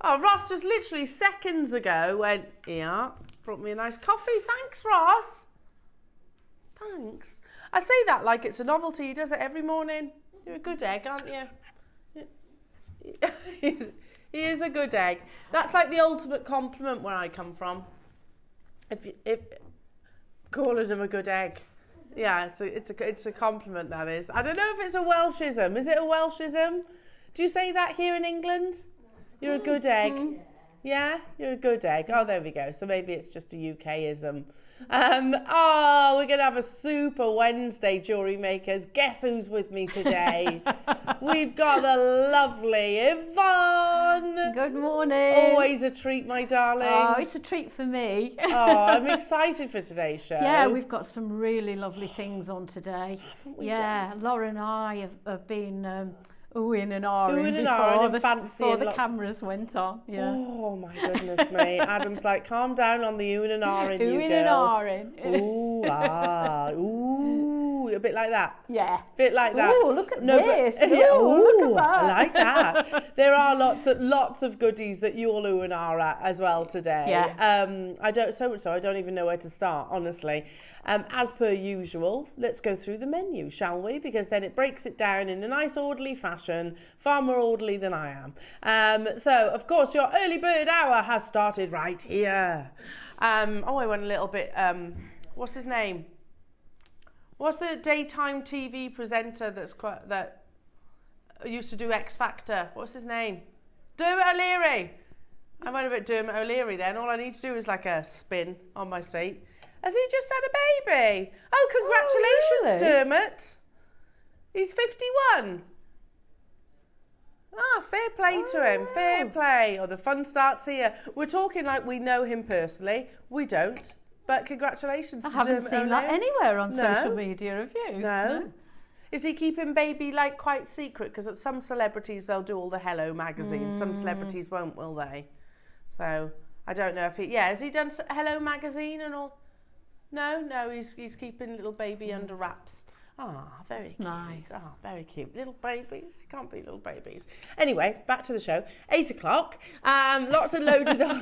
Oh, Ross just literally seconds ago went, yeah, brought me a nice coffee. Thanks, Ross. Thanks. I say that like it's a novelty. He does it every morning. You're a good egg, aren't you? He is a good egg. That's like the ultimate compliment where I come from. If calling him a good egg. Yeah, it's a compliment, that is. I don't know if it's a Welshism. Is it a Welshism? Do you say that here in England? You're a good egg. Yeah, you're a good egg. Oh, there we go. So maybe it's just a UKism. Oh, we're going to have a super Wednesday, jewellery makers. Guess who's with me today? We've got the lovely Yvonne. Good morning. Always a treat, my darling. Oh, it's a treat for me. Oh, I'm excited for today's show. Yeah, we've got some really lovely things on today. Yeah, Laura and I have been oohing and ahhing before the cameras went on. Yeah. Oh my goodness me. Adam's like, calm down on the oohing and ahhing, you girls. Oohing and ahhing. Ooh, ah, ooh. A bit like that. Yeah. A bit like that. Ooh, look at this. Yeah, Ooh, look at that. I like that. There are lots of goodies that you all ooh and ah at as well today. Yeah. I don't even know where to start, honestly. As per usual, let's go through the menu, shall we? Because then it breaks it down in a nice orderly fashion, far more orderly than I am. So, of course, your early bird hour has started right here. I went a little bit, what's his name? What's the daytime TV presenter that used to do X Factor? What's his name? Dermot O'Leary. I went a bit Dermot O'Leary then. All I need to do is like a spin on my seat. Has he just had a baby? Oh, congratulations, really? Dermot. He's 51. Ah, fair play to him. Fair play. Oh, the fun starts here. We're talking like we know him personally. We don't. But congratulations to Dermot. I haven't seen that anywhere on social media, have you? No. Is he keeping baby like quite secret? Because at some celebrities they'll do all the Hello magazine. Some celebrities won't, will they? So I don't know if he. Yeah, has he done Hello magazine and all? No, he's keeping little baby under wraps. Ah, very cute. Nice. Ah, very cute. Little babies. You can't beat little babies. Anyway, back to the show. 8 o'clock. Lots of loaded on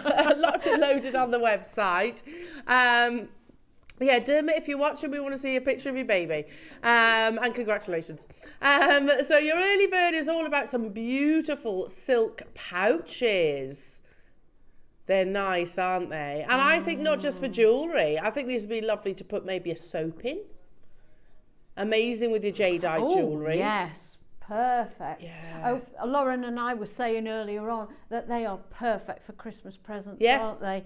the website. Yeah, Dermot, if you're watching, we want to see a picture of your baby. And congratulations. So your early bird is all about some beautiful silk pouches. They're nice, aren't they? And I think not just for jewellery. I think these would be lovely to put maybe a soap in. Amazing with your jadeite jewellery. Yes, perfect. Yeah. Oh, Lauren and I were saying earlier on that they are perfect for Christmas presents, Yes. aren't they?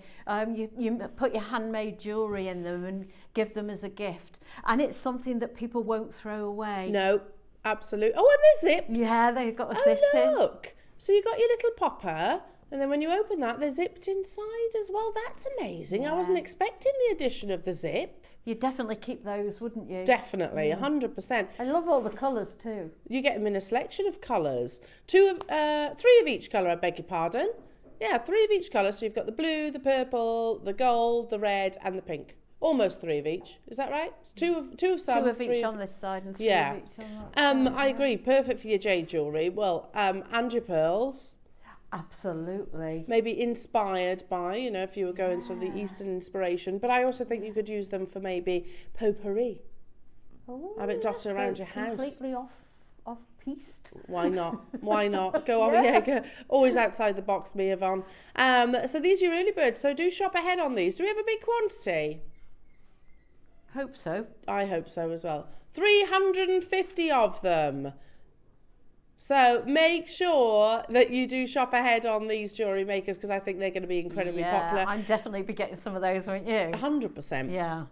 You put your handmade jewellery in them and give them as a gift. And it's something that people won't throw away. No, absolutely. Oh, and they're zipped. Yeah, they've got a zip in. Look. So you got your little popper. And then when you open that, they're zipped inside as well. That's amazing. Yeah. I wasn't expecting the addition of the zip. You'd definitely keep those, wouldn't you? Definitely, 100%. I love all the colours too. You get them in a selection of colours. 3 of each colour, I beg your pardon. Yeah, 3 of each colour. So you've got the blue, the purple, the gold, the red and the pink. Almost 3 of each. Is that right? It's two of some. 2 of each on this side and 3 yeah. of each on that side. I agree. Perfect for your jade jewellery. Well, and your pearls. Absolutely. Maybe inspired by, if you were going to the Eastern inspiration. But I also think you could use them for maybe potpourri. Have it dotted around your house. Completely off-piste. Why not? Why not? Go on, go. Always outside the box, me, Yvonne. So these are your early birds. So do shop ahead on these. Do we have a big quantity? Hope so. I hope so as well. 350 of them. So make sure that you do shop ahead on these jewellery makers because I think they're going to be incredibly popular. I'm definitely be getting some of those, won't you? 100%. Yeah.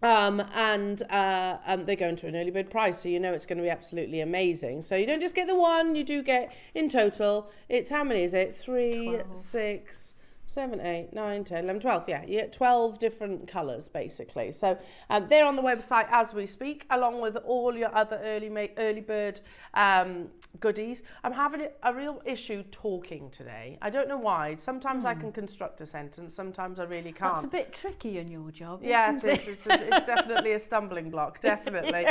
And they go into an early bird price, so you know it's going to be absolutely amazing. So you don't just get the one, you do get in total. It's how many is it? 3, 12. 6, 7, 8, 9, 10, 11, 12. Yeah, you get 12 different colours basically. So they're on the website as we speak, along with all your other early bird goodies. I'm having a real issue talking today. I don't know why. Sometimes I can construct a sentence, sometimes I really can't. That's a bit tricky in your job. Yeah, it is. It's definitely a stumbling block, definitely.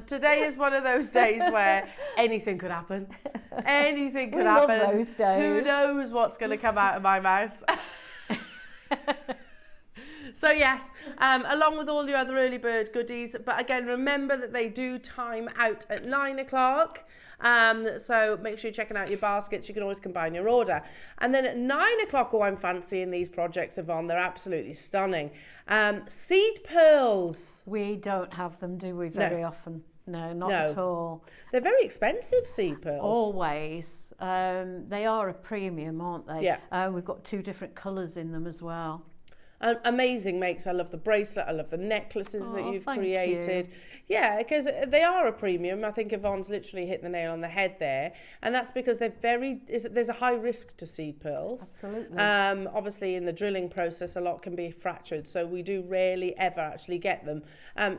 Today is one of those days where anything could happen. Anything could happen. Love those days. Who knows what's going to come out of my mouth? So yes, along with all your other early bird goodies, but again, remember that they do time out at 9 o'clock. So make sure you're checking out your baskets. You can always combine your order. And then at 9 o'clock, I'm fancying these projects, Yvonne. They're absolutely stunning. Seed pearls. We don't have them, do we, very often? No, not at all. They're very expensive, seed pearls. Always. They are a premium, aren't they? Yeah. We've got 2 different colours in them as well. Amazing makes. I love the bracelet. I love the necklaces that you've created. You. Yeah, because they are a premium. I think Yvonne's literally hit the nail on the head there, and that's because they're there's a high risk to seed pearls. Absolutely. Obviously, in the drilling process, a lot can be fractured, so we do rarely ever actually get them.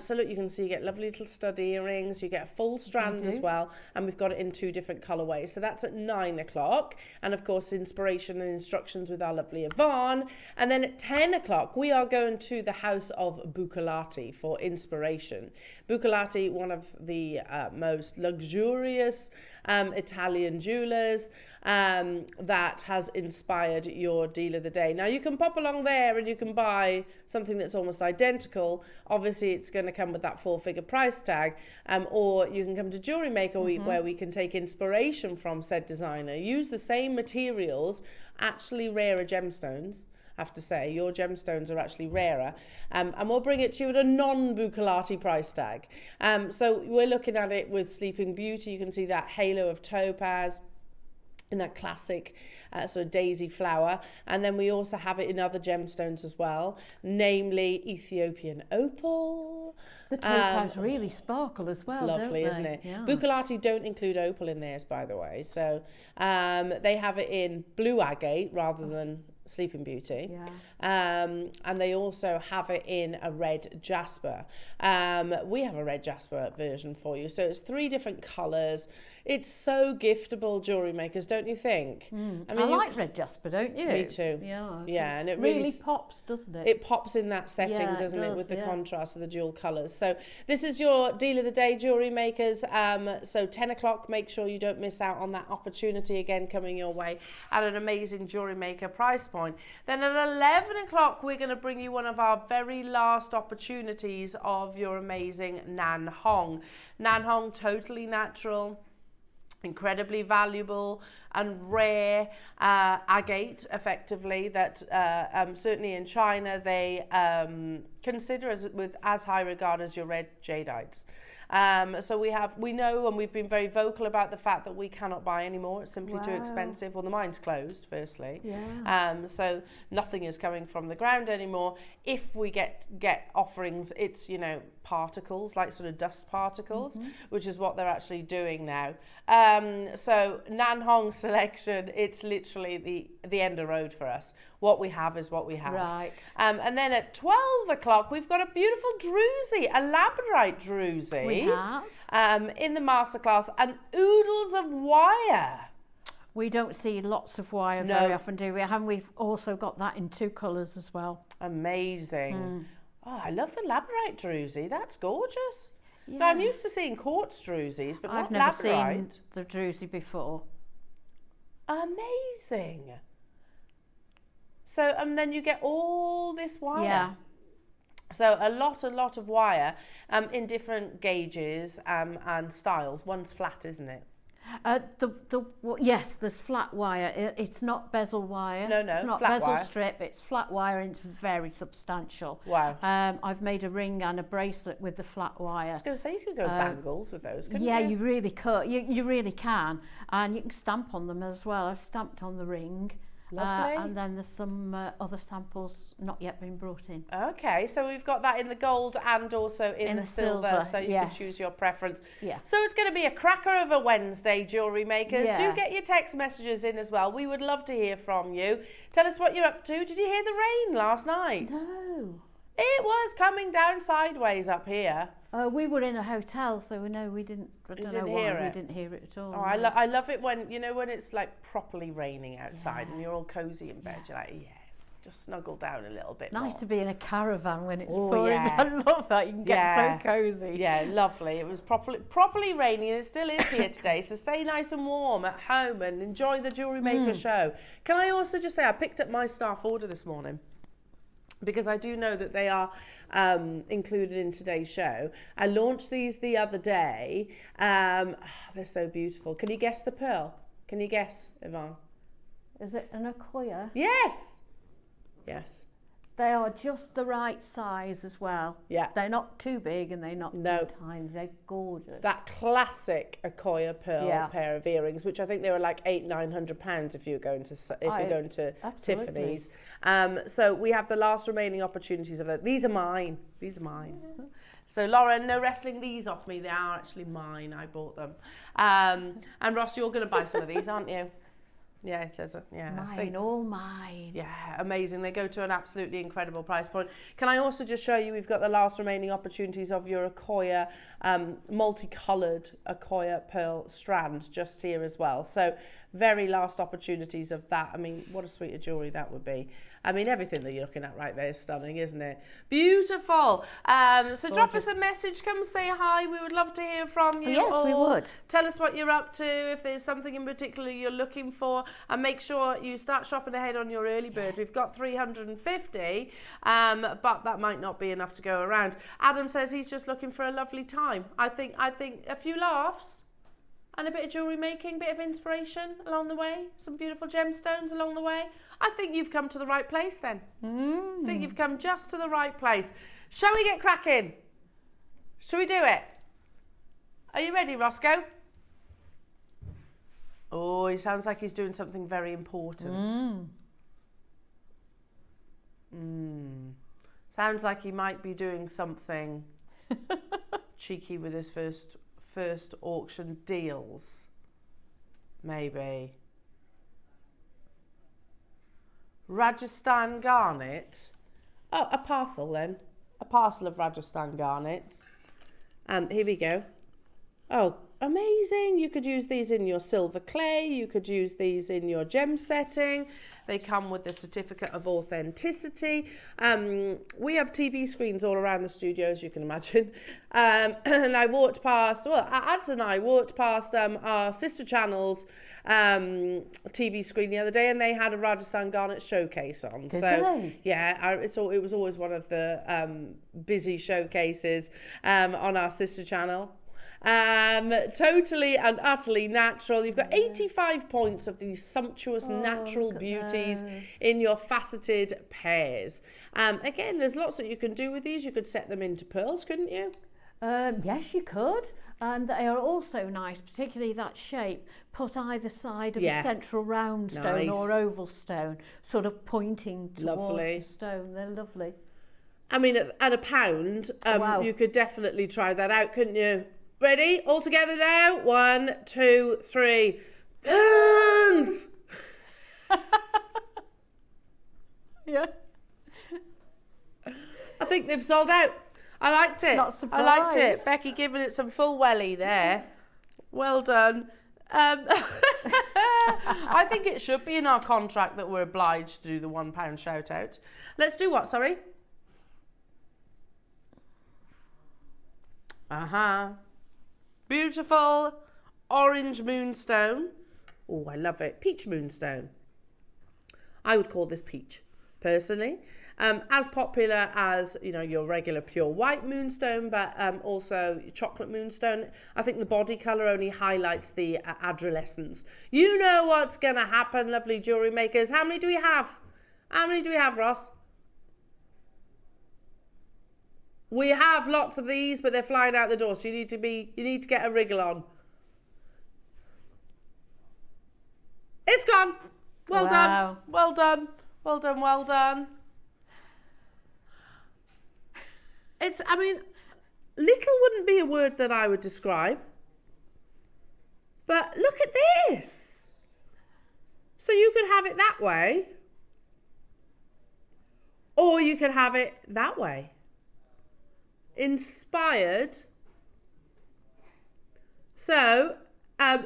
So look, you can see you get lovely little stud earrings. You get a full strand as well, and we've got it in 2 different colorways. So that's at 9 o'clock, and of course, inspiration and instructions with our lovely Yvonne. And then at 10 o'clock. We are going to the house of Buccellati for inspiration. Buccellati, one of the most luxurious Italian jewelers that has inspired your deal of the day. Now you can pop along there and you can buy something that's almost identical. Obviously it's going to come with that 4-figure price tag, or you can come to JewelleryMaker where we can take inspiration from said designer, use the same materials, actually rarer gemstones. I have to say, your gemstones are actually rarer, and we'll bring it to you at a non-Buccellati price tag. So we're looking at it with Sleeping Beauty. You can see that halo of topaz in that classic sort of daisy flower, and then we also have it in other gemstones as well, namely Ethiopian opal. The topaz really sparkle as well. It's lovely, isn't it? Yeah. Buccellati don't include opal in theirs, by the way. So they have it in blue agate rather than Sleeping Beauty. Yeah. And they also have it in a red jasper. We have a red jasper version for you. So it's 3 different colours. It's so giftable, jewellery makers, don't you think? I mean, I like red jasper, don't you? Me too. Yeah. Yeah, and it really pops, doesn't it? It pops in that setting, doesn't it, with the contrast of the dual colours. So this is your deal of the day, jewellery makers. So 10 o'clock, make sure you don't miss out on that opportunity again coming your way at an amazing jewellery maker price point. Then at 11 o'clock, we're going to bring you one of our very last opportunities of your amazing Nan Hong. Nan Hong, totally natural, incredibly valuable and rare agate, effectively, that certainly in China they consider as high regard as your red jadeite. So we know, and we've been very vocal about the fact that we cannot buy anymore. It's simply too expensive. Well, the mine's closed, firstly. Yeah. So nothing is coming from the ground anymore. If we get offerings, it's, particles, like sort of dust particles, which is what they're actually doing now. So Nan Hong selection, it's literally the end of road for us. What we have is what we have. Right. And then at 12 o'clock, we've got a beautiful Druzy, a Labradorite Druzy. We have. In the Masterclass, and oodles of wire. We don't see lots of wire very often, do we? And we've also got that in 2 colours as well. Amazing. Oh, I love the Labradorite Druzy. That's gorgeous. Yeah. Now, I'm used to seeing quartz Druzys, but I've not never Labradorite. seen the Druzy before. Amazing. So, and then you get all this wire. Yeah. So a lot of wire in different gauges and styles. One's flat, isn't it? Yes, there's flat wire. It's not bezel wire. No, it's not flat bezel wire. strip. It's flat wire, and it's very substantial. Wow. I've made a ring and a bracelet with the flat wire. I was going to say, you could go bangles with those, couldn't yeah, you? you really could. You really can, and you can stamp on them as well. I've stamped on the ring, Lovely. And then there's some other samples not yet been brought in. Okay, so we've got that in the gold and also in the silver, so you can choose your preference. Yeah. So it's going to be a cracker of a Wednesday, jewellery makers. Do get your text messages in as well. We would love to hear from you. Tell us what you're up to. Did you hear the rain last night? No. It was coming down sideways up here. We were in a hotel, so we didn't. We didn't hear it at all. Oh, no. I love it when when it's like properly raining outside and you're all cozy in bed. You're like, yes, just snuggle down a little bit. Nice more. To be in a caravan when it's pouring. I love that. You can get so cozy. Yeah, lovely. It was properly raining, and it still is here today. So stay nice and warm at home and enjoy the Jewellery Maker show. Can I also just say I picked up my staff order this morning, because I do know that they are included in today's show. I launched these the other day. They're so beautiful. Can you guess the pearl? Can you guess, Yvonne? Is it an Akoya? Yes. Yes. They are just the right size as well. Yeah. They're not too big and they're not too tiny. They're gorgeous. That classic Akoya pearl pair of earrings, which I think they were like £800-900 if you're going to Tiffany's. So we have the last remaining opportunities of that. These are mine. These are mine. So Lauren, no wrestling these off me. They are actually mine. I bought them. And Ross, you're going to buy some of these, aren't you? Yeah, it says it. Yeah, mine, all mine. Yeah, amazing. They go to an absolutely incredible price point. Can I also just show you, we've got the last remaining opportunities of your Akoya, multicoloured Akoya pearl strands just here as well. So very last opportunities of that. I mean, what a suite of jewellery that would be. I mean, everything that you're looking at right there is stunning, isn't it? Beautiful. So drop us a message, come say hi. We would love to hear from you. Yes, we would. Tell us what you're up to, if there's something in particular you're looking for, and make sure you start shopping ahead on your early bird. We've got 350, but that might not be enough to go around. Adam says he's just looking for a lovely time. I think a few laughs and a bit of jewellery making, bit of inspiration along the way, some beautiful gemstones along the way. I think you've come to the right place then. I think you've come just to the right place. Shall we get cracking? Shall we do it? Are you ready, Roscoe? Oh, he sounds like he's doing something very important. Sounds like he might be doing something cheeky with his first auction deals. Maybe. Rajasthan garnet. Oh, a parcel then. A parcel of Rajasthan garnets. Here we go. Oh, amazing. You could use these in your silver clay. You could use these in your gem setting. They come with a certificate of authenticity. We have TV screens all around the studio, as you can imagine. And I walked past, Ads and I walked past our sister channel's TV screen the other day, and they had a Rajasthan garnet showcase on. Did they? Yeah, it was always one of the busy showcases on our sister channel. Totally and utterly natural. You've got 85 points of these sumptuous natural beauties in your faceted pairs. Again, there's lots that you can do with these. You could set them into pearls, couldn't you? Yes, you could. And they are also nice, particularly that shape, put either side of a central round stone or oval stone, sort of pointing towards the stone. They're lovely. I mean, at £1, you could definitely try that out, couldn't you? Ready? All together now. 1, 2, 3. Hands! Yeah. I think they've sold out. I liked it. Not surprised. I liked it. Becky giving it some full welly there. Well done. I think it should be in our contract that we're obliged to do the £1 shout out. Let's do what, sorry? Beautiful orange moonstone. Oh, I love it. Peach moonstone. I would call this peach, personally. As popular as, your regular pure white moonstone, but also chocolate moonstone. I think the body colour only highlights the adolescence. You know what's going to happen, lovely jewellery makers. How many do we have? How many do we have, Ross? We have lots of these, but they're flying out the door, so you need to get a wriggle on. It's gone. Well done. Well done. Well done. Well done. I mean, little wouldn't be a word that I would describe. But look at this. So you could have it that way. Or you could have it that way. Inspired. So,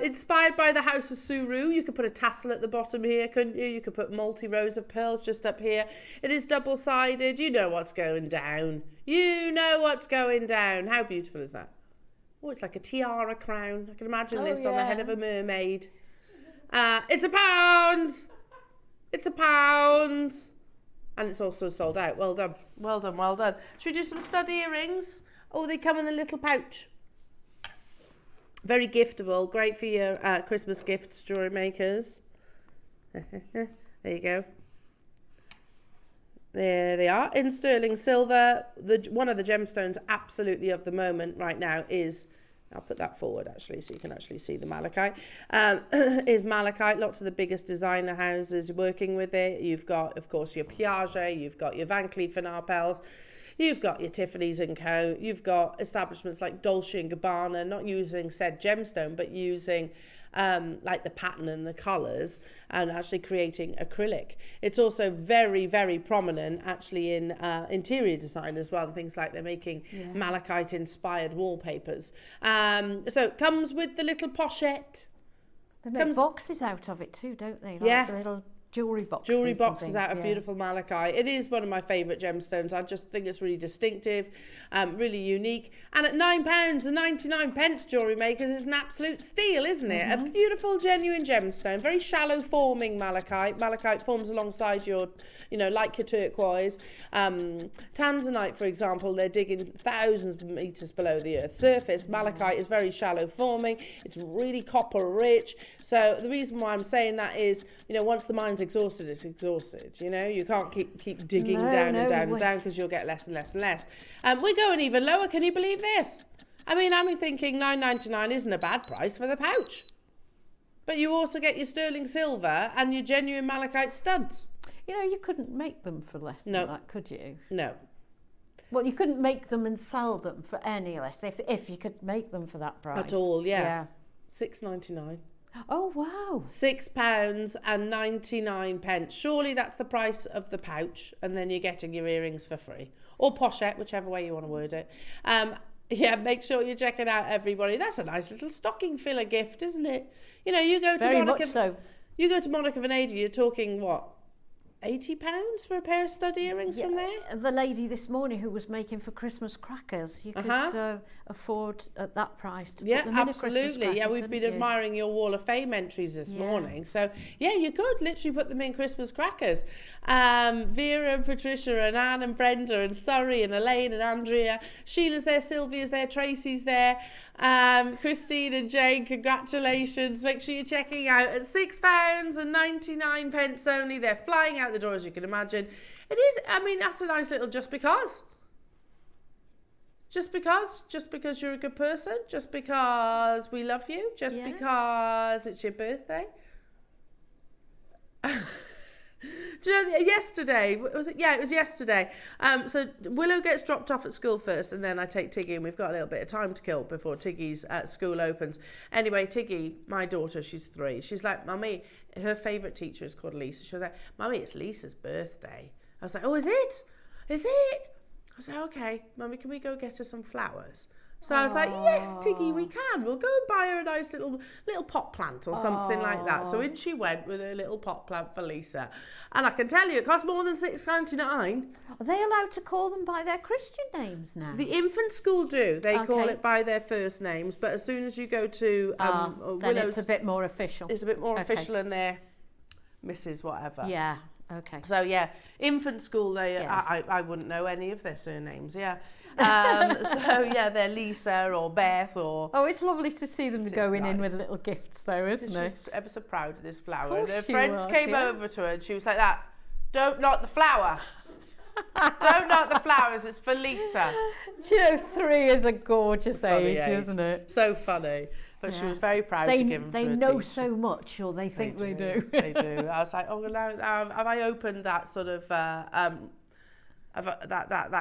inspired by the House of Suru, you could put a tassel at the bottom here, couldn't you? You could put multi-rows of pearls just up here. It is double-sided. You know what's going down. You know what's going down. How beautiful is that? Oh, it's like a tiara crown. I can imagine this on the head of a mermaid. It's £1. It's £1. And it's also sold out. Well done. Well done, well done. Should we do some stud earrings? Oh, they come in a little pouch. Very giftable. Great for your Christmas gifts, jewellery makers. There you go. There they are. In sterling silver. One of the gemstones absolutely of the moment right now is... I'll put that forward actually so you can actually see the malachite. Is malachite. Lots of the biggest designer houses working with it. You've got, of course, your Piaget, you've got your Van Cleef & Arpels, you've got your Tiffany's & Co. You've got establishments like Dolce & Gabbana, not using said gemstone, but using like the pattern and the colours and actually creating acrylic. It's also very, very prominent actually in interior design as well, and things like they're making malachite inspired wallpapers. So it comes with the little pochette. They make boxes out of it too, don't they? Like little jewellery boxes. Jewellery boxes out of beautiful malachite. It is one of my favourite gemstones. I just think it's really distinctive, really unique. And at £9.99, jewellery makers, is an absolute steal, isn't it? A beautiful, genuine gemstone. Very shallow forming malachite. Malachite forms alongside your, you know, like your turquoise. Tanzanite, for example, they're digging thousands of metres below the earth's surface. Malachite is very shallow forming. It's really copper rich. So the reason why I'm saying that is, you know, once the mine's exhausted, it's exhausted. You know, you can't keep digging down and down because you'll get less and less and less. We're going even lower. Can you believe this? I mean, I'm thinking £9.99 isn't a bad price for the pouch. But you also get your sterling silver and your genuine malachite studs. You know, you couldn't make them for less than that, could you? No. Well, you couldn't make them and sell them for any less if you could make them for that price. At all, yeah. £6.99. Oh, wow. £6.99. Surely that's the price of the pouch, and then you're getting your earrings for free. Or pochette, whichever way you want to word it. Yeah, make sure you check it out, everybody. That's a nice little stocking filler gift, isn't it? You know, you go to You go to Monica Veneda, you're talking, what, £80 for a pair of stud earrings from there? The lady this morning who was making for Christmas crackers, you could afford at that price to put them in absolutely. A Christmas cracker, yeah, we've been admiring your Wall of Fame entries this morning. So, yeah, you could literally put them in Christmas crackers. Vera and Patricia and Anne and Brenda and Surrey and Elaine and Andrea. Sheila's there, Sylvia's there, Tracy's there. Christine and Jane, congratulations. Make sure you're checking out at £6.99 only. They're flying out the door, as you can imagine. It is, I mean, that's a nice little just because. Just because you're a good person, just because we love you, just because it's your birthday. Do you know, yesterday, was it? Yeah, it was yesterday. So Willow gets dropped off at school first, and then I take Tiggy, and we've got a little bit of time to kill before Tiggy's school opens. Anyway, Tiggy, my daughter, she's 3. She's like, Mummy, her favourite teacher is called Lisa. She was like, Mummy, it's Lisa's birthday. I was like, oh, is it? Is it? I was like, okay, Mummy, can we go get her some flowers? So I was like, yes, Tiggy, we can. We'll go and buy her a nice little pot plant or something like that. So in she went with her little pot plant for Lisa. And I can tell you, it costs more than £6.99. Are they allowed to call them by their Christian names now? The infant school do. They call it by their first names. But as soon as you go to then Willow's, it's a bit more official. It's a bit more official, and they're Mrs. whatever. Yeah. Okay. So yeah, infant school. I wouldn't know any of their surnames. Yeah. So yeah, they're Lisa or Beth or. Oh, it's lovely to see them going in with little gifts, though, isn't it? She's ever so proud of this flower. And her friends came over to her, and she was like that. Don't knock the flower. Don't knock the flowers. It's for Lisa. Do you know, 3 is a gorgeous age, isn't it? So funny. But she was very proud to give them to her They know teacher. so much, or they think they do. They do. I was like, oh, now have I opened that sort of that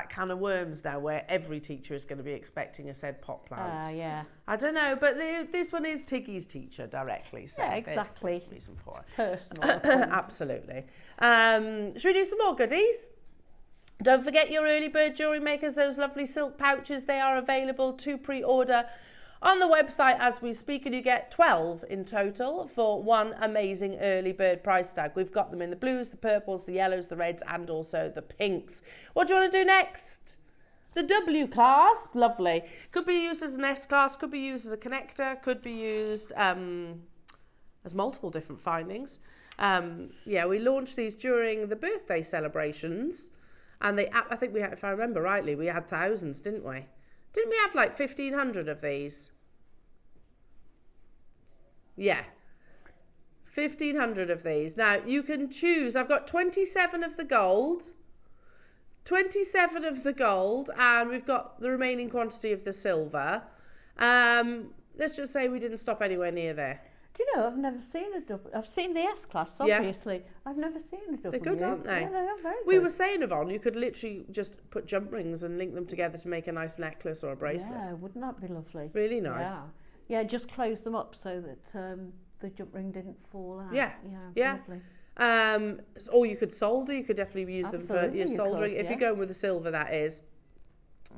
can of worms now, where every teacher is going to be expecting a said pot plant? Yeah. I don't know, but this one is Tiggy's teacher directly. So yeah, exactly. There's reason for it. Personal. Absolutely. Should we do some more goodies? Don't forget your early bird jewellery makers, those lovely silk pouches. They are available to pre-order on the website as we speak, and you get 12 in total for one amazing early bird price tag. We've got them in the blues, the purples, the yellows, the reds, and also the pinks. What do you want to do next? The W clasp, lovely. Could be used as an S clasp, could be used as a connector, could be used as multiple different findings. Yeah, we launched these during the birthday celebrations, and I think we had, if I remember rightly, we had thousands, didn't we? Didn't we have like 1,500 of these? Yeah, 1,500 of these. Now you can choose. I've got 27 of the gold, 27 of the gold, and we've got the remaining quantity of the silver. Let's just say we didn't stop anywhere near there. Do you know, I've never seen a double. I've seen the S class, obviously. Yeah. I've never seen a double. They're good, aren't they? Yeah, they are very good. We were saying, Yvonne, you could literally just put jump rings and link them together to make a nice necklace or a bracelet. Yeah, wouldn't that be lovely? Really nice. Yeah, just close them up so that the jump ring didn't fall out. Yeah. Lovely. Or you could solder. You could definitely use them for your soldering. Could, if you're going with the silver, that is.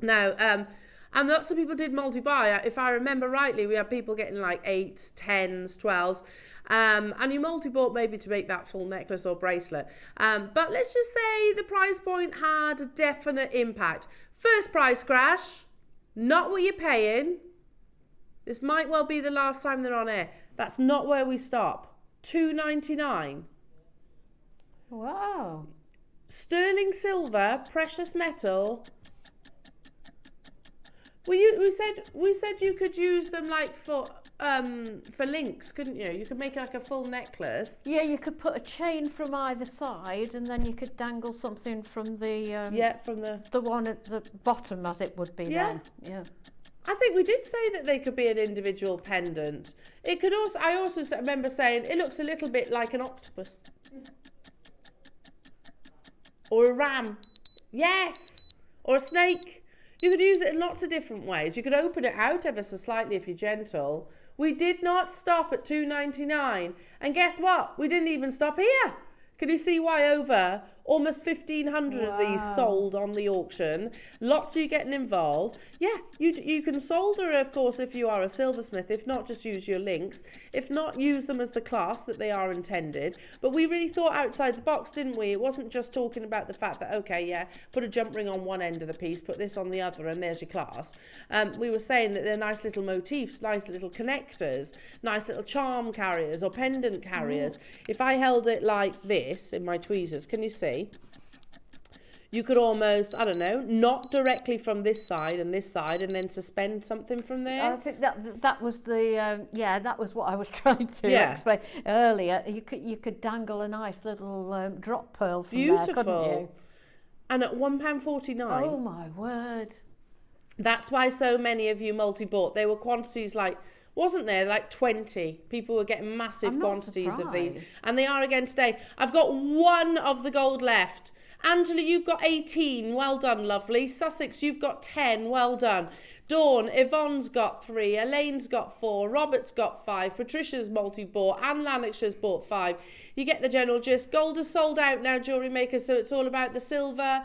Now, and lots of people did multi-buy. If I remember rightly, we had people getting like 8s, 10s, 12s. And you multi-bought maybe to make that full necklace or bracelet. But let's just say the price point had a definite impact. First price crash, not what you're paying. This might well be the last time they're on air. That's not where we stop. $2.99. Wow. Sterling silver, precious metal. We said you could use them like for links, couldn't you? You could make like a full necklace. Yeah, you could put a chain from either side, and then you could dangle something from the from the one at the bottom, as it would be. Then. Yeah. I think we did say that they could be an individual pendant. It could also. I also remember saying it looks a little bit like an octopus or a ram. Yes, or a snake. You could use it in lots of different ways. You could open it out ever so slightly if you're gentle. We did not stop at $2.99. And guess what? We didn't even stop here. Can you see why? Over almost 1,500 of these sold on the auction. Lots of you getting involved. Yeah, you can solder, of course, if you are a silversmith. If not, just use your links. If not, use them as the class that they are intended. But we really thought outside the box, didn't we? It wasn't just talking about the fact that, okay, yeah, put a jump ring on one end of the piece, put this on the other, and there's your clasp. We were saying that they're nice little motifs, nice little connectors, nice little charm carriers or pendant carriers. If I held it like this in my tweezers, can you see? You could almost, I don't know, not directly from this side and then suspend something from there. I think that was the that was what I was trying to explain earlier. You could dangle a nice little drop pearl from there, couldn't you? And at £1.49. Oh my word! That's why so many of you multi-bought. There were quantities like, wasn't there, like 20. People were getting massive quantities of these. And they are again today. I've got one of the gold left. Angela, you've got 18. Well done, lovely. Sussex, you've got 10. Well done. Dawn, Yvonne's got 3. Elaine's got 4. Robert's got 5. Patricia's multi-bought. Anne Lanarkshire's bought 5. You get the general gist. Gold is sold out now, jewellery makers, so it's all about the silver,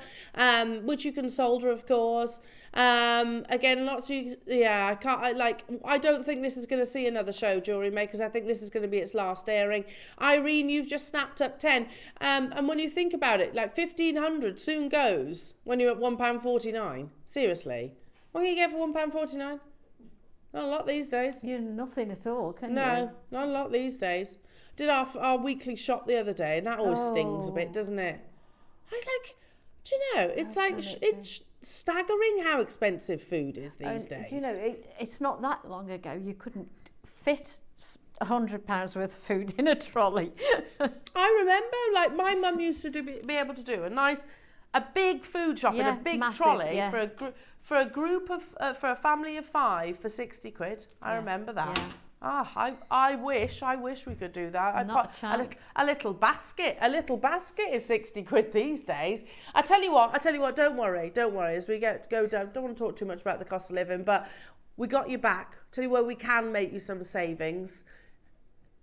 which you can solder, of course. Again, lots of you, I don't think this is going to see another show, jewellery makers. I think this is going to be its last airing. Irene, you've just snapped up 10. And when you think about it, like 1,500 soon goes when you're at £1.49. Seriously. What can you get for £1.49? Not a lot these days. You're nothing at all, can you? No, not a lot these days. Did our weekly shop the other day, and that always stings a bit, doesn't it? Do you know, it's it's staggering how expensive food is these days. You know, it's not that long ago you couldn't fit £100 worth of food in a trolley. I remember, like, my mum used to be able to do a big food shop in a big trolley for a group of for a family of 5 for 60 quid. I remember that. I wish we could do that. I'd Not put a chance. a little basket. A little basket is 60 quid these days. I tell you what, don't worry. As we go down, don't want to talk too much about the cost of living, but we got you back. Tell you where we can make you some savings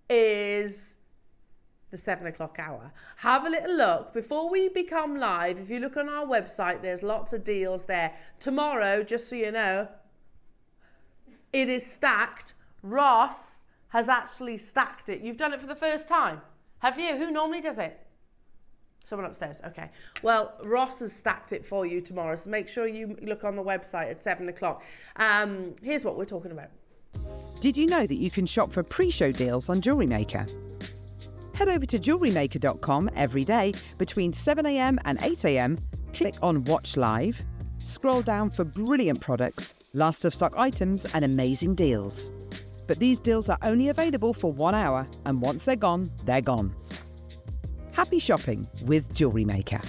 is the 7 o'clock hour. Have a little look before we become live. If you look on our website, there's lots of deals there. Tomorrow, just so you know, it is stacked. Ross has actually stacked it. You've done it for the first time, have you? Who normally does it? Someone upstairs. Okay. Well, Ross has stacked it for you tomorrow, so make sure you look on the website at 7 o'clock. Here's what we're talking about. Did you know that you can shop for pre-show deals on JewelleryMaker? Head over to jewellerymaker.com every day between 7 a.m. and 8 a.m. Click on Watch Live. Scroll down for brilliant products, last of stock items and amazing deals. But these deals are only available for 1 hour, and once they're gone, they're gone. Happy shopping with JewelleryMaker.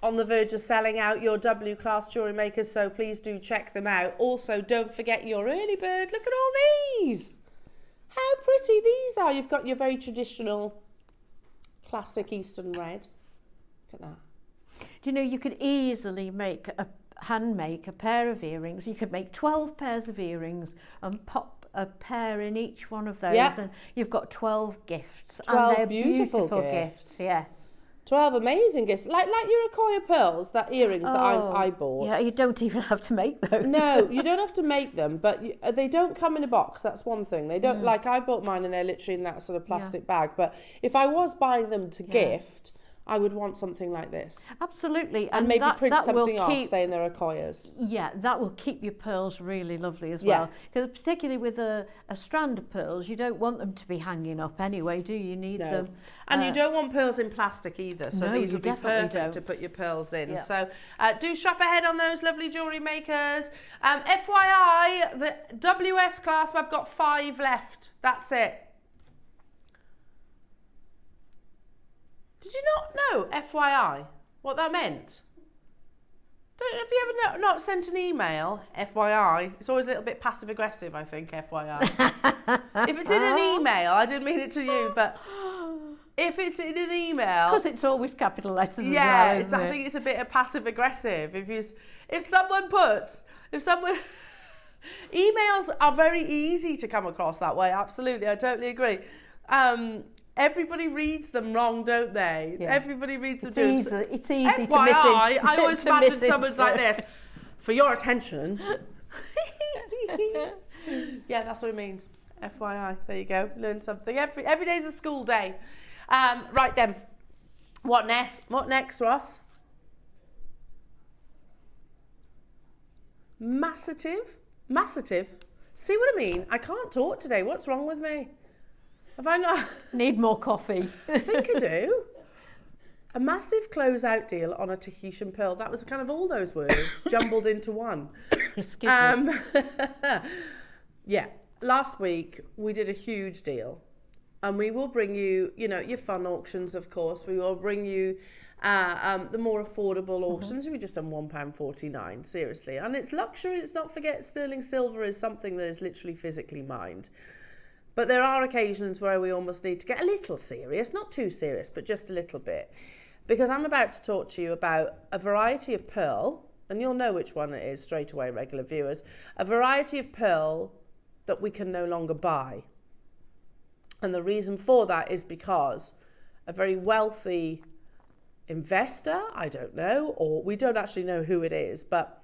On the verge of selling out your W-class jewellery makers, so please do check them out. Also, don't forget your early bird. Look at all these. How pretty these are. You've got your very traditional classic Eastern red. Look at that. Do you know you could easily hand make a pair of earrings? You could make 12 pairs of earrings and pop a pair in each one of those, and you've got 12 gifts. 12 and they're beautiful gifts. Yes. 12 amazing gifts, like your Akoya pearls, that earrings that I bought. Yeah, you don't even have to make those. No, you don't have to make them, but they don't come in a box. That's one thing. They don't, like I bought mine and they're literally in that sort of plastic bag. But if I was buying them to gift, I would want something like this. Absolutely. And maybe print something off saying they're Akoyas. Yeah, that will keep your pearls really lovely as well. Because particularly with a strand of pearls, you don't want them to be hanging up anyway, do you? You need them. And you don't want pearls in plastic either, so these would be perfect to put your pearls in. Yeah. So do shop ahead on those lovely jewellery makers. FYI, the WS class, I've got 5 left. That's it. Did you not know, FYI, what that meant? Have you ever not sent an email, FYI? It's always a little bit passive-aggressive, I think, FYI. If it's in an email, I didn't mean it to you, but if it's in an email... Because it's always capital letters as well, isn't it? I think it's a bit of passive-aggressive. If someone... Emails are very easy to come across that way, absolutely, I totally agree. Everybody reads them wrong, don't they? Yeah. Everybody reads them. It's easy FYI, to miss. I always imagine someone's like this. For your attention. Yeah, that's what it means. FYI. There you go. Learn something. Every day's a school day. Right then. What next? What next, Ross? Massetive? See what I mean? I can't talk today. What's wrong with me? Have I not? Need more coffee. I think I do. A massive closeout deal on a Tahitian pearl. That was kind of all those words jumbled into one. Excuse me. Yeah. Last week we did a huge deal, and we will bring you, your fun auctions, of course. We will bring you the more affordable auctions. We just done £1.49. Seriously, and it's luxury. Let's not forget sterling silver is something that is literally physically mined. But there are occasions where we almost need to get a little serious, not too serious, but just a little bit. Because I'm about to talk to you about a variety of pearl, and you'll know which one it is straight away, regular viewers, a variety of pearl that we can no longer buy. And the reason for that is because a very wealthy investor, I don't know, or we don't actually know who it is, but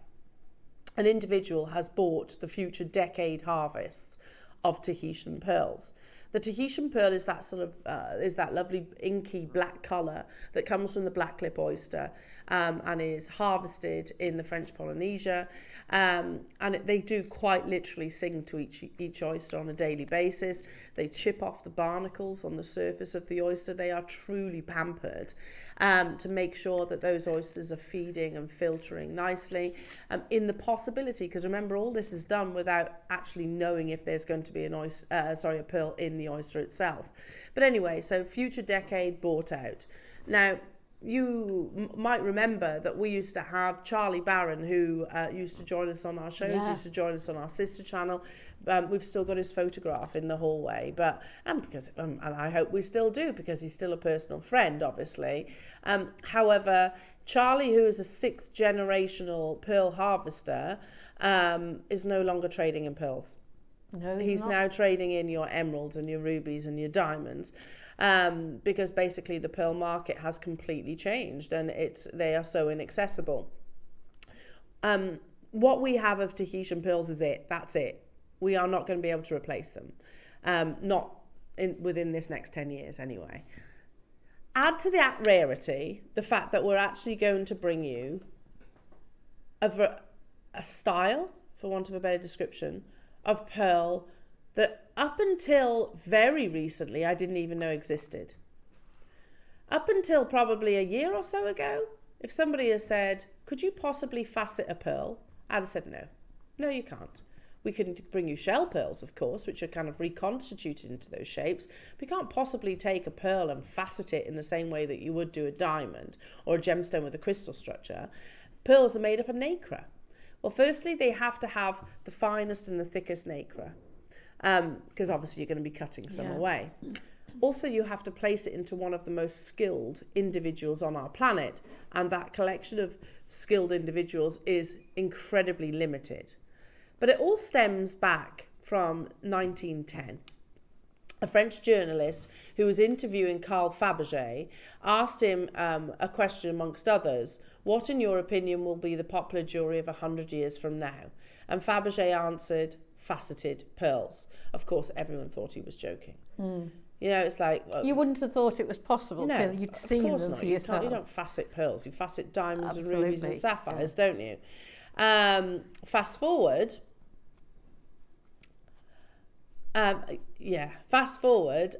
an individual has bought the future decade harvests of Tahitian pearls. The Tahitian pearl is that sort of is that lovely inky black colour that comes from the black lip oyster and is harvested in the French Polynesia, and they do quite literally sing to each oyster on a daily basis. They chip off the barnacles on the surface of the oyster. They are truly pampered to make sure that those oysters are feeding and filtering nicely in the possibility, because remember, all this is done without actually knowing if there's going to be a pearl in the oyster itself. But anyway, so future decade bought out. Now, you might remember that we used to have Charlie Barron, who used to join us on our shows, used to join us on our sister channel. We've still got his photograph in the hallway, and I hope we still do, because he's still a personal friend, obviously. However, Charlie, who is a 6th generational pearl harvester, is no longer trading in pearls. No, he's now trading in your emeralds and your rubies and your diamonds, because basically the pearl market has completely changed and they are so inaccessible. What we have of Tahitian pearls is it. That's it. We are not going to be able to replace them, within this next 10 years anyway. Add to that rarity the fact that we're actually going to bring you a style, for want of a better description, of pearl that up until very recently I didn't even know existed. Up until probably a year or so ago, if somebody has said, could you possibly facet a pearl? I'd have said no. No, you can't. We can bring you shell pearls, of course, which are kind of reconstituted into those shapes. We can't possibly take a pearl and facet it in the same way that you would do a diamond or a gemstone with a crystal structure. Pearls are made up of nacre. Well, firstly, they have to have the finest and the thickest nacre, because obviously you're going to be cutting some away. Also, you have to place it into one of the most skilled individuals on our planet, and that collection of skilled individuals is incredibly limited. But it all stems back from 1910. A French journalist who was interviewing Carl Fabergé asked him a question amongst others: what in your opinion will be the popular jewellery of 100 years from now? And Fabergé answered, faceted pearls. Of course, everyone thought he was joking. You know, it's like... you wouldn't have thought it was possible till you'd seen them for yourself. You don't facet pearls, you facet diamonds and rubies and sapphires, don't you? Fast forward,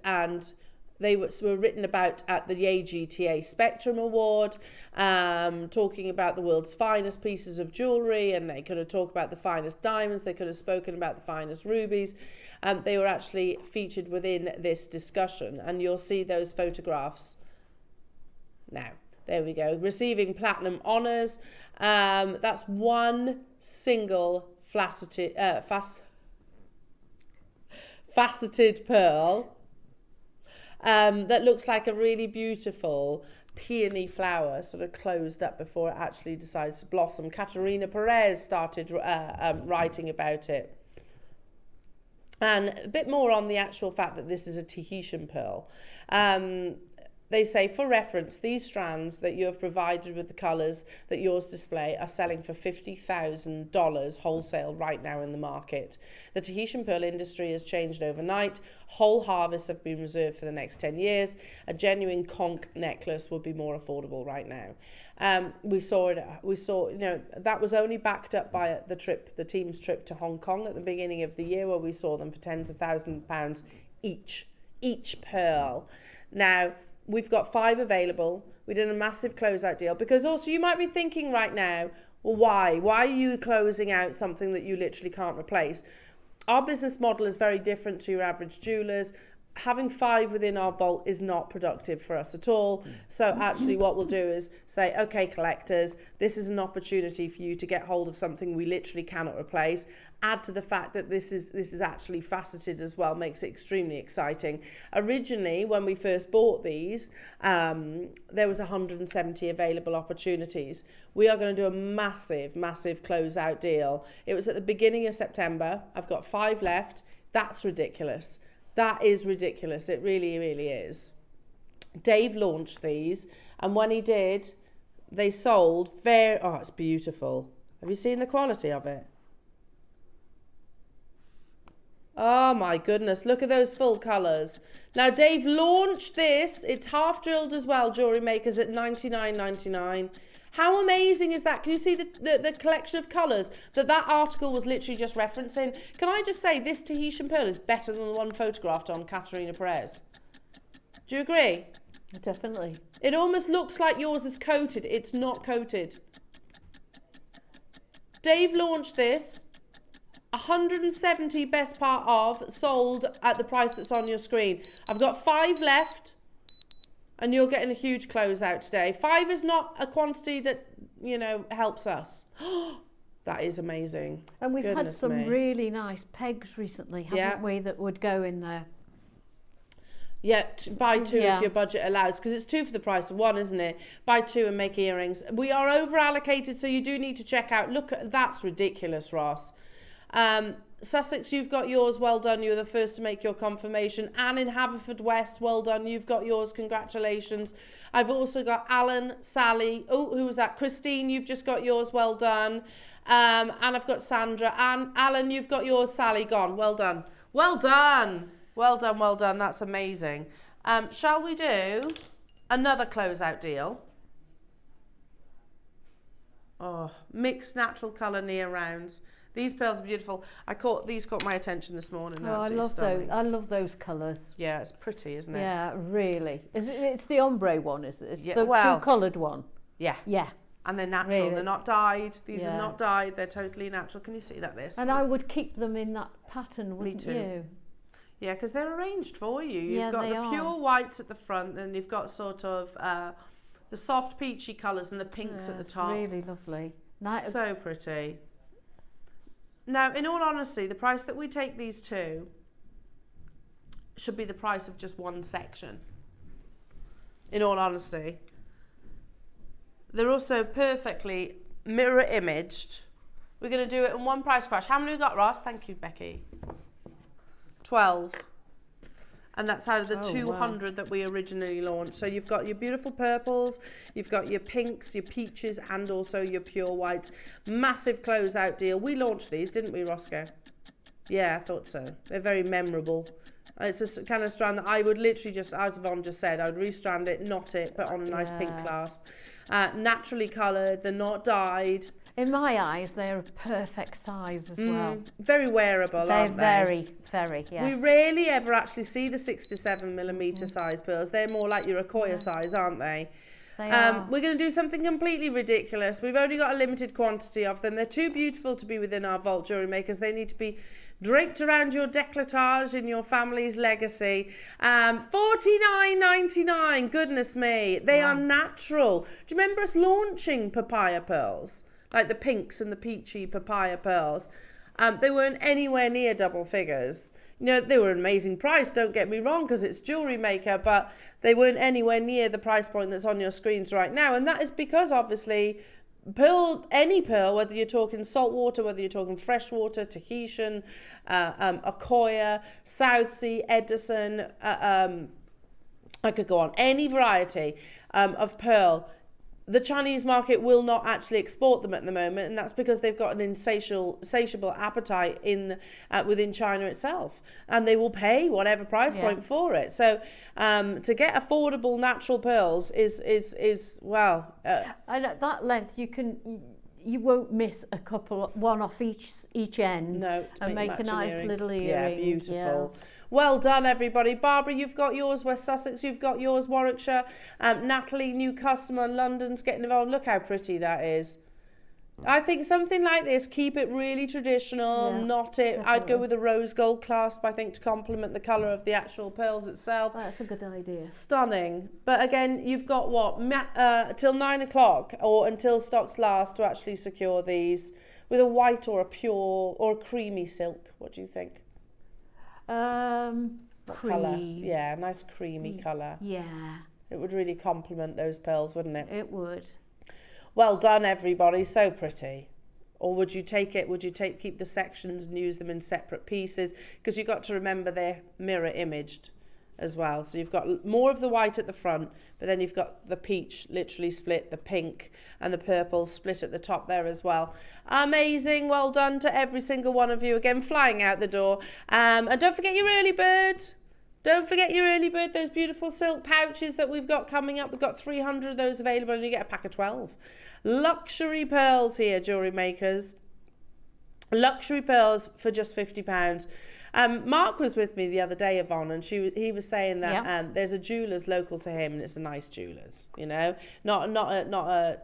and they were written about at the AGTA Spectrum Award, talking about the world's finest pieces of jewellery, and they could have talked about the finest diamonds, they could have spoken about the finest rubies. They were actually featured within this discussion, and you'll see those photographs now. There we go. Receiving platinum honours. That's one single faceted pearl that looks like a really beautiful peony flower, sort of closed up before it actually decides to blossom. Katerina Perez started writing about it. And a bit more on the actual fact that this is a Tahitian pearl. They say, for reference, these strands that you have provided with the colours that yours display are selling for $50,000 wholesale right now in the market. The Tahitian pearl industry has changed overnight. Whole harvests have been reserved for the next 10 years. A genuine conch necklace would be more affordable right now. We saw, you know, that was only backed up by the team's trip to Hong Kong at the beginning of the year, where we saw them for tens of thousands of pounds each pearl. Now, we've got 5 available. We did a massive closeout deal, because also you might be thinking right now, well, why? Why are you closing out something that you literally can't replace? Our business model is very different to your average jewellers. Having 5 within our vault is not productive for us at all. So actually what we'll do is say, okay, collectors, this is an opportunity for you to get hold of something we literally cannot replace. Add to the fact that this is actually faceted as well, makes it extremely exciting. Originally, when we first bought these, there was 170 available opportunities. We are going to do a massive closeout deal. It was at the beginning of September. I've got 5 left. That's ridiculous. That is ridiculous. It really, really is. Dave launched these, and when he did, they sold oh, it's beautiful. Have you seen the quality of it? Oh my goodness, look at those full colours. Now Dave launched this, it's half drilled as well, Jewellery Makers, at $99.99. How amazing is that? Can you see the collection of colours that article was literally just referencing? Can I just say this Tahitian pearl is better than the one photographed on Katerina Perez? Do you agree? Definitely. It almost looks like yours is coated. It's not coated. Dave launched this. 170 best part of, sold at the price that's on your screen. I've got 5 left. And you're getting a huge closeout today. 5 is not a quantity that, you know, helps us. That is amazing. And we've had some really nice pegs recently, haven't we, that would go in there. Yeah, buy 2 if your budget allows, because it's 2 for the price of 1, isn't it? Buy 2 and make earrings. We are over allocated, so you do need to check out. Look, that's ridiculous, Ross. Sussex, you've got yours. Well done. You were the first to make your confirmation. Anne in Haverfordwest, well done. You've got yours. Congratulations. I've also got Alan, Sally. Oh, who was that? Christine, you've just got yours. Well done. And I've got Sandra. And Alan, you've got yours. Sally, gone. Well done. Well done. Well done. Well done. That's amazing. Shall we do another closeout deal? Oh, mixed natural colour near rounds. These pearls are beautiful. These caught my attention this morning. Oh, I love those. I love those colours. Yeah, it's pretty, isn't it? Yeah, really. It's the ombre one, is it? It's the 2-coloured one. Yeah. Yeah. And they're natural. Really? They're not dyed. These are not dyed. They're totally natural. Can you see that? And I would keep them in that pattern, wouldn't you? Yeah, because they're arranged for you. You've got the pure whites at the front, and you've got sort of the soft peachy colours and the pinks at the top. Really lovely. So pretty. Now, in all honesty, the price that we take these to should be the price of just one section. In all honesty. They're also perfectly mirror imaged. We're going to do it in one price crash. How many we got, Ross? Thank you, Becky. 12. And that's out of the 200 that we originally launched. So you've got your beautiful purples, you've got your pinks, your peaches, and also your pure whites. Massive closeout deal. We launched these, didn't we, Roscoe? Yeah, I thought so. They're very memorable. It's a kind of strand that I would literally just, as Yvonne just said, I would restrand it, knot it, put on a nice pink clasp. Naturally coloured, they're not dyed. In my eyes, they're a perfect size as well. Very wearable, aren't they? They're very, very, yes. We rarely ever actually see the 6 to 7 millimetre size pearls. They're more like your Accoya size, aren't they? They are. We're going to do something completely ridiculous. We've only got a limited quantity of them. They're too beautiful to be within our vault, jewellery makers. They need to be draped around your décolletage in your family's legacy. $49.99. Goodness me. They are natural. Do you remember us launching papaya pearls? Like the pinks and the peachy papaya pearls. They weren't anywhere near double figures. You know, they were an amazing price, don't get me wrong, because it's Jewellery Maker, but they weren't anywhere near the price point that's on your screens right now. And that is because, obviously, any pearl, whether you're talking salt water, whether you're talking freshwater, Tahitian, Accoya, South Sea, Edison, I could go on, any variety of pearl, the Chinese market will not actually export them at the moment, and that's because they've got an insatiable appetite within China itself, and they will pay whatever price point for it. So to get affordable natural pearls is well. And at that length, you won't miss one off each end. No, and make a nice earrings. little earring. Yeah, beautiful. Yeah. Well done, everybody. Barbara, you've got yours. West Sussex, you've got yours. Warwickshire. Natalie, new customer. London's getting involved. Look how pretty that is. I think something like this, keep it really traditional, knot it. Definitely. I'd go with a rose gold clasp, I think, to complement the colour of the actual pearls itself. That's a good idea. Stunning. But again, you've got what? Till 9 o'clock or until stocks last to actually secure these with a white or a pure or a creamy silk. What do you think? Colour. Yeah, nice creamy colour. Yeah. It would really complement those pearls, wouldn't it? It would. Well done, everybody. So pretty. Or would you take it? Would you keep the sections and use them in separate pieces? Because you've got to remember they're mirror imaged as well. So you've got more of the white at the front, but then you've got the peach literally split, the pink and the purple split at the top there as well. Amazing. Well done to every single one of you. Again, flying out the door. And don't forget your early bird. Don't forget your early bird, those beautiful silk pouches that we've got coming up. We've got 300 of those available and you get a pack of 12. Luxury pearls here, jewellery makers. Luxury pearls for just £50. Mark was with me the other day, Yvonne, and he was saying that there's a jeweller's local to him, and it's a nice jeweller's, you know, not a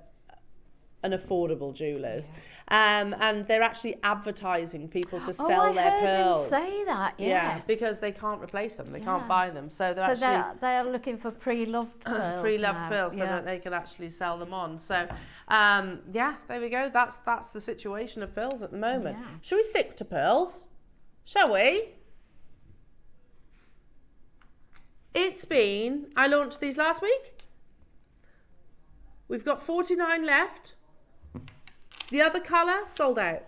and affordable jewellers. And they're actually advertising people to sell their pearls. I heard him say that, yes. Yeah, because they can't replace them. They can't buy them. So they're looking for pre-loved pearls. Pre-loved pearls so that they can actually sell them on. So, yeah, there we go. That's the situation of pearls at the moment. Yeah. Shall we stick to pearls? Shall we? I launched these last week. We've got 49 left. The other colour sold out.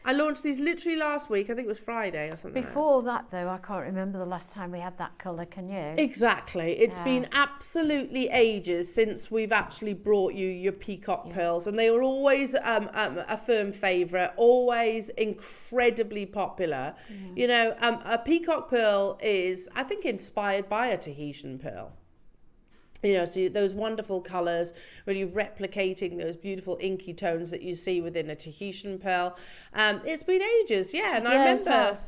I launched these literally last week. I think it was Friday or something. Before that, though, I can't remember the last time we had that colour, can you? Exactly. It's been absolutely ages since we've actually brought you your peacock pearls, and they were always a firm favourite, always incredibly popular. You know, a peacock pearl is, I think, inspired by a Tahitian pearl. You know, so those wonderful colours, really replicating those beautiful inky tones that you see within a Tahitian pearl. It's been ages, and I remember,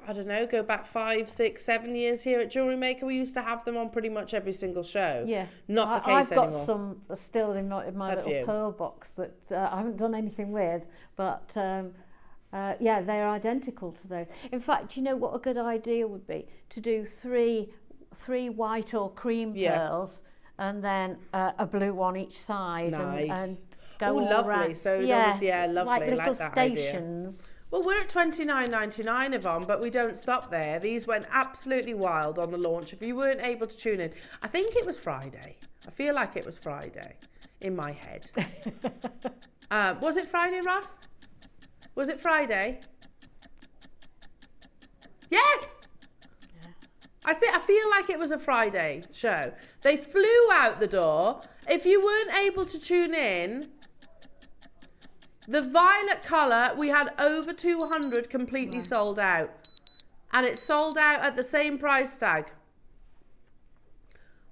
I don't know, go back 5, 6, 7 years here at JewelleryMaker, we used to have them on pretty much every single show. Yeah. Not the case anymore. I've got some still in my little pearl box that I haven't done anything with, but yeah, they're identical to those. In fact, you know what a good idea would be? To do three white or cream pearls and then a blue on each side. Nice. and go all lovely. around. So lovely. Like little that stations. Idea. Well, we're at $29.99, Yvonne, but we don't stop there. These went absolutely wild on the launch. If you weren't able to tune in, I think it was Friday. I feel like it was Friday in my head. Was it Friday, Ross? Was it Friday? Yes! I feel like it was a Friday show. They flew out the door. If you weren't able to tune in, the violet colour, we had over 200 completely sold out. And it sold out at the same price tag.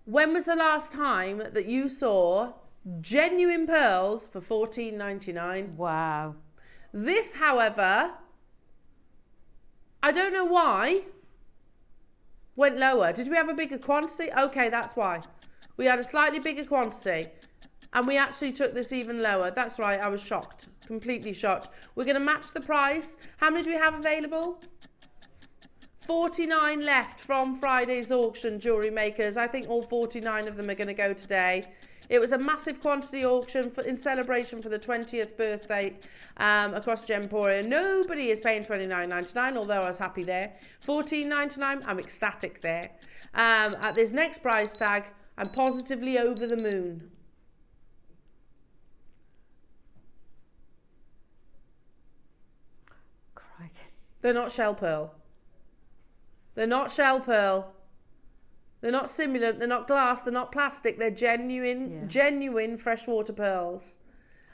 When was the last time that you saw genuine pearls for $14.99? Wow. This, however, I don't know why, went lower. Did we have a bigger quantity? Okay, that's why. We had a slightly bigger quantity and we actually took this even lower. That's right, I was shocked, completely shocked. We're going to match the price. How many do we have available? 49 left from Friday's auction, Jewellery Makers. I think all 49 of them are going to go today. It was a massive quantity auction in celebration for the 20th birthday across Gemporia. Nobody is paying $29.99, although I was happy there. $14.99, I'm ecstatic there. At this next price tag, I'm positively over the moon. Crikey. They're not shell pearl. They're not shell pearl. They're not simulant, they're not glass, they're not plastic, they're genuine freshwater pearls.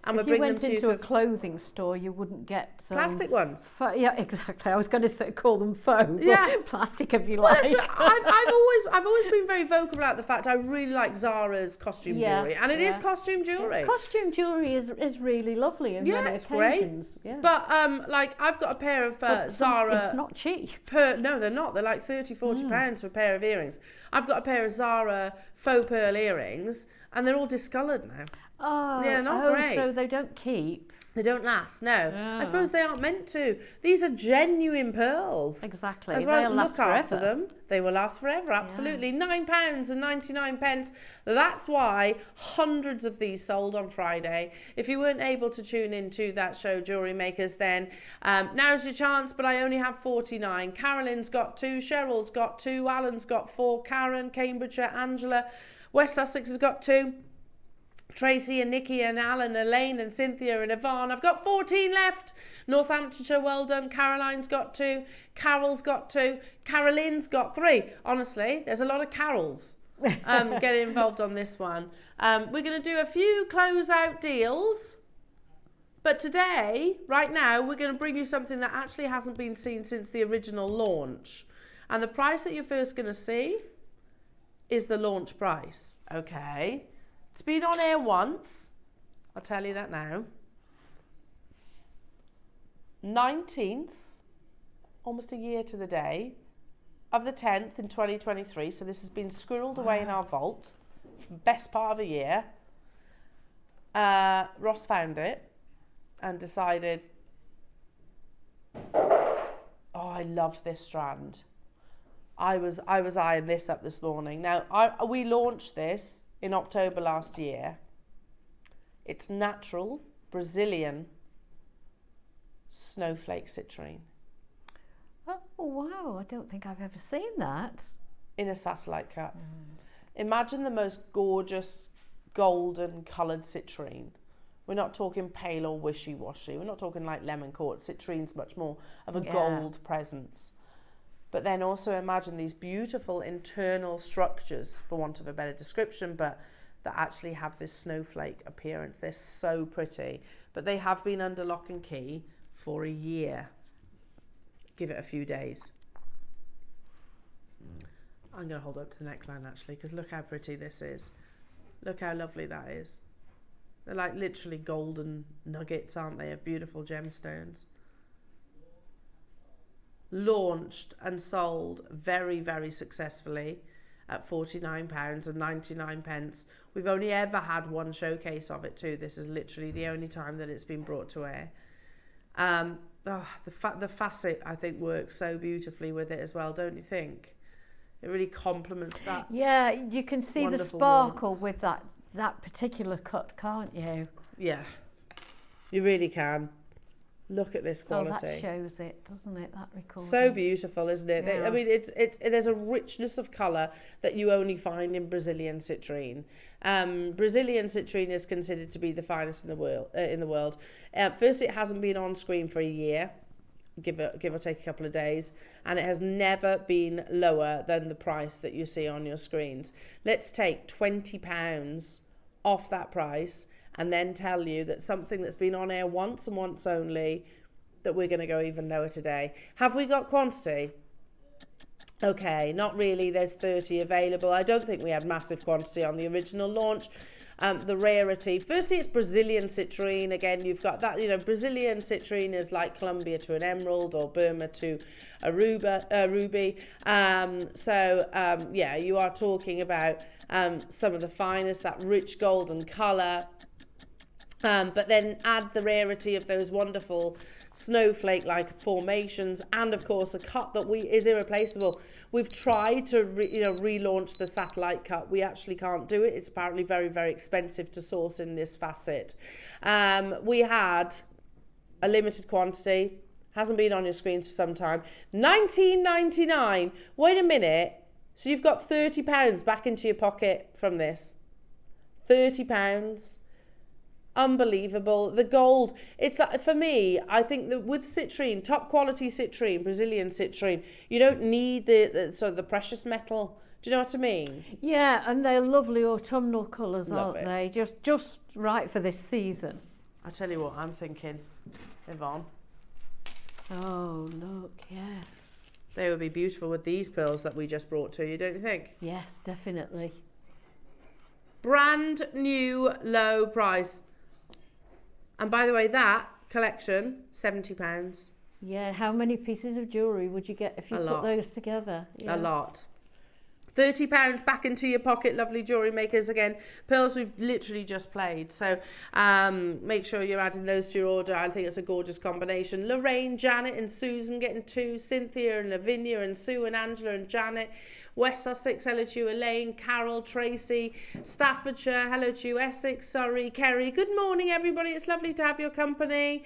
And if you went into a clothing store, you wouldn't get plastic ones. Yeah, exactly. I was going to call them foam. Yeah, plastic if you like. I've always been very vocal about the fact I really like Zara's costume jewellery, and it is costume jewellery. Yeah. Costume jewellery is really lovely. It's great. Yeah. But like I've got a pair of Zara. It's not cheap. No, they're not. They're like £30-40 for a pair of earrings. I've got a pair of Zara faux pearl earrings, and they're all discoloured now. Oh, yeah, not great. So they don't keep. They don't last, no. I suppose they aren't meant to. These are genuine pearls. Exactly. As well, they'll look last forever. after them. They will last forever, absolutely. £9.99. That's why hundreds of these sold on Friday. If you weren't able to tune into that show, Jewellery Makers, then now's your chance, but I only have 49. Carolyn's got 2, Cheryl's got 2, Alan's got 4, Karen, Cambridgeshire, Angela, West Sussex has got 2. Tracy and Nikki and Alan, Elaine and Cynthia and Yvonne. I've got 14 left. Northamptonshire, well done. Caroline's got 2. Carol's got 2. Caroline's got 3. Honestly, there's a lot of Carols getting involved on this one. We're going to do a few closeout deals. But today, right now, we're going to bring you something that actually hasn't been seen since the original launch. And the price that you're first going to see is the launch price. Okay. It's been on air once, I'll tell you that now. 19th, almost a year to the day, of the 10th in 2023. So this has been squirreled away in our vault for the best part of a year. Ross found it and decided, oh, I love this strand. I was eyeing this up this morning. Now, we launched this in October last year. It's natural Brazilian snowflake citrine. Oh, wow. I don't think I've ever seen that. In a satellite cut. Imagine the most gorgeous golden coloured citrine. We're not talking pale or wishy-washy. We're not talking like lemon quartz. Citrine's much more of a gold presence. But then also imagine these beautiful internal structures, for want of a better description, but that actually have this snowflake appearance. They're so pretty. But they have been under lock and key for a year. Give it a few days. I'm going to hold up to the neckline actually, because look how pretty this is. Look how lovely that is. They're like literally golden nuggets, aren't they, of beautiful gemstones. Launched and sold very, very successfully at £49.99. We've only ever had one showcase of it too. This is literally the only time that it's been brought to air. The facet, I think, works so beautifully with it as well, don't you think? It really complements that. Yeah, you can see the sparkle with that particular cut, can't you? Yeah, you really can. Look at this quality. Oh, that shows it, doesn't it, that recording? So beautiful, isn't it? Yeah. I mean, there's a richness of colour that you only find in Brazilian citrine. Brazilian citrine is considered to be the finest in the world. First, it hasn't been on screen for a year, give or take a couple of days, and it has never been lower than the price that you see on your screens. Let's take £20 off that price and then tell you that something that's been on air once and once only, that we're going to go even lower today. Have we got quantity? Okay, not really. There's 30 available. I don't think we had massive quantity on the original launch. The rarity, firstly, it's Brazilian citrine. Again, you've got that, Brazilian citrine is like Colombia to an emerald or Burma to a ruby. Yeah, you are talking about some of the finest, that rich golden colour. But then add the rarity of those wonderful snowflake-like formations, and of course a cut that is irreplaceable. We've tried to relaunch the satellite cut. We actually can't do it. It's apparently very, very expensive to source in this facet. We had a limited quantity. Hasn't been on your screens for some time. £19.99. Wait a minute. So you've got £30 back into your pocket from this. £30. Unbelievable. The gold, it's like, for me, I think that with citrine, top quality citrine, Brazilian citrine, you don't need the sort of the precious metal. Do you know what I mean? Yeah, and they're lovely autumnal colours, aren't they? Just right for this season. I tell you what I'm thinking, Yvonne. Oh, look, yes. They would be beautiful with these pearls that we just brought to you, don't you think? Yes, definitely. Brand new low price. And by the way, that collection, £70. Yeah, how many pieces of jewellery would you get if you put those together? Yeah. A lot. £30 back into your pocket, lovely jewellery makers. Again, pearls we've literally just played. So make sure you're adding those to your order. I think it's a gorgeous combination. Lorraine, Janet and Susan getting 2. Cynthia and Lavinia and Sue and Angela and Janet. West Sussex, hello to you. Elaine, Carol, Tracy, Staffordshire, hello to you. Essex, Surrey, Kerry. Good morning, everybody. It's lovely to have your company.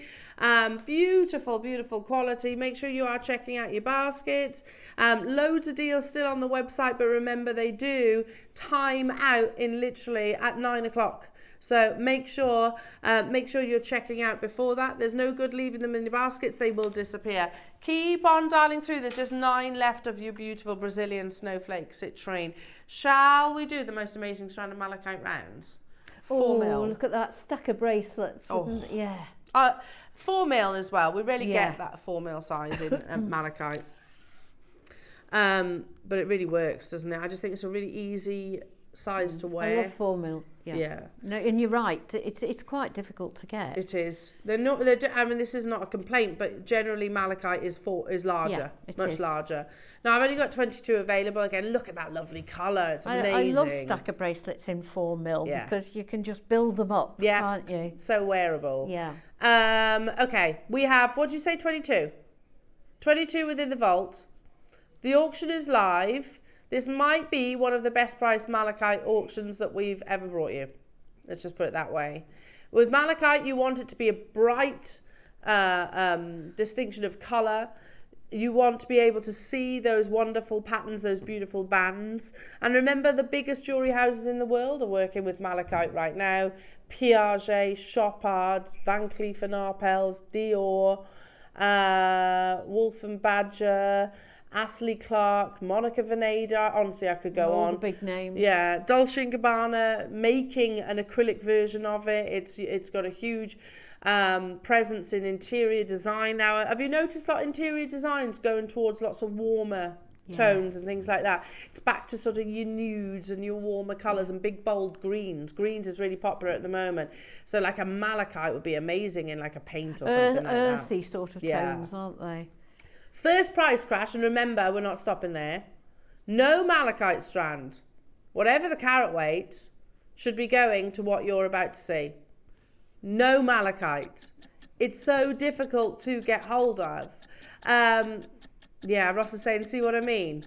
Beautiful, beautiful quality. Make sure you are checking out your baskets. Loads of deals still on the website, but remember they do time out in literally at 9 o'clock. So make sure you're checking out before that. There's no good leaving them in your baskets. They will disappear. Keep on dialing through. There's just 9 left of your beautiful Brazilian snowflake citrine. Shall we do the most amazing strand of malachite rounds? 4 mil. Look at that stack of bracelets. Oh. Yeah. 4 mil as well. We really get that 4 mil size in malachite. But it really works, doesn't it? I just think it's a really easy size to wear. I love 4 mil. Yeah. No, and you're right. It's quite difficult to get. It is. They're not. I mean, this is not a complaint, but generally malachite is larger, much larger. Now I've only got 22 available. Again, look at that lovely colour. It's amazing. I love stacker bracelets in 4 mil because you can just build them up, can't you? So wearable. Yeah. Okay, we have. What did you say? 22. 22 within the vault. The auction is live. This might be one of the best priced malachite auctions that we've ever brought you. Let's just put it that way. With malachite, you want it to be a bright distinction of colour. You want to be able to see those wonderful patterns, those beautiful bands. And remember, the biggest jewellery houses in the world are working with malachite right now. Piaget, Chopard, Van Cleef & Arpels, Dior, Wolf & Badger, Astley Clark, Monica Vinader, honestly I could go on. All the big names. Yeah, Dolce & Gabbana making an acrylic version of it. It's got a huge presence in interior design now. Have you noticed that interior designs going towards lots of warmer tones and things like that? It's back to sort of your nudes and your warmer colours and big bold greens. Greens is really popular at the moment. So like a malachite would be amazing in like a paint or something like that. Earthy sort of tones, aren't they? First price crash, and remember, we're not stopping there. No malachite strand, whatever the carat weight, should be going to what you're about to see. No malachite. It's so difficult to get hold of. Yeah, Ross is saying, see what I mean?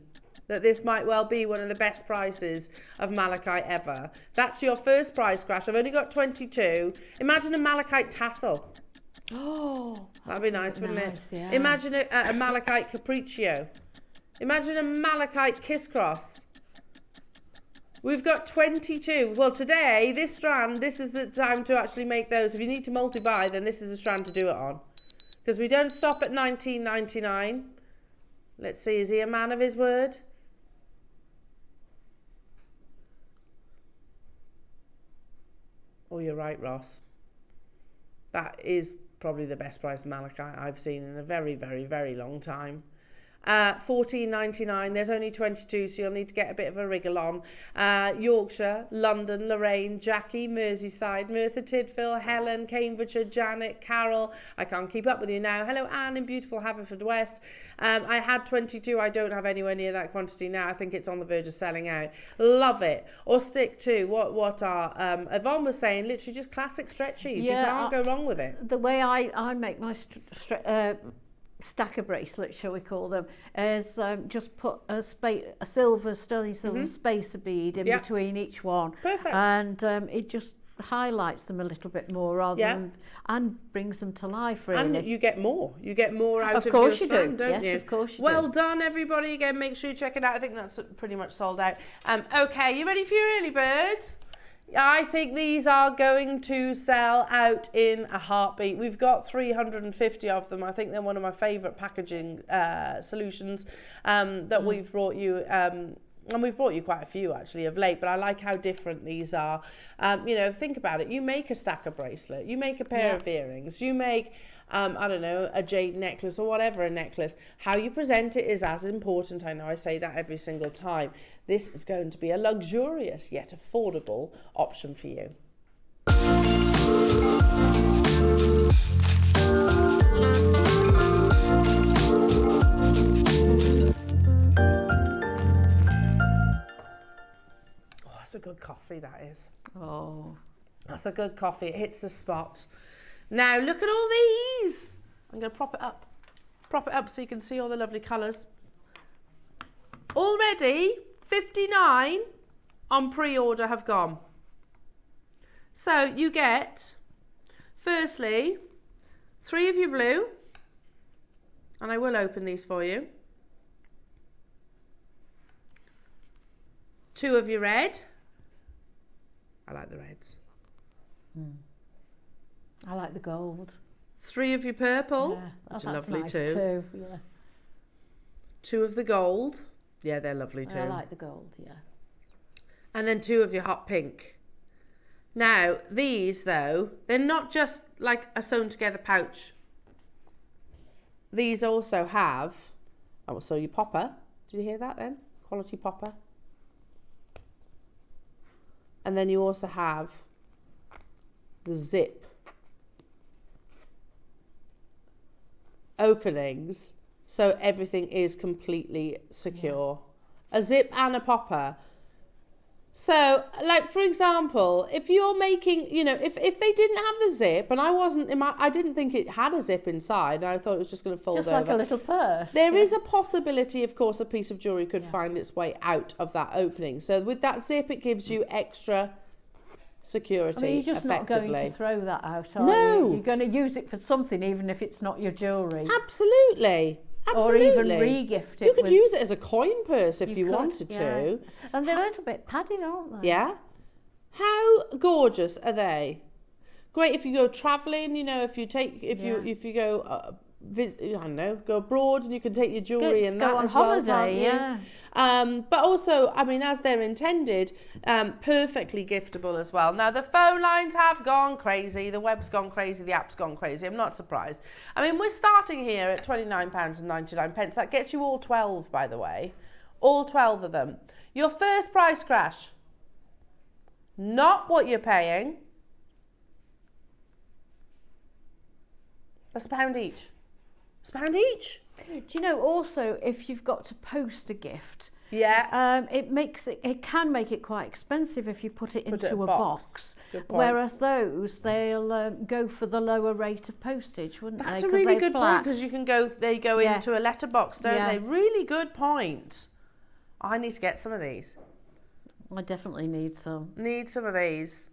That this might well be one of the best prices of malachite ever. That's your first price crash. I've only got 22. Imagine a malachite tassel. Oh, that'd be nice, wouldn't it? Yeah. Imagine a malachite capriccio. Imagine a malachite kiss cross. We've got 22. Well, today, this strand, this is the time to actually make those. If you need to multi-buy, then this is the strand to do it on. Because we don't stop at $19.99. Let's see, is he a man of his word? Oh, you're right, Ross. That is probably the best price malachite I've seen in a very, very, very long time. $14.99. There's only 22, so you'll need to get a bit of a wriggle on. Yorkshire, London, Lorraine, Jackie, Merseyside, Merthyr Tydfil, Helen, Cambridgeshire, Janet, Carol. I can't keep up with you now. Hello, Anne in beautiful Haverfordwest. I had 22. I don't have anywhere near that quantity now. I think it's on the verge of selling out. Love it. Or stick to what are Yvonne was saying, literally just classic stretchies. You can't go wrong with it. The way I make my stacker bracelets, shall we call them, is just put a silver spacer bead in between each one. Perfect. And it just highlights them a little bit more rather than, and brings them to life, really. And you get more. You get more out of your strand, don't you? Yes, of course you do. Well done, everybody. Again, make sure you check it out. I think that's pretty much sold out. Okay, you ready for your early birds? I think these are going to sell out in a heartbeat. We've got 350 of them. I think they're one of my favourite packaging solutions that we've brought you. And we've brought you quite a few actually of late, but I like how different these are. You know, think about it. You make a stacker bracelet, you make a pair of earrings, you make, I don't know, a jade necklace or whatever a necklace. How you present it is as important. I know I say that every single time. This is going to be a luxurious yet affordable option for you. That's a good coffee, that is. Oh, that's a good coffee. It hits the spot. Now look at all these. I'm going to prop it up so you can see all the lovely colours. Already 59 on pre-order have gone. So you get, firstly, 3 of your blue, and I will open these for you. 2 of your red. I like the reds. I like the gold. 3 of your purple. Yeah, that's lovely nice too. Yeah. 2 of the gold. Yeah, they're lovely too. I like the gold, yeah. And then 2 of your hot pink. Now, these though, they're not just like a sewn together pouch. These also have, oh, so your popper. Did you hear that then? Quality popper. And then you also have the zip openings, so everything is completely secure. A zip and a popper. So, like, for example, if you're making, you know, if they didn't have the zip, and I didn't think it had a zip inside, I thought it was just going to fold over. Just like a little purse. There is a possibility, of course, a piece of jewellery could find its way out of that opening. So with that zip, it gives you extra security. I mean, you're just not going to throw that out, are No. you? You're going to use it for something, even if it's not your jewellery. Absolutely. Absolutely. Or even re-gift it. You could use it as a coin purse if you wanted to. And they're a little bit padded, aren't they? Yeah. How gorgeous are they? Great if you go travelling, you know, if you go, I don't know, go abroad and you can take your jewellery and that as well, can't you? But also, I mean, as they're intended, perfectly giftable as well. Now, the phone lines have gone crazy, the web's gone crazy, the app's gone crazy. I'm not surprised. I mean, we're starting here at £29.99. That gets you all 12, by the way. All 12 of them. Your first price crash, not what you're paying. That's £1 each. It's £1 each. Do you know, also, if you've got to post a gift, it can make it quite expensive if you put it into a box. Whereas those, they'll go for the lower rate of postage, wouldn't they? That's a really good point, because they go into a letterbox, don't they? Really good point. I need to get some of these. I definitely need some. Need some of these.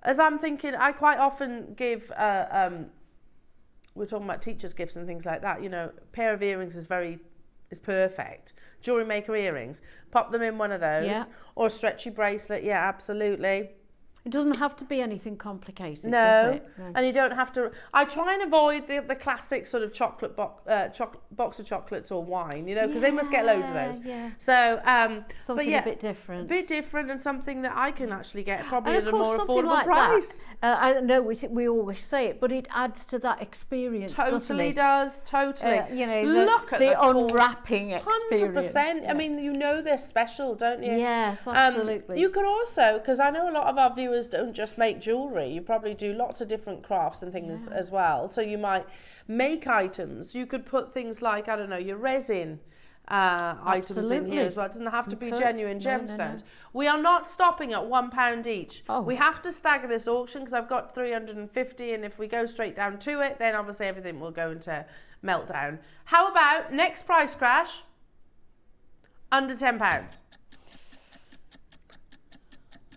As I'm thinking, I quite often give, we're talking about teachers' gifts and things like that, you know, a pair of earrings is perfect. JewelleryMaker earrings, pop them in one of those, or a stretchy bracelet, absolutely. It doesn't have to be anything complicated, does it? No. And you don't have to. I try and avoid the classic sort of chocolate box of chocolates or wine, you know, because they must get loads of those. Yeah. So, something a bit different. A bit different, and something that I can actually get probably at a course, more affordable price. I know we always say it, but it adds to that experience. Totally does. Totally. You know, look at the unwrapping experience. 100%. Yeah. I mean, you know they're special, don't you? Yes, absolutely. You could also, because I know a lot of our viewers don't just make jewellery, you probably do lots of different crafts and things as well. So you might make items. You could put things like, I don't know, your resin items in here as well. It doesn't have to be genuine gemstones. No. We are not stopping at £1 each. We have to stagger this auction because I've got 350, and if we go straight down to it, then obviously everything will go into meltdown. How about next price crash? Under £10.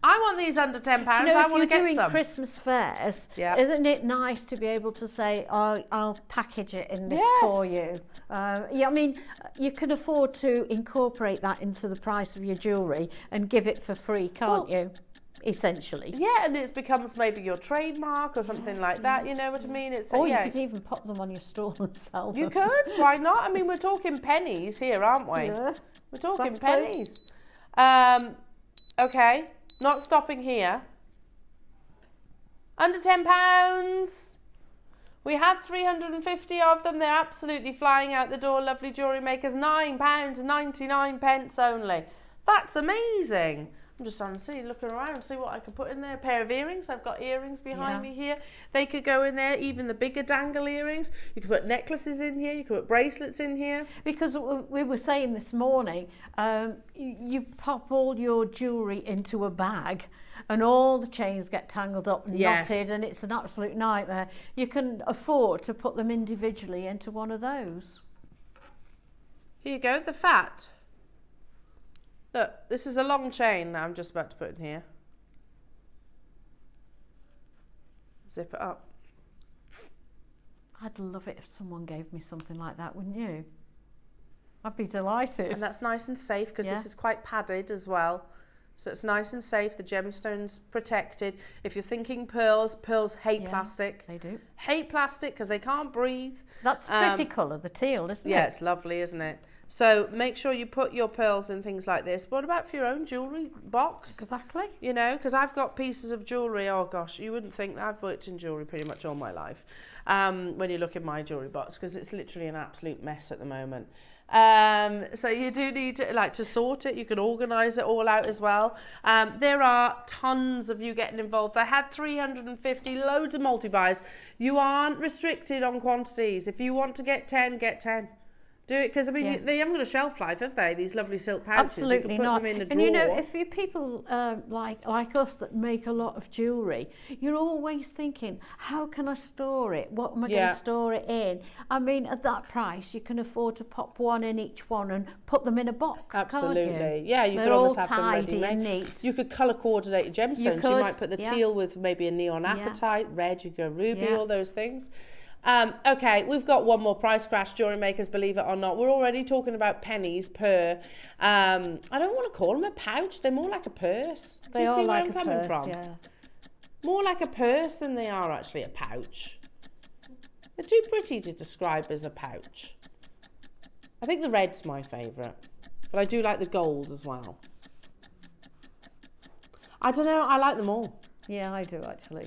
I want these under £10. You know, I want to get some. if you're doing Christmas fairs, isn't it nice to be able to say, I'll package it in this for you? I mean, you can afford to incorporate that into the price of your jewellery and give it for free, can't you? Essentially. Yeah, and it becomes maybe your trademark or something like that, you know what I mean? Or you could even pop them on your stall and sell them. You could, why not? I mean, we're talking pennies here, aren't we? Yeah. We're talking pennies. Okay. Not stopping here. Under £10. We had 350 of them. They're absolutely flying out the door. Lovely jewellery makers. £9.99 only. That's amazing. I'm just trying to see, looking around, see what I can put in there. A pair of earrings. I've got earrings behind me here. They could go in there, even the bigger dangle earrings. You could put necklaces in here. You could put bracelets in here. Because we were saying this morning, you pop all your jewellery into a bag and all the chains get tangled up and knotted, and it's an absolute nightmare. You can afford to put them individually into one of those. Here you go, the fat. Look, this is a long chain that I'm just about to put in here. Zip it up. I'd love it if someone gave me something like that, wouldn't you? I'd be delighted. And that's nice and safe because this is quite padded as well. So it's nice and safe, the gemstone's protected. If you're thinking pearls hate plastic. They do. Hate plastic because they can't breathe. That's pretty colour, the teal, isn't it? Yeah, it's lovely, isn't it? So make sure you put your pearls in things like this. What about for your own jewellery box? Exactly. You know, because I've got pieces of jewellery. Oh gosh, you wouldn't think that. I've worked in jewellery pretty much all my life. When you look in my jewellery box, because it's literally an absolute mess at the moment. So you do need to sort it. You can organise it all out as well. There are tons of you getting involved. I had 350, loads of multi-buys. You aren't restricted on quantities. If you want to get 10, get 10. Do it, because I mean they haven't got a shelf life, have they? These lovely silk pouches. Absolutely you can put not. them in a and drawer. you know, if you people like us that make a lot of jewellery, you're always thinking, how can I store it? What am I going to store it in? I mean, at that price, you can afford to pop one in each one and put them in a box. Absolutely, can't you? yeah. You They're could almost all have them ready tidy made. and neat. You could colour coordinated gemstones. You might put the teal with maybe a neon apatite, red. You go ruby, all those things. Okay, we've got one more price crash, jewellery makers, believe it or not. We're already talking about pennies per, I don't want to call them a pouch, they're more like a purse. Do you see where I'm coming from? Yeah. More like a purse than they are actually a pouch. They're too pretty to describe as a pouch. I think the red's my favourite, but I do like the gold as well. I don't know, I like them all. Yeah, I do actually.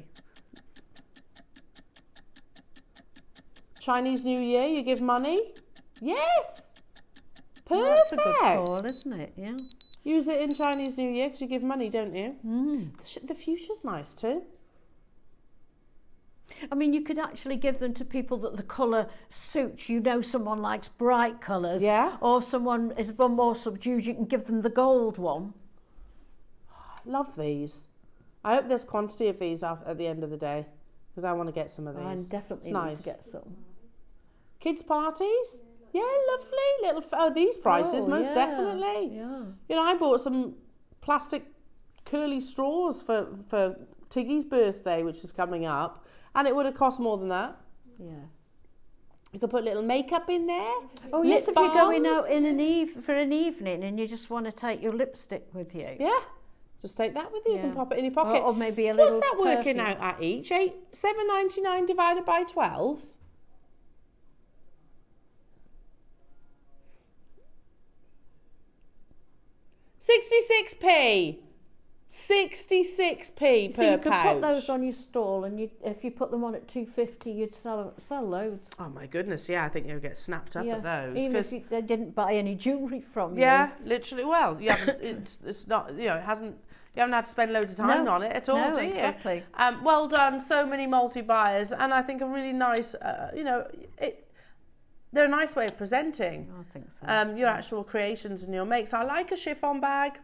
Chinese New Year, you give money? Yes! Perfect! That's a good call, isn't it? Yeah. Use it in Chinese New Year because you give money, don't you? The fuchsia's nice too. I mean, you could actually give them to people that the colour suits. You know, someone likes bright colours. Yeah. Or someone is one more subdued, you can give them the gold one. Love these. I hope there's quantity of these at the end of the day because I want to get some of these. I definitely need to get some. Kids parties? Yeah, lovely. These prices, most definitely. Yeah. You know, I bought some plastic curly straws for Tiggy's birthday, which is coming up, and it would have cost more than that. Yeah. You could put little makeup in there. Oh yes, if you're going out in for an evening and you just want to take your lipstick with you. Yeah. Just take that with you. You can pop it in your pocket. Or maybe a little. What's that working out at each? $7.99 divided by 12. 66p. 66p per so you could pouch. put those on your stall, and if you put them on at $2.50, you'd sell loads. Oh my goodness, yeah, I think you'll get snapped up at those. Even if they didn't buy any jewellery from you. Yeah, literally. Well, you haven't, it's not, you know, it hasn't. You haven't had to spend loads of time on it at all, do you? Exactly. Well done, so many multi-buyers, and I think a really nice, you know, they're a nice way of presenting. I think so. Your actual creations and your makes. I like a chiffon bag.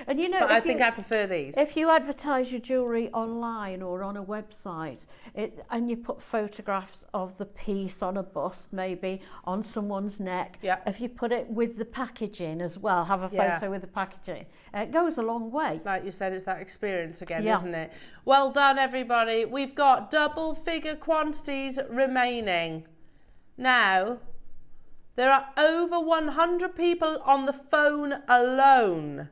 And you know, but I think I prefer these. If you advertise your jewellery online or on a website, and you put photographs of the piece on a bust, maybe on someone's neck, if you put it with the packaging as well, have a photo with the packaging, it goes a long way. Like you said, it's that experience again, isn't it? Well done, everybody. We've got double figure quantities remaining. Now, there are over 100 people on the phone alone.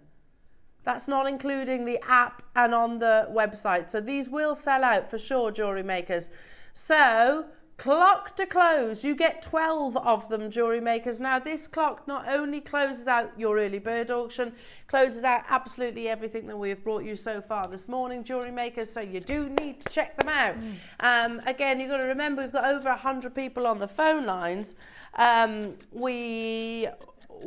That's not including the app and on the website. So these will sell out for sure, jewellery makers. So clock to close, you get 12 of them, jewellery makers. Now this clock not only closes out your early bird auction, closes out absolutely everything that we have brought you so far this morning, jewellery makers. So you do need to check them out. Again, you've got to remember we've got over 100 people on the phone lines.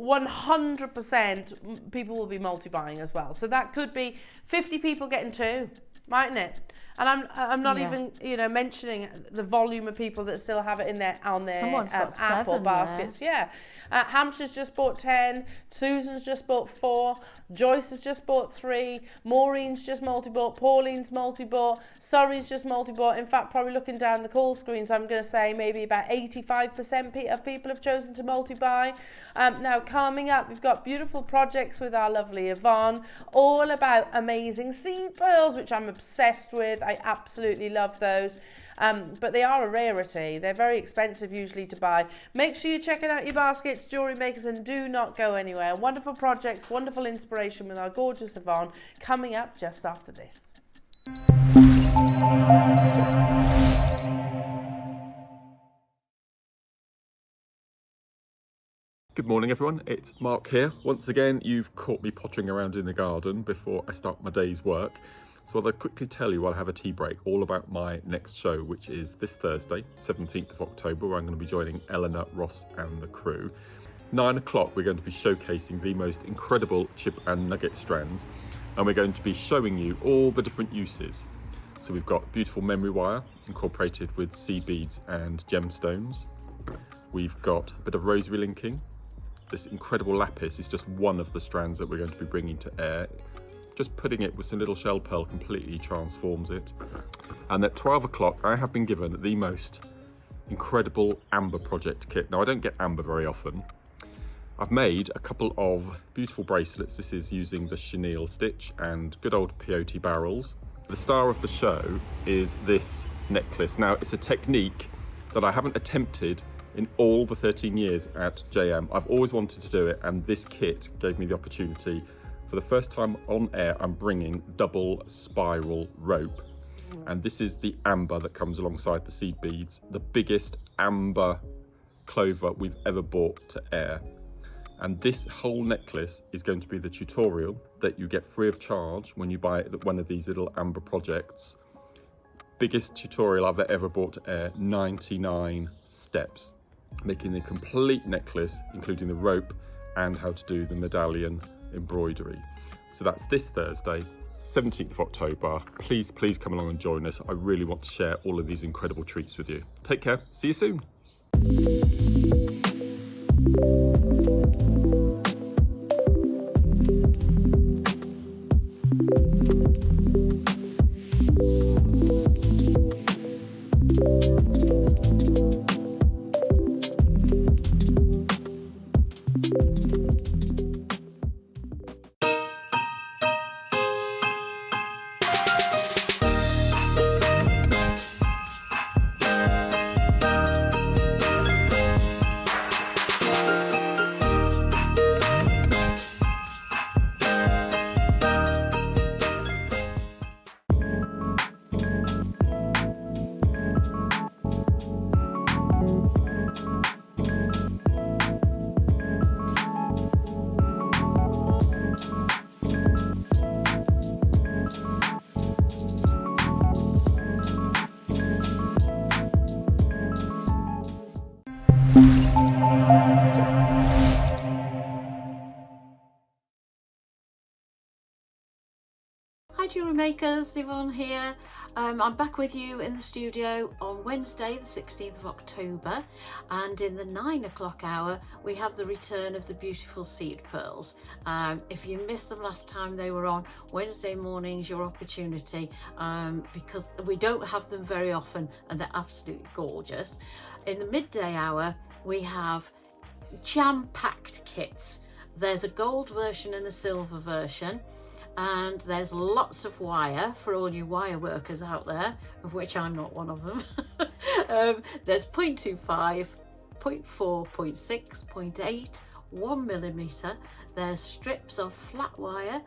100% people will be multi-buying as well. So that could be 50 people getting 2, mightn't it? And I'm not even, you know, mentioning the volume of people that still have it in their app or baskets. There. Yeah. Hampshire's just bought 10. Susan's just bought 4. Joyce has just bought 3. Maureen's just multi-bought. Pauline's multi-bought. Surrey's just multi-bought. In fact, probably looking down the call screens, I'm going to say maybe about 85% of people have chosen to multi-buy. Now, coming up, we've got beautiful projects with our lovely Yvonne, all about amazing seed pearls, which I'm obsessed with. I absolutely love those. But they are a rarity. They're very expensive usually to buy. Make sure you're checking out your baskets, jewellery makers, and do not go anywhere. Wonderful projects, wonderful inspiration with our gorgeous Yvonne coming up just after this. Good morning everyone, it's Mark here. Once again, you've caught me pottering around in the garden before I start my day's work. So I'll quickly tell you while I have a tea break all about my next show, which is this Thursday, 17th of October, where I'm going to be joining Elena, Ross and the crew. 9 o'clock, we're going to be showcasing the most incredible chip and nugget strands, and we're going to be showing you all the different uses. So we've got beautiful memory wire incorporated with seed beads and gemstones. We've got a bit of rosary linking. This incredible lapis is just one of the strands that we're going to be bringing to air. Just putting it with some little shell pearl completely transforms it. And at 12 o'clock, I have been given the most incredible amber project kit. Now, I don't get amber very often. I've made a couple of beautiful bracelets. This is using the chenille stitch and good old peyote barrels. The star of the show is this necklace. Now, it's a technique that I haven't attempted in all the 13 years at JM. I've always wanted to do it, and this kit gave me the opportunity. For the first time on air, I'm bringing double spiral rope. And this is the amber that comes alongside the seed beads, the biggest amber clover we've ever brought to air. And this whole necklace is going to be the tutorial that you get free of charge when you buy one of these little amber projects. Biggest tutorial I've ever brought to air, 99 steps, making the complete necklace, including the rope and how to do the medallion embroidery. So that's this Thursday, 17th of October. Please come along and join us. I really want to share all of these incredible treats with you. Take care. See you soon. Hi Jewellery Makers, Yvonne here. I'm back with you in the studio on Wednesday the 16th of October, and in the 9 o'clock hour we have the return of the beautiful seed pearls. If you missed them last time they were on, Wednesday morning's your opportunity, because we don't have them very often and they're absolutely gorgeous. In the midday hour we have jam-packed kits. There's a gold version and a silver version, and there's lots of wire for all you wire workers out there, of which I'm not one of them. There's 0.25, 0.4, 0.6, 0.8, 1mm. There's strips of flat wire.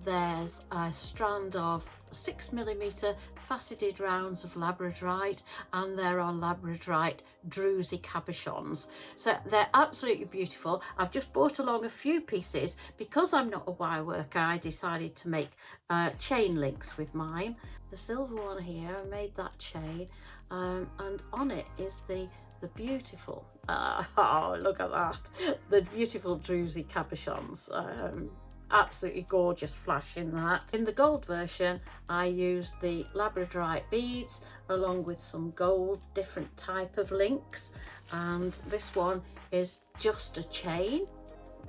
There's a strand of 6mm faceted rounds of Labradorite, and there are Labradorite Druzy cabochons. So they're absolutely beautiful. I've just brought along a few pieces because I'm not a wire worker. I decided to make chain links with mine. The silver one here, I made that chain, and on it is the beautiful, oh look at that, the beautiful Druzy cabochons. Absolutely gorgeous flash in that. In the gold version I used the Labradorite beads along with some gold different type of links, and this one is just a chain.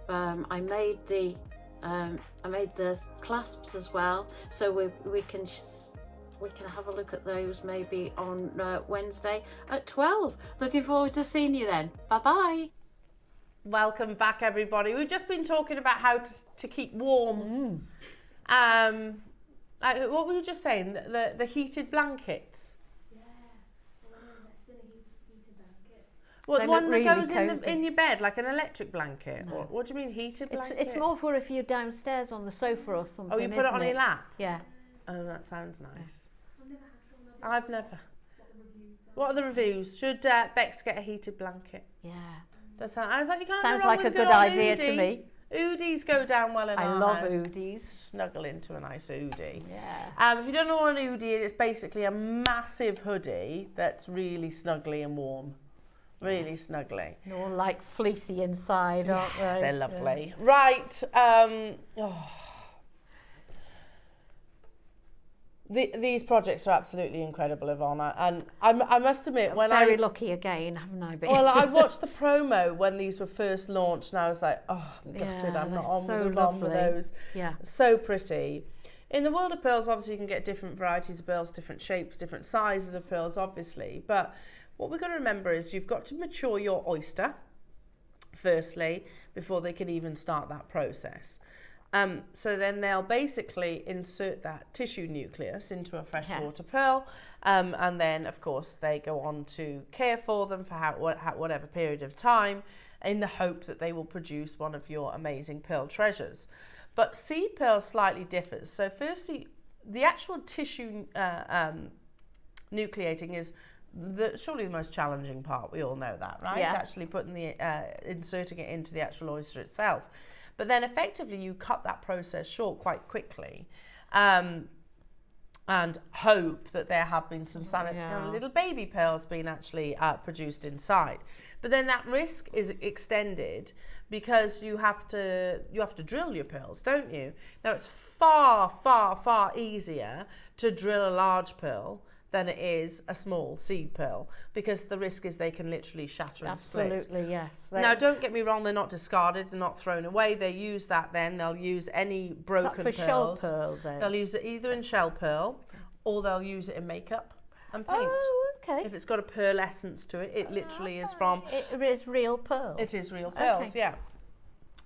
I made the clasps as well, so we can have a look at those maybe on Wednesday at 12. Looking forward to seeing you then. Bye bye. Welcome back, everybody. We've just been talking about how to keep warm. What were you just saying? The heated blankets? Yeah, I want to invest in a heated blanket. What, the one that really goes in your bed, like an electric blanket? No. What do you mean heated blanket? It's more for if you're downstairs on the sofa or something. Oh, you put it on your lap? Yeah. Oh, that sounds nice. I've never had one. I've never. What are the reviews? What are the reviews? Should Bex get a heated blanket? Yeah. Does sound, I was like, you can't Sounds go wrong like with a good old idea Oodie. to me. Oodies go down well in I our love house. Oodies. Snuggle into a nice Oodie. Yeah. If you don't know what an Oodie is, it's basically a massive hoodie that's really snuggly and warm. Really snuggly. They're all like fleecy inside, aren't they? They're lovely. Right. These projects are absolutely incredible, Yvonne. And I must admit, when very lucky again, haven't I been? Well, I watched the promo when these were first launched, and I was like, oh, I'm gutted. I'm not on so with Yvonne with those. Yeah. So pretty. In the world of pearls, obviously, you can get different varieties of pearls, different shapes, different sizes of pearls, obviously. But what we've got to remember is you've got to mature your oyster, firstly, before they can even start that process. So then they'll basically insert that tissue nucleus into a freshwater pearl, and then, of course, they go on to care for them for whatever period of time, in the hope that they will produce one of your amazing pearl treasures. But seed pearl slightly differs. So firstly, the actual tissue nucleating is surely the most challenging part. We all know that, right? Yeah. Actually inserting it into the actual oyster itself. But then effectively you cut that process short quite quickly, and hope that there have been some little baby pearls being actually produced inside. But then that risk is extended because you have to drill your pearls, don't you? Now it's far, far, far easier to drill a large pearl than it is a small seed pearl, because the risk is they can literally shatter and split. Absolutely, yes. Now, don't get me wrong, they're not discarded, they're not thrown away. They use that then. They'll use any broken for pearls. shell pearl then? They'll use it either in shell pearl, or they'll use it in makeup and paint. Oh, okay. If it's got a pearl essence to it, it literally is from... It is real pearls? It is real pearls, okay. yeah.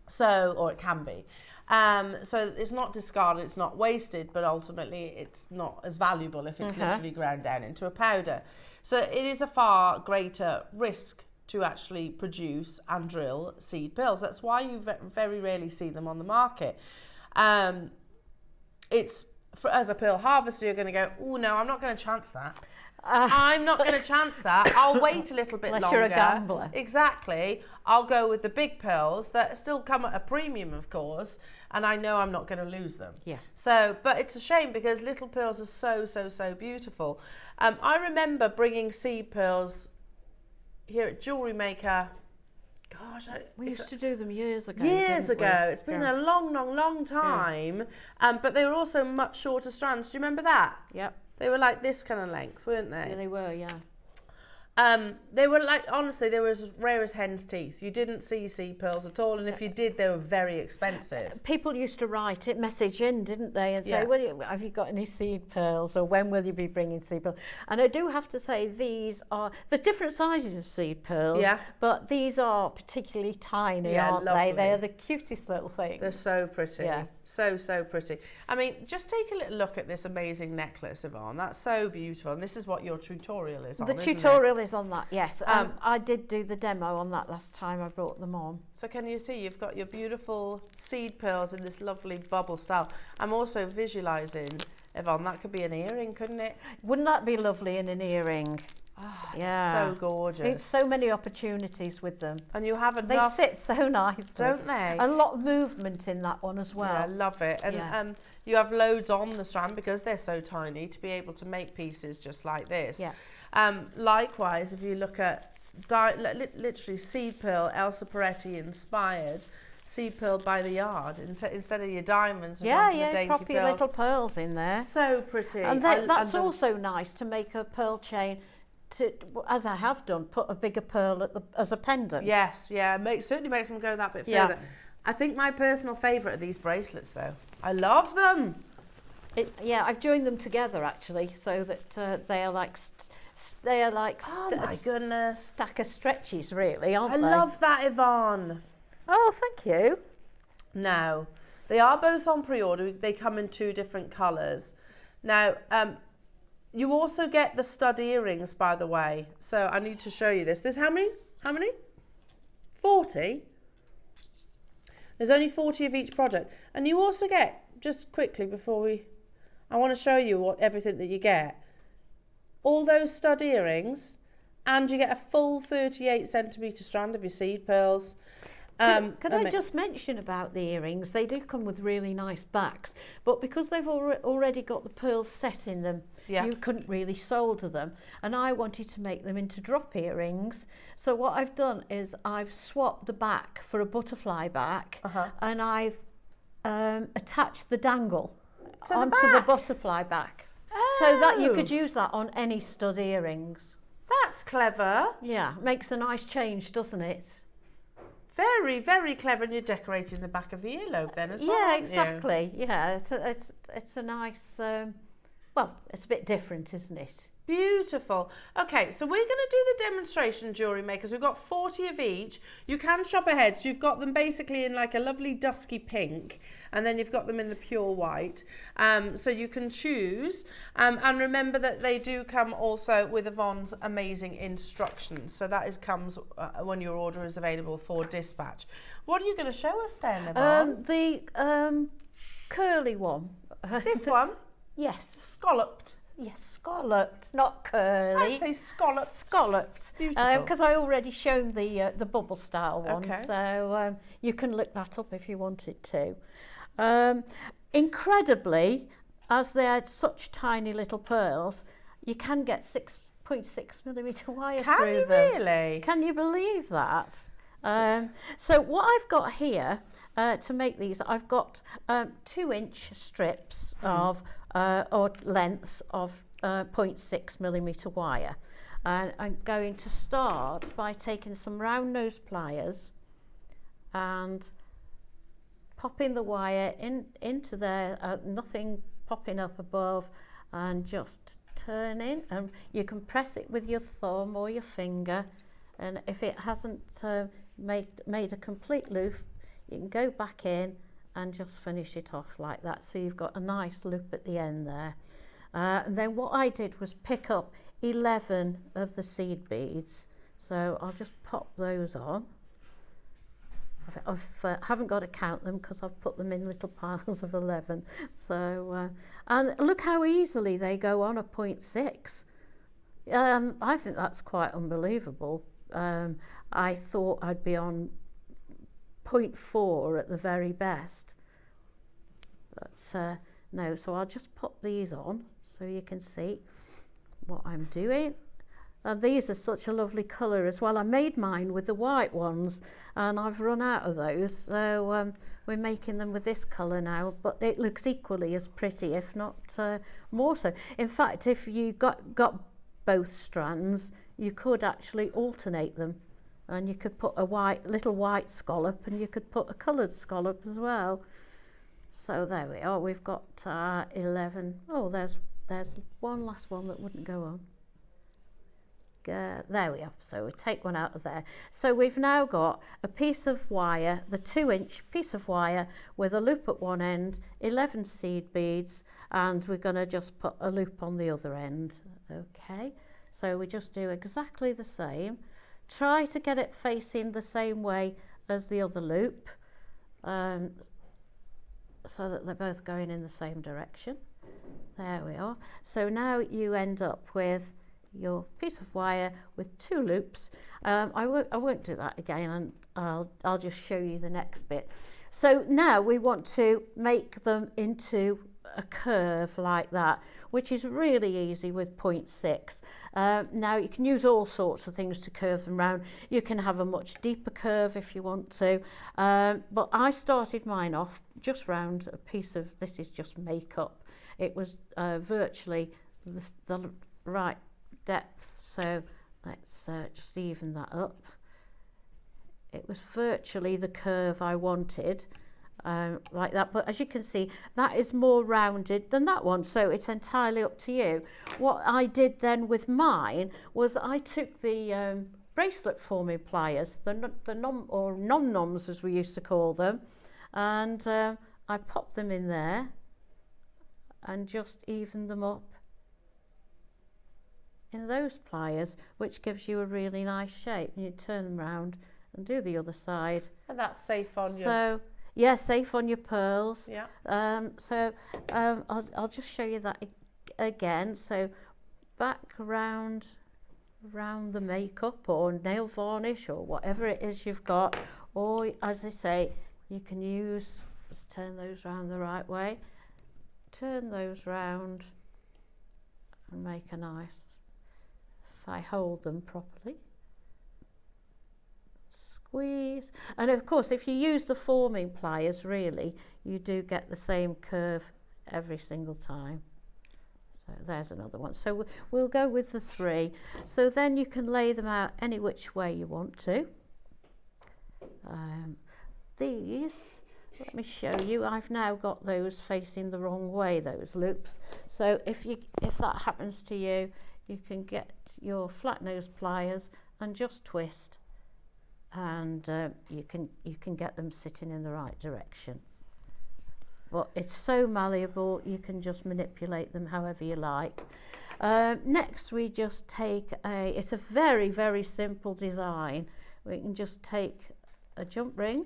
So, or it can be. So it's not discarded, it's not wasted, but ultimately it's not as valuable if it's literally ground down into a powder. So it is a far greater risk to actually produce and drill seed pearls. That's why you very rarely see them on the market. As a pearl harvester, you're going to go, oh no, I'm not going to chance that. I'm not going to chance that. I'll wait a little bit unless longer. You're a gambler. Exactly. I'll go with the big pearls that still come at a premium, of course, and I know I'm not going to lose them. Yeah. So, but it's a shame because little pearls are so, so, so beautiful. I remember bringing seed pearls here at JewelleryMaker. Gosh, we used to do them years ago. Years ago. We? It's been a long, long, long time. But they were also much shorter strands. Do you remember that? Yep. They were like this kind of length, weren't they? Yeah, they were, yeah. They were like, honestly, they were as rare as hen's teeth. You didn't see seed pearls at all, and if you did, they were very expensive. People used to message in, didn't they, and say, well, have you got any seed pearls, or when will you be bringing seed pearls? And I do have to say, there's different sizes of seed pearls, but these are particularly tiny, aren't lovely. they? They are the cutest little things. They're so pretty. Yeah. So, so pretty. I mean, just take a little look at this amazing necklace, Yvonne. That's so beautiful, and this is what your tutorial is on, The isn't tutorial it? is on that, yes. I did do the demo on that last time I brought them on. So can you see you've got your beautiful seed pearls in this lovely bubble style. I'm also visualising, Yvonne, that could be an earring, couldn't it? Wouldn't that be lovely in an earring? Oh, yeah. So gorgeous. It's so many opportunities with them. And you have enough... They sit so nicely. Don't they? And a lot of movement in that one as well. Yeah, I love it. And you have loads on the strand because they're so tiny to be able to make pieces just like this. Yeah. Likewise, if you look at literally seed pearl, Elsa Peretti inspired, seed pearl by the yard instead of your diamonds. Proper little pearls in there. So pretty. And that's also nice to make a pearl chain. As I have done, put a bigger pearl as a pendant. Yes, yeah, certainly makes them go that bit further. I think my personal favourite are these bracelets, though. I love them. I've joined them together actually, so that they are like. Oh my goodness. Stack of stretches, really, aren't they? I love that, Yvonne. Oh, thank you. Now, they are both on pre-order. They come in 2 different colours. Now, you also get the stud earrings, by the way. So I need to show you this. There's how many? 40? There's only 40 of each product. And you also get, just quickly I want to show you everything that you get. All those stud earrings, and you get a full 38 centimetre strand of your seed pearls. Could I just mention about the earrings? They do come with really nice backs, but because they've already got the pearls set in them, you couldn't really solder them. And I wanted to make them into drop earrings. So what I've done is I've swapped the back for a butterfly back, and I've attached the dangle onto the butterfly back. So that you could use that on any stud earrings. That's clever. Yeah, makes a nice change, doesn't it? Very, very clever, and you're decorating the back of the earlobe then as well. Yeah, aren't exactly. Yeah, it's a nice. Well, it's a bit different, isn't it? Beautiful. Okay, so we're going to do the demonstration jewellery makers. We've got 40 of each. You can shop ahead. So you've got them basically in like a lovely dusky pink, and then you've got them in the pure white. So you can choose. And remember that they do come also with Yvonne's amazing instructions. So that comes when your order is available for dispatch. What are you going to show us then, Yvonne? The curly one. This one? Yes. Scalloped. Yes, scalloped, not curly. I'd say scalloped. Scalloped. Beautiful. Because I already shown the bubble style one, Okay. so you can look that up if you wanted to. Incredibly, as they are such tiny little pearls, you can get 6.6mm wire through them. Can you really? Can you believe that? So what I've got here to make these, I've got 2-inch strips of or lengths of 0.6mm wire, and I'm going to start by taking some round nose pliers and popping the wire into there, nothing popping up above, and just turning, and you can press it with your thumb or your finger, and if it hasn't made a complete loop, you can go back in and just finish it off like that, so you've got a nice loop at the end there. And then what I did was pick up 11 of the seed beads, so I'll just pop those on. I haven't got to count them because I've put them in little piles of 11. So and look how easily they go on a 0.6. I think that's quite unbelievable. I thought I'd be on 0.4 at the very best, but no, so I'll just pop these on so you can see what I'm doing. And these are such a lovely colour as well. I made mine with the white ones and I've run out of those, so we're making them with this colour now, but it looks equally as pretty, if not more so. In fact, if you got both strands, you could actually alternate them, and you could put a little white scallop, and you could put a coloured scallop as well. So there we are, we've got 11. Oh, there's one last one that wouldn't go on. There we are, so we take one out of there. So we've now got a piece of wire, the 2-inch piece of wire with a loop at one end, 11 seed beads, and we're going to just put a loop on the other end. Okay, so we just do exactly the same. Try to get it facing the same way as the other loop, so that they're both going in the same direction. There we are. So now you end up with your piece of wire with 2 loops. I won't do that again, and I'll just show you the next bit. So now we want to make them into a curve like that, which is really easy with 0.6. Now you can use all sorts of things to curve them round. You can have a much deeper curve if you want to, but I started mine off just round a piece of, this is just makeup. It was virtually the right depth, so let's just even that up. It was virtually the curve I wanted, like that, but as you can see, that is more rounded than that one, so it's entirely up to you. What I did then with mine was I took the bracelet forming pliers, the nom-noms as we used to call them, and I popped them in there and just evened them up in those pliers, which gives you a really nice shape. And you turn them round and do the other side. And that's safe on your... So, yeah, safe on your pearls. Yeah. I'll just show you that again. So back round the makeup or nail varnish or whatever it is you've got, or as I say, you can use, just turn those round the right way, turn those round and make a nice, if I hold them properly, squeeze. And of course, if you use the forming pliers, really, you do get the same curve every single time. So there's another one. So we'll go with the 3. So then you can lay them out any which way you want to. These, let me show you, I've now got those facing the wrong way, those loops. So if that happens to you, you can get your flat nose pliers and just twist, and you can get them sitting in the right direction. But it's so malleable, you can just manipulate them however you like. Next we just take it's a very, very simple design. We can just take a jump ring.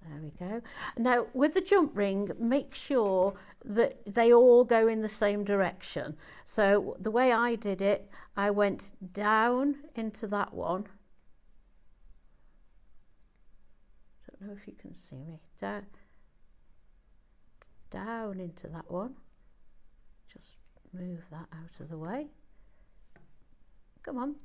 There we go. Now with the jump ring, make sure that they all go in the same direction. So the way I did it, I went down into that one. Don't know if you can see me. Down into that one. Just move that out of the way. Come on.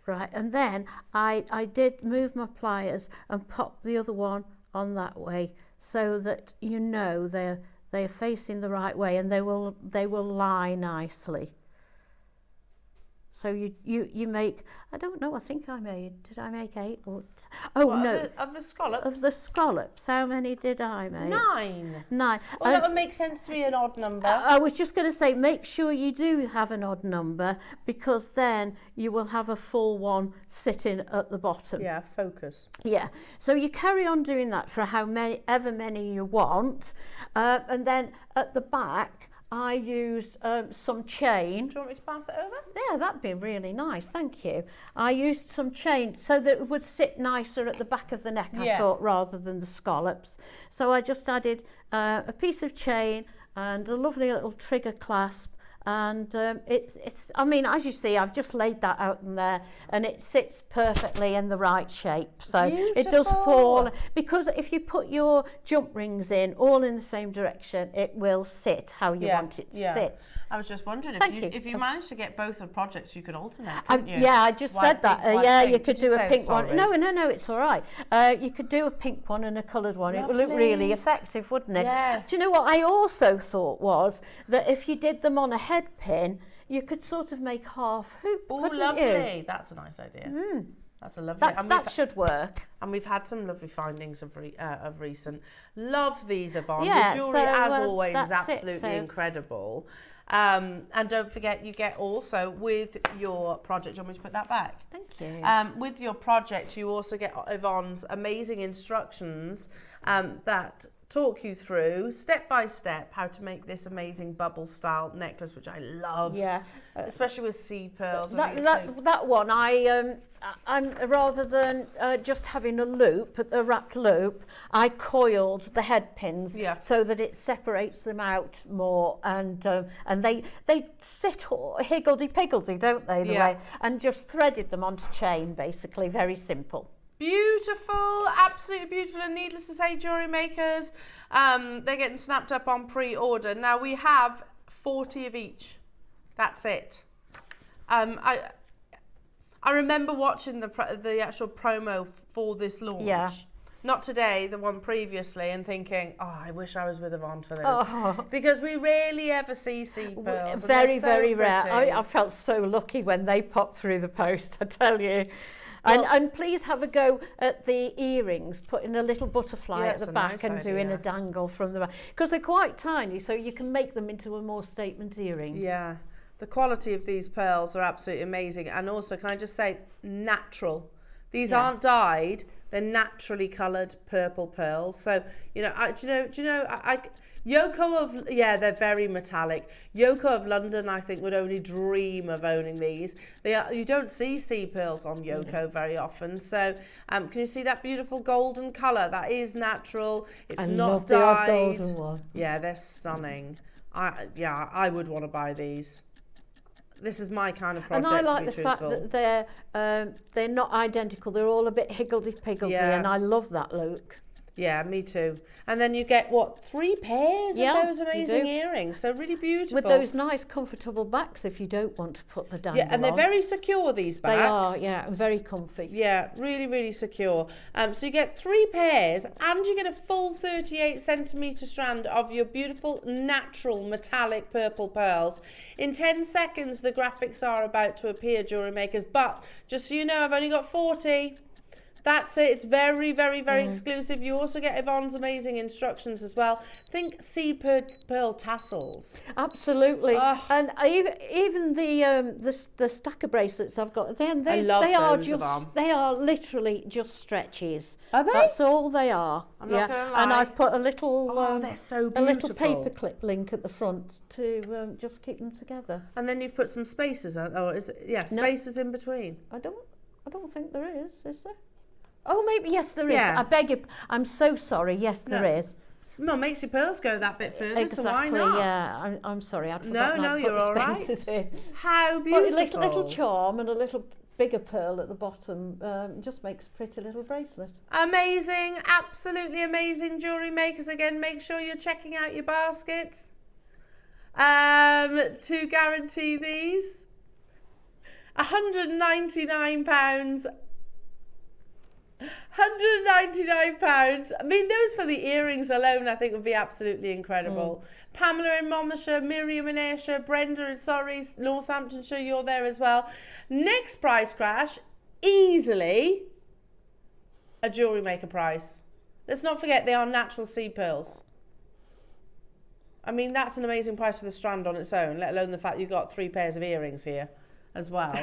Right, and then I did move my pliers and pop the other one on that way, so that you know they're facing the right way, and they will lie nicely. So you make, I don't know, I think did I make 8 or oh what, no, of the scallops? Of the scallops, how many did I make? 9. 9. Well, that would make sense to be an odd number. I was just going to say, make sure you do have an odd number, because then you will have a full one sitting at the bottom. Yeah, focus. Yeah, so you carry on doing that for ever many you want, and then at the back I used some chain. Do you want me to pass it over? Yeah, that'd be really nice, thank you. I used some chain so that it would sit nicer at the back of the neck, I thought, rather than the scallops. So I just added a piece of chain and a lovely little trigger clasp. And it's I mean, as you see, I've just laid that out in there, and it sits perfectly in the right shape. So beautiful. It does fall, because if you put your jump rings in all in the same direction, it will sit how you want it to sit. I was just wondering if you managed to get both the projects, you could alternate, couldn't you? Yeah, I just said that. Yeah, you could do a pink one. Sorry. No, it's all right. You could do a pink one and a coloured one. It would look really effective, wouldn't it? Yeah. Do you know what I also thought was that if you did them on a head pin, you could sort of make half hoop. Oh, couldn't lovely. you? That's a nice idea. That's a lovely. That should work. And we've had some lovely findings of recent. Love these, Yvonne. Yeah, the jewellery, as always, is that's absolutely incredible. And don't forget, you get also with your project. Do you want me to put that back? Thank you. With your project, you also get Yvonne's amazing instructions that talk you through step by step how to make this amazing bubble style necklace, which I love. Yeah, especially with seed pearls. That one, I'm rather than just having a loop, a wrapped loop, I coiled the head pins so that it separates them out more, and they sit higgledy-piggledy, don't they? The way, and just threaded them onto chain, basically, very simple. Beautiful, absolutely beautiful, and needless to say, jewellery makers, they're getting snapped up on pre-order. Now we have 40 of each. That's it. I remember watching the actual promo for this launch. Yeah. Not today, the one previously, and thinking, oh, I wish I was with Yvonne for this. Because we rarely ever see seed pearls. Very, very rare. I felt so lucky when they popped through the post, I tell you. And please have a go at the earrings, putting a little butterfly at the back and doing a dangle from the back. Because they're quite tiny, so you can make them into a more statement earring. Yeah, the quality of these pearls are absolutely amazing. And also, can I just say, natural. These aren't dyed, they're naturally coloured purple pearls. So, do you know, Yoko of, they're very metallic. Yoko of London, I think, would only dream of owning these. You don't see sea pearls on Yoko very often. So, can you see that beautiful golden colour? That is natural. It's not dyed. The golden one. Yeah, they're stunning. I would want to buy these. This is my kind of project. And I like the fact that they're not identical. They're all a bit higgledy-piggledy, and I love that look. Yeah, me too. And then you get, what, 3 pairs Yeah, of those you amazing do. earrings. So really beautiful. With those nice comfortable backs if you don't want to put the dangle Yeah, and they're on. very secure, these backs. They are, yeah, and very comfy. Yeah, really, really secure. So you get 3 pairs and you get a full 38 centimetre strand of your beautiful natural metallic purple pearls. In 10 seconds, the graphics are about to appear, jewellery makers. But just so you know, I've only got 40. That's it. It's very, very, very exclusive. You also get Yvonne's amazing instructions as well. Think seed pearl tassels. Absolutely. Oh. And even the stacker bracelets I've got, I love they are those, just Yvonne. they are literally just stretches. Are they? That's all they are. I'm not gonna lie. And I've put a little They're so a little beautiful. paperclip link at the front to just keep them together. And then you've put some spaces, spaces in between. I don't think there is there? Oh, maybe, yes, there is. Yeah. I beg you, I'm so sorry. Yes, there is. Well, makes your pearls go that bit further, so why Exactly, not? yeah. I'm sorry, I'd forgotten No, I'd put you're the all right. spaces in. How But beautiful. a little charm and a little bigger pearl at the bottom just makes a pretty little bracelet. Amazing, absolutely amazing, jewellery makers. Again, make sure you're checking out your baskets to guarantee these. £199. £199. I mean, those for the earrings alone, I think would be absolutely incredible. Pamela in Monmouthshire, Miriam in Ayrshire, Brenda in Surrey, Northamptonshire, you're there as well. Next price crash, easily a jewellery maker price. Let's not forget they are natural seed pearls. I mean, that's an amazing price for the strand on its own, let alone the fact you've got 3 pairs of earrings here as well.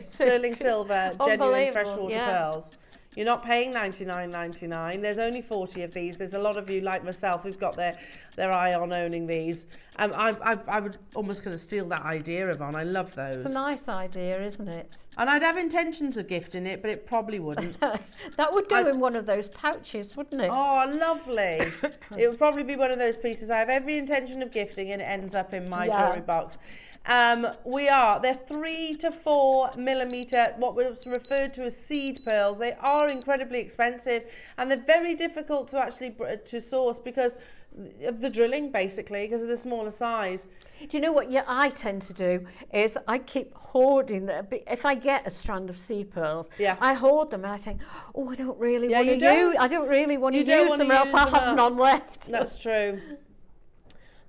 Sterling silver, genuine freshwater pearls. You're not paying $99.99. There's only 40 of these. There's a lot of you like myself who've got their eye on owning these. I would almost kind of steal that idea, Yvonne. I love those. It's a nice idea, isn't it? And I'd have intentions of gifting it, but it probably wouldn't. That would go in one of those pouches, wouldn't it? Oh, lovely. It would probably be one of those pieces I have every intention of gifting and it ends up in my jewellery box. They're 3 to 4 millimetre, what was referred to as seed pearls. They are incredibly expensive and they're very difficult to actually to source because of the drilling, basically, because of the smaller size. Do you know what I tend to do is I keep hoarding them. If I get a strand of seed pearls, I hoard them and I think, oh, I don't really want to use. I don't really want to use them, or else I'll have none left. That's true.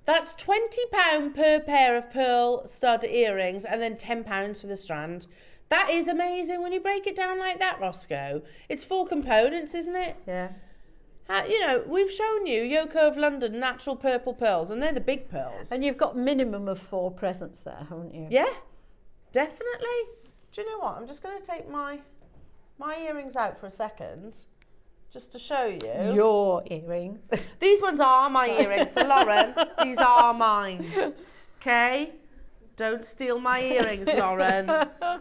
That's £20 per pair of pearl stud earrings and then £10 for the strand. That is amazing when you break it down like that, Roscoe. It's 4 components, isn't it? Yeah. You know, we've shown you Yoko of London natural purple pearls, and they're the big pearls. And you've got minimum of 4 presents there, haven't you? Yeah, definitely. Do you know what? I'm just going to take my earrings out for a second, just to show you. Your earring. These ones are my earrings, so Lauren, these are mine. Okay? Don't steal my earrings, Lauren.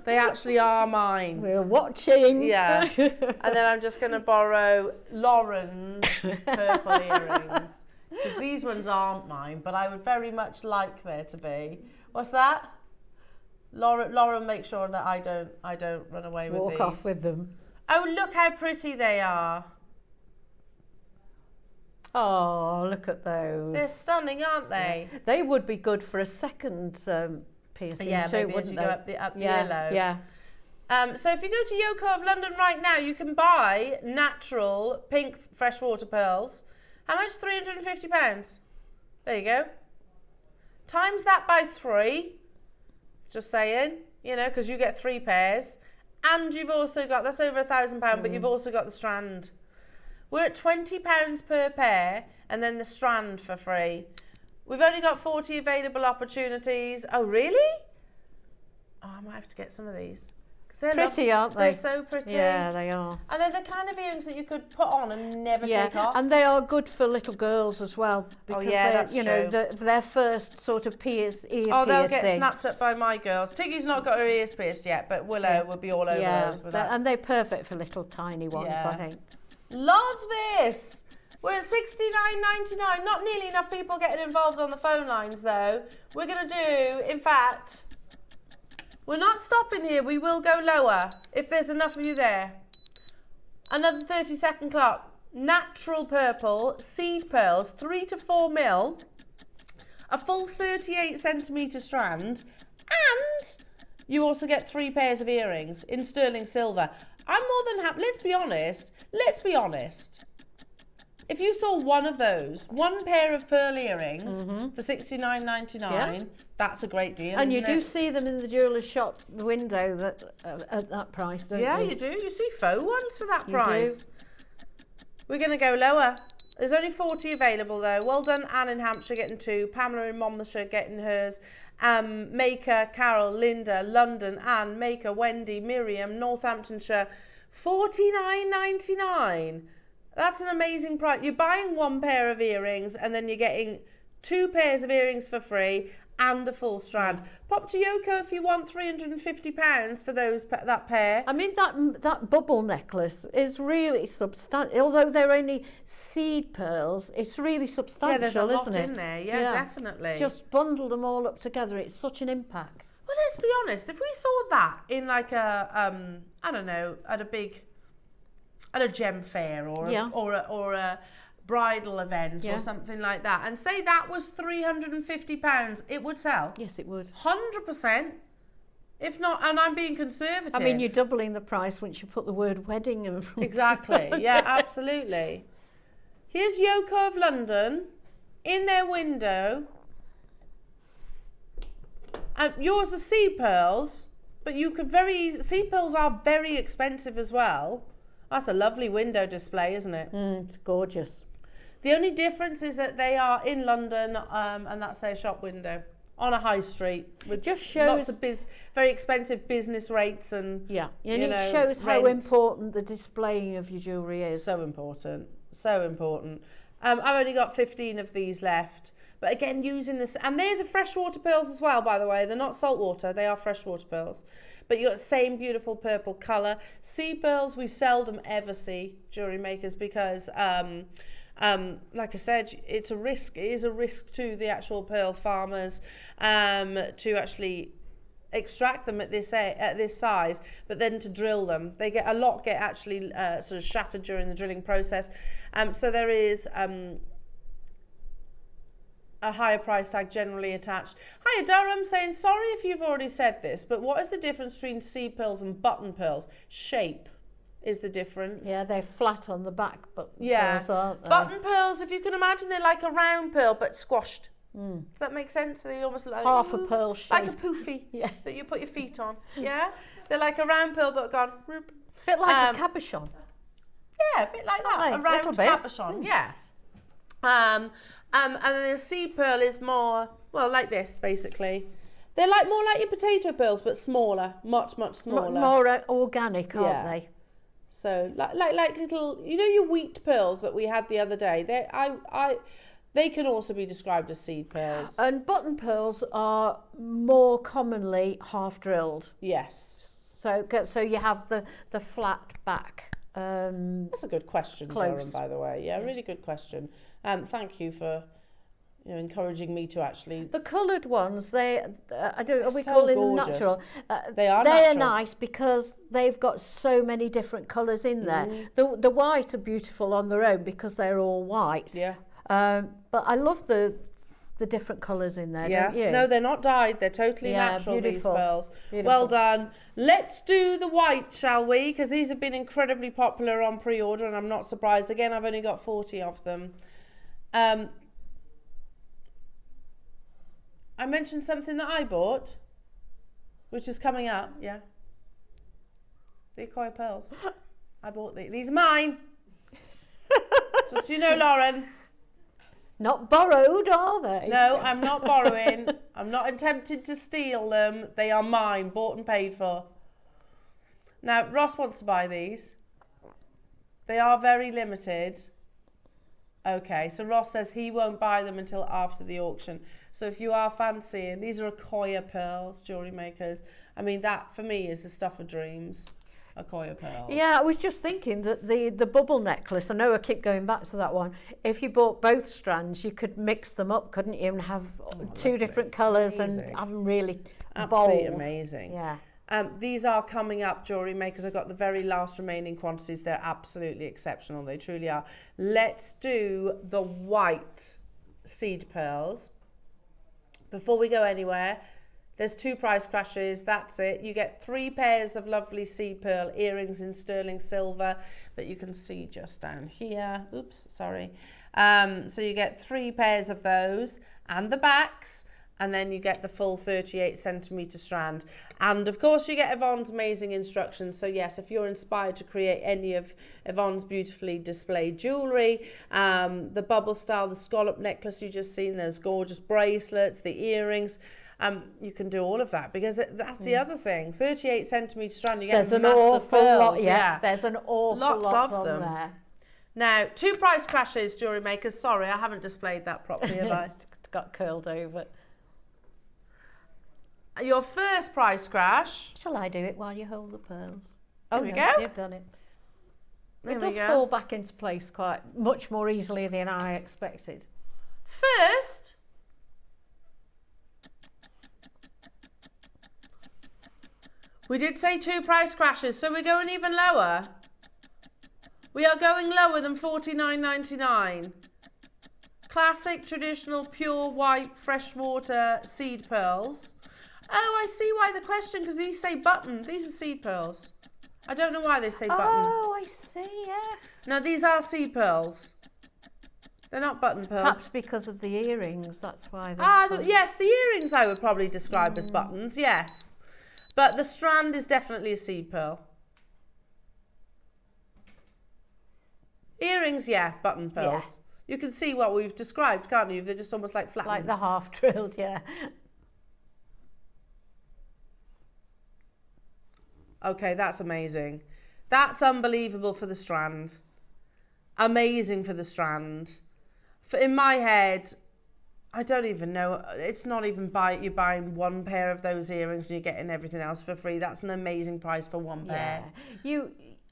They actually are mine. We're watching. Yeah. And then I'm just going to borrow Lauren's purple earrings. Because these ones aren't mine, but I would very much like there to be. What's that? Lauren, make sure that I don't run away with these. Walk off with them. Oh, look how pretty they are. Oh, look at those. They're stunning, aren't they? Yeah. They would be good for a second piercing too, maybe wouldn't as you they? go up the earlobe. Yeah. So if you go to Yoko of London right now, you can buy natural pink freshwater pearls. How much? £350. There you go. Times that by 3. Just saying, you know, because you get 3 pairs. And you've also got, that's over £1,000, but you've also got the strand. We're at £20 per pair, and then the strand for free. We've only got 40 available opportunities. Oh, really? Oh, I might have to get some of these. They're pretty, aren't they? They're so pretty. Yeah, they are. And they're the kind of earrings that you could put on and never take off. And they are good for little girls as well. Because that's you know, their first sort of ear piercing. They'll get snapped up by my girls. Tiggy's not got her ears pierced yet, but Willow will be all over those with that. And they're perfect for little tiny ones, I think. Love this. We're at $69.99. Not nearly enough people getting involved on the phone lines, though. We're going to do, in fact, we're not stopping here. We will go lower if there's enough of you there. Another 30-second clock. natural purple seed pearls, 3 to 4 mil, a full 38 centimetre strand, and you also get 3 pairs of earrings in sterling silver. I'm more than happy. Let's be honest. If you saw one of those, one pair of pearl earrings for $69.99, that's a great deal. And you do see them in the jeweller's shop window at that price, don't you? Yeah, you do. You see faux ones for that price. We're going to go lower. There's only 40 available though. Well done, Anne in Hampshire getting 2, Pamela in Monmouthshire getting hers, Maker, Carol, Linda, London, Anne, Maker, Wendy, Miriam, Northamptonshire, $49.99. That's an amazing price. You're buying 1 pair of earrings and then you're getting 2 pairs of earrings for free and a full strand. Pop to Yoko if you want £350 for that pair. I mean, that bubble necklace is really substantial. Although they're only seed pearls, it's really substantial, yeah, there's a lot isn't it? in there. Yeah, definitely. Just bundle them all up together. It's such an impact. Well, let's be honest. If we saw that in like a, I don't know, at a gem fair or a bridal event or something like that, and say that was £350, it would sell. Yes, it would. 100%. If not, and I'm being conservative. I mean, you're doubling the price once you put the word wedding in front. Exactly. Yeah, absolutely. Here's Yoko of London in their window. Yours are seed pearls, but you could seed pearls are very expensive as well. That's a lovely window display, isn't it? It's gorgeous. The only difference is that they are in London, and that's their shop window on a high street with just shows lots of very expensive business rates and it shows how important the displaying of your jewellery is. So important, so important. I've only got 15 of these left, but again, using this, and there's a freshwater pearls as well, by the way. They're not saltwater; they are freshwater pearls. But you've got the same beautiful purple colour. Sea pearls we seldom ever see jewellery makers because, like I said, it's a risk. It is a risk to the actual pearl farmers to actually extract them at this size, but then to drill them. They get actually sort of shattered during the drilling process. So there is a higher price tag generally attached. Hiya Durham saying, sorry if you've already said this, but what is the difference between seed pearls and button pearls? Shape is the difference. Yeah, they're flat on the back, but pearls, aren't they? Button pearls, if you can imagine, they're like a round pearl but squashed. Does that make sense? They almost look like half a pearl shape, like a poofy that you put your feet on. Yeah, they're like a round pearl but gone bit like a cabochon. Yeah, a bit like that, a round cabochon. Yeah. And then a seed pearl is more, well, like this, basically. They're more like your potato pearls, but smaller, much smaller. More organic, aren't they? So, like little, your wheat pearls that we had the other day. They can also be described as seed pearls. And button pearls are more commonly half drilled. Yes. So you have the flat back. That's a good question, Durham, by the way. Yeah, really good question. Thank you for encouraging me to actually. The coloured ones, we so call them gorgeous. natural. They are nice because they've got so many different colours in there. The white are beautiful on their own because they're all white. Yeah. But I love the different colours in there, don't you? No, they're not dyed. They're totally natural, beautiful. these pearls. Beautiful. Well done. Let's do the white, shall we? Because these have been incredibly popular on pre-order, and I'm not surprised. Again, I've only got 40 of them. I mentioned something that I bought, which is coming up, yeah. The Koya pearls. I bought these. These are mine. Just so you know, Lauren. Not borrowed, are they? No, I'm not borrowing. I'm not attempting to steal them. They are mine, bought and paid for. Now, Ross wants to buy these. They are very limited. Okay, so Ross says he won't buy them until after the auction. So if you are fancying, these are Koya pearls, jewellery makers. I mean, that for me is the stuff of dreams. A Koya pearl. Yeah, I was just thinking that the bubble necklace, I know I keep going back to that one, if you bought both strands you could mix them up, couldn't you, and have two different colours and have them really absolutely bold. Amazing. Yeah. These are coming up, jewellery makers. I've got the very last remaining quantities. They're absolutely exceptional. They truly are. Let's do the white seed pearls. Before we go anywhere, there's 2 price crashes. That's it. You get 3 pairs of lovely seed pearl earrings in sterling silver that you can see just down here. Oops, sorry. So you get 3 pairs of those and the backs. And then you get the full 38 centimetre strand. And of course you get Yvonne's amazing instructions. So yes, if you're inspired to create any of Yvonne's beautifully displayed jewellery, the bubble style, the scallop necklace you just seen, those gorgeous bracelets, the earrings, you can do all of that, because that's the other thing. 38 centimetre strand, you get massive pearls. Lot, yeah. There's an awful lot of them. there. Now, 2 price crashes, jewellery makers. Sorry, I haven't displayed that properly, have I? It's got curled over. Your first price crash. Shall I do it while you hold the pearls? There we go. You've done it. There It does fall back into place quite much more easily than I expected. First, we did say 2 price crashes, so we're going even lower. We are going lower than $49.99. Classic, traditional, pure white freshwater seed pearls. Oh, I see why the question, because these say button. These are seed pearls. I don't know why they say button. Oh, I see, yes. No, these are seed pearls. They're not button pearls. Perhaps because of the earrings, that's why they're yes, the earrings I would probably describe as buttons, yes. But the strand is definitely a seed pearl. Earrings, yeah, button pearls. Yeah. You can see what we've described, can't you? They're just almost like flattened. like the half drilled, yeah. Okay, that's amazing. That's unbelievable for the strand. Amazing for the strand. In my head, I don't even know. It's not even you're buying 1 pair of those earrings and you're getting everything else for free. That's an amazing price for 1 pair. Yeah.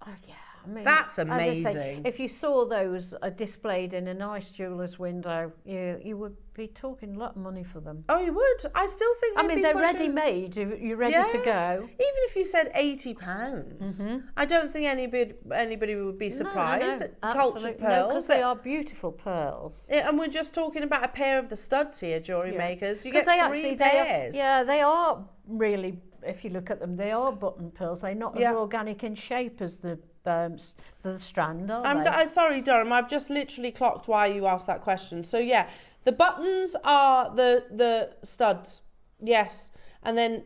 I mean, that's as I say, amazing. if you saw those displayed in a nice jeweller's window, you would be talking a lot of money for them. Oh, you would? I still think I mean, they're ready-made. You're ready to go. Even if you said £80, I don't think anybody would be surprised at cultured pearls. Because they are beautiful pearls. And we're just talking about a pair of the studs here, jewellery makers. You get 3 pairs. They are really, if you look at them, they are button pearls. They're not as organic in shape as the strand, are they? I'm sorry, Durham, I've just literally clocked why you asked that question. So yeah, the buttons are the studs, yes, and then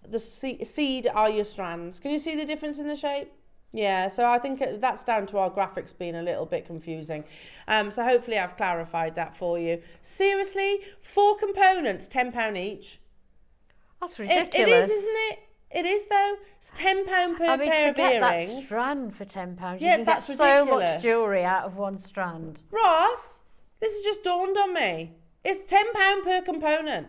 the seed are your strands. Can you see the difference in the shape? Yeah, so I think that's down to our graphics being a little bit confusing. So hopefully I've clarified that for you. Seriously, 4 components, £10 each. That's ridiculous. It is, isn't it? It is though. It's £10 per pair of earrings. That strand for £10. Yeah, you can that's get ridiculous. so much jewellery out of 1 strand. Ross, this has just dawned on me. It's £10 per component.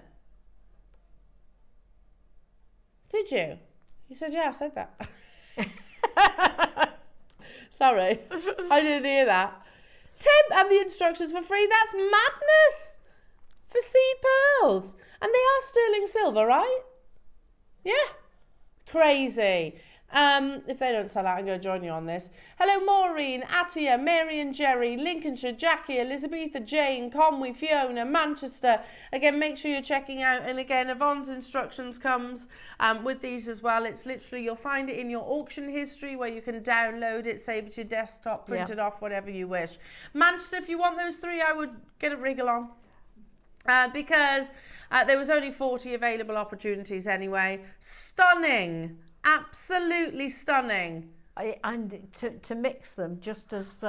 Did you? You said yeah, I said that. Sorry, I didn't hear that. And the instructions for free. That's madness for seed pearls, and they are sterling silver, right? Yeah. Crazy. If they don't sell out, I'm going to join you on this. Hello, Maureen, Atia, Mary and Jerry, Lincolnshire, Jackie, Elizabetha, Jane, Conway, Fiona, Manchester. Again, make sure you're checking out. And again, Yvonne's instructions comes with these as well. It's literally, you'll find it in your auction history where you can download it, save it to your desktop, print it off, whatever you wish. Manchester, if you want those 3, I would get a wriggle on. Because there was only 40 available opportunities anyway. Stunning. Absolutely stunning. And to mix them, just as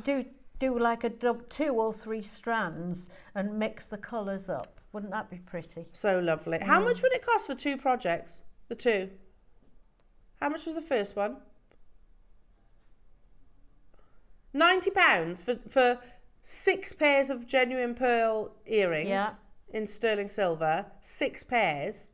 do like a 2 or 3 strands and mix the colours up. Wouldn't that be pretty? So lovely. How much would it cost for 2 projects? The 2. How much was the first one? £90 for 6 pairs of genuine pearl earrings in sterling silver. 6 pairs.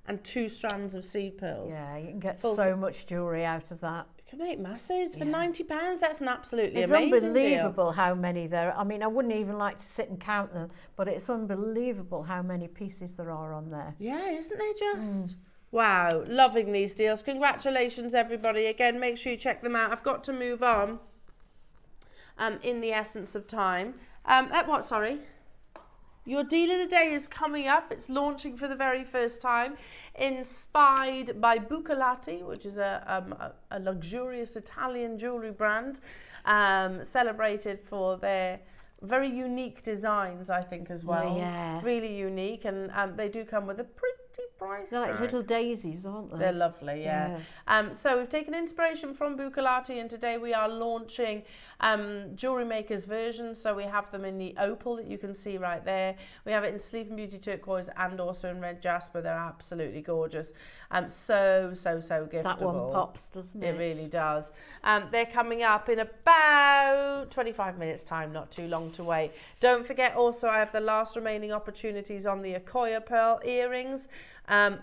And 2 strands of seed pearls. Yeah, you can get so much jewellery out of that. You can make masses for £90. That's an absolutely it's amazing unbelievable deal. How many there are. I mean, I wouldn't even like to sit and count them, but it's unbelievable how many pieces there are on there. Yeah, isn't there just? Wow, loving these deals. Congratulations, everybody. Again, make sure you check them out. I've got to move on in the essence of time. What, sorry? Your deal of the day is coming up. It's launching for the very first time. Inspired by Buccellati, which is a luxurious Italian jewellery brand, celebrated for their very unique designs, I think, as well. Yeah. Really unique, and they do come with a pretty price They're like tag. little daisies, aren't they? They're lovely, yeah. So we've taken inspiration from Buccellati, and today we are launching JewelleryMaker's version. So we have them in the opal that you can see right there. We have it in Sleeping Beauty turquoise and also in red jasper. They're absolutely gorgeous. So giftable. That one pops, doesn't it? It really does. They're coming up in about 25 minutes time, not too long to wait. Don't forget also I have the last remaining opportunities on the Akoya pearl earrings,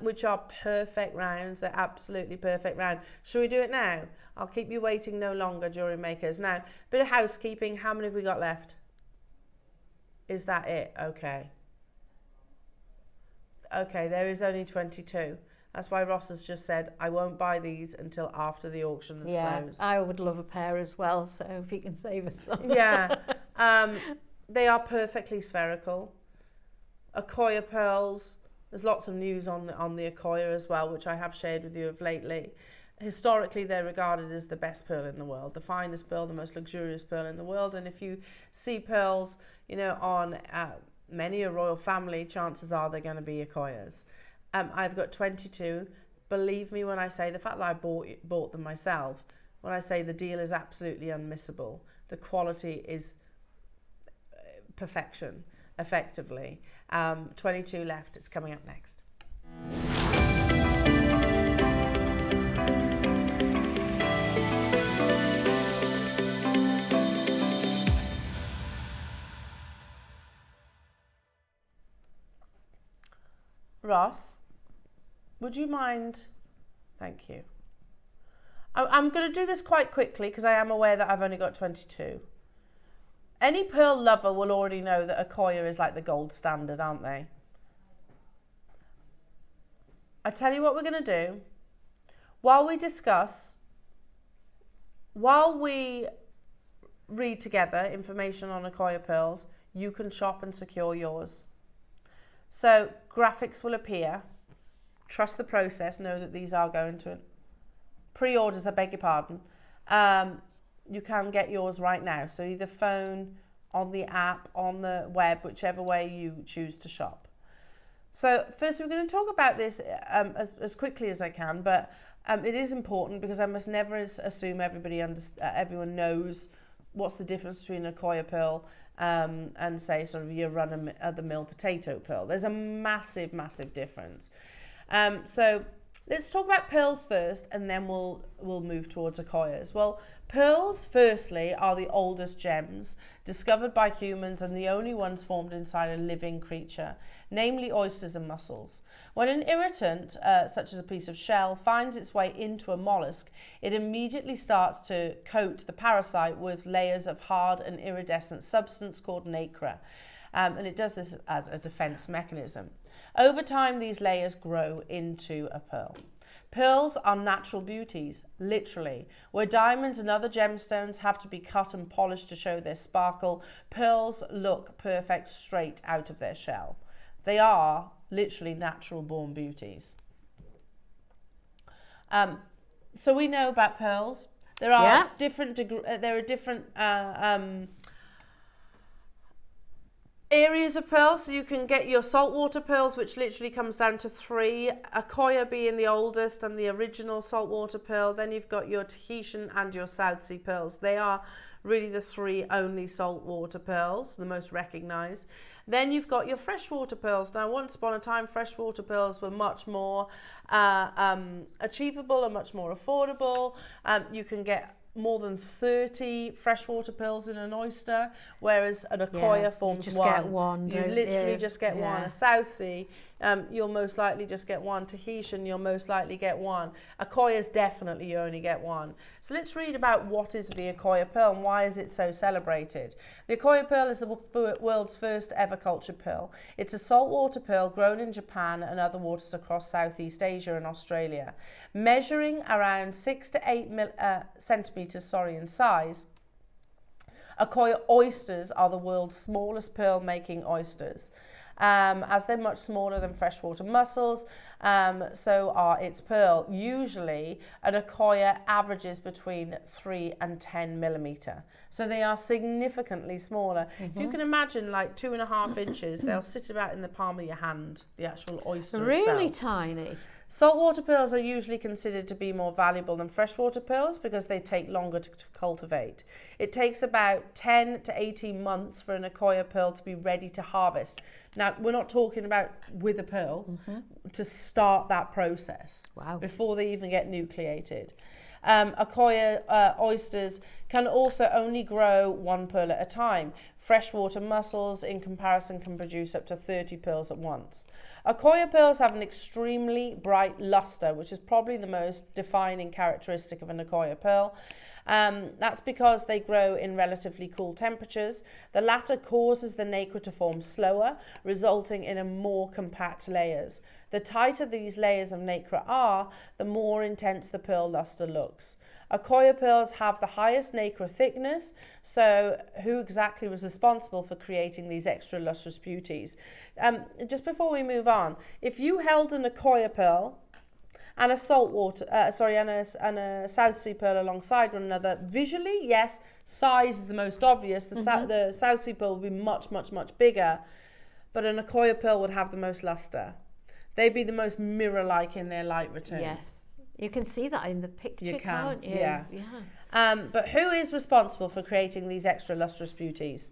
which are perfect rounds. They're absolutely perfect round. Shall we do it now? I'll keep you waiting no longer, jewellery makers. Now, bit of housekeeping. How many have we got left? Is that it? Okay. Okay, there is only 22. That's why Ross has just said, I won't buy these until after the auction is closed. I would love a pair as well, so if you can save us some. Yeah. They are perfectly spherical. Akoya pearls. There's lots of news on the Akoya as well, which I have shared with you of lately. Historically, they're regarded as the best pearl in the world, the finest pearl, the most luxurious pearl in the world. And if you see pearls, you know, on many a royal family, chances are they're going to be Akoyas. I've got 22. Believe me when I say, the fact that I bought them myself, when I say the deal is absolutely unmissable. The quality is perfection, effectively. 22 left. It's coming up next. Ross, would you mind? Thank you. I'm going to do this quite quickly because I am aware that I've only got 22. Any pearl lover will already know that Akoya is like the gold standard, aren't they? I tell you what we're going to do. While we discuss, while we read together information on Akoya pearls, you can shop and secure yours. So graphics will appear. Trust the process. Know that these are going to pre-orders. I beg your pardon. You can get yours right now. So either phone, on the app, on the web, whichever way you choose to shop. So first we're going to talk about this as quickly as I can, but it is important because I must never assume everyone knows what's the difference between a Akoya pearl and say sort of your run-of-the-mill potato pearl. There's a massive, massive difference. So let's talk about pearls first, and then we'll move towards Akoyas. Well, pearls, firstly, are the oldest gems discovered by humans and the only ones formed inside a living creature, namely oysters and mussels. When an irritant, such as a piece of shell, finds its way into a mollusk, it immediately starts to coat the parasite with layers of hard and iridescent substance called nacre. And it does this as a defense mechanism. Over time, these layers grow into a pearl. Pearls are natural beauties, literally. Where diamonds and other gemstones have to be cut and polished to show their sparkle, pearls look perfect straight out of their shell. They are literally natural born beauties. So we know about pearls. There are different areas of pearls. So you can get your saltwater pearls, which literally comes down to 3. Akoya being the oldest and the original saltwater pearl. Then you've got your Tahitian and your South Sea pearls. They are really the 3 only saltwater pearls, the most recognized. Then you've got your freshwater pearls. Now, once upon a time, freshwater pearls were much more achievable and much more affordable. You can get more than 30 freshwater pearls in an oyster, whereas an Akoya forms you just one. get one. You literally just get one. A South Sea, you'll most likely just get one. Tahitian, you'll most likely get one. Akoya's definitely you only get one. So let's read about what is the Akoya pearl and why is it so celebrated. The Akoya pearl is the world's first ever cultured pearl. It's a saltwater pearl grown in Japan and other waters across Southeast Asia and Australia. Measuring around 6 to 8 centimeters in size, Akoya oysters are the world's smallest pearl-making oysters. As they're much smaller than freshwater mussels, so are its pearl. Usually, an Akoya averages between 3 and 10 millimeter. So they are significantly smaller. If you can imagine, like 2.5 inches, they'll sit about in the palm of your hand, the actual oyster Really itself. tiny. Saltwater pearls are usually considered to be more valuable than freshwater pearls because they take longer to cultivate. It takes about 10 to 18 months for an Akoya pearl to be ready to harvest. Now, we're not talking about with a pearl to start that process before they even get nucleated. Akoya oysters can also only grow 1 pearl at a time. Freshwater mussels, in comparison, can produce up to 30 pearls at once. Akoya pearls have an extremely bright luster, which is probably the most defining characteristic of an Akoya pearl. That's because they grow in relatively cool temperatures. The latter causes the nacre to form slower, resulting in a more compact layers. The tighter these layers of nacre are, the more intense the pearl luster looks. Akoya pearls have the highest nacre thickness, so who exactly was responsible for creating these extra lustrous beauties? Just before we move on, if you held an Akoya pearl and a saltwater, and a South Sea pearl alongside one another, visually, yes, size is the most obvious. The South Sea pearl would be much, much, much bigger, but an Akoya pearl would have the most luster. They'd be the most mirror-like in their light return. Yes. You can see that in the picture, can't you? Yeah. But who is responsible for creating these extra lustrous beauties?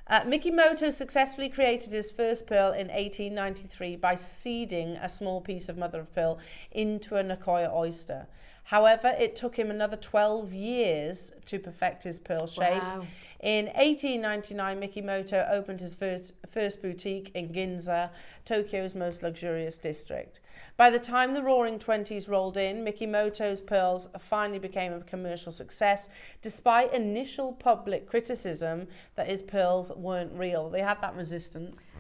Mikimoto successfully created his first pearl in 1893 by seeding a small piece of mother of pearl into an Akoya oyster. However, it took him another 12 years to perfect his pearl shape. Wow. In 1899, Mikimoto opened his first boutique in Ginza, Tokyo's most luxurious district. By the time the Roaring Twenties rolled in, Mikimoto's pearls finally became a commercial success, despite initial public criticism that his pearls weren't real. They had that resistance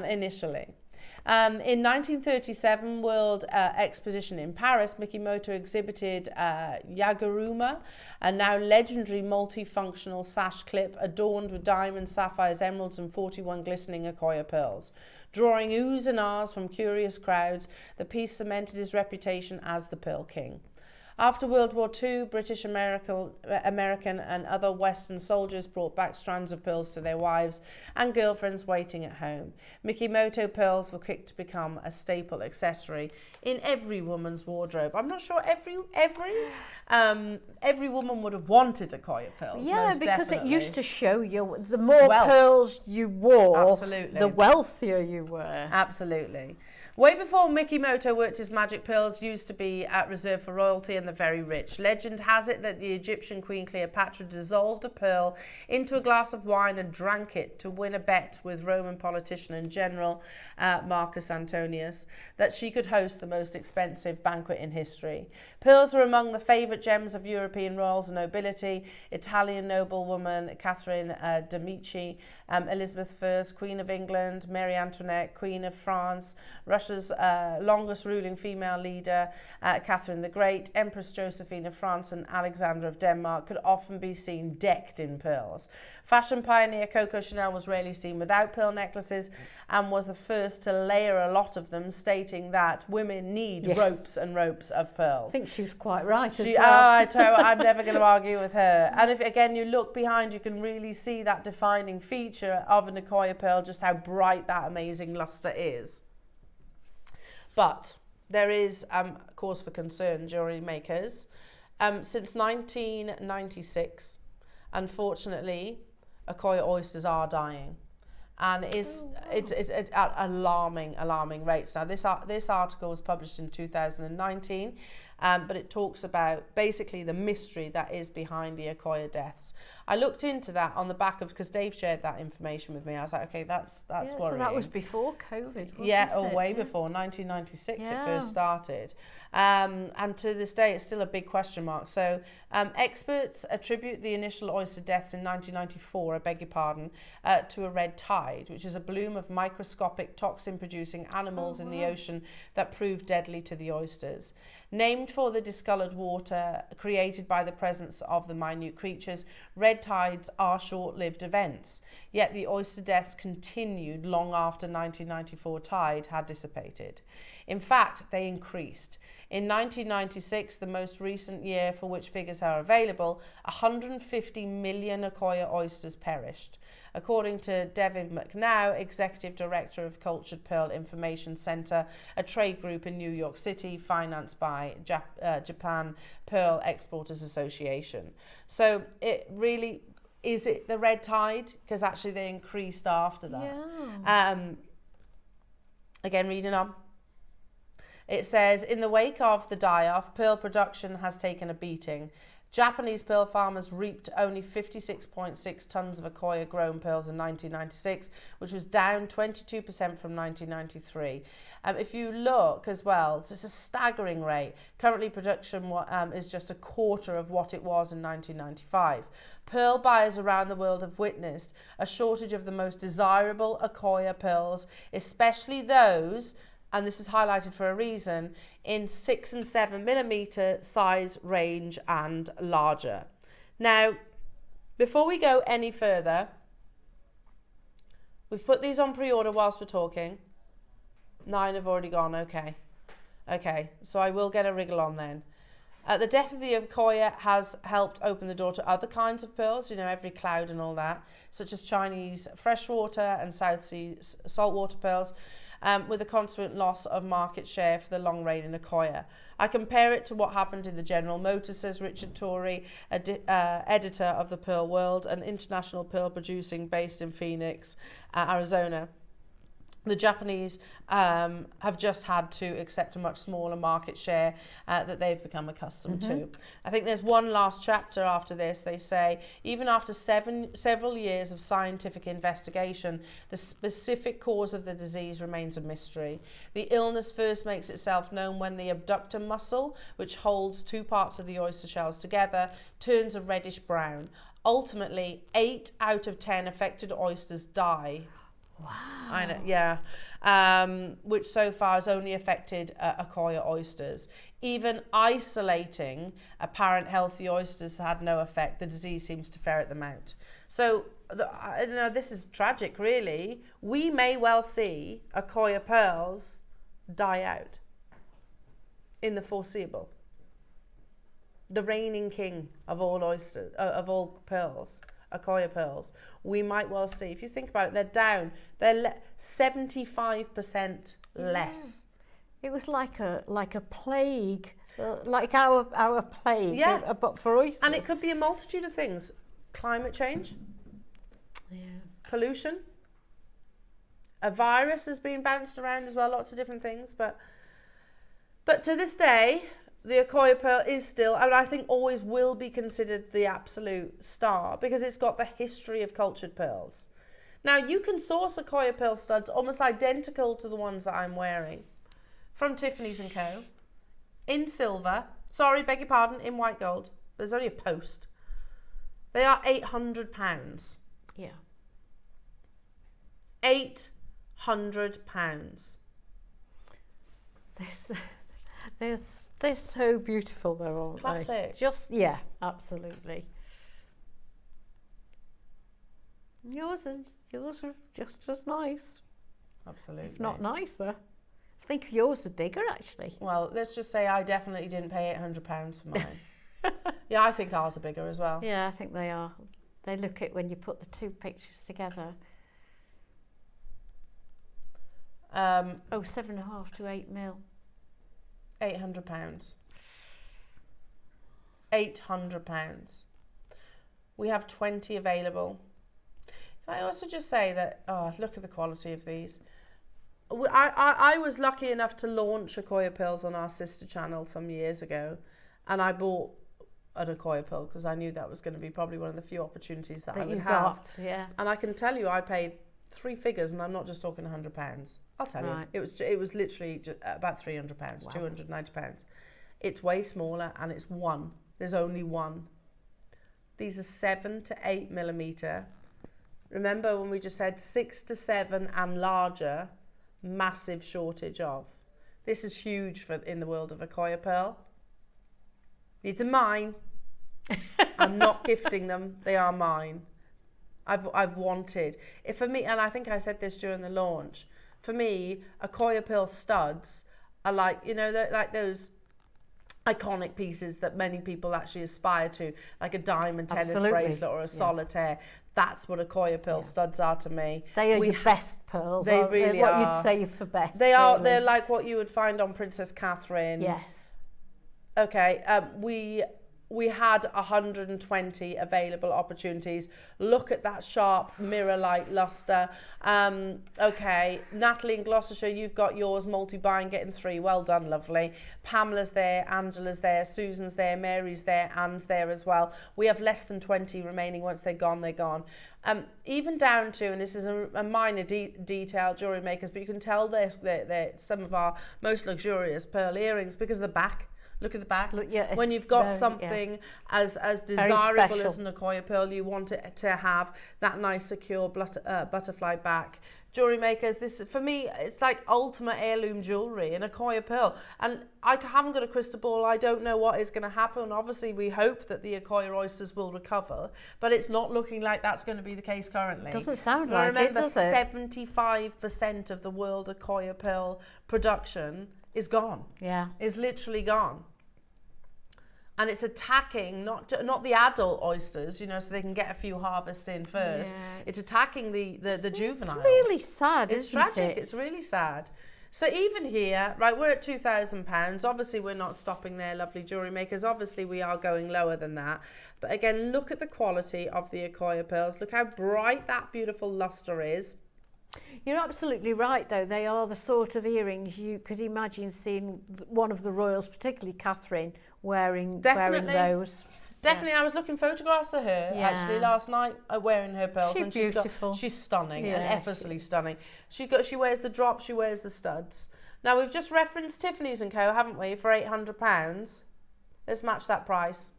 initially. In 1937 World Exposition in Paris, Mikimoto exhibited Yaguruma, a now legendary multifunctional sash clip adorned with diamonds, sapphires, emeralds and 41 glistening Akoya pearls. Drawing oohs and ahs from curious crowds, the piece cemented his reputation as the Pearl King. After World War II, British, American and other Western soldiers brought back strands of pearls to their wives and girlfriends waiting at home. Mikimoto pearls were quick to become a staple accessory in every woman's wardrobe. I'm not sure every woman would have wanted Akoya pearls. Yeah, because definitely. it used to show you the more Wealth. pearls you wore, Absolutely. the wealthier you were. Absolutely. Way before Mikimoto worked his magic pearls used to be reserved for royalty and the very rich. Legend has it that the Egyptian Queen Cleopatra dissolved a pearl into a glass of wine and drank it to win a bet with Roman politician and general Marcus Antonius that she could host the most expensive banquet in history. Pearls were among the favourite gems of European royals and nobility. Italian noblewoman Catherine de' Medici, Elizabeth I, Queen of England, Marie Antoinette, Queen of France, Russia's longest ruling female leader, Catherine the Great, Empress Josephine of France and Alexander of Denmark could often be seen decked in pearls. Fashion pioneer Coco Chanel was rarely seen without pearl necklaces and was the first to layer a lot of them, stating that women need ropes and ropes of pearls. I think she was quite right as well. I'm never going to argue with her. And if, again, you look behind, you can really see that defining feature of an Akoya pearl, just how bright that amazing luster is. But there is cause for concern, jewellery makers. Since 1996, unfortunately, Akoya oysters are dying. And it's at alarming rates. Now, this article was published in 2019, but it talks about basically the mystery that is behind the Akoya deaths. I looked into that on the back of, because Dave shared that information with me. I was like, okay, that's worrying. So that was before COVID, wasn't yeah, or it? way before 1996 it Yeah. first started. And to this day, it's still a big question mark. So experts attribute the initial oyster deaths in 1994, I beg your pardon, to a red tide, which is a bloom of microscopic toxin-producing animals in the ocean that proved deadly to the oysters. Named for the discoloured water created by the presence of the minute creatures, red tides are short-lived events. Yet the oyster deaths continued long after 1994 tide had dissipated. In fact, they increased. In 1996, the most recent year for which figures are available, 150 million Akoya oysters perished. According to Devin McNow, Executive Director of Cultured Pearl Information Center, a trade group in New York City financed by Japan Pearl Exporters Association. So it really, is it the red tide? Because actually they increased after that. Yeah. Again, reading on. It says, in the wake of the die-off, pearl production has taken a beating. Japanese pearl farmers reaped only 56.6 tons of Akoya grown pearls in 1996, which was down 22% from 1993. If you look as well, so it's a staggering rate. Currently production is just a quarter of what it was in 1995. Pearl buyers around the world have witnessed a shortage of the most desirable Akoya pearls, especially those, and this is highlighted for a reason, in 6 and 7 millimeter size range and larger. Now, before we go any further, we've put these on pre-order whilst we're talking. 9 have already gone, okay. Okay, so I will get a wriggle on then. The death of the Akoya has helped open the door to other kinds of pearls, you know, every cloud and all that, such as Chinese freshwater and South Sea saltwater pearls, with a consequent loss of market share for the long-reigning Akoya. I compare it to what happened in the General Motors, says Richard Torrey, editor of the Pearl World, an international pearl producing based in Phoenix, Arizona. The Japanese have just had to accept a much smaller market share that they've become accustomed to. I think there's one last chapter after this. They say, even after several years of scientific investigation, the specific cause of the disease remains a mystery. The illness first makes itself known when the abductor muscle, which holds two parts of the oyster shells together, turns a reddish brown. Ultimately, 8 out of 10 affected oysters die. Wow. I know, yeah. Which so far has only affected Akoya oysters. Even isolating apparent healthy oysters had no effect. The disease seems to ferret them out. So, I don't know, this is tragic, really. We may well see Akoya pearls die out in the foreseeable. The reigning king of all oysters, of all pearls. Akoya pearls, we might well see, if you think about it, they're down, they're 75% less. It was like a plague, like our plague, Yeah. but for oysters. And it could be a multitude of things. Climate change, pollution, a virus has been bounced around as well, lots of different things, but to this day, the Akoya pearl is still, and I think always will be considered the absolute star because it's got the history of cultured pearls. Now, you can source Akoya pearl studs almost identical to the ones that I'm wearing from Tiffany's & Co. in silver, sorry, beg your pardon, in white gold. There's only a post. They are £800. Yeah. £800. They're so beautiful, though, aren't Classic. they? Yeah, absolutely. Yours are just as nice, Absolutely. if not nicer. I think yours are bigger, actually. Well, let's just say I definitely didn't pay £800 for mine. Yeah, I think ours are bigger as well. Yeah, I think they are. They look it when you put the two pictures together. 7.5 to 8 mil. £800. £800. We have 20 available. Can I also just say that, look at the quality of these. I was lucky enough to launch Akoya pearls on our sister channel some years ago, and I bought an Akoya pearl because I knew that was going to be probably one of the few opportunities that I would you have. got, yeah. And I can tell you, I paid 3 figures, and I'm not just talking £100. I'll tell you, it was literally just about £300, £290. It's way smaller, and it's one. There's only one. These are 7 to 8 millimeter. Remember when we just said 6 to 7 and larger, massive shortage of. This is huge for in the world of Akoya pearl. These are mine. I'm not gifting them. They are mine. I've wanted. If for me, and I think I said this during the launch, for me, Akoya pearl studs are like, you know, like those iconic pieces that many people actually aspire to, like a diamond tennis bracelet or a solitaire. That's what Akoya pearl studs are to me. They are your best pearls. They really what are. What you'd save for best. They are. Really. They're like what you would find on Princess Catherine. Yes. Okay. We had 120 available opportunities. Look at that sharp mirror-like luster. Okay, Natalie in Gloucestershire, you've got yours, multi-buying, getting 3. Well done, lovely. Pamela's there, Angela's there, Susan's there, Mary's there, Anne's there as well. We have less than 20 remaining. Once they're gone, they're gone. Even down to, and this is a minor detail, jewellery makers, but you can tell they're some of our most luxurious pearl earrings because of the back. Look at the back. Look, yeah, when you've got something as desirable as an Akoya pearl, you want it to have that nice, secure butterfly back. Jewellery makers, this for me, it's like ultimate heirloom jewellery, an Akoya pearl. And I haven't got a crystal ball. I don't know what is going to happen. Obviously, we hope that the Akoya oysters will recover, but it's not looking like that's going to be the case currently. Doesn't sound like it, does it? Remember, 75% of the world Akoya pearl production is gone. Yeah. Is literally gone. And it's attacking not the adult oysters, you know, so they can get a few harvests in first. Yeah. It's attacking the juveniles. It's really sad, it's isn't tragic. it? It's really sad. So even here, right, we're at £2,000. Obviously, we're not stopping there, lovely jewellery makers. Obviously, we are going lower than that. But again, look at the quality of the Akoya pearls. Look how bright that beautiful luster is. You're absolutely right, though. They are the sort of earrings you could imagine seeing one of the royals, particularly Catherine, wearing those. Definitely. Yeah. I was looking photographs of her actually last night wearing her pearls. She's beautiful. She's stunning and effortlessly stunning. She wears the drops, she wears the studs. Now we've just referenced Tiffany's & Co, haven't we, for £800. Let's match that price.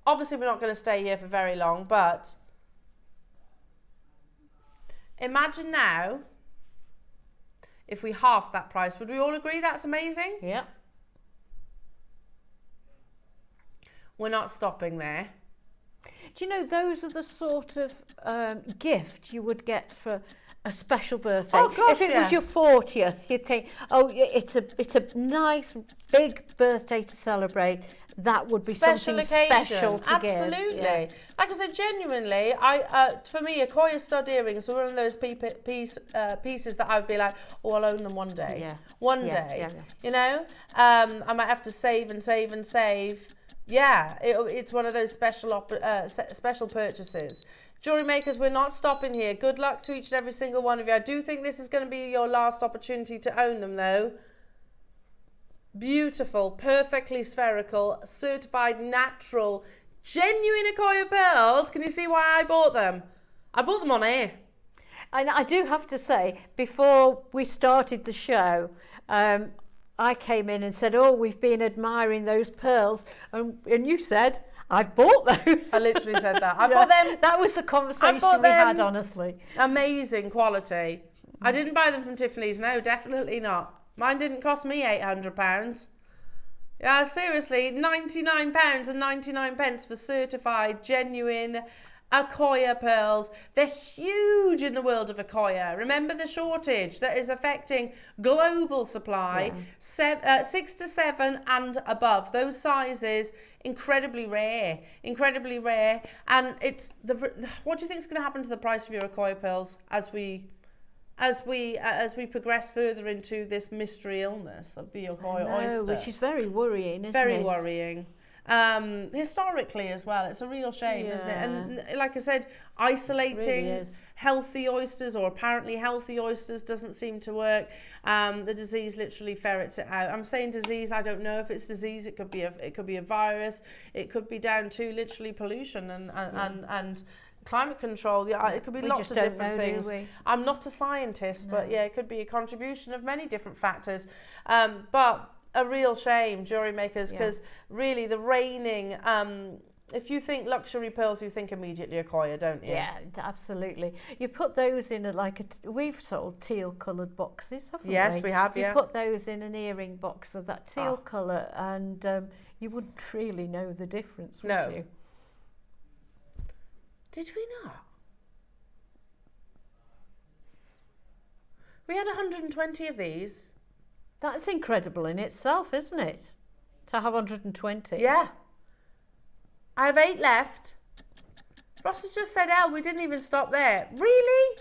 Obviously we're not going to stay here for very long, but imagine now if we half that price. Would we all agree that's amazing? Yeah. We're not stopping there. Do you know, those are the sort of gift you would get for a special birthday. Oh gosh, if it was your 40th, you'd think, oh, it's a nice big birthday to celebrate. That would be special something occasion. Special to Absolutely. give. Yeah. Like I said, genuinely, for me, Akoya stud earrings are one of those pieces that I'd be like, oh, I'll own them one day. Yeah. One day. You know, I might have to save and save and save. Yeah, it's one of those special purchases. Jewellery makers, we're not stopping here. Good luck to each and every single one of you. I do think this is going to be your last opportunity to own them, though. Beautiful, perfectly spherical, certified natural, genuine Akoya pearls. Can you see why I bought them? I bought them on air. And I do have to say, before we started the show, I came in and said, oh, we've been admiring those pearls. And you said, I've bought those. I literally said that. I bought them. That was the conversation we had, honestly. Amazing quality. I didn't buy them from Tiffany's, no, definitely not. Mine didn't cost me £800. Yeah, seriously, £99.99 for certified, genuine Akoya pearls. They're huge in the world of Akoya. Remember the shortage that is affecting global supply. 6 to 7 and above. Those sizes, incredibly rare. Incredibly rare. And it's what do you think is going to happen to the price of your Akoya pearls as we progress further into this mystery illness of the Akoya oyster? Which is very worrying, isn't it? Very worrying. Historically as well, it's a real shame, isn't it? And like I said, isolating, It really is. healthy oysters or apparently healthy oysters doesn't seem to work. The disease literally ferrets it out. I'm saying disease, I don't know if it's disease, it could be a virus, it could be down to literally pollution and climate control. Yeah, it could be lots of different things. I'm not a scientist, but yeah, it could be a contribution of many different factors. But a real shame, jewellery makers, because really the reigning, if you think luxury pearls, you think immediately Acquoia, don't you? Yeah, absolutely. You put those in we've sold teal coloured boxes, haven't we? Yes, we have, You put those in an earring box of that teal colour, and you wouldn't really know the difference, would you? Did we not? We had 120 of these. That's incredible in itself, isn't it? To have 120. Yeah. I have 8 left. Ross has just said, we didn't even stop there. Really?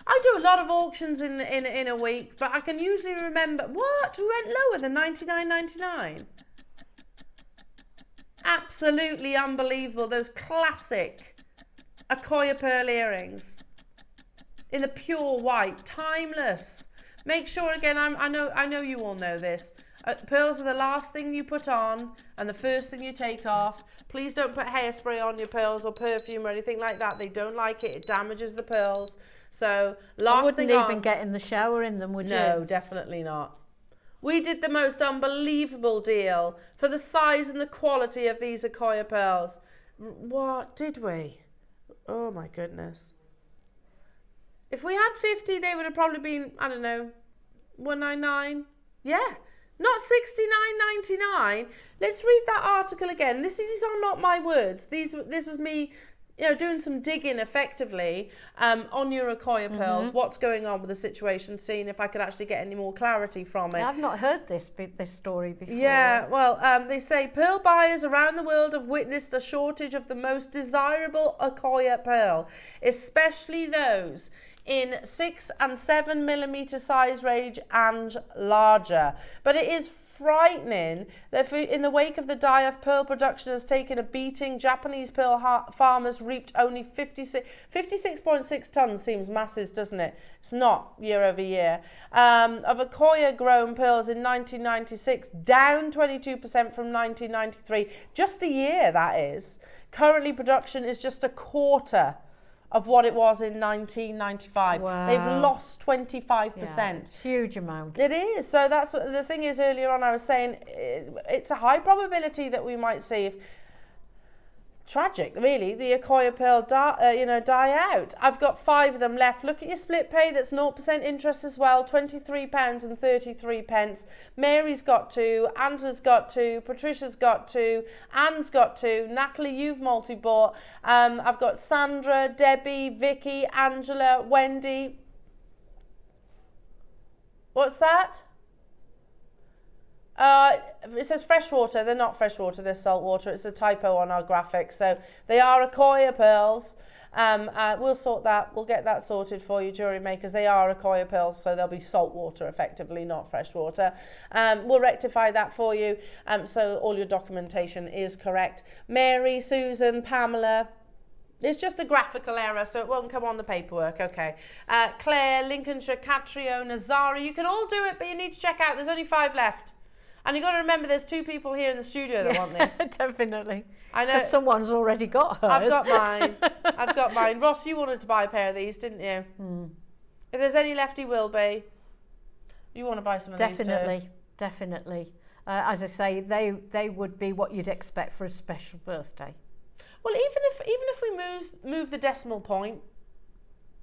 I do a lot of auctions in a week, but I can usually remember. What? We went lower than $99.99. Absolutely unbelievable. Those classic Acquoia pearl earrings in the pure white, timeless. Make sure again. I know you all know this. Pearls are the last thing you put on and the first thing you take off. Please don't put hairspray on your pearls or perfume or anything like that. They don't like it. It damages the pearls. So last thing on. Wouldn't even get in the shower in them, would you? No, definitely not. We did the most unbelievable deal for the size and the quality of these Acquoia pearls. What did we? Oh my goodness. If we had 50, they would have probably been, I don't know, 199. Yeah, not 69.99. Let's read that article again. These are not my words. This was me, doing some digging effectively on your Acquoia pearls. What's going on with the situation? Seeing if I could actually get any more clarity from it. I've not heard this story before. Yeah, well, they say pearl buyers around the world have witnessed a shortage of the most desirable Acquoia pearl, especially those in 6 and 7 millimeter size range and larger. But it is frightening that in the wake of the die-off, pearl production has taken a beating. Japanese pearl farmers reaped only 56.6 tons. Seems massive, doesn't it? It's not year over year. Of Acquoia grown pearls in 1996, down 22% from 1993. Just a year, that is. Currently, production is just a quarter of what it was in 1995. Wow. They've lost 25%. Yeah, it's a huge amount. It is. So that's the thing is, earlier on I was saying it's a high probability that we might see, tragic really, the Acquoia pearl die out. I've got 5 of them left. Look at your split pay, that's 0% interest as well, £23.33. Mary's got 2, Angela's got 2, Patricia's got 2, Anne's got 2, Natalie, you've multi-bought. I've got Sandra, Debbie, Vicky, Angela, Wendy. What's that? It says freshwater. They're not freshwater, they're saltwater. It's a typo on our graphics. So they are Acquoia pearls. We'll sort that. We'll get that sorted for you, jewellery makers. They are Acquoia pearls, so they'll be saltwater effectively, not freshwater. We'll rectify that for you. So all your documentation is correct. Mary, Susan, Pamela. It's just a graphical error, so it won't come on the paperwork. Okay. Claire, Lincolnshire, Catriona, Zara. You can all do it, but you need to check out. There's only 5 left. And you've got to remember there's 2 people here in the studio that want this. Definitely. I know. Someone's already got hers. I've got mine. I've got mine. Ross, you wanted to buy a pair of these, didn't you? If there's any left, he will be. You want to buy some of these too? Definitely. As I say, they would be what you'd expect for a special birthday. Well, even if we move the decimal point,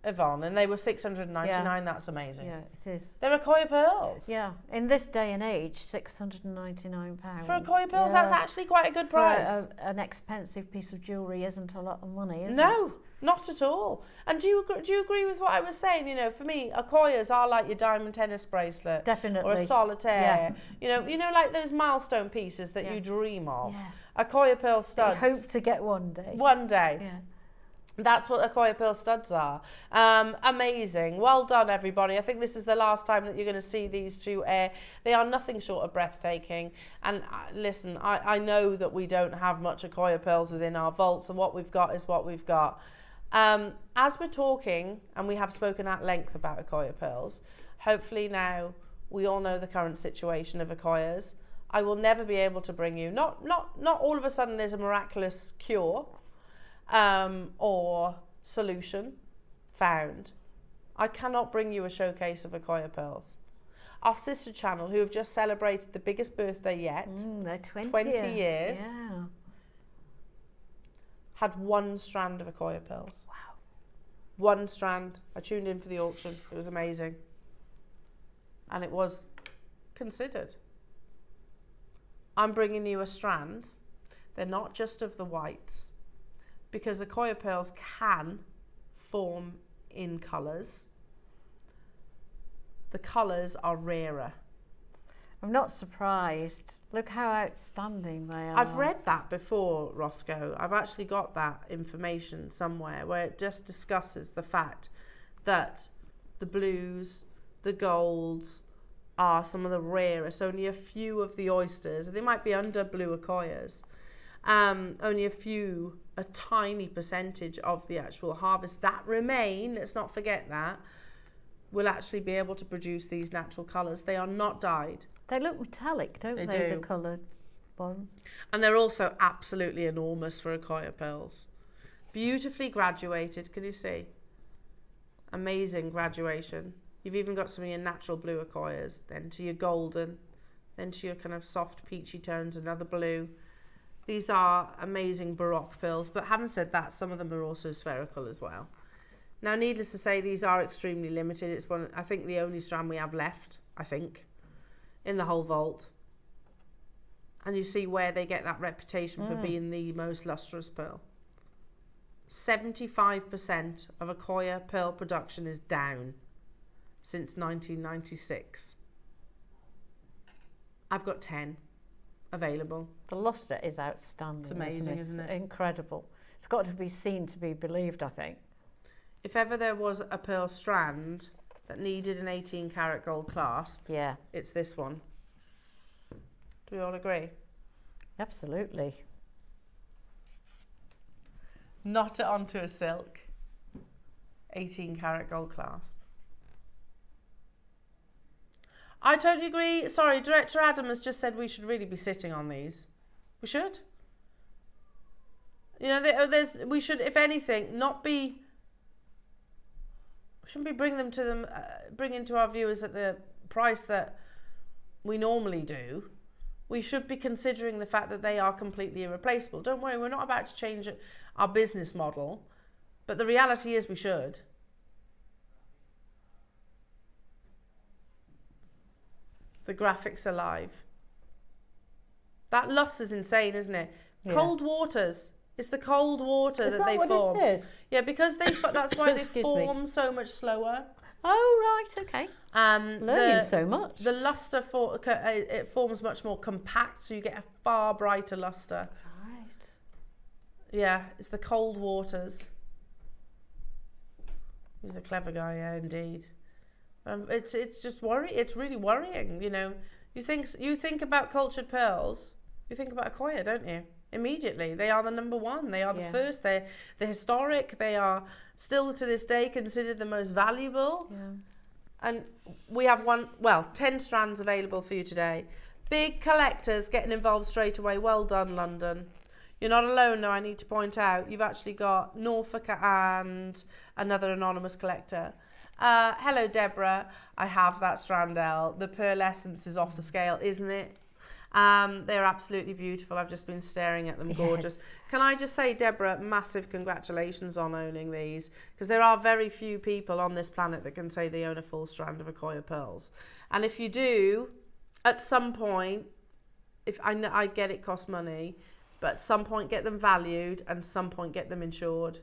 Yvonne, and they were $699, that's amazing. Yeah, it is. They're Acquoia pearls. Yeah, in this day and age, £699. For Acquoia pearls, that's actually quite a good price. An expensive piece of jewellery isn't a lot of money, is it? No, not at all. And do you agree with what I was saying? For me, Acquoias are like your diamond tennis bracelet. Definitely. Or a solitaire. Yeah. You know, like those milestone pieces that you dream of. Yeah. Acquoia pearl studs. I hope to get one day. One day. Yeah. That's what Acquoia pearl studs are. Amazing. Well done, everybody. I think this is the last time that you're going to see these 2 air. They are nothing short of breathtaking. And listen, I know that we don't have much Acquoia pearls within our vaults, and what we've got is what we've got. As we're talking, and we have spoken at length about Accoya pearls, hopefully now we all know the current situation of Accoyas. I will never be able to bring you, not all of a sudden there's a miraculous cure or solution found. I cannot bring you a showcase of Accoya pearls. Our sister channel, who have just celebrated the biggest birthday yet, They're 20 years, yeah. had one strand of Accoya pearls. Wow. One strand. I tuned in for the auction. It was amazing. And it was considered. I'm bringing you a strand. They're not just of the whites, because Accoya pearls can form in colours. The colours are rarer. I'm not surprised. Look how outstanding they are. I've read that before, Roscoe. I've actually got that information somewhere where it just discusses the fact that the blues, the golds are some of the rarest. Only a few of the oysters, they might be under blue Accoyas, only a tiny percentage of the actual harvest that remain, let's not forget that, will actually be able to produce these natural colours. They are not dyed. They look metallic, don't they? They do. The coloured ones. And they're also absolutely enormous for Accoya pearls. Beautifully graduated, can you see? Amazing graduation. You've even got some of your natural blue Accoyas, then to your golden, then to your kind of soft peachy tones, another blue. These are amazing Baroque pearls, but having said that, some of them are also spherical as well. Now, needless to say, these are extremely limited. It's one, I think, the only strand we have left, I think, in the whole vault. And you see where they get that reputation for being the most lustrous pearl. 75% of Accoya pearl production is down since 1996. I've got 10 available. The lustre is outstanding. It's amazing, isn't it? Incredible. It's got to be seen to be believed, I think. If ever there was a pearl strand that needed an 18 karat gold clasp, Yeah, it's this one. Do we all agree? absolutely. Knot it onto a silk, 18 karat gold clasp. I totally agree. Sorry, Director Adam has just said we should really be sitting on these. We should. You know, we should, if anything, not be. We shouldn't be bringing to our viewers at the price that we normally do. We should be considering the fact that they are completely irreplaceable. Don't worry, we're not about to change our business model, but the reality is we should. The graphics are live. That lust is insane, isn't it? Yeah. Cold waters. It's the cold water that they form. It is? Yeah, because that's why they form so much slower. Oh, right, okay. Learning so much. The luster it forms much more compact, so you get a far brighter luster. Right. Yeah, it's the cold waters. He's a clever guy, yeah, indeed. It's just it's really worrying. You know, you think about cultured pearls, you think about Accoya, don't you? Immediately, they are the number one. They are the first. They're historic. They are still to this day considered the most valuable. Yeah. And we have 10 strands available for you today. Big collectors getting involved straight away. Well done, London. You're not alone, though, I need to point out. You've actually got Norfolk and another anonymous collector. Hello, Deborah. I have that strand L. The pearlescence is off the scale, isn't it? They're absolutely beautiful. I've just been staring at them, gorgeous. Yes. Can I just say, Deborah, massive congratulations on owning these, because there are very few people on this planet that can say they own a full strand of Accoya pearls. And if you do, at some point, I get it costs money, but at some point get them valued and some point get them insured,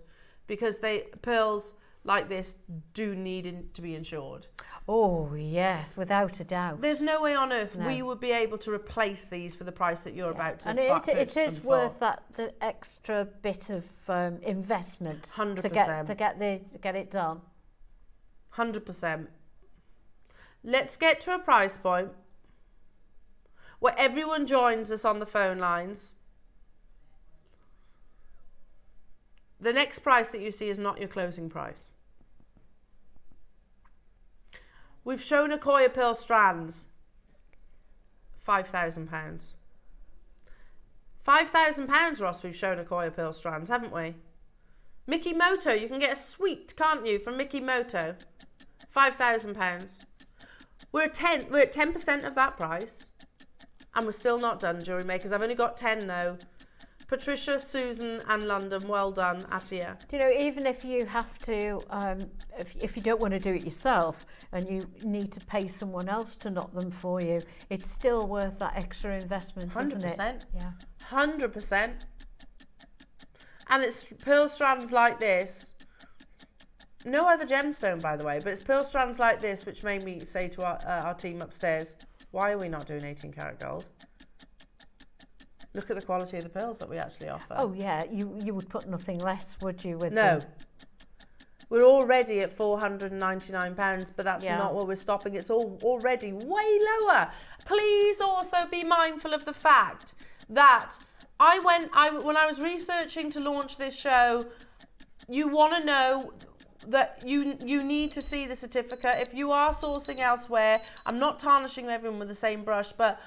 because pearls like this do need to be insured. Oh, yes, without a doubt. There's no way on earth we would be able to replace these for the price that you're about to purchase. And it is worth the extra bit of investment 100%. to get it done. 100%. Let's get to a price point where everyone joins us on the phone lines. the next price that you see is not your closing price. We've shown Akoya pearl strands, £5,000. £5,000, Ross, we've shown Akoya pearl strands, haven't we? Mickey Moto, you can get a suite, can't you, from Mickey Moto? £5,000. We're at 10% of that price, and we're still not done, jewellery makers. I've only got 10 though. Patricia, Susan and London, well done, Atia. Do you know, even if you have to, if you don't want to do it yourself and you need to pay someone else to knot them for you, it's still worth that extra investment, 100%, isn't it? Yeah. 100%. And it's pearl strands like this. No other gemstone, by the way, but it's pearl strands like this which made me say to our team upstairs, why are we not doing 18 karat gold? Look at the quality of the pearls that we actually offer. Oh yeah, you would put nothing less, would you? With no. them? We're already at £499, but that's not where we're stopping. It's already way lower. Please also be mindful of the fact that when I was researching to launch this show, you want to know that you need to see the certificate. If you are sourcing elsewhere, I'm not tarnishing everyone with the same brush, but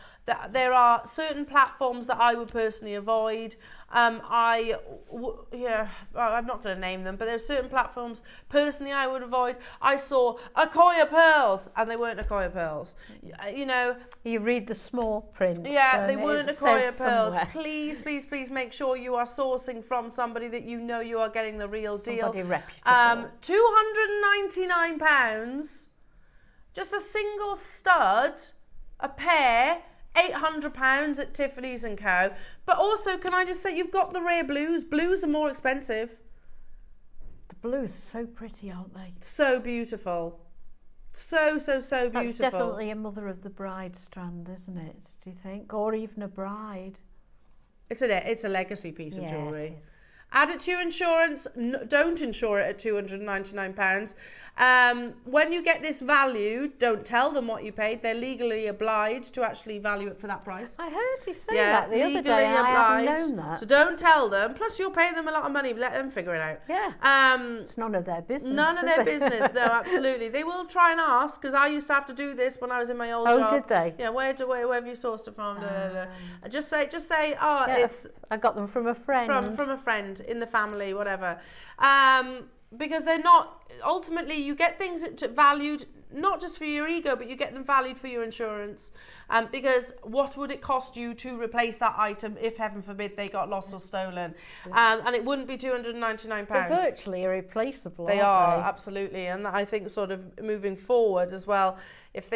there are certain platforms that I would personally avoid. I'm not going to name them, but there's certain platforms personally I would avoid. I saw Akoya pearls, and they weren't Akoya pearls. You know, you read the small print. Yeah, they weren't Akoya pearls. Please, please, please make sure you are sourcing from somebody that you know you are getting the real deal. Somebody reputable. £299, just a single stud, a pair. £800 at Tiffany's & Co. But also, can I just say, you've got the rare blues. Blues are more expensive. The blues are so pretty, aren't they? So beautiful. So beautiful. That's definitely a mother of the bride strand, isn't it? Do you think? Or even a bride. It's a legacy piece of jewellery. It is. Add it to your insurance. Don't insure it at £299. When you get this valued, don't tell them what you paid. They're legally obliged to actually value it for that price. I heard you say that the other day. I haven't known that. So don't tell them. Plus, you're paying them a lot of money. Let them figure it out. Yeah. It's none of their business. None of their business. No, absolutely. They will try and ask, because I used to have to do this when I was in my old job. Oh, did they? Yeah. Where have you sourced it from? Just say. It's. I got them from a friend. From a friend in the family, whatever. Because they're not, ultimately you get things valued not just for your ego, but you get them valued for your insurance. Because what would it cost you to replace that item if, heaven forbid, they got lost or stolen? And it wouldn't be £299. They're virtually irreplaceable. They are, absolutely. And I think sort of moving forward as well, if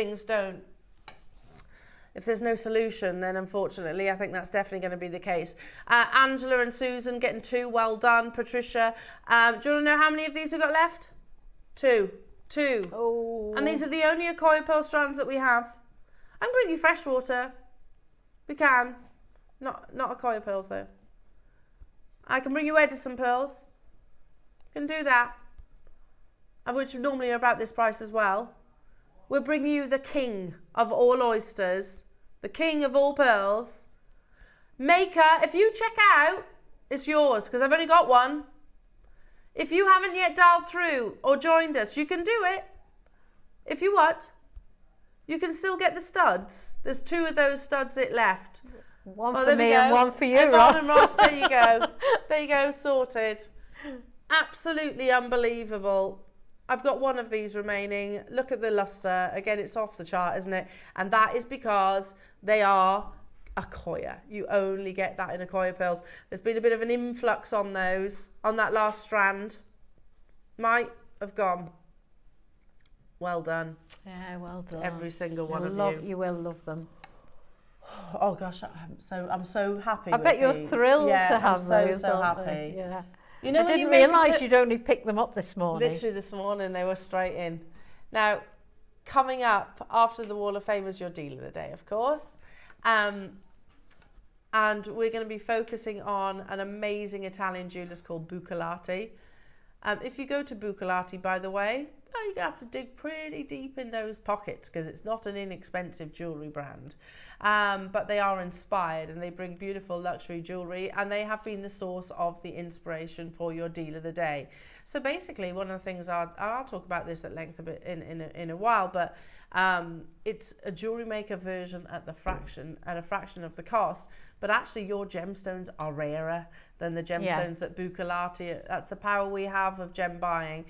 there's no solution, then unfortunately, I think that's definitely going to be the case. Angela and Susan getting 2, well done. Patricia, do you want to know how many of these we've got left? 2. Oh. And these are the only Akoya pearl strands that we have. I can bring you freshwater. We can. Not Akoya pearls though. I can bring you Edison pearls. Can do that. Which normally are about this price as well. We'll bring you the king of all oysters. The king of all pearls. Maker, if you check out, it's yours, because I've only got one. If you haven't yet dialed through or joined us, you can do it. If you what? You can still get the studs. There's 2 of those studs left. One for me and one for you, Ross. Yvonne and Ross, there you go. There you go, sorted. Absolutely unbelievable. I've got one of these remaining. Look at the luster. Again, it's off the chart, isn't it? And that is because they are Akoya. You only get that in Akoya pearls. There's been a bit of an influx on those, on that last strand. Might have gone. Well done. Yeah, well done. Every single one of you. You will love them. Oh gosh, I'm so happy. I bet you're thrilled to have those. I'm so happy. Yeah. You know, I didn't realise you'd only picked them up this morning. Literally this morning, they were straight in. Now, coming up after the Wall of Fame is your deal of the day, of course. And we're going to be focusing on an amazing Italian jewellers called Buccellati. If you go to Buccellati, by the way, oh, you're going to have to dig pretty deep in those pockets because it's not an inexpensive jewellery brand. But they are inspired and they bring beautiful luxury jewellery, and they have been the source of the inspiration for your deal of the day. So basically, one of the things I'll talk about this at length a bit in a while, but it's a JewelleryMaker version at a fraction of the cost. But actually, your gemstones are rarer than the gemstones that Buccellati. That's the power we have of gem buying.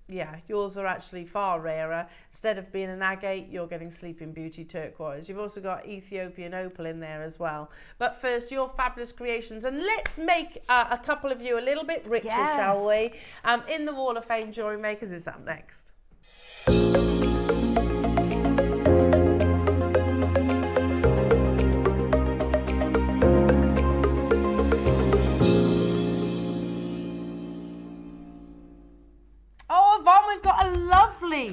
Yeah, yours are actually far rarer. Instead of being an agate, you're getting Sleeping Beauty turquoise. You've also got Ethiopian opal in there as well. But first, your fabulous creations. And let's make a couple of you a little bit richer, shall we? In the Wall of Fame Jewellery Makers is up next.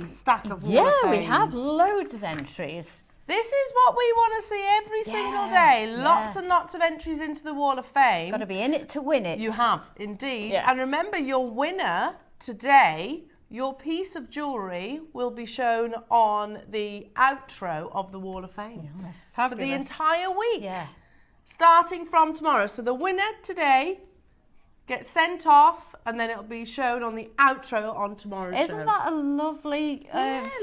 Stack of Wall of Fames. We have loads of entries. This is what we want to see every single day. Lots and lots of entries into the Wall of Fame. Got to be in it to win it. You have, indeed. And remember, your winner today, your piece of jewellery will be shown on the outro of the Wall of Fame. Yeah, that's fabulous. For the entire week. Yeah. Starting from tomorrow. So the winner today gets sent off, and then it'll be shown on the outro on tomorrow's show. Isn't that a lovely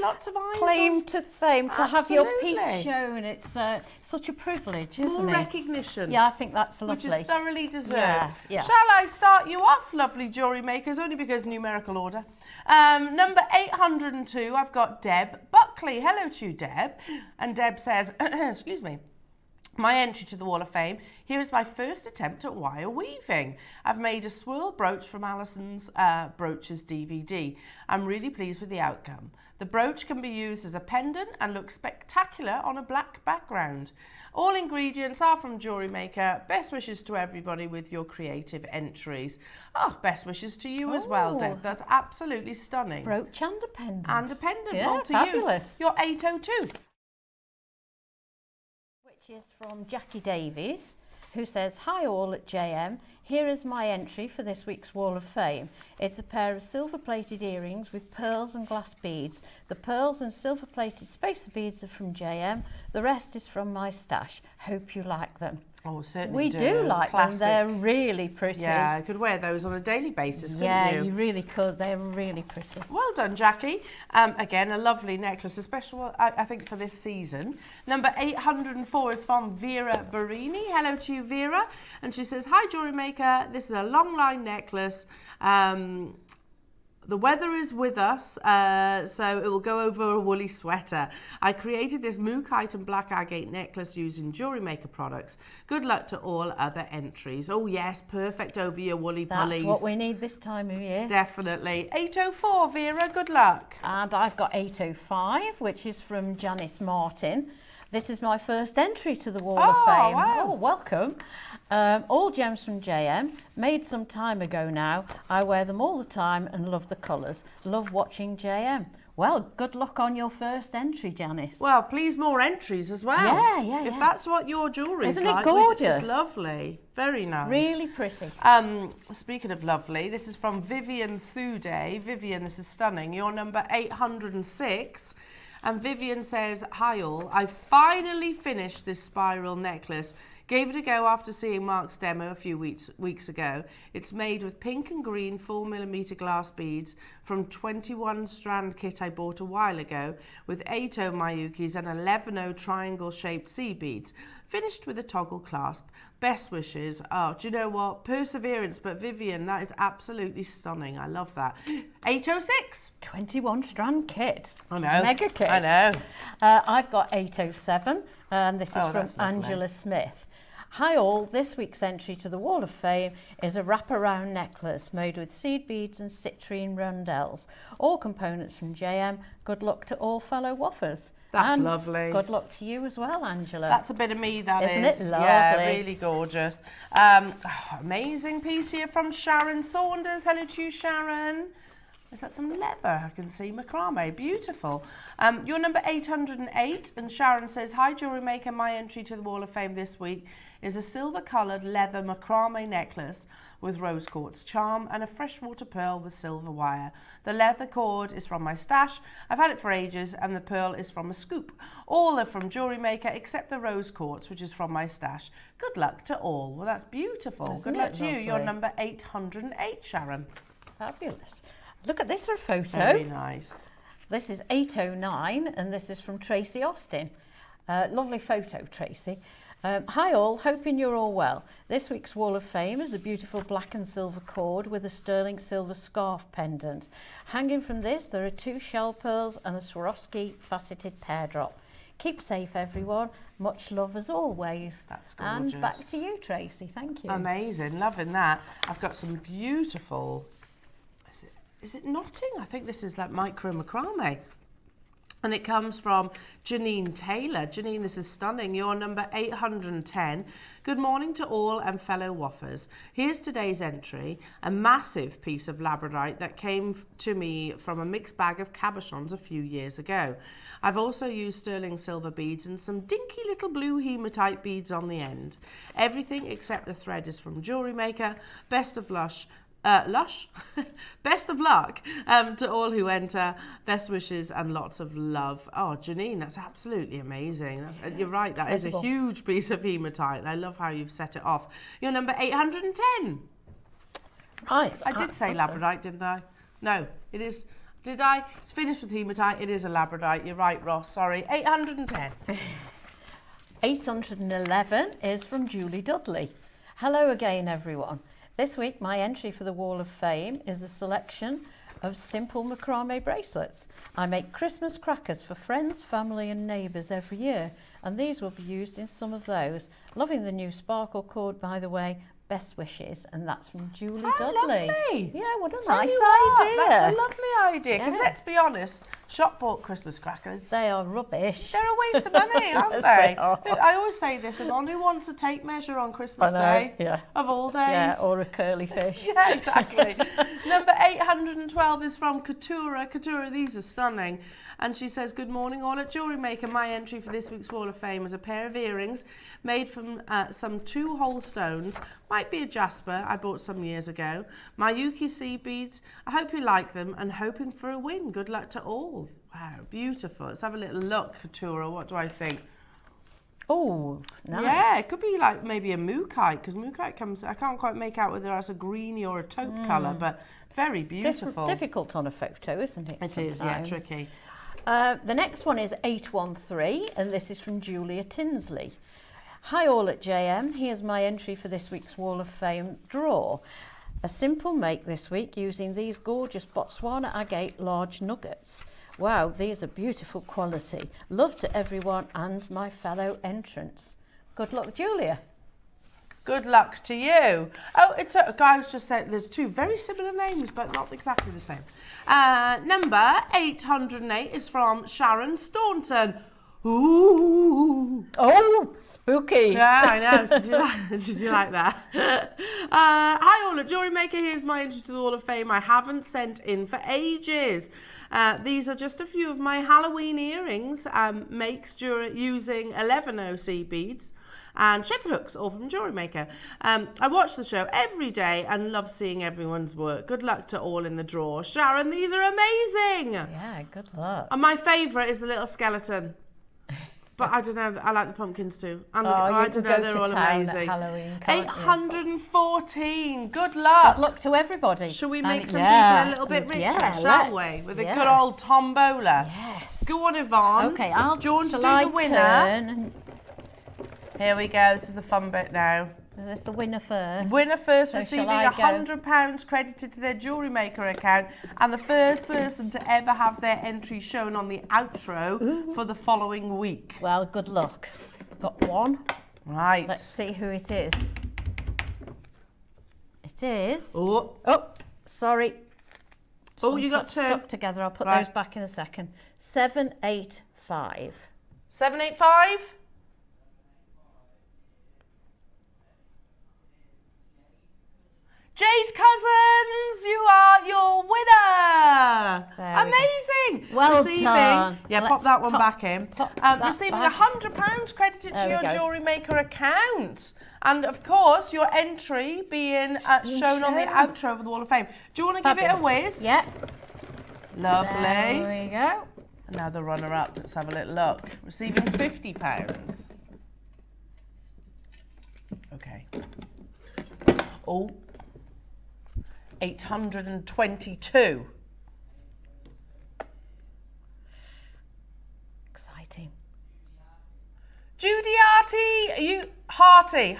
lots of eyes claim to fame to have your Absolutely. piece shown? It's such a privilege, isn't More it? recognition. Yeah, I think that's lovely. Which is thoroughly deserved. Yeah. Shall I start you off, lovely jewellery makers? Only because numerical order. Number 802, I've got Deb Buckley. Hello to you, Deb. And Deb says, excuse me, my entry to the Wall of Fame. Here is my first attempt at wire weaving. I've made a swirl brooch from Alison's Brooches DVD. I'm really pleased with the outcome. The brooch can be used as a pendant and looks spectacular on a black background. All ingredients are from JewelleryMaker. Best wishes to everybody with your creative entries. Oh, best wishes to you as well, Deb. That's absolutely stunning. Brooch and a pendant. And a pendant, yeah, multi-use. fabulous. You're 802. Is from Jackie Davies, who says, hi all at JM, here is my entry for this week's Wall of Fame. It's a pair of silver-plated earrings with pearls and glass beads. The pearls and silver-plated spacer beads are from JM. The rest is from my stash. Hope you like them. Oh, certainly we do like Classic. them. They're really pretty. Yeah, I could wear those on a daily basis, couldn't yeah, you? you really could. They're really pretty. Well done, Jackie. Again, a lovely necklace, especially, I think, for this season. Number 804 is from Vera Barini. Hello to you, Vera. And she says, hi, JewelleryMaker. This is a long line necklace. The weather is with us, so it will go over a woolly sweater. I created this mookaite and black agate necklace using JewelleryMaker products. Good luck to all other entries. Oh yes, perfect over your woolly pulleys. That's what we need this time of year. Definitely. 804, Vera, good luck. And I've got 805, which is from Janice Martin. This is my first entry to the Wall of Fame. Wow. Oh, welcome. All gems from JM, made some time ago now. I wear them all the time and love the colours. Love watching JM. Well, good luck on your first entry, Janice. Well, please more entries as well. Yeah. If that's what your jewellery is Isn't it like. gorgeous? It's lovely. Very nice. Really pretty. Speaking of lovely, this is from Vivian Thuday. Vivian, this is stunning. You're number 806. And Vivian says, hi all, I finally finished this spiral necklace. Gave it a go after seeing Mark's demo a few weeks ago. It's made with pink and green 4mm glass beads from 21 strand kit I bought a while ago with 8O Mayukis and 11O triangle shaped sea beads. Finished with a toggle clasp. Best wishes. Oh, do you know what? Perseverance. But Vivian, that is absolutely stunning. I love that. 806. 21 strand kit. I know. Mega kit. I know. I've got 807, and this is from that's lovely. Angela Smith. Hi all, this week's entry to the Wall of Fame is a wraparound necklace made with seed beads and citrine rondelles. All components from JM. Good luck to all fellow waffers. That's and lovely. Good luck to you as well, Angela. That's a bit of me, that Isn't is. it lovely? Yeah, really gorgeous. Amazing piece here from Sharon Saunders. Hello to you, Sharon. Is that some leather? I can see macrame. Beautiful. You're number 808, and Sharon says, hi, Jewellery Maker. My entry to the Wall of Fame this week is a silver-coloured leather macrame necklace with rose quartz charm and a freshwater pearl with silver wire. The leather cord is from my stash. I've had it for ages, and the pearl is from a scoop. All are from Jewellery Maker except the rose quartz, which is from my stash. Good luck to all. Well, that's beautiful. Isn't Good luck it to you. lovely? You're number 808, Sharon. Fabulous. Look at this for a photo. Very nice. This is 809, and this is from Tracy Austin. Lovely photo, Tracy. Hi all, hoping you're all well. This week's Wall of Fame is a beautiful black and silver cord with a sterling silver scarf pendant. Hanging from this, there are 2 shell pearls and a Swarovski faceted pear drop. Keep safe, everyone. Much love as always. That's gorgeous. And back to you, Tracy. Thank you. Amazing, loving that. I've got some beautiful, is it knotting? I think this is like micro macrame. And it comes from Janine Taylor. Janine, this is stunning. You're number 810. Good morning to all and fellow waffers. Here's today's entry, a massive piece of Labradorite that came to me from a mixed bag of cabochons a few years ago. I've also used sterling silver beads and some dinky little blue hematite beads on the end. Everything except the thread is from Jewellery Maker. Best of luck best of luck to all who enter. Best wishes and lots of love. Oh, Janine, that's absolutely amazing. You're right, that is a huge piece of hematite. I love how you've set it off. You're number 810. Right. I did say Labradorite, didn't I? No, it is. Did I? It's finished with hematite. It is a Labradorite. You're right, Ross. Sorry. 810. 811 is from Julie Dudley. Hello again, everyone. This week, my entry for the Wall of Fame is a selection of simple macrame bracelets. I make Christmas crackers for friends, family and neighbours every year, and these will be used in some of those. Loving the new sparkle cord, by the way. Best wishes, and that's from Julie Dudley. Lovely. Yeah, what a Tell nice you what, idea. That's a lovely idea, because Yeah. let's be honest, shop bought Christmas crackers. They are rubbish. They're a waste of money, aren't Yes, they? they are. I always say this, Yvonne, who wants to take measure on Christmas I know, Day? yeah. Of all days. Yeah, or a curly fish. Yeah, exactly. Number 812 is from Katura. Katura, these are stunning. And she says, good morning all at Jewellery Maker. My entry for this week's Wall of Fame is a pair of earrings made from some 2-hole stones. Might be a jasper I bought some years ago. My Yuki seed beads. I hope you like them and hoping for a win. Good luck to all. Wow, beautiful. Let's have a little look, Katura. What do I think? Oh, nice. Yeah, it could be like maybe a mookite, because mookite comes, I can't quite make out whether that's a greeny or a taupe colour, but very beautiful. Difficult on a photo, isn't it? It is, yeah, tricky. The next one is 813, and this is from Julia Tinsley. Hi all at JM, here's my entry for this week's Wall of Fame draw. A simple make this week using these gorgeous Botswana agate large nuggets. Wow, these are beautiful quality. Love to everyone and my fellow entrants. Good luck, Julia. Good luck to you. Oh, it's a guy who's just said there's 2 very similar names, but not exactly the same. Number 808 is from Sharon Staunton. Ooh. Oh, spooky. Yeah, I know. Did you like that? Hi all at Jewellery Maker. Here's my entry to the Wall of Fame I haven't sent in for ages. These are just a few of my Halloween earrings makes using 11 OC beads and shepherd hooks, all from Jewellery Maker. I watch the show every day and love seeing everyone's work. Good luck to all in the draw. Sharon, these are amazing. Yeah, good luck. And my favourite is the little skeleton. But I don't know, I like the pumpkins too. And I don't know, they're all amazing. Halloween, 814, good luck. Good luck to everybody. Shall we make some people a little bit richer, shall we? With a good old tombola. Yes. Go on, Yvonne. Okay, do you want to do the winner? Turn? Here we go, this is the fun bit now. Is this the winner first? Winner first, So receiving shall I go? £100 credited to their Jewellery Maker account, and the first person to ever have their entry shown on the outro for the following week. Well, good luck. Got one. Right. Let's see who it is. It is. Oh, Sorry. Oh, you got Some two. stuck together. I'll put Right. those back in a second. 785. 785. Jade Cousins, you are your winner. Amazing. Well done. Yeah, Let's pop that one back in. Receiving back. £100 credited to your JewelleryMaker account. And of course, your entry being shown on the outro of the Wall of Fame. Do you want to give it a whiz? Yep. Lovely. There we go. And now the runner-up. Let's have a little look. Receiving £50. Okay. Oh. 822. Exciting. Judy Harty.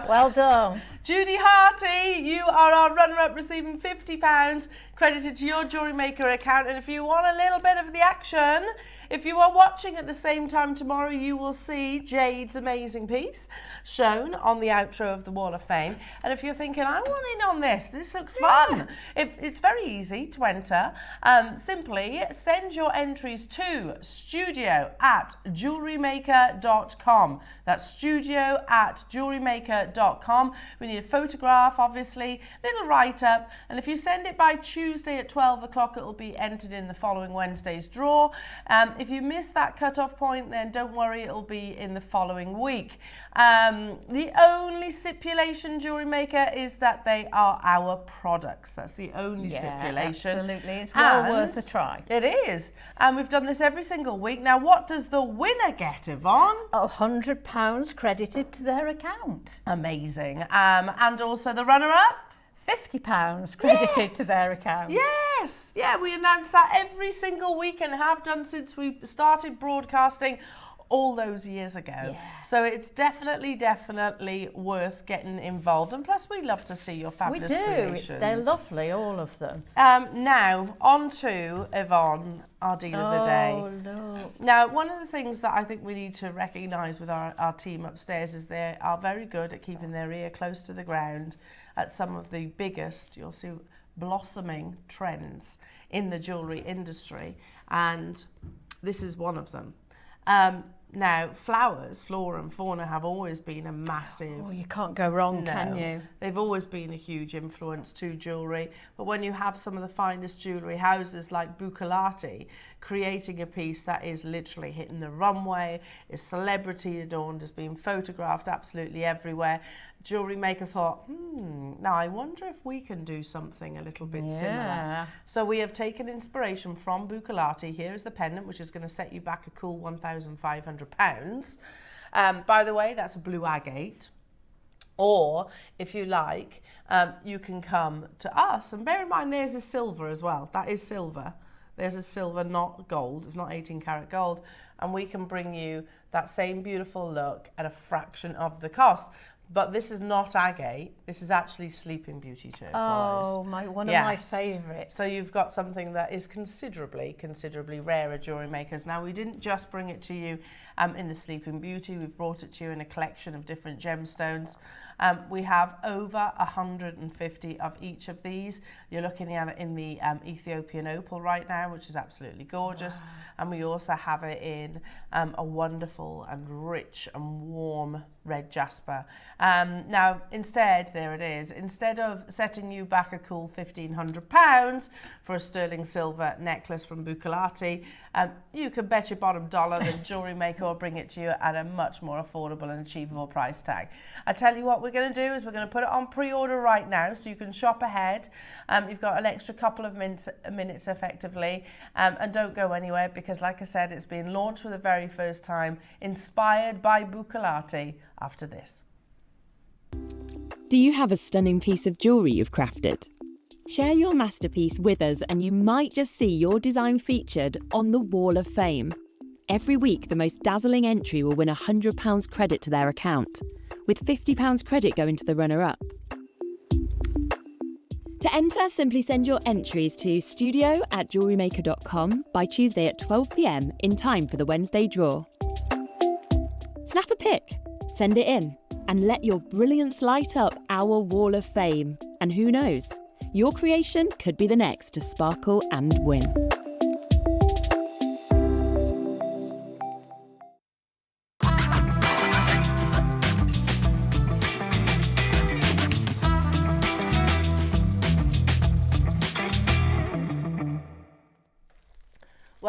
Well done. Judy Harty, you are our runner-up, receiving £50 credited to your JewelleryMaker account. And if you want a little bit of the action, if you are watching at the same time tomorrow, you will see Jade's amazing piece shown on the outro of the Wall of Fame. And if you're thinking, I want in on this looks fun. It's very easy to enter. Simply send your entries to studio@jewellerymaker.com. That's studio@jewellerymaker.com. We need a photograph, obviously, little write-up. And if you send it by Tuesday at 12 o'clock, it will be entered in the following Wednesday's draw. If you miss that cut-off point, then don't worry, it'll be in the following week. The only stipulation, JewelleryMaker, is that they are our products. That's the only stipulation. Absolutely. It's well worth a try. It is. And we've done this every single week. Now, what does the winner get, Yvonne? £100 credited to their account. Amazing. And also the runner-up? £50 credited to their account. Yes. Yeah, we announce that every single week and have done since we started broadcasting all those years ago. Yeah. So it's definitely worth getting involved. And plus, we love to see your fabulous creations. They're lovely, all of them. Now, on to Yvonne, our deal of the day. Oh, no. Now, one of the things that I think we need to recognise with our team upstairs is they are very good at keeping their ear close to the ground at some of the biggest, you'll see, blossoming trends in the jewellery industry. And this is one of them. Now, flowers, flora and fauna have always been a massive... Oh, you can't go wrong, can you? They've always been a huge influence to jewellery. But when you have some of the finest jewellery houses like Buccellati creating a piece that is literally hitting the runway, is celebrity adorned, is being photographed absolutely everywhere, JewelleryMaker thought, now I wonder if we can do something a little bit similar. So we have taken inspiration from Buccellati. Here is the pendant, which is going to set you back a cool £1,500. By the way, that's a blue agate. Or, if you like, you can come to us. And bear in mind, there's a silver as well. That is silver. There's a silver, not gold. It's not 18 karat gold. And we can bring you that same beautiful look at a fraction of the cost. But this is not agate. This is actually Sleeping Beauty turquoise. Oh, one of my favourites. So you've got something that is considerably rare at JewelleryMakers. Now, we didn't just bring it to you in the Sleeping Beauty. We've brought it to you in a collection of different gemstones. We have over 150 of each of these. You're looking at it in the Ethiopian opal right now, which is absolutely gorgeous. Wow. And we also have it in a wonderful and rich and warm red jasper. Now, instead, there it is. Instead of setting you back a cool £1,500 for a sterling silver necklace from Buccellati, you can bet your bottom dollar that JewelleryMaker will bring it to you at a much more affordable and achievable price tag. I tell you what we're going to do is we're going to put it on pre-order right now so you can shop ahead. You've got an extra couple of minutes effectively, and don't go anywhere because, like I said, it's being launched for the very first time, inspired by Buccellati, after this. Do you have a stunning piece of jewellery you've crafted? Share your masterpiece with us and you might just see your design featured on the Wall of Fame. Every week, the most dazzling entry will win £100 credit to their account, with £50 credit going to the runner-up. To enter, simply send your entries to studio@jewellerymaker.com by Tuesday at 12 p.m. in time for the Wednesday draw. Snap a pic, send it in, and let your brilliance light up our Wall of Fame. And who knows, your creation could be the next to sparkle and win.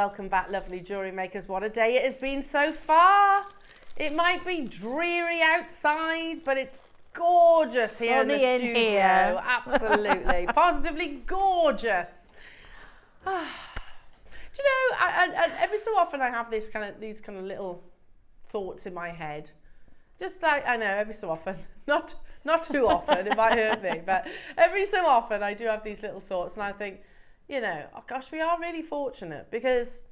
Welcome back, lovely jewellery makers. What a day it has been so far. It might be dreary outside, but it's gorgeous here in the Sunny in studio. here. Absolutely. Positively gorgeous. Do you know, I every so often I have these kind of little thoughts in my head. Just like, I know, every so often. Not too often, it might hurt me, but every so often I do have these little thoughts, and I think, you know, oh gosh, we are really fortunate because,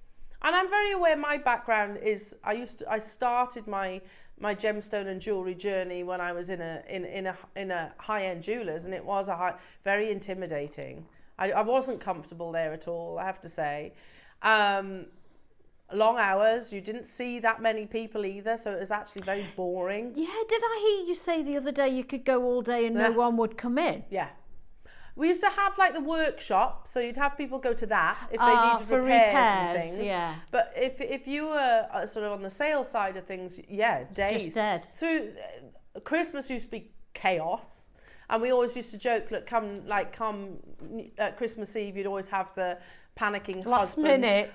and I'm very aware my background is, I started my gemstone and jewelry journey when I was in a high-end jewelers, and it was very intimidating. I wasn't comfortable there at all, I have to say. Long hours, you didn't see that many people either, so it was actually very boring. Yeah, did I hear you say the other day you could go all day and no one would come in? Yeah. We used to have like the workshop, so you'd have people go to that if they needed repairs and things. Yeah. But if you were sort of on the sales side of things, yeah, days. Just dead. Through Christmas used to be chaos, and we always used to joke, look, come Christmas Eve, you'd always have the panicking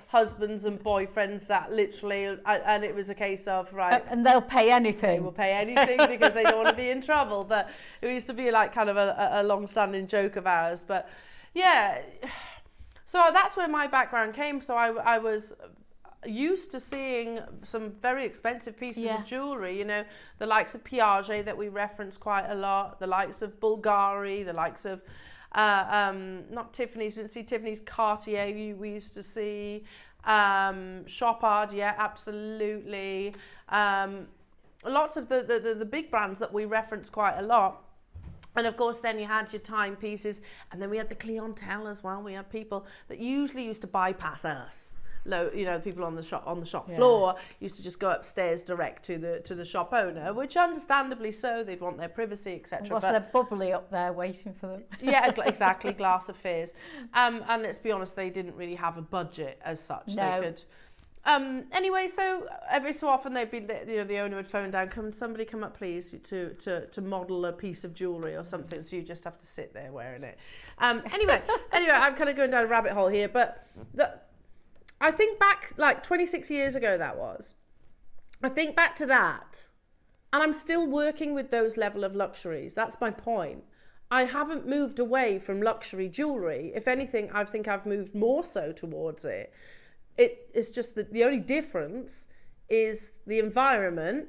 husbands and boyfriends that literally, and it was a case of, right, and they'll pay anything. they will pay anything because they don't want to be in trouble. But it used to be like kind of a long-standing joke of ours. But yeah, so that's where my background came. So I was used to seeing some very expensive pieces of jewellery, you know, the likes of Piaget that we reference quite a lot, the likes of Bulgari, the likes of not Tiffany's, we didn't see Tiffany's, Cartier we used to see, Chopard, yeah, absolutely. Lots of the big brands that we reference quite a lot. And of course then you had your timepieces, and then we had the clientele as well. We had people that usually used to bypass us. You know, people on the shop floor used to just go upstairs direct to the shop owner, which understandably so, they'd want their privacy, etc. Whilst they're bubbly up there waiting for them. Yeah, exactly, glass of fizz. And let's be honest, they didn't really have a budget as such. No. They could. Anyway, so every so often they'd be, you know, the owner would phone down, somebody come up please to model a piece of jewellery or something, so you just have to sit there wearing it. Anyway, I'm kind of going down a rabbit hole here, but I think back like 26 years ago I think back to that, and I'm still working with those level of luxuries. That's my point. I haven't moved away from luxury jewellery. If anything, I think I've moved more so towards it. It's just that the only difference is the environment,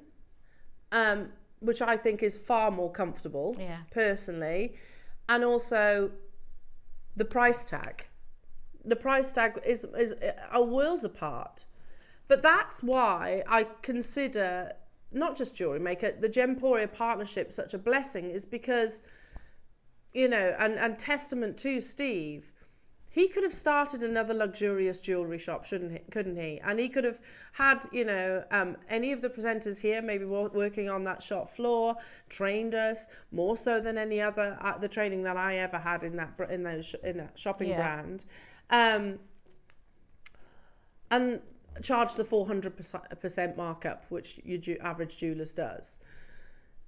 which I think is far more comfortable, personally, and also the price tag. The price tag is a worlds apart. But that's why I consider, not just Jewellery Maker, the Gemporia partnership such a blessing, is because, you know, and testament to Steve, he could have started another luxurious jewellery shop, couldn't he? And he could have had, you know, any of the presenters here maybe working on that shop floor, trained us more so than any other, the training that I ever had in that shopping brand. And charge the 400% markup, which your average jewellers does,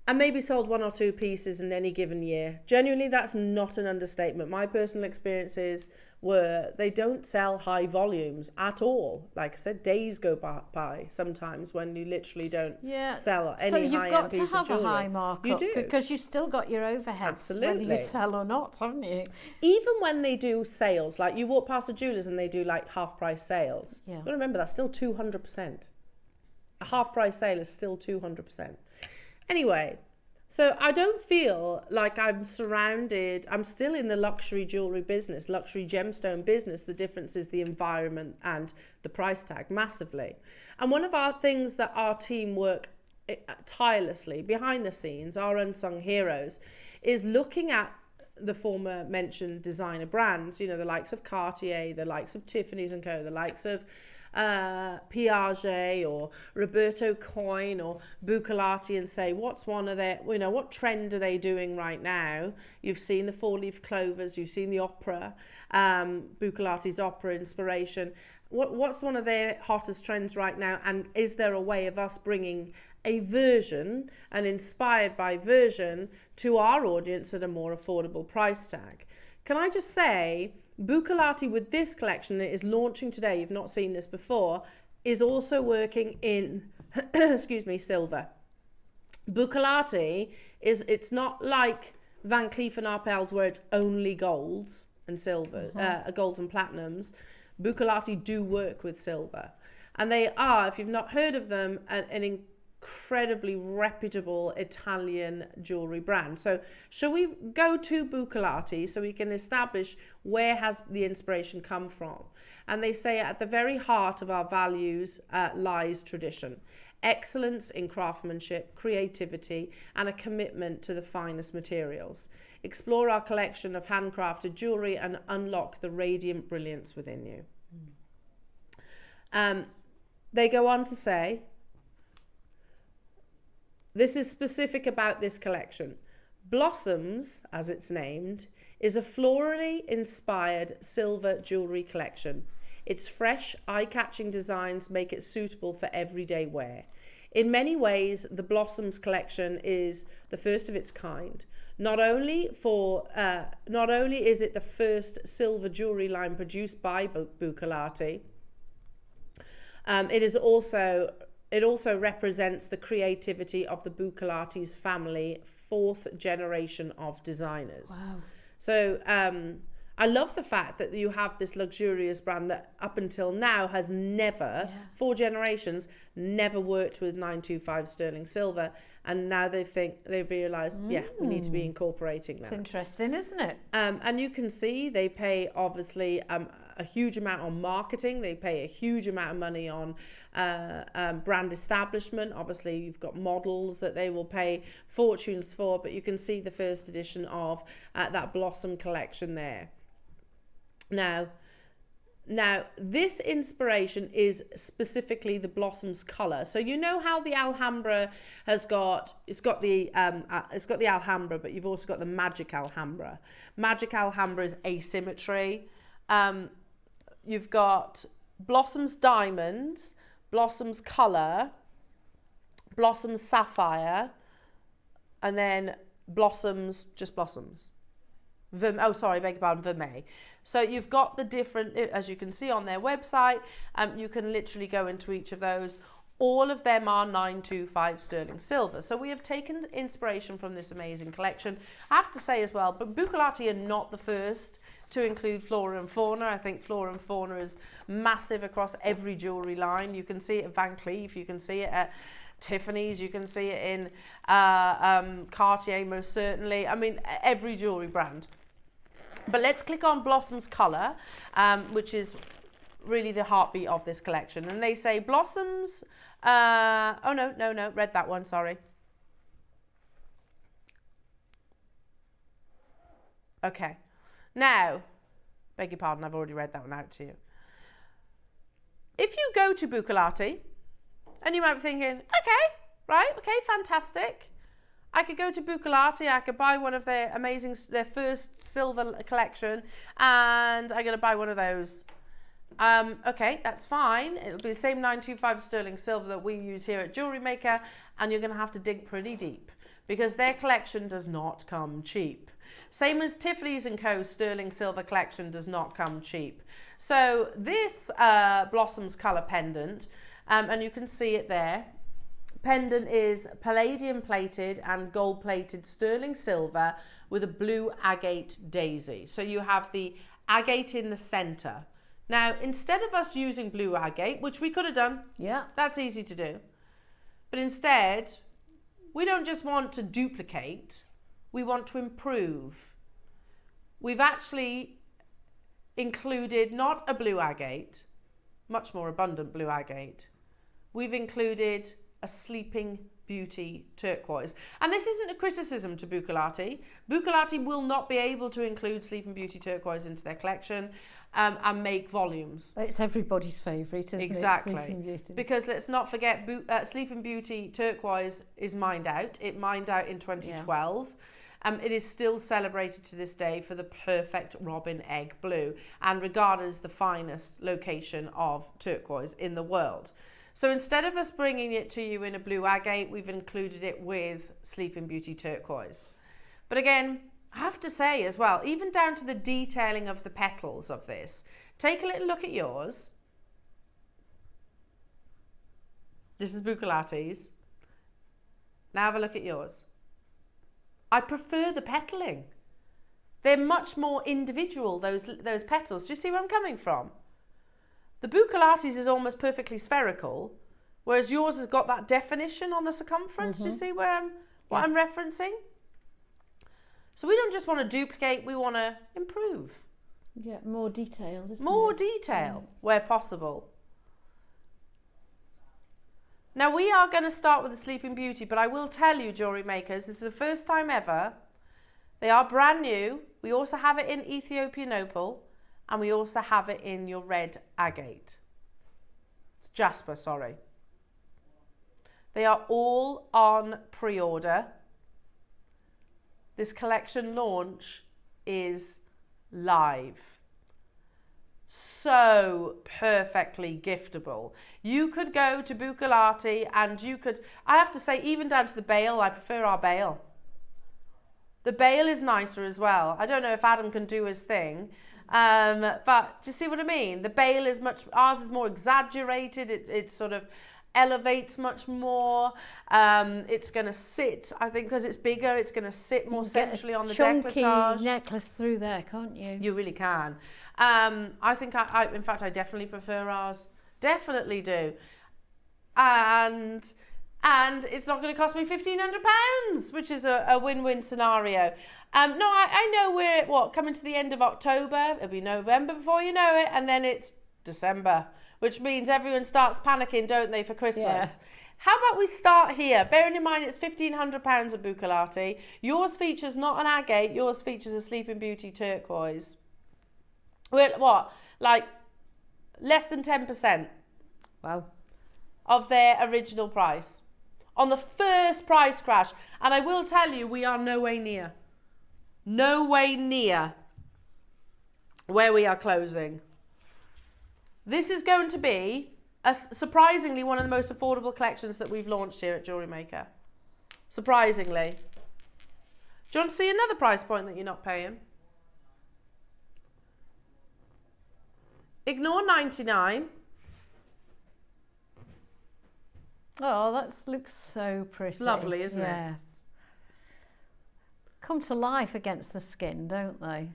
and maybe sold one or two pieces in any given year. Genuinely, that's not an understatement. My personal experiences were they don't sell high volumes at all. Like I said, days go by sometimes when you literally don't sell any high-end piece of jewellery. So you've got to have a high markup. You do. Because you've still got your overheads, whether you sell or not, haven't you? Even when they do sales, like you walk past the jewellers and they do like half-price sales. Yeah. But remember, that's still 200%. A half-price sale is still 200%. Anyway, so I don't feel like I'm still in the luxury jewellery business, luxury gemstone business. The difference is the environment and the price tag massively. And one of our things that our team work tirelessly behind the scenes, our unsung heroes, is looking at the former mentioned designer brands, you know, the likes of Cartier, the likes of Tiffany's & Co., the likes of Piaget or Roberto Coin or Buccellati, and say what's one of their, you know, what trend are they doing right now? You've seen the 4-leaf clovers, you've seen the opera, Buccellati's opera inspiration. What's one of their hottest trends right now, and is there a way of us bringing a version, an inspired by version, to our audience at a more affordable price tag? Can I just say, Buccellati with this collection that is launching today, you've not seen this before, is also working in, excuse me, silver. Buccellati it's not like Van Cleef & Arpels where it's only golds and silver, golds and platinums. Buccellati do work with silver. And they are, if you've not heard of them, an incredibly reputable Italian jewellery brand. So shall we go to Buccellati so we can establish where has the inspiration come from? And they say at the very heart of our values lies tradition, excellence in craftsmanship, creativity, and a commitment to the finest materials. Explore our collection of handcrafted jewellery and unlock the radiant brilliance within you. They go on to say, this is specific about this collection. Blossoms, as it's named, is a florally inspired silver jewellery collection. Its fresh, eye-catching designs make it suitable for everyday wear. In many ways, the Blossoms collection is the first of its kind. Not only is it the first silver jewellery line produced by Buccellati, it also represents the creativity of the Buccellati's family, 4th generation of designers. Wow. So I love the fact that you have this luxurious brand that up until now has never, 4 generations, never worked with 925 sterling silver. And now they've realised, we need to be incorporating that. It's interesting, isn't it? And you can see they pay obviously a huge amount on marketing. They pay a huge amount of money on brand establishment. Obviously, you've got models that they will pay fortunes for, but you can see the first edition of that Blossom collection there. Now, this inspiration is specifically the Blossoms colour. So you know how the Alhambra it's got the Alhambra, but you've also got the Magic Alhambra. Magic Alhambra is asymmetry. You've got Blossoms diamonds, Blossoms colour, Blossoms sapphire, and then Blossoms, just Blossoms. Beg your pardon, Vermeil. So you've got the different, as you can see on their website, you can literally go into each of those. All of them are 925 sterling silver. So we have taken inspiration from this amazing collection. I have to say as well, but Buccellati are not the first to include flora and fauna. I think flora and fauna is massive across every jewellery line. You can see it at Van Cleef, you can see it at Tiffany's, you can see it in Cartier most certainly. I mean, every jewellery brand. But let's click on Blossoms colour, which is really the heartbeat of this collection. And they say Blossoms, read that one, sorry. Okay. Now, beg your pardon, I've already read that one out to you. If you go to Buccellati, and you might be thinking, okay, fantastic. I could go to Buccellati, I could buy one of their first silver collection, and I'm going to buy one of those. Okay, that's fine. It'll be the same 925 sterling silver that we use here at JewelleryMaker, and you're going to have to dig pretty deep because their collection does not come cheap. Same as Tiffany's & Co. sterling silver collection does not come cheap. So this Blossoms colour pendant, and you can see it there. Pendant is palladium plated and gold plated sterling silver with a blue agate daisy. So you have the agate in the centre. Now, instead of us using blue agate, which we could have done, that's easy to do. But instead, we don't just want to duplicate, we want to improve. We've actually included not a blue agate, much more abundant blue agate. We've included a Sleeping Beauty turquoise. And this isn't a criticism to Buccellati. Buccellati will not be able to include Sleeping Beauty turquoise into their collection and make volumes. It's everybody's favourite, isn't it? Sleeping Beauty. Because let's not forget, Sleeping Beauty turquoise is mined out. It mined out in 2012. It is still celebrated to this day for the perfect robin egg blue and regarded as the finest location of turquoise in the world. So instead of us bringing it to you in a blue agate, we've included it with Sleeping Beauty turquoise. But again, I have to say as well, even down to the detailing of the petals of this, take a little look at yours. This is Bucalati's. Now have a look at yours. I prefer the petaling. They're much more individual, those petals. Do you see where I'm coming from? The Bucalati's is almost perfectly spherical, whereas yours has got that definition on the circumference. Do you see where I'm referencing? So we don't just want to duplicate, we want to improve. Yeah, more detail, isn't More it? detail where possible. Now we are going to start with the Sleeping Beauty, but I will tell you, jewellery makers, this is the first time ever. They are brand new. We also have it in Ethiopian opal, and we also have it in your red agate. It's jasper, sorry. They are all on pre-order. This collection launch is live. So perfectly giftable. You could go to Bucalati and you could, I have to say, even down to the bail, I prefer our bail. The bail is nicer as well. I don't know if Adam can do his thing, but do you see what I mean? The bail is ours is more exaggerated. It sort of elevates much more. It's going to sit, I think, because it's bigger, it's going to sit more centrally on the chunky decolletage. Necklace through there, can't you? You really can. I think in fact, I definitely prefer ours. Definitely do. And it's not going to cost me £1,500, which is a win-win scenario. No, I know we're coming to the end of October. It'll be November before you know it, and then it's December, which means everyone starts panicking, don't they, for Christmas? Yeah. How about we start here? Bearing in mind it's £1,500 at Bucalati. Yours features not an agate, yours features a Sleeping Beauty turquoise. We're at what? Like less than 10%. Wow. Of their original price. On the first price crash. And I will tell you, we are no way near where we are closing. This is going to be surprisingly one of the most affordable collections that we've launched here at JewelleryMaker. Surprisingly. Do you want to see another price point that you're not paying? Ignore 99. Oh, that looks so pretty. Lovely, isn't it? Yes. Come to life against the skin, don't they?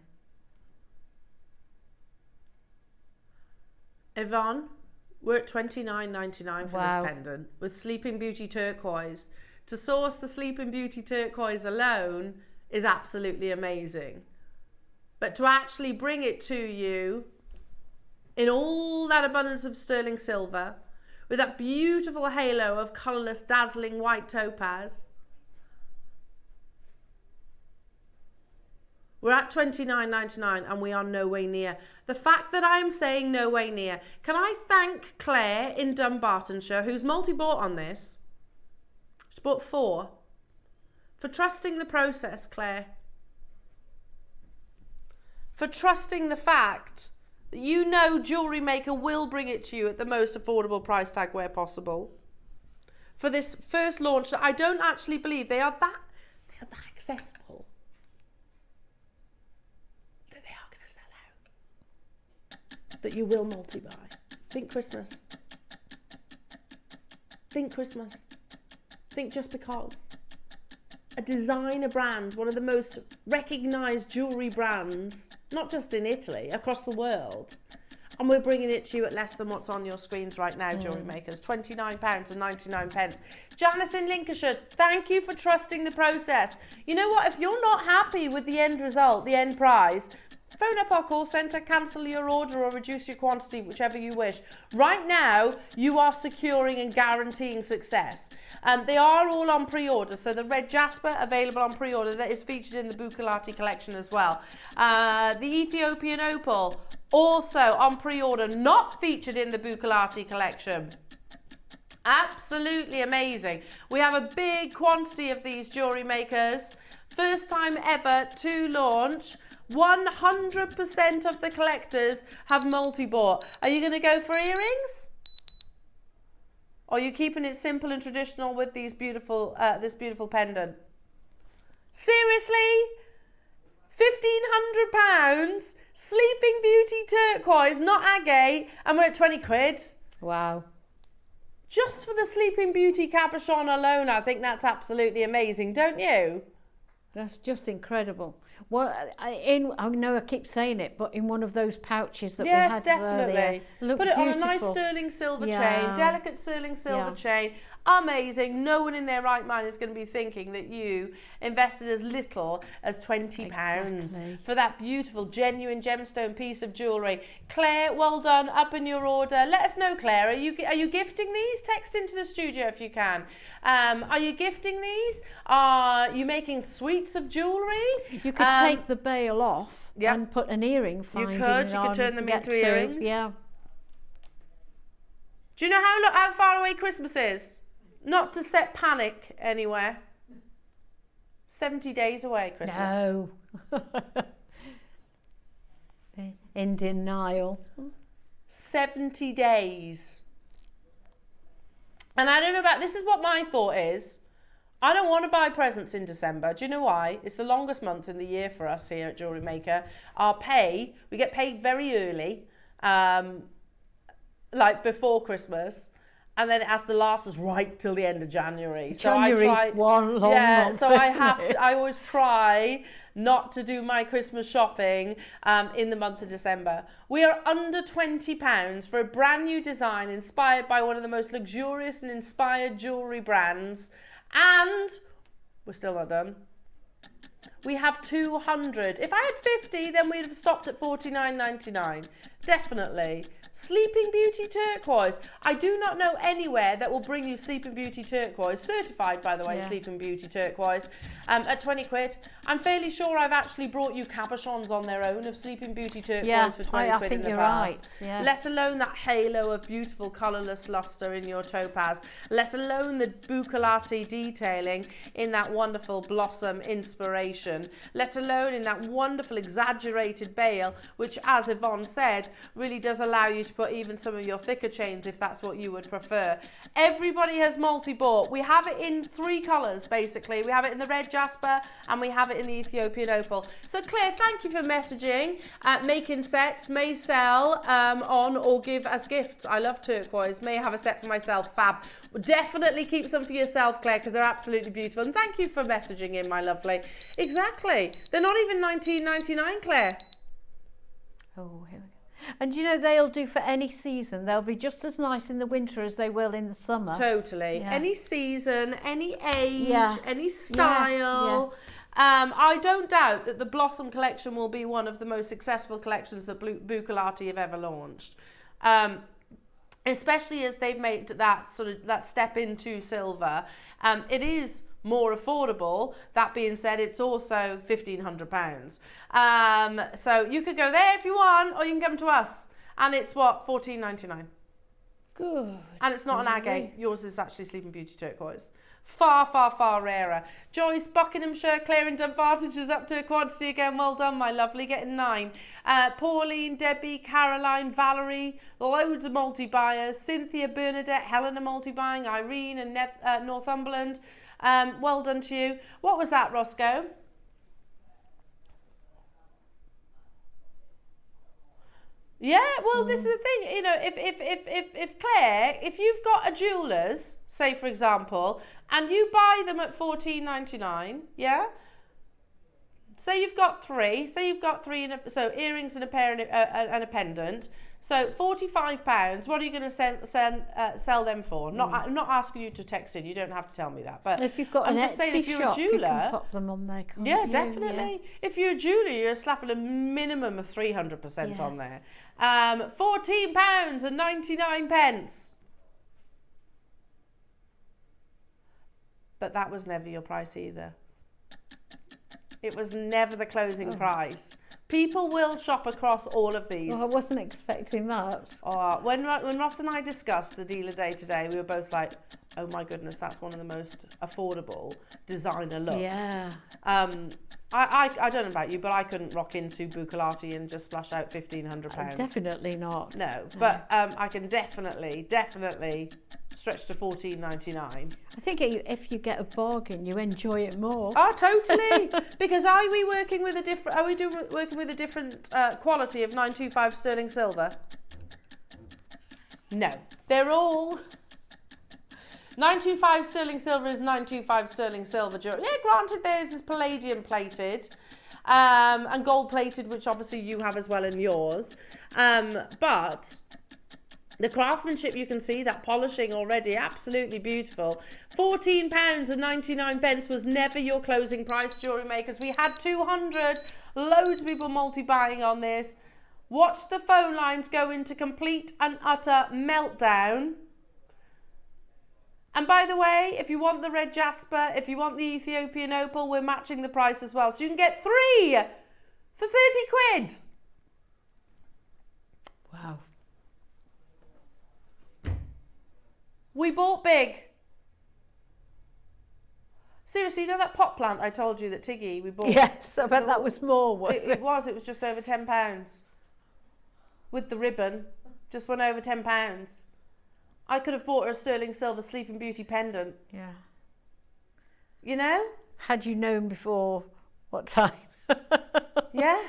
Yvonne, we're at $29.99 for Wow. this pendant with Sleeping Beauty turquoise. To source the Sleeping Beauty turquoise alone is absolutely amazing. But to actually bring it to you in all that abundance of sterling silver, with that beautiful halo of colourless, dazzling white topaz, we're at $29.99 and we are no way near. The fact that I am saying no way near, can I thank Claire in Dumbartonshire, who's multi-bought on this? She's bought 4. For trusting the process, Claire. For trusting the fact that you know JewelleryMaker will bring it to you at the most affordable price tag where possible. For this first launch that I don't actually believe they are that accessible. That you will multi-buy. Think Christmas. Think Christmas. Think just because. A designer brand, one of the most recognised jewellery brands, not just in Italy, across the world. And we're bringing it to you at less than what's on your screens right now, Jewellery Makers. £29.99. Janice in Lincolnshire, thank you for trusting the process. You know what? If you're not happy with the end result, the end prize, phone up our call centre, cancel your order or reduce your quantity, whichever you wish. Right now, you are securing and guaranteeing success. They are all on pre-order, so the red jasper available on pre-order, that is featured in the Bucalati collection as well. The Ethiopian opal, also on pre-order, not featured in the Bucalati collection. Absolutely amazing. We have a big quantity of these, Jewellery Makers. First time ever to launch. 100% of the collectors have multi-bought. Are you going to go for earrings? Or are you keeping it simple and traditional with these beautiful, this beautiful pendant? Seriously? £1,500, Sleeping Beauty turquoise, not agate, and we're at 20 quid. Wow. Just for the Sleeping Beauty cabochon alone, I think that's absolutely amazing, don't you? That's just incredible. Well, I know I keep saying it, but in one of those pouches that we had definitely. earlier. Put it on a nice sterling silver chain, delicate sterling silver chain. Amazing. No one in their right mind is going to be thinking that you invested as little as £20 for that beautiful, genuine gemstone piece of jewellery. Claire, well done. Up in your order. Let us know, Claire. Are you gifting these? Text into the studio if you can. Are you gifting these? Are you making suites of jewellery? You could take the bail off and put an earring finding on. You could turn them into earrings. Yeah. Do you know how far away Christmas is? Not to set panic anywhere. 70 days away, Christmas. No. In denial. 70 days. And I don't know about, this is what my thought is. I don't want to buy presents in December. Do you know why? It's the longest month in the year for us here at Jewellery Maker. We get paid very early, like before Christmas. And then it has to last us right till the end of January. January's one long month. So I always try not to do my Christmas shopping in the month of December. We are under £20 for a brand new design inspired by one of the most luxurious and inspired jewellery brands. And we're still not done. We have 200. If I had 50, then we'd have stopped at $49.99. Definitely. Sleeping Beauty turquoise. I do not know anywhere that will bring you Sleeping Beauty turquoise, certified by the way, Sleeping Beauty turquoise, at 20 quid. I'm fairly sure I've actually brought you cabochons on their own of Sleeping Beauty turquoise for 20 quid in the past. Right. Yes. Let alone that halo of beautiful colourless lustre in your topaz. Let alone the bucalati detailing in that wonderful blossom inspiration. Let alone in that wonderful exaggerated bail, which, as Yvonne said, really does allow you to put even some of your thicker chains if that's what you would prefer. Everybody has multi-bought. We have it in 3 colours basically. We have it in the red jasper and we have it in the Ethiopian opal. So Claire, thank you for messaging. Making sets, may sell on or give as gifts. I love turquoise. May have a set for myself. Fab. Definitely keep some for yourself, Claire, because they're absolutely beautiful. And thank you for messaging in, my lovely. Exactly. They're not even $19.99, Claire. Oh, here we go. And you know, they'll do for any season. They'll be just as nice in the winter as they will in the summer. Totally. Yeah. Any season, any age, any Yeah. style. I don't doubt that the Blossom collection will be one of the most successful collections that Bucalati have ever launched. Especially as they've made that step into silver. It is more affordable. That being said, it's also £1,500. So you could go there if you want, or you can come to us, and it's what, $14.99. Good. And it's not an agate. Yours is actually Sleeping Beauty turquoise. Far, far, far rarer. Joyce, Buckinghamshire, Claire and Dumbartonshire is up to a quantity again. Well done, my lovely, getting 9. Pauline, Debbie, Caroline, Valerie, loads of multi-buyers. Cynthia, Bernadette, Helena multi-buying, Irene and Northumberland. Well done to you. What was that, Roscoe? Yeah, well, this is the thing. You know, if Claire, if you've got a jeweller's, say for example, and you buy them at $14.99, yeah. Say you've got 3. Say you've got 3 so earrings and a pair and a pendant. So £45. What are you going to sell them for? I'm not asking you to text in. You don't have to tell me that. But if you've got I'm an just saying, if Etsy you're shop, a jeweller, you can pop them on there. Can't yeah, you? definitely. Yeah. If you're a jeweller, you're slapping a minimum of 300% on there. £14 and 99 pence. But that was never your price either. It was never the closing price. People will shop across all of these. Well, I wasn't expecting that. Oh, when Ross and I discussed the dealer day today, we were both like, oh my goodness, that's one of the most affordable designer looks. Yeah. I don't know about you, but I couldn't rock into Bucalati and just splash out £1,500. Definitely not. No, but I can definitely stretch to $14.99. I think if you get a bargain, you enjoy it more. Oh, totally. Because are we working with a different? Are we working with a different quality of 925 sterling silver? No, they're all 925 sterling silver is 925 sterling silver jewelry. Yeah, granted, theirs is palladium plated and gold plated, which obviously you have as well in yours. But the craftsmanship, you can see that polishing already, absolutely beautiful. £14.99 was never your closing price, jewellery makers. We had 200, loads of people multi-buying on this. Watch the phone lines go into complete and utter meltdown. And by the way, if you want the red jasper, if you want the Ethiopian opal, we're matching the price as well. So you can get 3 for 30 quid. Wow. We bought big. Seriously, you know that pot plant I told you that Tiggy we bought? Yes, I bet that was more, wasn't it? It was just over £10. With the ribbon, just went over £10. I could have bought her a sterling silver Sleeping Beauty pendant. Yeah. You know? Had you known before what time? Yeah.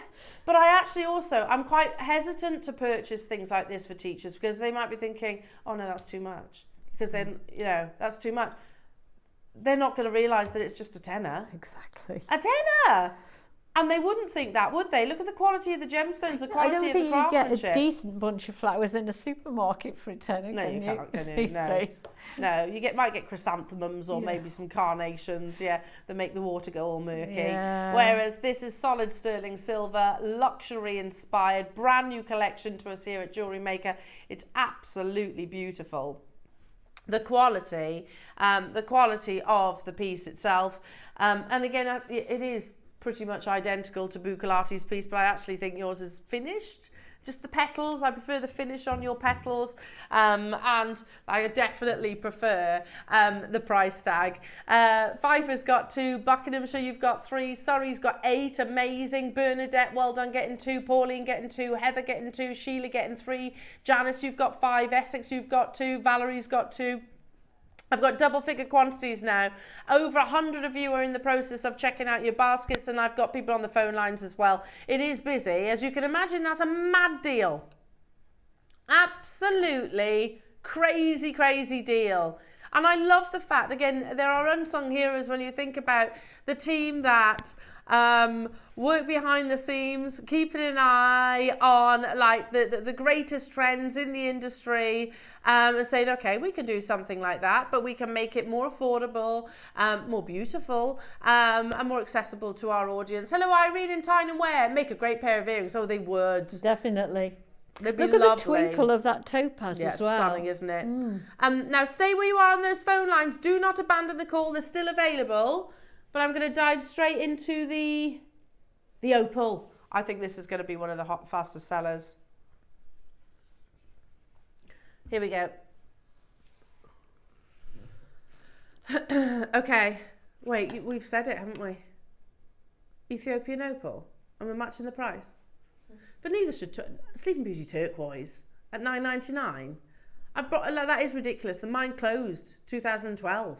But I actually also, I'm quite hesitant to purchase things like this for teachers because they might be thinking, oh no, that's too much. Because then, you know, that's too much. They're not going to realise that it's just a tenner. Exactly. A tenner! And they wouldn't think that, would they? Look at the quality of the gemstones, the quality of the craftsmanship. I don't think you get a decent bunch of flowers in a supermarket for a tenner, no, can you you? can't, can you? These No. days. No, you might get chrysanthemums or maybe some carnations, that make the water go all murky. Yeah. Whereas this is solid sterling silver, luxury inspired, brand new collection to us here at JewelleryMaker. It's absolutely beautiful. The quality of the piece itself, and again, it is pretty much identical to Bucalati's piece, but I actually think yours is finished. Just the petals, I prefer the finish on your petals, and I definitely prefer the price tag. Fifer's got 2, Buckinghamshire you've got 3, Surrey's got 8, amazing. Bernadette, well done, getting 2, Pauline getting 2, Heather getting 2, Sheila getting 3, Janice you've got 5, Essex you've got 2, Valerie's got 2. I've got double figure quantities now. Over 100 of you are in the process of checking out your baskets, and I've got people on the phone lines as well. It is busy. As you can imagine, that's a mad deal. Absolutely crazy, crazy deal. And I love the fact, again, there are unsung heroes when you think about the team that work behind the scenes, keeping an eye on like the greatest trends in the industry, and saying, okay, we can do something like that, but we can make it more affordable, more beautiful, and more accessible to our audience. Hello, Irene in Tyne and Ware. Make a great pair of earrings. Oh, they would. Definitely. They'd be Look at lovely. the twinkle of that topaz as well. Yeah, stunning, isn't it? Now, stay where you are on those phone lines. Do not abandon the call. They're still available. But I'm going to dive straight into the opal. I think this is going to be one of the fastest sellers. Here we go. Okay. Wait, we've said it, haven't we? Ethiopian opal. And we're matching the price. But neither should Sleeping Beauty turquoise at $9.99. That is ridiculous. The mine closed 2012.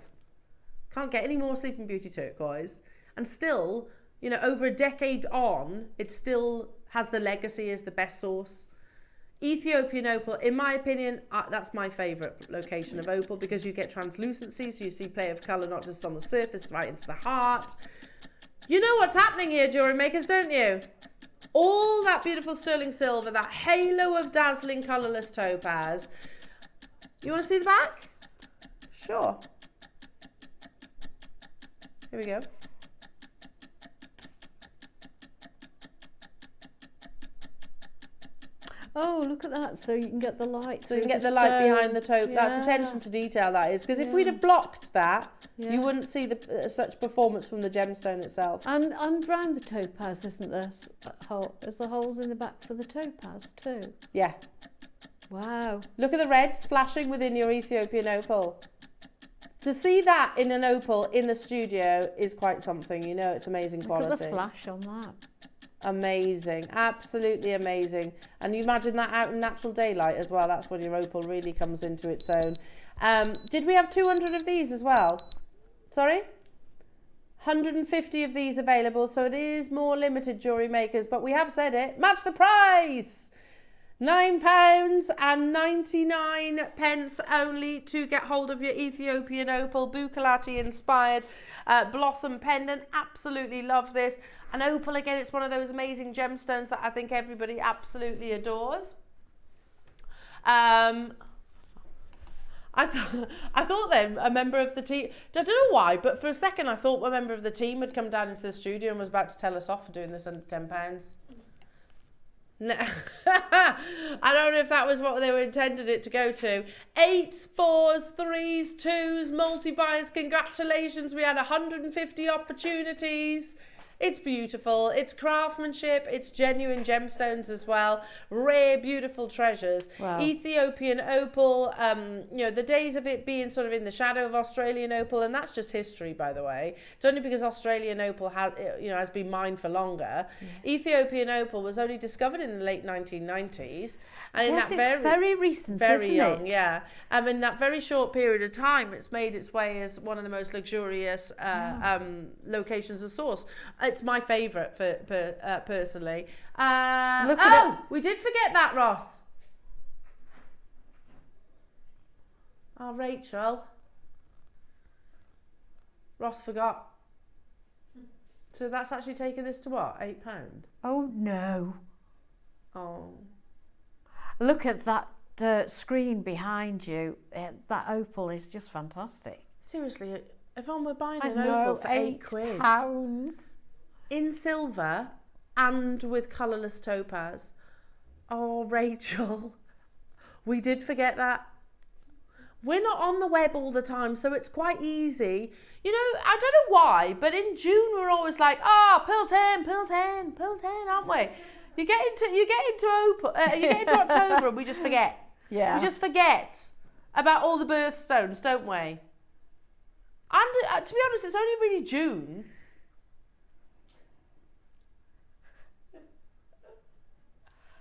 Can't get any more Sleeping Beauty turquoise. And still, you know, over a decade on, it still has the legacy as the best source. Ethiopian opal, in my opinion, that's my favourite location of opal because you get translucency, so you see play of colour not just on the surface, right into the heart. You know what's happening here, jewellery makers, don't you? All that beautiful sterling silver, that halo of dazzling colourless topaz. You want to see the back? Sure. Here we go. Oh, look at that. So you can get the light. So you can get the light behind the topaz. Yeah. That's attention to detail, that is. Because if we'd have blocked that, you wouldn't see such performance from the gemstone itself. And around the topaz, isn't there? There's the holes in the back for the topaz too. Yeah. Wow. Look at the reds flashing within your Ethiopian opal. To see that in an opal in the studio is quite something. You know, it's amazing quality. Look at the flash on that. Amazing, absolutely amazing. And you imagine that out in natural daylight as well. That's when your opal really comes into its own. Did we have 200 of these as well? Sorry? 150 of these available, so it is more limited, jewellery makers, but we have said it. Match the price! £9.99 only to get hold of your Ethiopian opal Bukalati inspired blossom pendant. Absolutely love this. And opal, again, it's one of those amazing gemstones that I think everybody absolutely adores. I thought then a member of the team, I don't know why, but for a second I thought a member of the team had come down into the studio and was about to tell us off for doing this under £10. No. I don't know if that was what they were intended it to go to. 8s, 4s, 3s, 2s, multi-buys, congratulations. We had 150 opportunities. It's beautiful, it's craftsmanship, it's genuine gemstones as well, rare, beautiful treasures. Wow. Ethiopian opal, you know, the days of it being sort of in the shadow of Australian opal, and that's just history, by the way. It's only because Australian opal has been mined for longer. Yeah. Ethiopian opal was only discovered in the late 1990s. And yes, in that it's very recent, very isn't young, it? yeah. In that very short period of time, it's made its way as one of the most luxurious locations of source. It's my favourite personally. We did forget that, Ross. Oh, Rachel. Ross forgot. So that's actually taken this to what? £8? Oh no. Oh. Look at that screen behind you. That opal is just fantastic. Seriously, Yvonne, we're buying an opal for £8. £8. In silver and with colourless topaz. Oh, Rachel, we did forget that. We're not on the web all the time, so it's quite easy. You know, I don't know why, but in June we're always like, pill 10, aren't we? You get into October and we just forget. Yeah. We just forget about all the birthstones, don't we? And to be honest, it's only really June.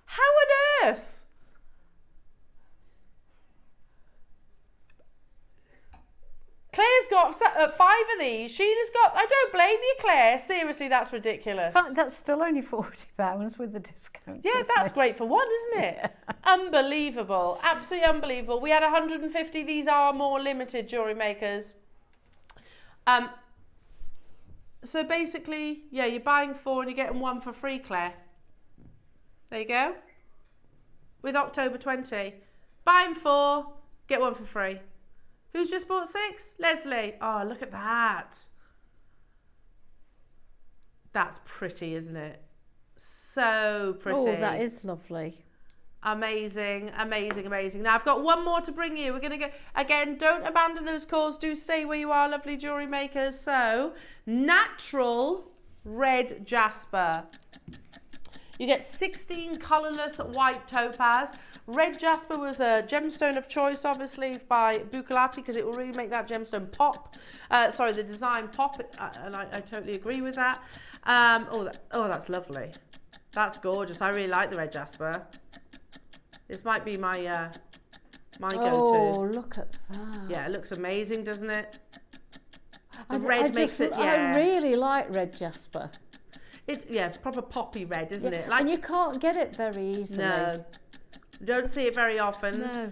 How on earth? Claire's got 5 of these. Sheila's got... I don't blame you, Claire. Seriously, that's ridiculous. In fact, that's still only £40 with the discount. Yeah, that's great for one, isn't it? Yeah. Unbelievable. Absolutely unbelievable. We had 150. These are more limited, jewellery makers. So basically, yeah, you're buying 4 and you're getting 1 for free, Claire. There you go. With October 20. Buying 4, get 1 for free. Who's just bought 6? Leslie. Oh, look at that. That's pretty, isn't it? So pretty. Oh, that is lovely. Amazing, amazing, amazing. Now, I've got one more to bring you. We're going to go... Again, don't abandon those calls. Do stay where you are, lovely jewellery makers. So, natural red jasper. You get 16 colourless white topaz. Red jasper was a gemstone of choice, obviously, by Bukalati, because it will really make that gemstone pop. The design pop, and I totally agree with that. That's lovely. That's gorgeous. I really like the red jasper. This might be my go-to. Oh, look at that. Yeah, it looks amazing, doesn't it? The I really like red jasper. It's proper poppy red, isn't it? And you can't get it very easily. No. You don't see it very often. No.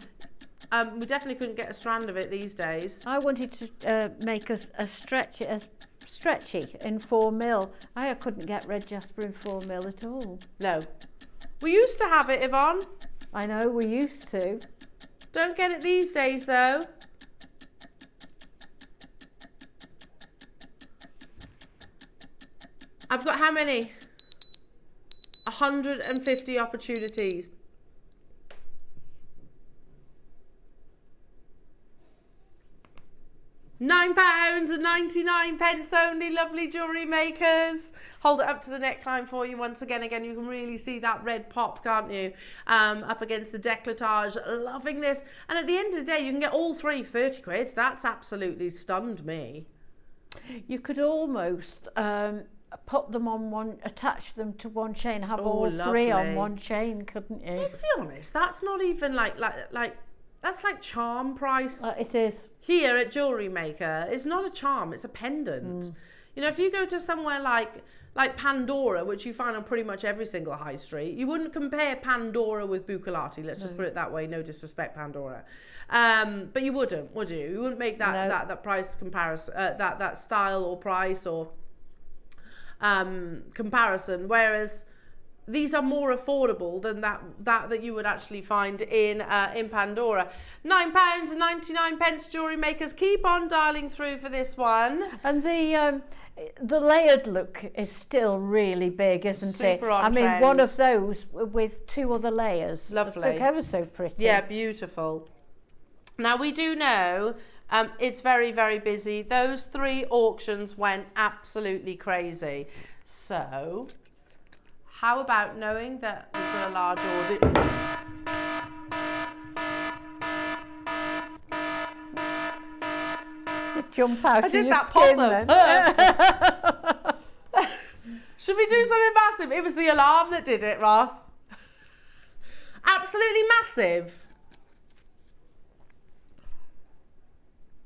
We definitely couldn't get a strand of it these days. I wanted to make a stretchy in 4mm. I couldn't get red jasper in 4mm at all. No. We used to have it, Yvonne. I know, we used to. Don't get it these days, though. I've got how many? 150 opportunities. £9.99 only, lovely jewellery makers. Hold it up to the neckline for you once again. Again, you can really see that red pop, can't you? Up against the décolletage. Loving this. And at the end of the day, you can get all 3 for 30 quid. That's absolutely stunned me. You could almost put them on one, attach them to one chain, have all 3 on one chain, couldn't you? Let's be honest, that's not even like that's like charm price. It is. Here at JewelleryMaker, it's not a charm, it's a pendant. You know, if you go to somewhere like Pandora, which you find on pretty much every single high street, you wouldn't compare Pandora with Buccellati. Let's just put it that way. No disrespect, Pandora. But you wouldn't, would you? You wouldn't make that price comparison, that style or price or comparison. Whereas these are more affordable than that you would actually find in Pandora. £9.99 JewelleryMakers. Keep on dialing through for this one. And the layered look is still really big, isn't Super it? on I mean, trend. one of those with 2 other layers. Lovely. Look ever so pretty. Yeah, beautiful. Now we do know it's very, very busy. Those 3 auctions went absolutely crazy. So how about knowing that we've got a large audience? Jump out of your that skin possum. then. Should we do something massive? It was the alarm that did it, Ross. Absolutely massive.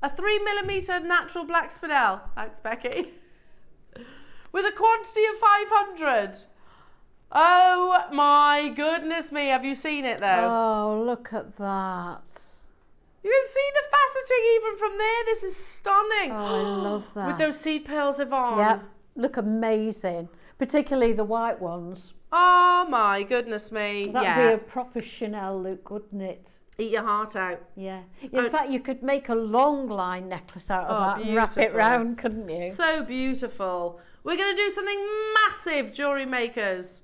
A 3mm natural black spinel. Thanks, Becky. With a quantity of 500. Oh my goodness me. Have you seen it though? Oh, look at that. You can see the faceting even from there. This is stunning. Oh, I love that. With those seed pearls, Yvonne. Yeah, look amazing. Particularly the white ones. Oh my goodness me. That'd be a proper Chanel look, wouldn't it? Eat your heart out. Yeah. In fact, you could make a long line necklace out of that and wrap it round, couldn't you? So beautiful. We're going to do something massive, JewelleryMakers.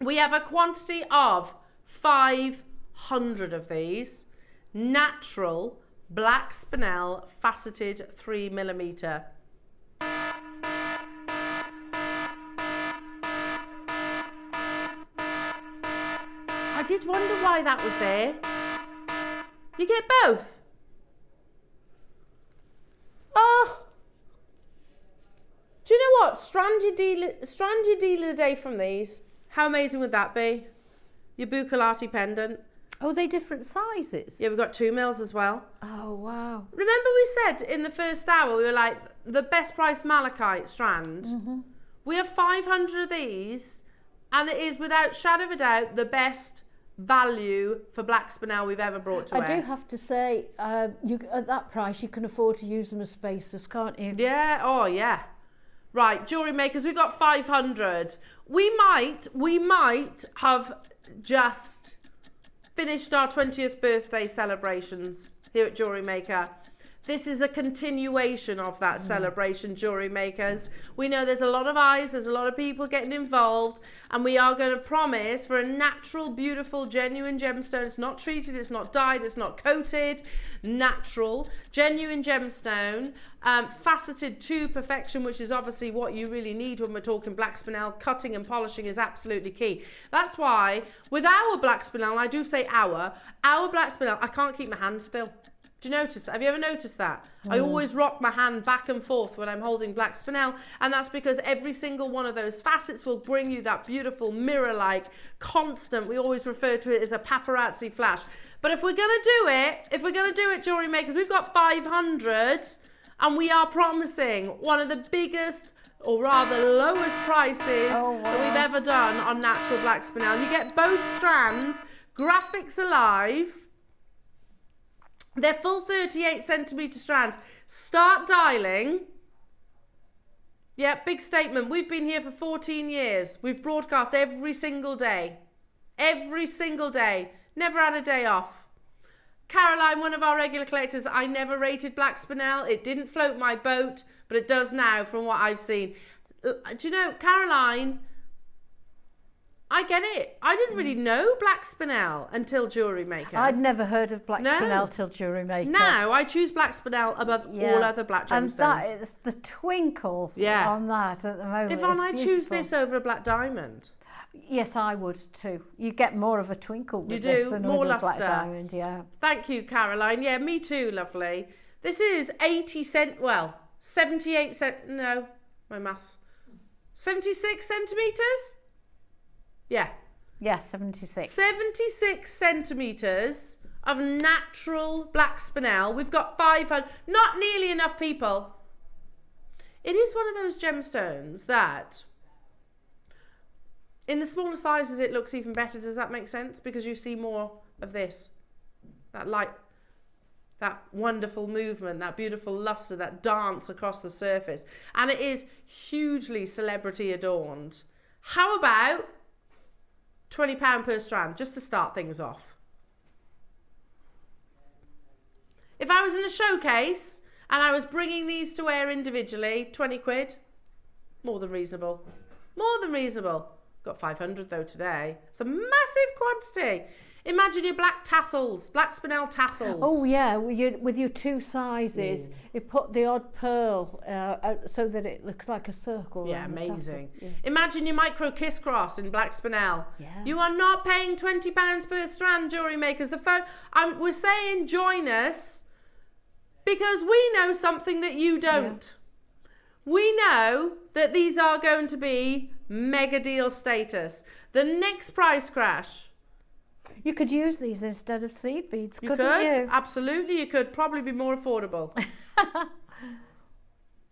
We have a quantity of 500 of these. Natural black spinel faceted 3mm. I did wonder why that was there. You get both. Oh, do you know what? Strand your deal of the day from these. How amazing would that be? Your Buccellati pendant. Oh, they're different sizes? Yeah, we've got 2 mils as well. Oh, wow. Remember we said in the first hour, we were like, the best price malachite strand. We have 500 of these, and it is without shadow of a doubt the best value for black spinel we've ever brought to air. I do have to say, at that price, you can afford to use them as spacers, can't you? Yeah, oh yeah. Right, JewelleryMakers, we've got 500. We might have just finished our 20th birthday celebrations here at JewelleryMaker. This is a continuation of that celebration, JewelleryMakers. We know there's a lot of eyes, there's a lot of people getting involved, and we are going to promise for a natural, beautiful, genuine gemstone. It's not treated, it's not dyed, it's not coated. Natural, genuine gemstone, faceted to perfection, which is obviously what you really need when we're talking black spinel. Cutting and polishing is absolutely key. That's why with our black spinel, and I do say our black spinel, I can't keep my hand still. Do you notice that? Have you ever noticed that? I always rock my hand back and forth when I'm holding black spinel, and that's because every single one of those facets will bring you that beautiful mirror-like constant. We always refer to it as a paparazzi flash. But if we're going to do it, JewelleryMakers, we've got 500, and we are promising one of the biggest, or rather lowest prices that we've ever done on natural black spinel. You get both strands, graphics alive. They're full 38 centimetre strands. Start dialing. Yeah, big statement. We've been here for 14 years. We've broadcast every single day. Every single day. Never had a day off. Caroline, one of our regular collectors, I never rated black spinel. It didn't float my boat, but it does now from what I've seen. Do you know, Caroline, I get it. I didn't really know black spinel until JewelleryMaker. I'd never heard of black spinel till JewelleryMaker. Now I choose black spinel above all other black gemstones. And that is the twinkle on that at the moment. Yvonne, I choose this over a black diamond. Yes, I would too. You get more of a twinkle with you this do, than more with a luster. black diamond, yeah. Thank you, Caroline. Yeah, me too, lovely. This is 78 no, my maths. 76 centimetres? Yeah. Yeah, 76. 76 centimetres of natural black spinel. We've got 500, not nearly enough people. It is one of those gemstones that, in the smaller sizes, it looks even better. Does that make sense? Because you see more of this, that light, that wonderful movement, that beautiful luster, that dance across the surface. And it is hugely celebrity adorned. How about £20 per strand, just to start things off? If I was in a showcase and I was bringing these to wear individually, 20 quid, more than reasonable. More than reasonable. Got 500 though today. It's a massive quantity. Imagine your black tassels, black spinel tassels. Oh yeah, with your two sizes, you put the odd pearl so that it looks like a circle. Yeah, amazing. Yeah. Imagine your micro kiss cross in black spinel. Yeah. You are not paying £20 per strand, jewellery makers. We're saying join us because we know something that you don't. Yeah. We know that these are going to be mega deal status. The next price crash. You could use these instead of seed beads, couldn't you? Absolutely, you could. Probably be more affordable.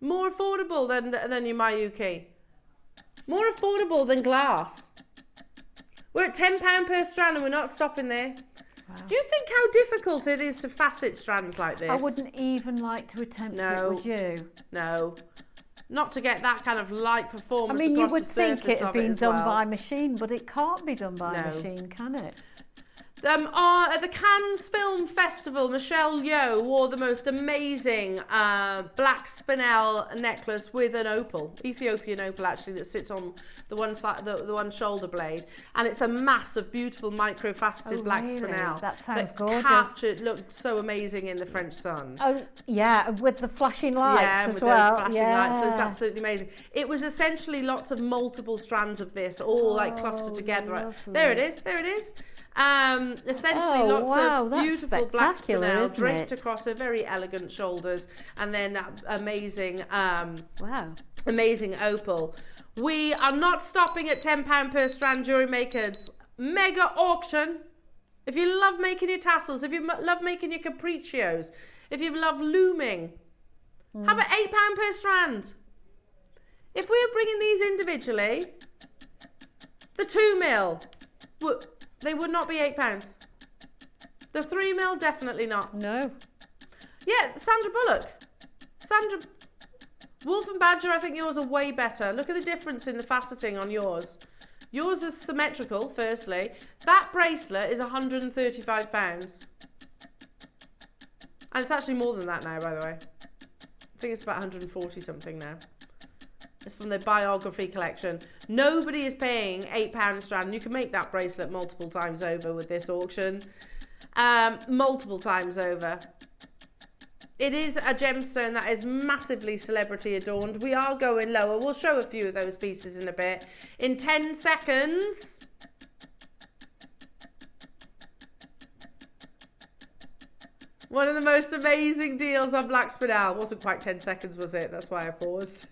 More affordable than your Mayuki. More affordable than glass. We're at £10 per strand and we're not stopping there. Wow. Do you think how difficult it is to facet strands like this? I wouldn't even like to attempt it, would you? No. Not to get that kind of light performance. I mean, you would think it had been done by machine, but it can't be done by machine, can it? At the Cannes Film Festival, Michelle Yeoh wore the most amazing black spinel necklace with an opal, Ethiopian opal actually, that sits on the one side, the one shoulder blade, and it's a mass of beautiful micro-faceted black spinel. That sounds gorgeous. Captured, looked so amazing in the French sun. Oh yeah, with the flashing lights as well. Those flashing lights, so it's absolutely amazing. It was essentially lots of multiple strands of this, all like clustered together. Lovely. There it is. There it is. Essentially lots of beautiful black spinel draped across her very elegant shoulders, and then that amazing amazing opal. We are not stopping at £10 per strand, jewellery makers. Mega auction. If you love making your tassels, if you love making your capriccios, if you love looming, how about £8 per strand? If we are bringing these individually, the 2mm, they would not be £8. The 3mm, definitely not. No. Yeah, Sandra Bullock. Wolf and Badger, I think yours are way better. Look at the difference in the faceting on yours. Yours is symmetrical, firstly. That bracelet is £135. And it's actually more than that now, by the way. I think it's about 140 something now. It's from the biography collection. Nobody is paying £8 a strand. You can make that bracelet multiple times over with this auction. Multiple times over. It is a gemstone that is massively celebrity adorned. We are going lower. We'll show a few of those pieces in a bit. In 10 seconds. One of the most amazing deals on black spinel. Wasn't quite 10 seconds, was it? That's why I paused.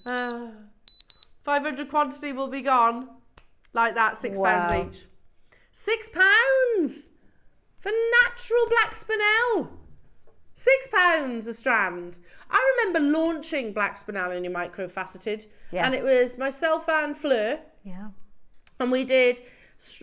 500 quantity will be gone. Like that, £6 each. £6 for natural black spinel. £6 a strand. I remember launching black spinel in your micro-faceted. Yeah. And it was myself and Fleur. Yeah. And we did...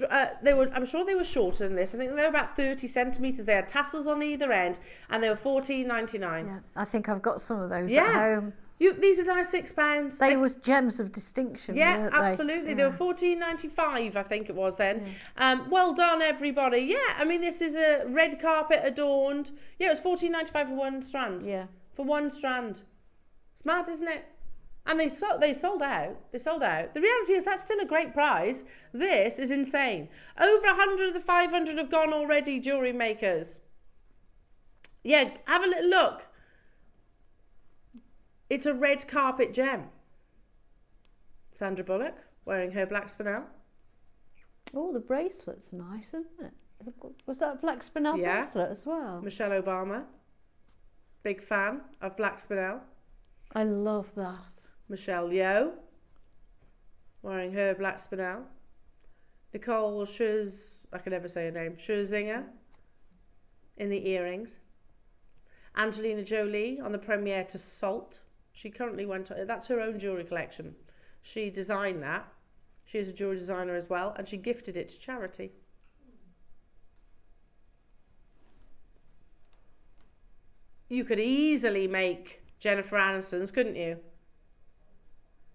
I'm sure they were shorter than this. I think they were about 30 centimetres. They had tassels on either end, and they were $14.99. Yeah, I think I've got some of those at home. These are now £6. They were gems of distinction. Yeah, weren't absolutely. They were $14.95, I think it was then. Yeah. Well done, everybody. Yeah, I mean, this is a red carpet adorned. Yeah, it was $14.95 for one strand. Yeah, for one strand. It's mad, isn't it? And they sold out. They sold out. The reality is that's still a great price. This is insane. Over 100 of the 500 have gone already, jewellery makers. Yeah, have a little look. It's a red carpet gem. Sandra Bullock wearing her black spinel. Oh, the bracelet's nice, isn't it? Was that a black spinel bracelet as well? Michelle Obama. Big fan of black spinel. I love that. Michelle Yeoh wearing her black spinel. Nicole I can never say her name, Scherzinger in the earrings. Angelina Jolie on the premiere to Salt. She currently that's her own jewellery collection. She designed that. She is a jewellery designer as well, and she gifted it to charity. You could easily make Jennifer Aniston's, couldn't you?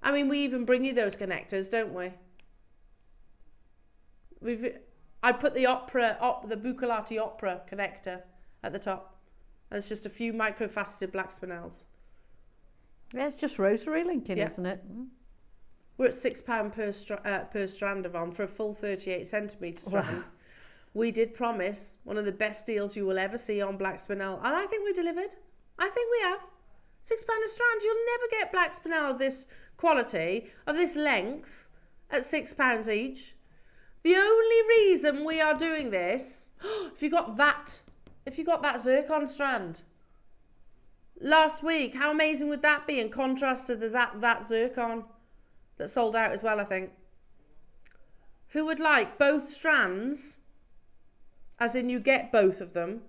I mean, we even bring you those connectors, don't we? I put the Buccellati Opera connector at the top. There's just a few micro-faceted black spinels. Yeah, it's just rosary linking, isn't it? We're at £6 per strand, Yvonne, for a full 38 centimetre strand. Wow. We did promise one of the best deals you will ever see on black spinel, and I think we delivered. I think we have. £6 a strand. You'll never get black spinel of this quality, of this length, at £6 each. The only reason we are doing this, if you got that zircon strand last week, how amazing would that be in contrast to that zircon that sold out as well, I think. Who would like both strands, as in you get both of them,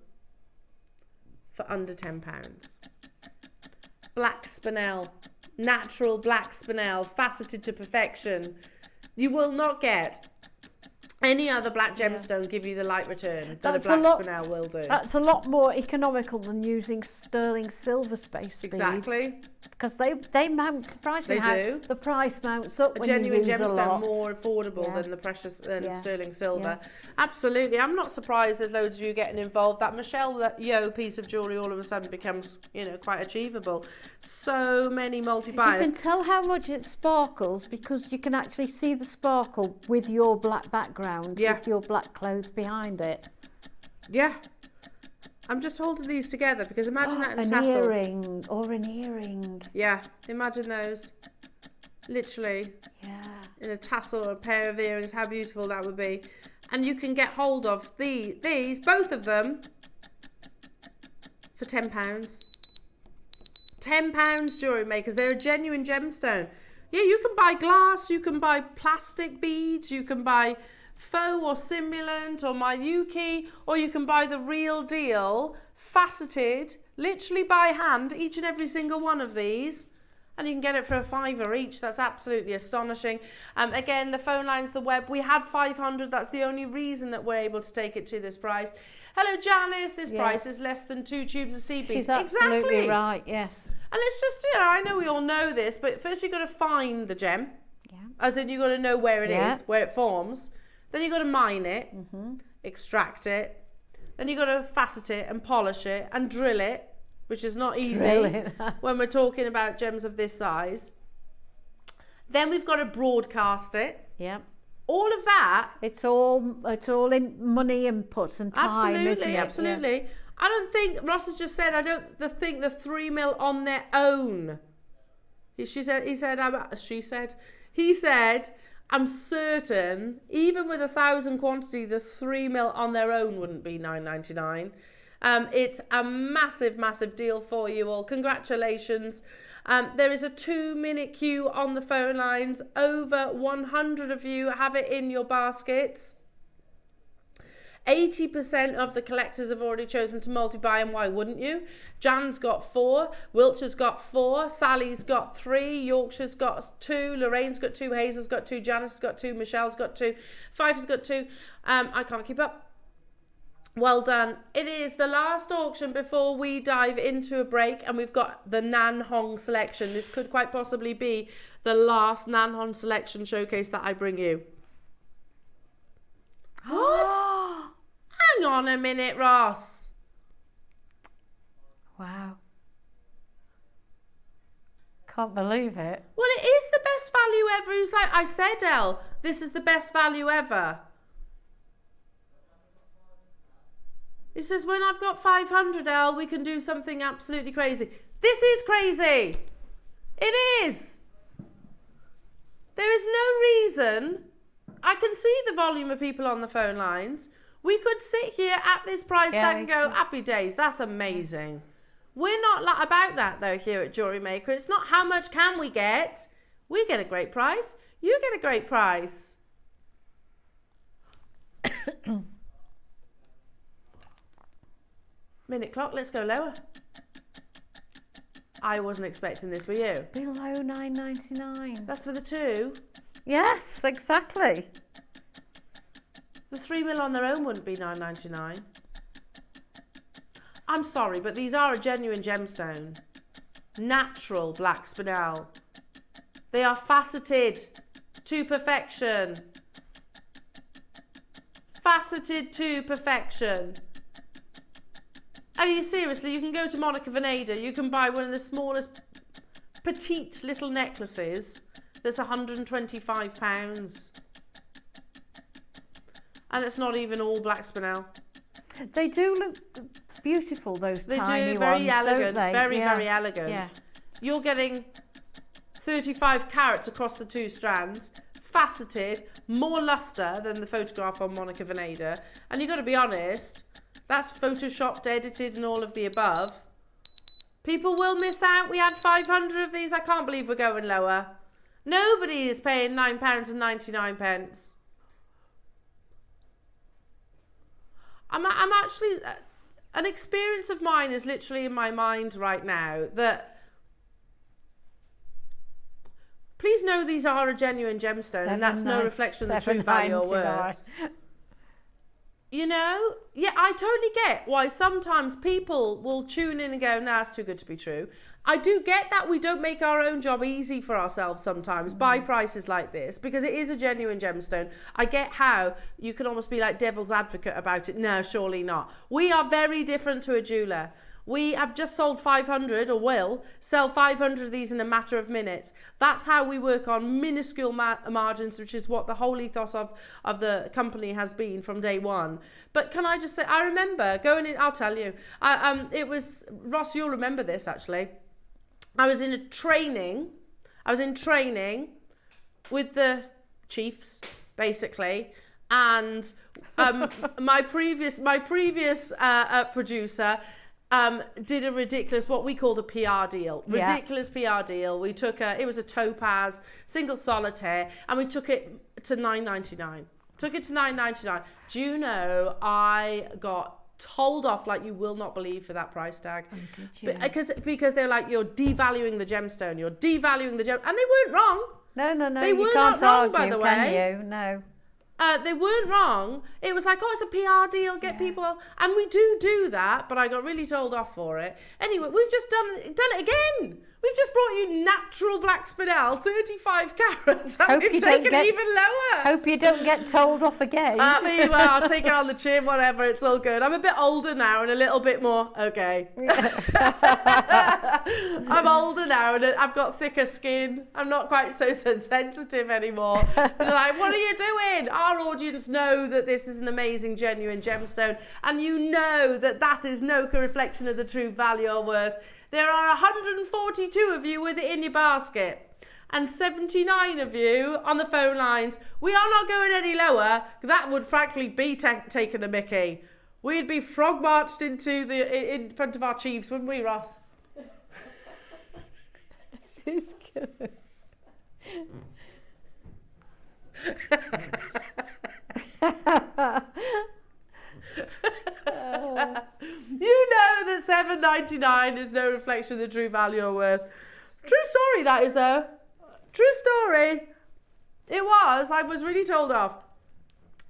for under £10? Black spinel, natural black spinel, faceted to perfection. You will not get any other black gemstone give you the light return that a black spinel will do. That's a lot more economical than using sterling silver space beads. Exactly. Because they mount surprisingly how the price mounts up when genuine you use a lot. more affordable than the precious sterling silver. Absolutely. I'm not surprised there's loads of you getting involved. That Michelle Yeoh piece of jewellery all of a sudden becomes, quite achievable. So many multi-buyers. You can tell how much it sparkles because you can actually see the sparkle with your black background, with your black clothes behind it. Yeah. I'm just holding these together because imagine that in a An tassel. earring or an earring. Yeah, imagine those. Literally. Yeah. In a tassel or a pair of earrings, how beautiful that would be. And you can get hold of these, both of them, for £10. £10 jewellery makers. They're a genuine gemstone. Yeah, you can buy glass, you can buy plastic beads, you can buy faux or simulant or Mayuki, or you can buy the real deal, faceted, literally by hand, each and every single one of these, and you can get it for £5 each. That's absolutely astonishing. Again, the phone lines, the web, we had 500. That's the only reason that we're able to take it to this price. Hello, Janice. This price is less than 2 tubes of sea beads. She's absolutely right, yes. And it's just, I know we all know this, but first you've got to find the gem. Yeah. As in, you've got to know where it is, where it forms. Then you've got to mine it, extract it. Then you've got to facet it and polish it and drill it, which is not easy when we're talking about gems of this size. Then we've got to broadcast it. Yeah. All of that. It's all in money inputs and time, isn't it? Absolutely. Yeah. I don't think, Ross has just said, I don't think the 3 mil on their own. He said, I'm certain, even with 1,000 quantity, the 3 mil on their own wouldn't be $9.99. It's a massive, massive deal for you all. Congratulations. There is a 2-minute queue on the phone lines. Over 100 of you have it in your baskets. 80% of the collectors have already chosen to multi-buy, and why wouldn't you? Jan's got 4, Wiltshire's got 4, Sally's got 3, Yorkshire's got 2, Lorraine's got 2, Hazel's got 2, Janice's got 2, Michelle's got 2, Fifer's got 2. I can't keep up. Well done. It is the last auction before we dive into a break, and we've got the Nan Hong selection. This could quite possibly be the last Nan Hong selection showcase that I bring you. What? Hang on a minute, Ross. Wow. Can't believe it. Well, it is the best value ever. He's like, I said, Elle, this is the best value ever. He says, when I've got 500, Elle, we can do something absolutely crazy. This is crazy. It is. There is no reason. I can see the volume of people on the phone lines. We could sit here at this price tag and go, happy days, that's amazing. We're not about that, though, here at Jewellery Maker. It's not how much can we get. We get a great price. You get a great price. Minute clock, let's go lower. I wasn't expecting this, were you? Below £9.99. That's for the 2. Yes, exactly. The 3mm on their own wouldn't be £9.99. I'm sorry, but these are a genuine gemstone. Natural black spinel. They are faceted to perfection. Faceted to perfection. I mean, seriously, you can go to Monica Vinader, you can buy one of the smallest petite little necklaces that's £125. And it's not even all black spinel. They do look beautiful, those they tiny do, very ones, elegant, don't they? very, very elegant. Yeah. You're getting 35 carats across the 2 strands, faceted, more luster than the photograph on Monica Vinader. And you've got to be honest, that's photoshopped, edited and all of the above. People will miss out. We had 500 of these. I can't believe we're going lower. Nobody is paying £9.99. I'm actually, an experience of mine is literally in my mind right now that, please know these are a genuine gemstone and that's no reflection of the true value or worth. You know, yeah, I totally get why sometimes people will tune in and go, nah, it's too good to be true. I do get that we don't make our own job easy for ourselves sometimes by prices like this, because it is a genuine gemstone. I get how you can almost be like devil's advocate about it. No, surely not. We are very different to a jeweler. We have just sold 500, or will sell 500 of these in a matter of minutes. That's how we work on minuscule margins, which is what the whole ethos of the company has been from day one. But can I just say, I remember going in, I'll tell you, it was, Ross, you'll remember this actually. I was in training with the chiefs, basically, and my previous producer did a ridiculous, what we called a PR deal. Ridiculous PR deal. We took it was a topaz, single solitaire, and we took it to $9.99. Took it to $9.99. Do you know, I got told off like you will not believe for that price tag. Oh, did you? Because they're like, you're devaluing the gemstone, you're devaluing the gem, and they weren't wrong. No, they you were can't not wrong, argue, by the way. can you? No. They weren't wrong. It was like, oh, it's a PR deal, get people, and we do that, but I got really told off for it. Anyway, we've just done it again. We've just brought you natural black spinel, 35 carats, and we've taken it even lower. Hope you don't get told off again. I mean, well, I'll take it on the chin, whatever, it's all good. I'm a bit older now and a little bit more, okay. I'm older now and I've got thicker skin. I'm not quite so sensitive anymore. And they're like, what are you doing? Our audience know that this is an amazing, genuine gemstone, and you know that that is no reflection of the true value or worth. There are 142 of you with it in your basket and 79 of you on the phone lines. We are not going any lower. That would frankly be taking the mickey. We'd be frog marched in front of our chiefs, wouldn't we, Ross? She's good. You know that $7.99 is no reflection of the true value or worth. True story, that is, though. True story. It was. I was really told off.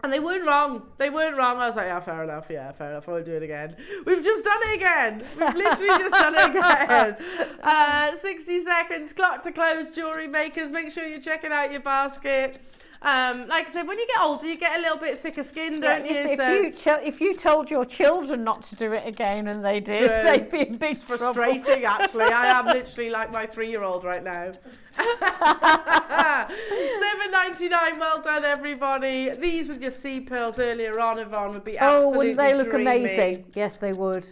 And they weren't wrong. They weren't wrong. I was like, yeah, fair enough. Yeah, fair enough. I won't do it again. We've just done it again. We've literally just done it again. 60 seconds. Clock to close, jewellery makers. Make sure you're checking out your basket. Like I said, when you get older, you get a little bit thicker skin, don't you? If you told your children not to do it again and they did, they'd be in big trouble. Frustrating, actually. I am literally like my 3-year-old right now. $7.99. Well done, everybody. These with your sea pearls earlier on, Yvonne, would be absolutely wouldn't they look dreamy. amazing? Yes, they would.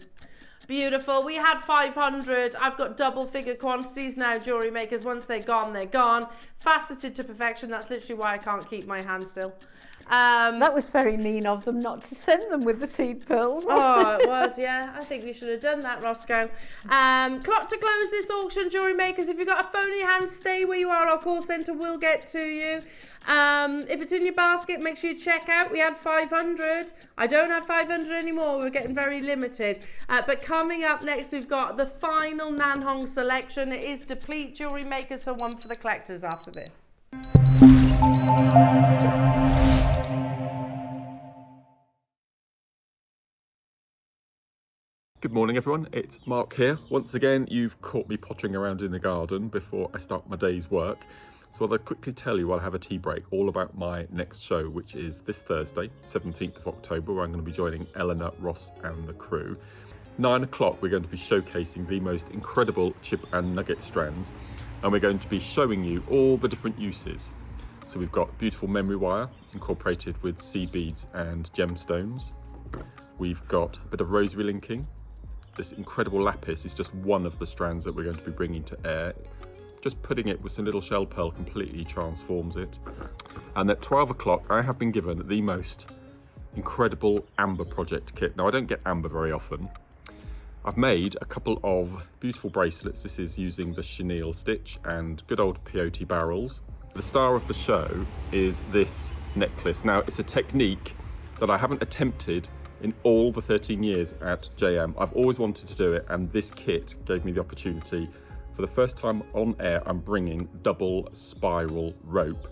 Beautiful. We had 500. I've got double figure quantities now, jewellery makers. Once they're gone, they're gone. Faceted to perfection. That's literally why I can't keep my hand still. That was very mean of them not to send them with the seed pearls. Oh, it was, yeah. I think we should have done that, Roscoe. Clock to close this auction, jewellery makers. If you've got a phone in your hand, stay where you are. Our call centre will get to you. If it's in your basket, make sure you check out. We had 500. I don't have 500 anymore. We're getting very limited. But coming up next, we've got the final Nan Hong selection. It is Deplete Jewellery Makers, so one for the collectors after this. Good morning everyone, it's Mark here. Once again, you've caught me pottering around in the garden before I start my day's work. So I'll quickly tell you while I have a tea break all about my next show, which is this Thursday, 17th of October, where I'm going to be joining Elena, Ross and the crew. 9 o'clock, we're going to be showcasing the most incredible chip and nugget strands, and we're going to be showing you all the different uses. So we've got beautiful memory wire incorporated with seed beads and gemstones. We've got a bit of rosary linking. This incredible lapis is just one of the strands that we're going to be bringing to air. Just putting it with some little shell pearl completely transforms it. And at 12 o'clock, I have been given the most incredible amber project kit. Now, I don't get amber very often. I've made a couple of beautiful bracelets. This is using the chenille stitch and good old peyote barrels. The star of the show is this necklace. Now, it's a technique that I haven't attempted in all the 13 years at JM. I've always wanted to do it, and this kit gave me the opportunity. For the first time on air, I'm bringing double spiral rope.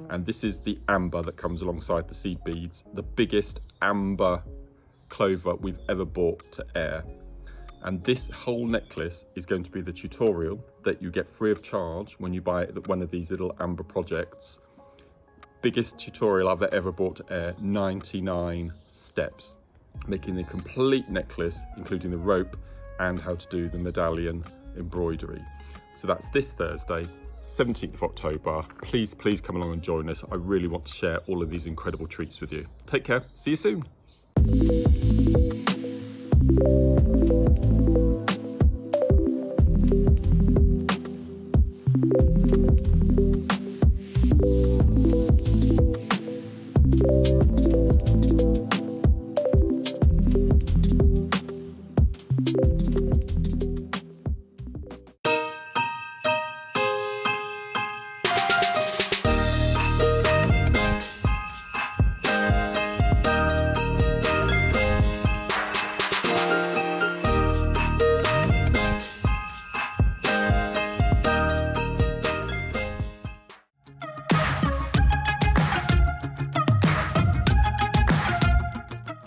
And this is the amber that comes alongside the seed beads, the biggest amber clover we've ever brought to air. And this whole necklace is going to be the tutorial that you get free of charge when you buy one of these little amber projects. Biggest tutorial I've ever brought to air, 99 steps. Making the complete necklace, including the rope and how to do the medallion embroidery. So that's this Thursday, 17th of October. Please come along and join us. I really want to share all of these incredible treats with you. Take care, see you soon.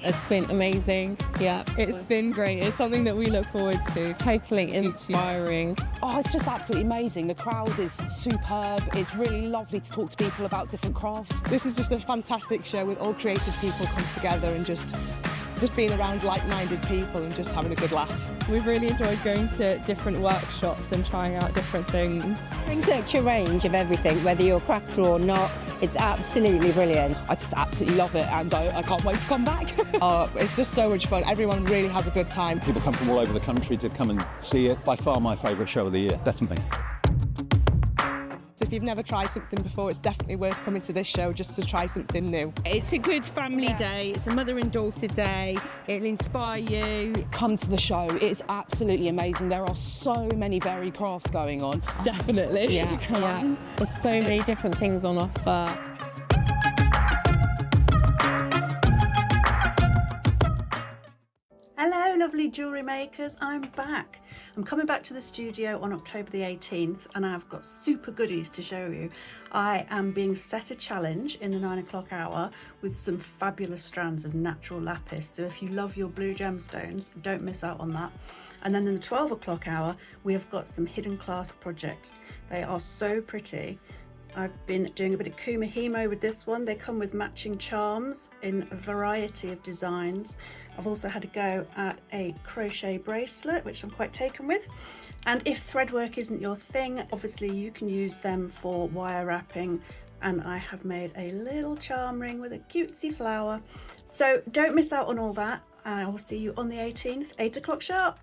It's been amazing. Yeah, it's been great. It's something that we look forward to. Totally inspiring. Oh, it's just absolutely amazing. The crowd is superb. It's really lovely to talk to people about different crafts. This is just a fantastic show with all creative people come together and just being around like-minded people and just having a good laugh. We've really enjoyed going to different workshops and trying out different things. Such a range of everything, whether you're a crafter or not. It's absolutely brilliant. I just absolutely love it, and I can't wait to come back. It's just so much fun. Everyone really has a good time. People come from all over the country to come and see it. By far my favourite show of the year, definitely. So if you've never tried something before, it's definitely worth coming to this show just to try something new. It's a good family day. It's a mother and daughter day. It'll inspire you. Come to the show. It's absolutely amazing. There are so many varied crafts going on. Definitely. Yeah. There's so many different things on offer. Hello lovely jewellery makers, I'm back. I'm coming back to the studio on October the 18th and I've got super goodies to show you. I am being set a challenge in the 9 o'clock hour with some fabulous strands of natural lapis, so if you love your blue gemstones, don't miss out on that. And then in the 12 o'clock hour we have got some hidden class projects. They are so pretty. I've been doing a bit of kumihimo with this one. They come with matching charms in a variety of designs. I've also had a go at a crochet bracelet, which I'm quite taken with. And if thread work isn't your thing, obviously you can use them for wire wrapping. And I have made a little charm ring with a cutesy flower. So don't miss out on all that. And I will see you on the 18th, 8 o'clock sharp.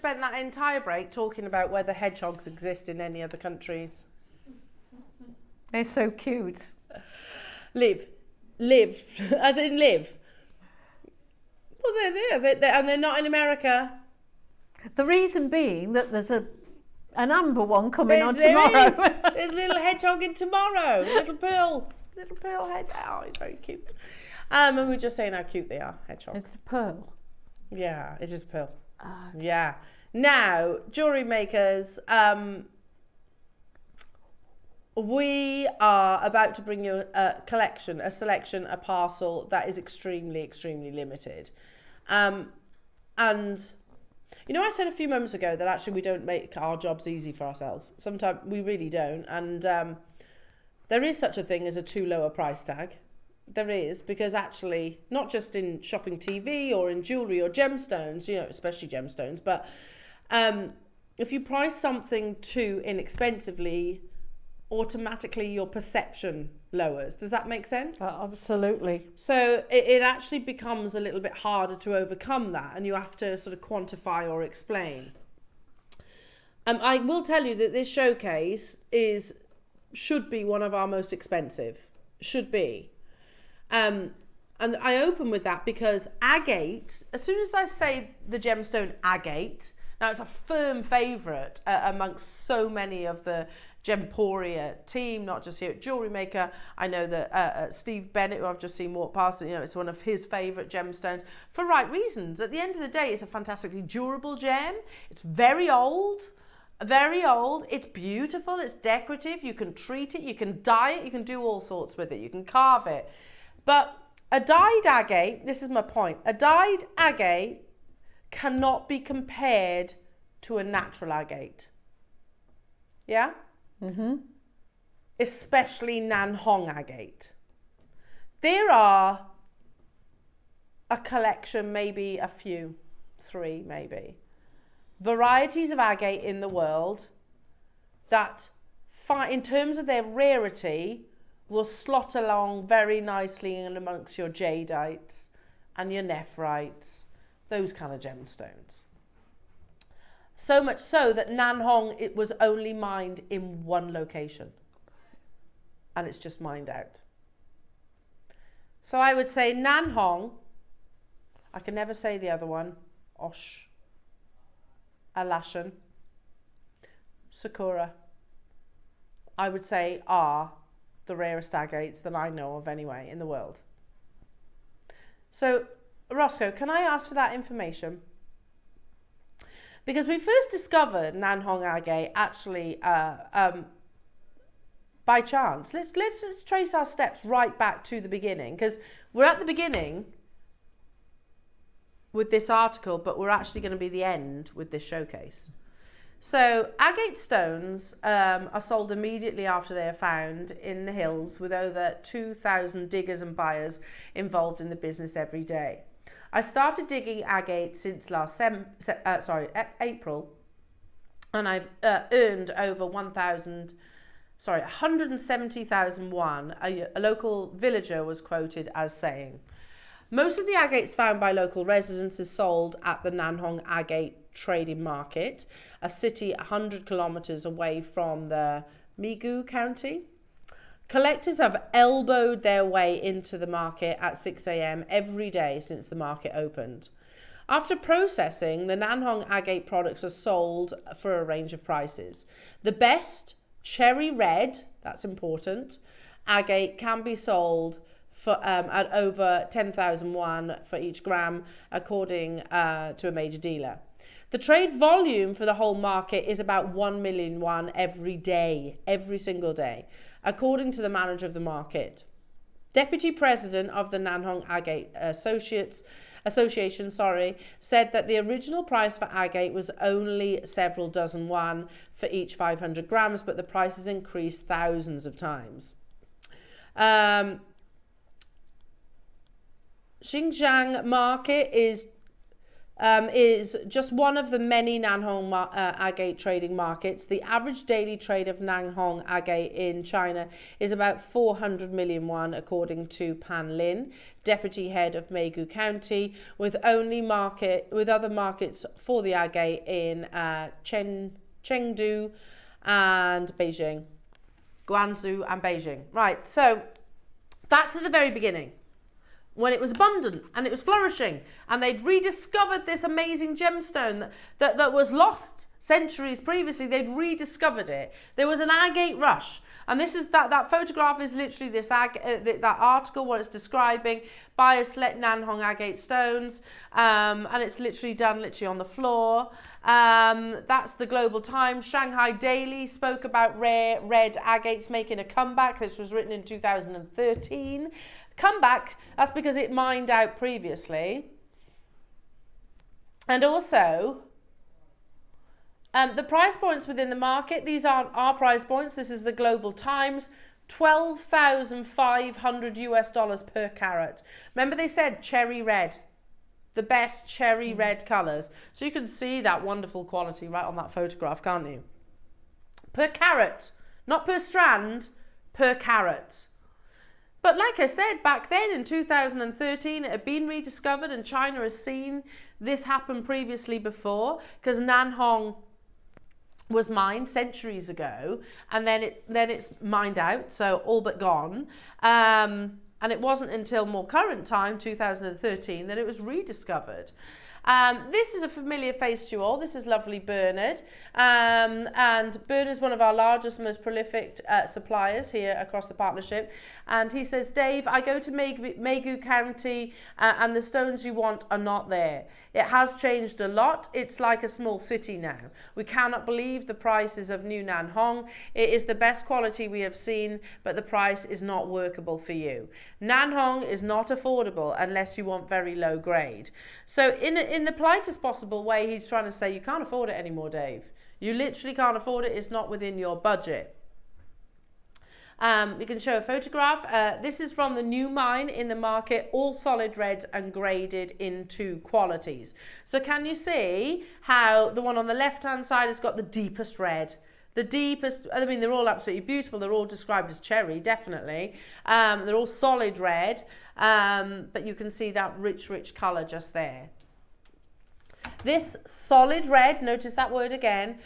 spent that entire break talking about whether hedgehogs exist in any other countries. They're so cute. Live, as in live. Well, they're there, and they're not in America. The reason being that there's an amber one coming on tomorrow. There's a little hedgehog in tomorrow. Little pearl head. Oh, it's very cute. And we're just saying how cute they are, hedgehogs. It's a pearl. Yeah, it is a pearl. Yeah. Now, jewellery makers, we are about to bring you a collection, a selection, a parcel that is extremely, extremely limited. And, you know, I said a few moments ago that actually we don't make our jobs easy for ourselves. Sometimes we really don't. And there is such a thing as a too low a price tag. There is, because actually, not just in shopping TV or in jewellery or gemstones, you know, especially gemstones, but if you price something too inexpensively, automatically your perception lowers. Does that make sense? Absolutely. So it actually becomes a little bit harder to overcome that, and you have to sort of quantify or explain. I will tell you that this showcase should be one of our most expensive. Should be. And I open with that because agate, as soon as I say the gemstone agate, now it's a firm favourite amongst so many of the Gemporia team, not just here at JewelleryMaker. I know that Steve Bennett, who I've just seen walk past, you know, it's one of his favourite gemstones for right reasons. At the end of the day, it's a fantastically durable gem. It's very old. It's beautiful. It's decorative. You can treat it. You can dye it. You can do all sorts with it. You can carve it. But a dyed agate, this is my point, a dyed agate cannot be compared to a natural agate. Yeah? Mm-hmm. Especially Nanhong agate. There are a collection, maybe a few, 3 maybe, varieties of agate in the world that, in terms of their rarity, will slot along very nicely in amongst your jadeites and your nephrites, those kind of gemstones. So much so that Nanhong, it was only mined in one location, and it's just mined out. So I would say Nanhong, I can never say the other one, Osh, Alashan, Sakura, I would say are the rarest agates that I know of anyway in the world. So Roscoe, can I ask for that information? Because we first discovered Nanhong agate actually by chance. Let's trace our steps right back to the beginning, because we're at the beginning with this article, but we're actually going to be the end with this showcase. So agate stones are sold immediately after they are found in the hills, with over 2,000 diggers and buyers involved in the business every day. I started digging agate since last April, and I've earned over 170,000 won. A local villager was quoted as saying, most of the agates found by local residents is sold at the Nanhong Agate Trading Market, a city 100 kilometres away from the Migu County. Collectors have elbowed their way into the market at 6 a.m. every day since the market opened. After processing, the Nanhong agate products are sold for a range of prices. The best, cherry red, that's important, agate can be sold for at over 10,000 won for each gram, according to a major dealer. The trade volume for the whole market is about 1 million won every day, every single day, according to the manager of the market. Deputy President of the Nanhong Agate Association said that the original price for agate was only several dozen won for each 500 grams, but the price has increased thousands of times. Xinjiang market is is just one of the many Nanhong agate trading markets. The average daily trade of Nanhong agate in China is about 400 million won, according to Pan Lin, deputy head of Meigu County, with other markets for the agate in Chengdu and Beijing, Guangzhou and Beijing. Right, so that's at the very beginning, when it was abundant and it was flourishing, and they'd rediscovered this amazing gemstone that was lost centuries previously. They'd rediscovered it. There was an agate rush, and this is that photograph is literally this that article, what it's describing: buyers select Nanhong agate stones, and it's literally done on the floor. That's the Global Times. Shanghai Daily spoke about rare red agates making a comeback. This was written in 2013. Comeback, that's because it mined out previously. And also, the price points within the market, these aren't our price points, this is the Global Times, $12,500 per carat. Remember they said cherry red, the best cherry red colours. So you can see that wonderful quality right on that photograph, can't you? Per carat, not per strand, per carat. But like I said, back then in 2013, it had been rediscovered, and China has seen this happen previously before, because Nanhong was mined centuries ago, and then it's mined out, so all but gone. And it wasn't until more current time, 2013, that it was rediscovered. This is a familiar face to you all. This is lovely Bernard. And Bernard is one of our largest, most prolific suppliers here across the partnership. And he says, Dave, I go to Meigu County and the stones you want are not there. It has changed a lot. It's like a small city now. We cannot believe the prices of new Nanhong. It is the best quality we have seen, but the price is not workable for you. Nanhong is not affordable unless you want very low grade. So in the politest possible way, he's trying to say you can't afford it anymore, Dave. You literally can't afford it. It's not within your budget. We can show a photograph. This is from the new mine in the market, all solid reds and graded in 2 qualities. So can you see how the one on the left-hand side has got the deepest red? The deepest, I mean, they're all absolutely beautiful. They're all described as cherry, definitely. They're all solid red, but you can see that rich, rich colour just there. This solid red, notice that word again,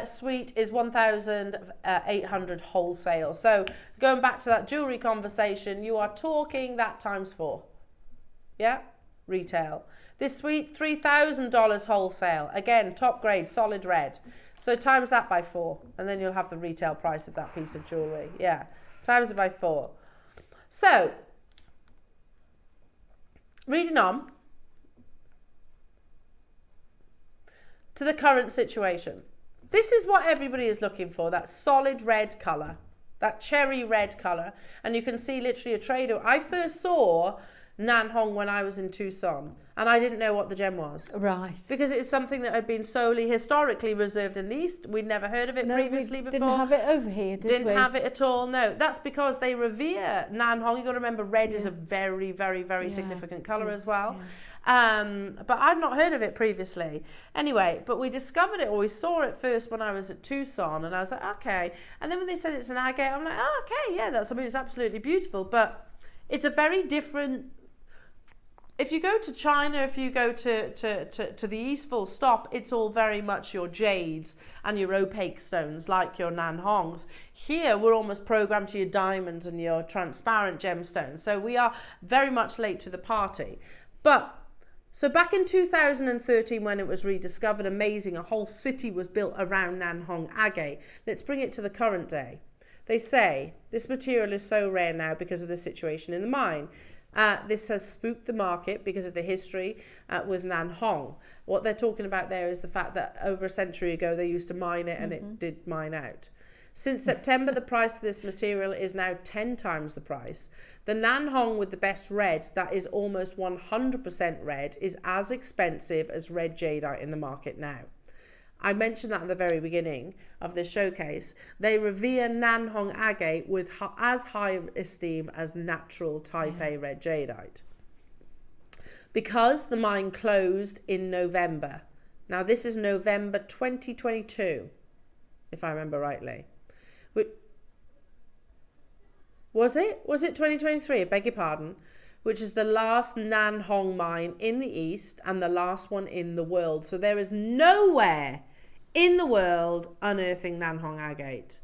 sweet, is 1,800 wholesale. So going back to that jewellery conversation, you are talking that times 4. Yeah, retail. This sweet, $3,000 wholesale. Again, top grade, solid red. So times that by 4, and then you'll have the retail price of that piece of jewellery. Yeah, times it by 4. So, reading on to the current situation. This is what everybody is looking for, that solid red colour, that cherry red colour. And you can see literally a trader. I first saw Nanhong when I was in Tucson, and I didn't know what the gem was. Right. Because it's something that had been solely historically reserved in the East. We'd never heard of it previously before. Didn't have it over here, did we? Didn't have it at all, no. That's because they revere Nanhong. You've got to remember, red is a very, very, very significant colour as well. Yeah. But I'd not heard of it previously. Anyway, but we discovered it, or we saw it first when I was at Tucson, and I was like, okay. And then when they said it's an agate, I'm like, oh, okay, yeah, I mean, it's absolutely beautiful, but it's a very different. If you go to China, if you go to the East, full stop, it's all very much your jades and your opaque stones, like your Nanhongs. Here, we're almost programmed to your diamonds and your transparent gemstones. So we are very much late to the party. But so back in 2013, when it was rediscovered, amazing, a whole city was built around Nanhong agate. Let's bring it to the current day. They say this material is so rare now because of the situation in the mine. This has spooked the market because of the history with Nanhong. What they're talking about there is the fact that over a century ago they used to mine it, and it did mine out. Since September, the price of this material is now 10 times the price. The Nanhong with the best red, that is almost 100% red, is as expensive as red jadeite in the market now. I mentioned that at the very beginning of this showcase. They revere Nanhong agate with as high esteem as natural Type A red jadeite. because the mine closed in November. Now this is November 2022, if I remember rightly. Was it 2023? I beg your pardon. Which is the last Nan Hong mine in the East and the last one in the world. So there is nowhere in the world unearthing Nan Hong agate.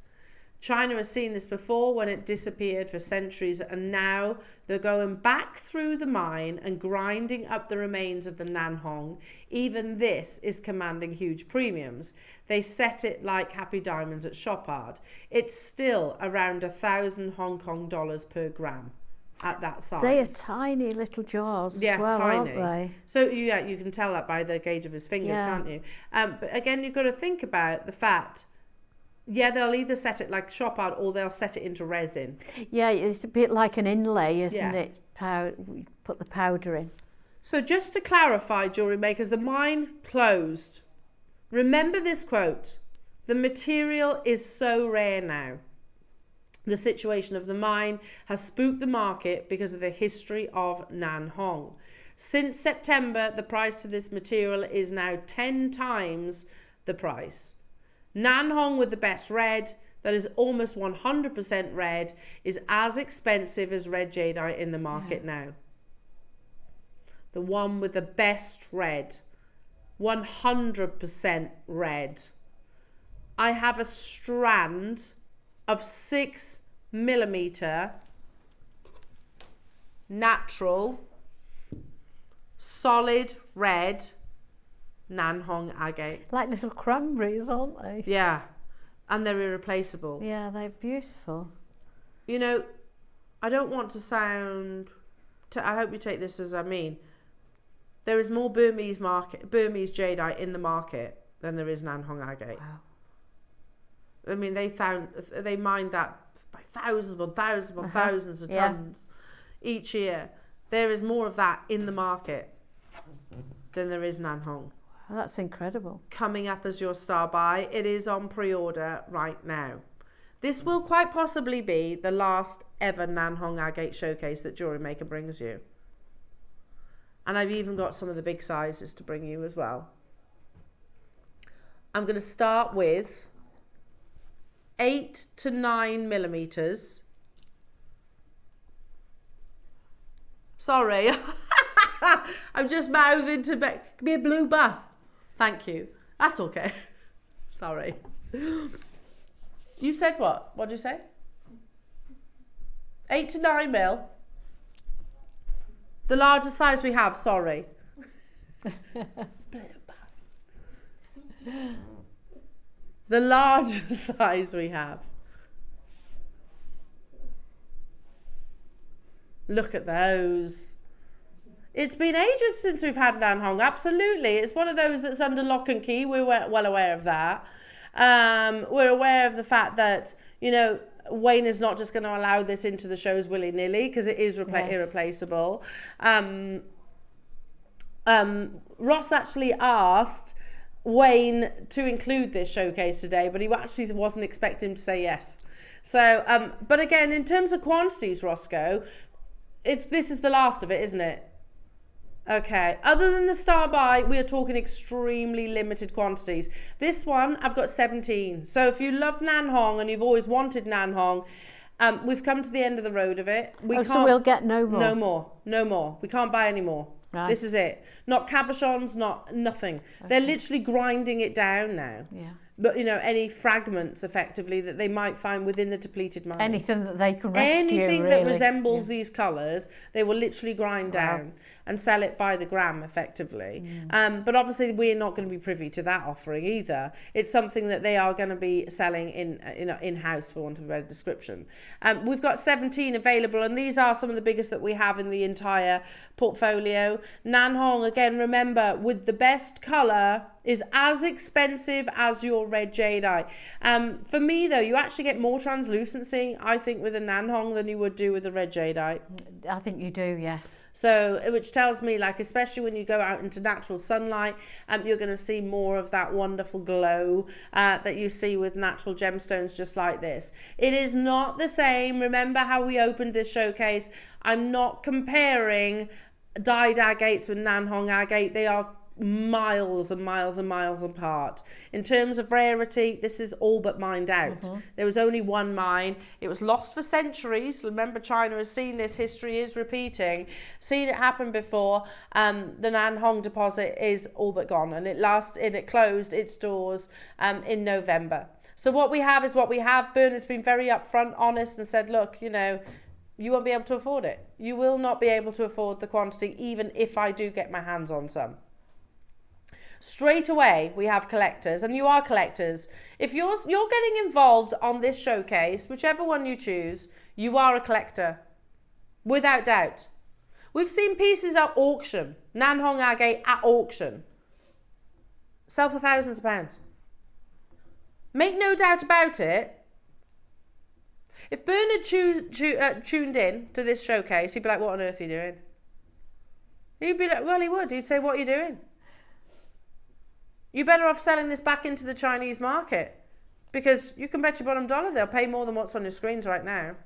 China has seen this before when it disappeared for centuries, and now they're going back through the mine and grinding up the remains of the Nan Hong. Even this is commanding huge premiums. They set it like happy diamonds at Chopard. It's still around 1,000 Hong Kong dollars per gram at that size. They are tiny little jars as well, tiny. aren't they? So you can tell that by the gauge of his fingers, can't you? But again, you've got to think about the fact, they'll either set it like Chopard or they'll set it into resin. Yeah, it's a bit like an inlay, isn't it? We put the powder in. So just to clarify, jewellery makers, the mine closed. Remember this quote: the material is so rare now. The situation of the mine has spooked the market because of the history of Nan Hong. Since September, the price of this material is now 10 times the price. Nan Hong with the best red, that is almost 100% red, is as expensive as red jadeite in the market now. The one with the best red, 100% red. I have a strand of 6mm natural solid red Nan Hong agate. Like little cranberries, aren't they? Yeah, and they're irreplaceable. Yeah, they're beautiful. You know, I don't want to sound, I hope you take this as I mean, there is more Burmese jadeite in the market than there is Nan Hong agate. Wow. I mean, they mined that by thousands upon thousands upon thousands of tons each year. There is more of that in the market than there is Nan Hong. Well, that's incredible. Coming up as your star buy. It is on pre-order right now. This will quite possibly be the last ever Nan Hong agate showcase that JewelleryMaker brings you. And I've even got some of the big sizes to bring you as well. I'm going to start with 8 to 9 millimeters. Sorry, I'm just mouthing to give me a blue bus. Thank you. That's okay. Sorry. You said what? What did you say? 8 to 9 mil. The largest size we have, sorry. The largest size we have. Look at those. It's been ages since we've had Nan Hong, absolutely. It's one of those that's under lock and key. We're well aware of that. We're aware of the fact that, you know, Wayne is not just going to allow this into the shows willy-nilly because it is irreplaceable. Ross actually asked Wayne to include this showcase today, but he actually wasn't expecting him to say yes. So, but again, in terms of quantities, Roscoe, this is the last of it, isn't it? Okay, other than the star buy, we are talking extremely limited quantities. This one, I've got 17. So if you love Nan Hong and you've always wanted Nan Hong, we've come to the end of the road of it. So we'll get no more? No more. We can't buy any more. Right. This is it. Not cabochons, nothing. Okay. They're literally grinding it down now. Yeah. But, you know, any fragments, effectively, that they might find within the depleted mine. Anything that they can rescue, anything that resembles these colours, they will literally grind down and sell it by the gram, effectively. But obviously, we're not going to be privy to that offering either. It's something that they are going to be selling in-house, for want of a better description. We've got 17 available, and these are some of the biggest that we have in the entire portfolio. Nan Hong, again, remember, with the best colour, is as expensive as your red jadeite. For me, though, you actually get more translucency, I think, with a Nan Hong than you would do with a red jadeite. I think you do, yes. So, which tells me, like, especially when you go out into natural sunlight, you're going to see more of that wonderful glow that you see with natural gemstones just like this. It is not the same. Remember how we opened this showcase? I'm not comparing dyed agates with Nanhong agate, they are miles and miles and miles apart. In terms of rarity, this is all but mined out. There was only one mine. It was lost for centuries. Remember, China has seen this. History is repeating. Seen it happen before. The Nanhong deposit is all but gone, and it closed its doors in November. So what we have is what we have. Bernard's been very upfront, honest, and said, look, you know, you won't be able to afford it. You will not be able to afford the quantity, even if I do get my hands on some. Straight away, we have collectors, and you are collectors. If you're getting involved on this showcase, whichever one you choose, you are a collector, without doubt. We've seen pieces at auction, Nanhong agate at auction, sell for thousands of pounds. Make no doubt about it. If Bernard tuned in to this showcase, he'd be like, what on earth are you doing? He'd be like, well, he would. He'd say, what are you doing? You're better off selling this back into the Chinese market, because you can bet your bottom dollar they'll pay more than what's on your screens right now.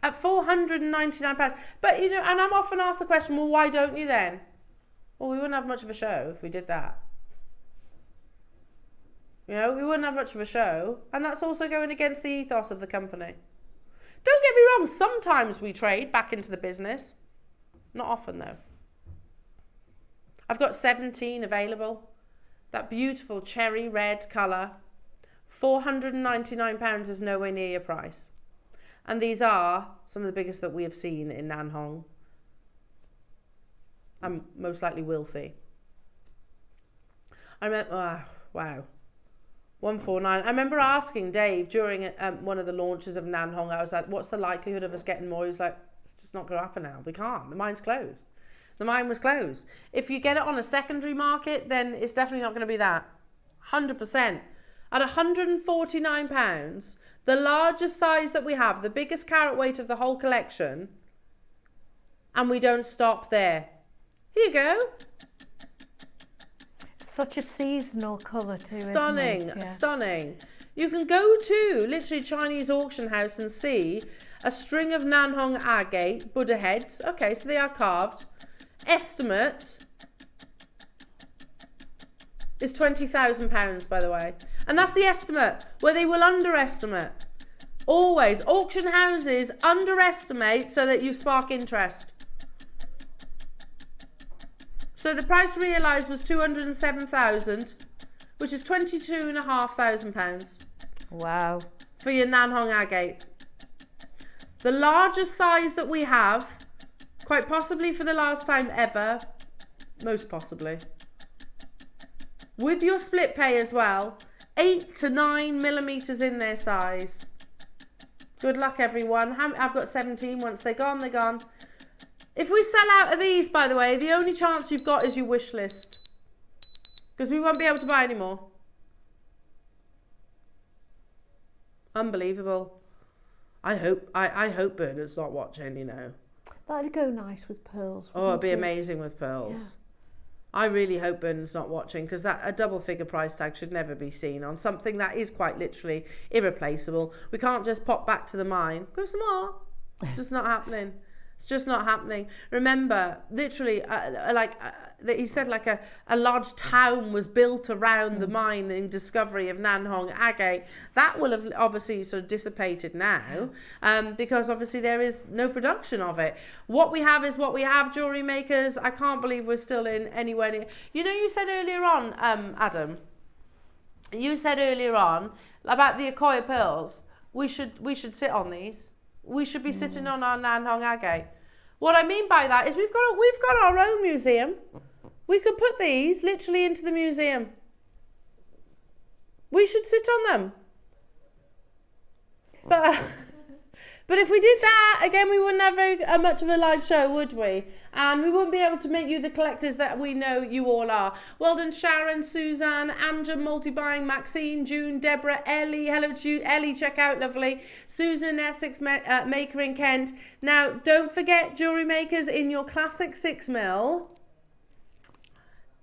At £499. But, you know, and I'm often asked the question, well, why don't you then? Well, we wouldn't have much of a show if we did that. You know, we wouldn't have much of a show, and that's also going against the ethos of the company. Don't get me wrong, sometimes we trade back into the business. Not often, though. I've got 17 available. That beautiful cherry red colour. £499 is nowhere near your price. And these are some of the biggest that we have seen in Nanhong. And most likely will see. I remember, wow. 149. I remember asking Dave during one of the launches of Nanhong, I was like, what's the likelihood of us getting more? He was like, it's just not going to happen now. We can't. The mine's closed. The mine was closed. If you get it on a secondary market, then it's definitely not going to be that. 100%. At £149, the largest size that we have, the biggest carat weight of the whole collection, and we don't stop there. Here you go. Such a seasonal colour too, Stunning, isn't it? Yeah. Stunning. You can go to literally Chinese auction house and see a string of Nanhong agate Buddha heads. Okay, so they are carved. Estimate is £20,000, by the way. And that's the estimate, where they will underestimate. Always, auction houses underestimate so that you spark interest. So the price realised was £207,000, which is £22,500. Wow. For your Nanhong agate. The largest size that we have, quite possibly for the last time ever, most possibly, with your split pay as well, 8 to 9 millimetres in their size. Good luck, everyone. I've got 17. Once they're gone, they're gone. If we sell out of these, by the way, the only chance you've got is your wish list, because we won't be able to buy any more. Unbelievable. I hope Bernard's not watching, you know. That'd go nice with pearls. Oh, it'd be amazing with pearls. Yeah. I really hope Bernard's not watching, because a double figure price tag should never be seen on something that is quite literally irreplaceable. We can't just pop back to the mine. Go some more. It's just not happening. It's just not happening. Remember, literally, he said like a large town was built around the mine in discovery of Nanhong agate. That will have obviously sort of dissipated now, because obviously there is no production of it. What we have is what we have, jewellery makers. I can't believe we're still in anywhere near. You know, you said earlier on, Adam, you said earlier on about the Akoya pearls. We should sit on these. We should be sitting on our Nanhong agate. What I mean by that is we've got our own museum. We could put these literally into the museum. We should sit on them. But if we did that, again, we wouldn't have much of a live show, would we? And we wouldn't be able to make you the collectors that we know you all are. Well done, Sharon, Suzanne, Andrew, Multi-Buying, Maxine, June, Deborah, Ellie. Hello to you. Ellie, check out, lovely. Susan, Essex, Maker in Kent. Now, don't forget, jewellery makers, in your classic 6mm,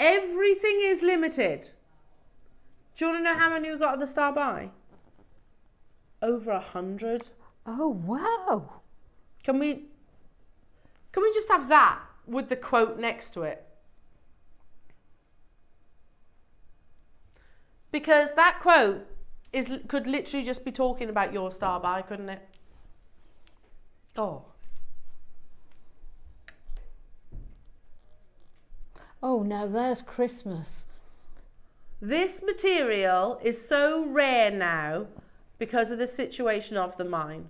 everything is limited. Do you want to know how many we got at the Star Buy? Over 100. Oh, wow. Can we just have that? with the quote next to it. Because that quote could literally just be talking about your star buy, couldn't it? Oh. Oh, now there's Christmas. This material is so rare now because of the situation of the mine.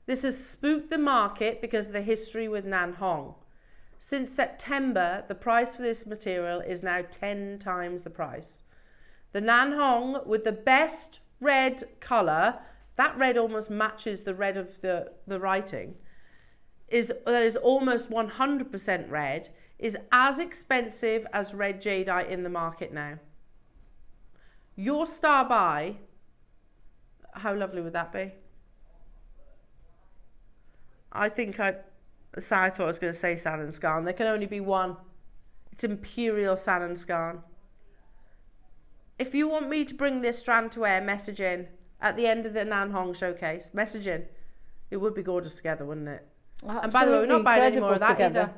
This has spooked the market because of the history with Nan Hong. Since September, the price for this material is now 10 times the price. The Nan Hong with the best red colour, that red almost matches the red of the writing, that is almost 100% red, is as expensive as red jadeite in the market now. Your star buy, how lovely would that be? I thought I was going to say sand and scarn. There can only be one. It's Imperial Sand and Scarn. If you want me to bring this strand to wear, message in at the end of the Nan Hong showcase. Message in. It would be gorgeous together, wouldn't it? Absolutely. And by the way, we're not buying any more of that together. either.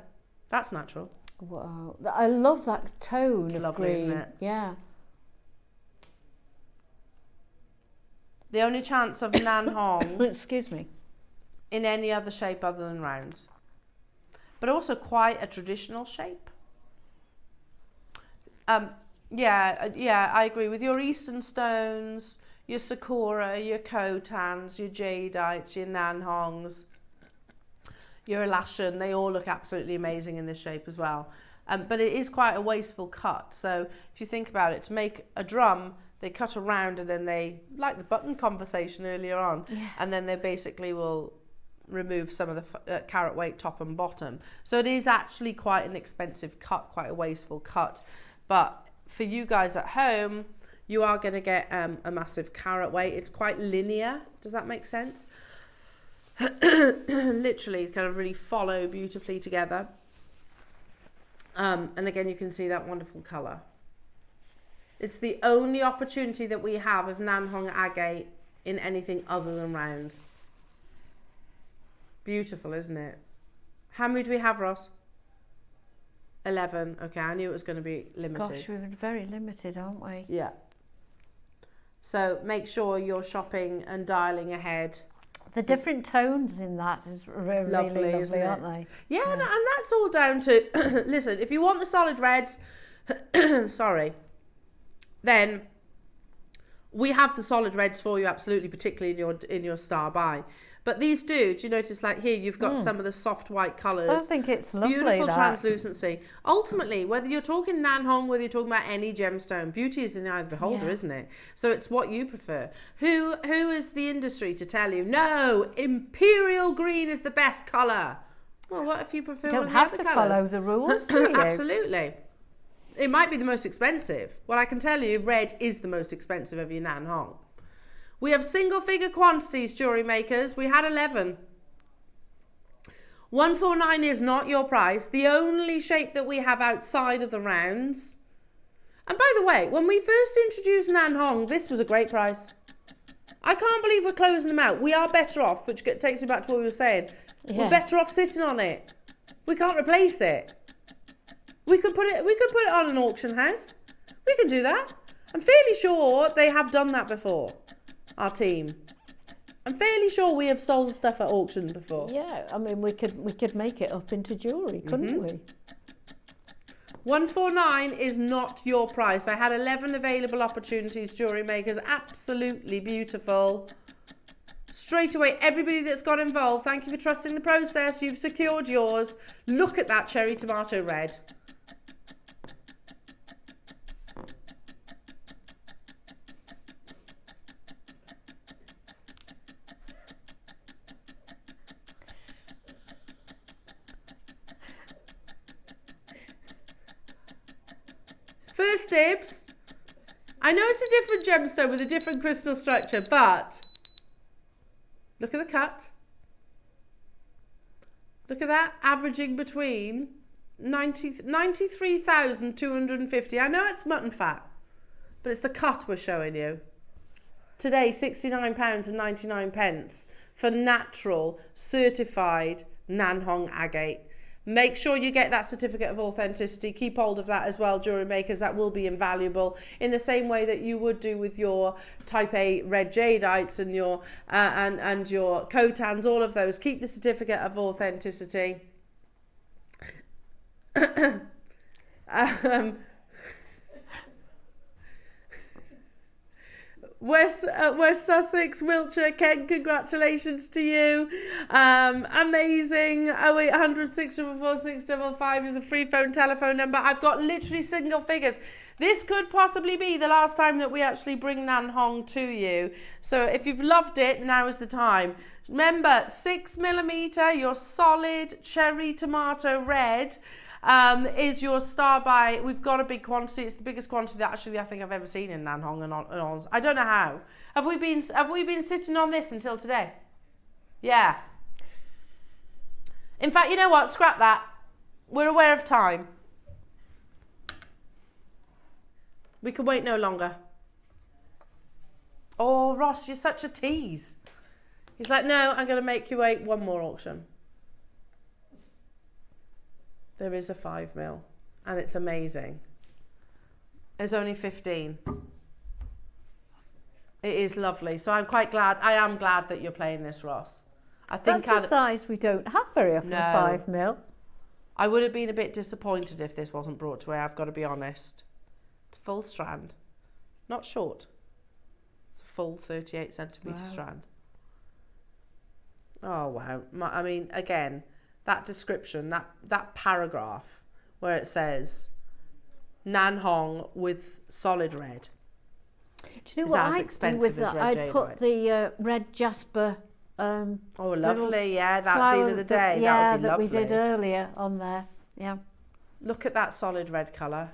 That's natural. Wow. I love that tone of Lovely, green. isn't it? Yeah. The only chance of Nan Hong Excuse me. in any other shape other than rounds. But also quite a traditional shape. Yeah, I agree with your Eastern stones, your Sakura, your Khotans, your Jadeites, your Nan Hongs, your Alashan. They all look absolutely amazing in this shape as well. But it is quite a wasteful cut. So if you think about it, to make a drum, they cut around and then they, like the button conversation earlier on, yes. and then they basically will remove some of the carat weight top and bottom. So it is actually quite an expensive cut, quite a wasteful cut. But for you guys at home, you are going to get a massive carat weight. It's quite linear. Does that make sense? Literally kind of really follow beautifully together. And again, you can see that wonderful colour. It's the only opportunity that we have of Nan Hong agate in anything other than rounds. Beautiful, isn't it? How many do we have, Ross? 11. Okay, I knew it was going to be limited. Gosh, we're very limited, aren't we? Yeah. So make sure you're shopping and dialing ahead. The different tones in that is really lovely, isn't it? aren't they? Yeah, and that's all down to, listen, if you want the solid reds, sorry, then we have the solid reds for you, absolutely, particularly in your star buy. But these do you notice, like here, you've got some of the soft white colours. I think it's lovely. Beautiful translucency. Ultimately, whether you're talking Nan Hong, whether you're talking about any gemstone, beauty is in the eye of the beholder, isn't it? So it's what you prefer. Who is the industry to tell you, no, imperial green is the best colour? Well, what if you prefer You don't one of the have other to colours? follow the rules, do you? Absolutely. It might be the most expensive. Well, I can tell you, red is the most expensive of your Nan Hong. We have single figure quantities, jewellery makers. We had 11. 149 is not your price. The only shape that we have outside of the rounds. And by the way, when we first introduced Nan Hong, this was a great price. I can't believe we're closing them out. We are better off, which takes me back to what we were saying. Yes. We're better off sitting on it. We can't replace it. We could put it on an auction house. We can do that. I'm fairly sure they have done that before. Our team. I'm fairly sure we have sold stuff at auctions before. Yeah, I mean we could make it up into jewellery, couldn't we? 149 is not your price. I had 11 available opportunities, jewellery makers. Absolutely beautiful. Straight away, everybody that's got involved, thank you for trusting the process. You've secured yours. Look at that cherry tomato red. First dibs. I know it's a different gemstone with a different crystal structure, but look at the cut. Look at that, averaging between 93,250. I know it's mutton fat, but it's the cut we're showing you. Today, £69.99 for natural, certified Nan Hong agate. Make sure you get that certificate of authenticity. Keep hold of that as well, jewellery makers. That will be invaluable in the same way that you would do with your type A red jadeites and your and your cotans, all of those. Keep the certificate of authenticity. West Sussex, Wiltshire, Kent, congratulations to you. Amazing. 0800 644 655 is the free phone telephone number. I've got literally single figures. This could possibly be the last time that we actually bring Nan Hong to you. So if you've loved it, now is the time. Remember, 6mm, your solid cherry tomato red is your star buy. We've got a big quantity. It's the biggest quantity that actually I think I've ever seen in Nan Hong and Ons. I don't know how. Have we been sitting on this until today? Yeah. In fact, you know what? Scrap that. We're aware of time. We can wait no longer. Oh, Ross, you're such a tease. He's like, no, I'm going to make you wait one more auction. There is a 5mm and it's amazing. There's only 15. It is lovely. So I'm quite glad. I am glad that you're playing this, Ross. I think that's a size we don't have very often, 5mm. I would have been a bit disappointed if this wasn't brought to air, I've got to be honest. It's a full strand. Not short. It's a full 38cm strand. Oh, wow. I mean, again, that description, that paragraph where it says Nan Hong with solid red. Do you know what I'd do with that? I'd put the red jasper. Oh, lovely! Yeah, that deal of the day. Yeah, that would be lovely. We did earlier on there. Yeah. Look at that solid red colour.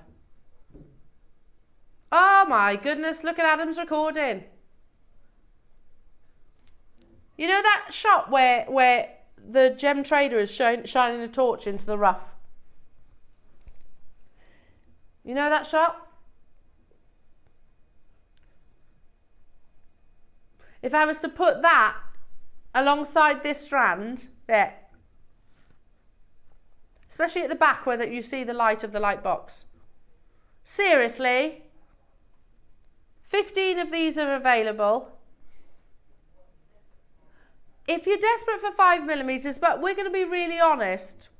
Oh my goodness! Look at Adam's recording. You know that shot where the gem trader is shining a torch into the rough? You know that shot? If I was to put that alongside this strand, there, especially at the back where you see the light of the light box. Seriously, 15 of these are available. If you're desperate for 5mm, but we're going to be really honest.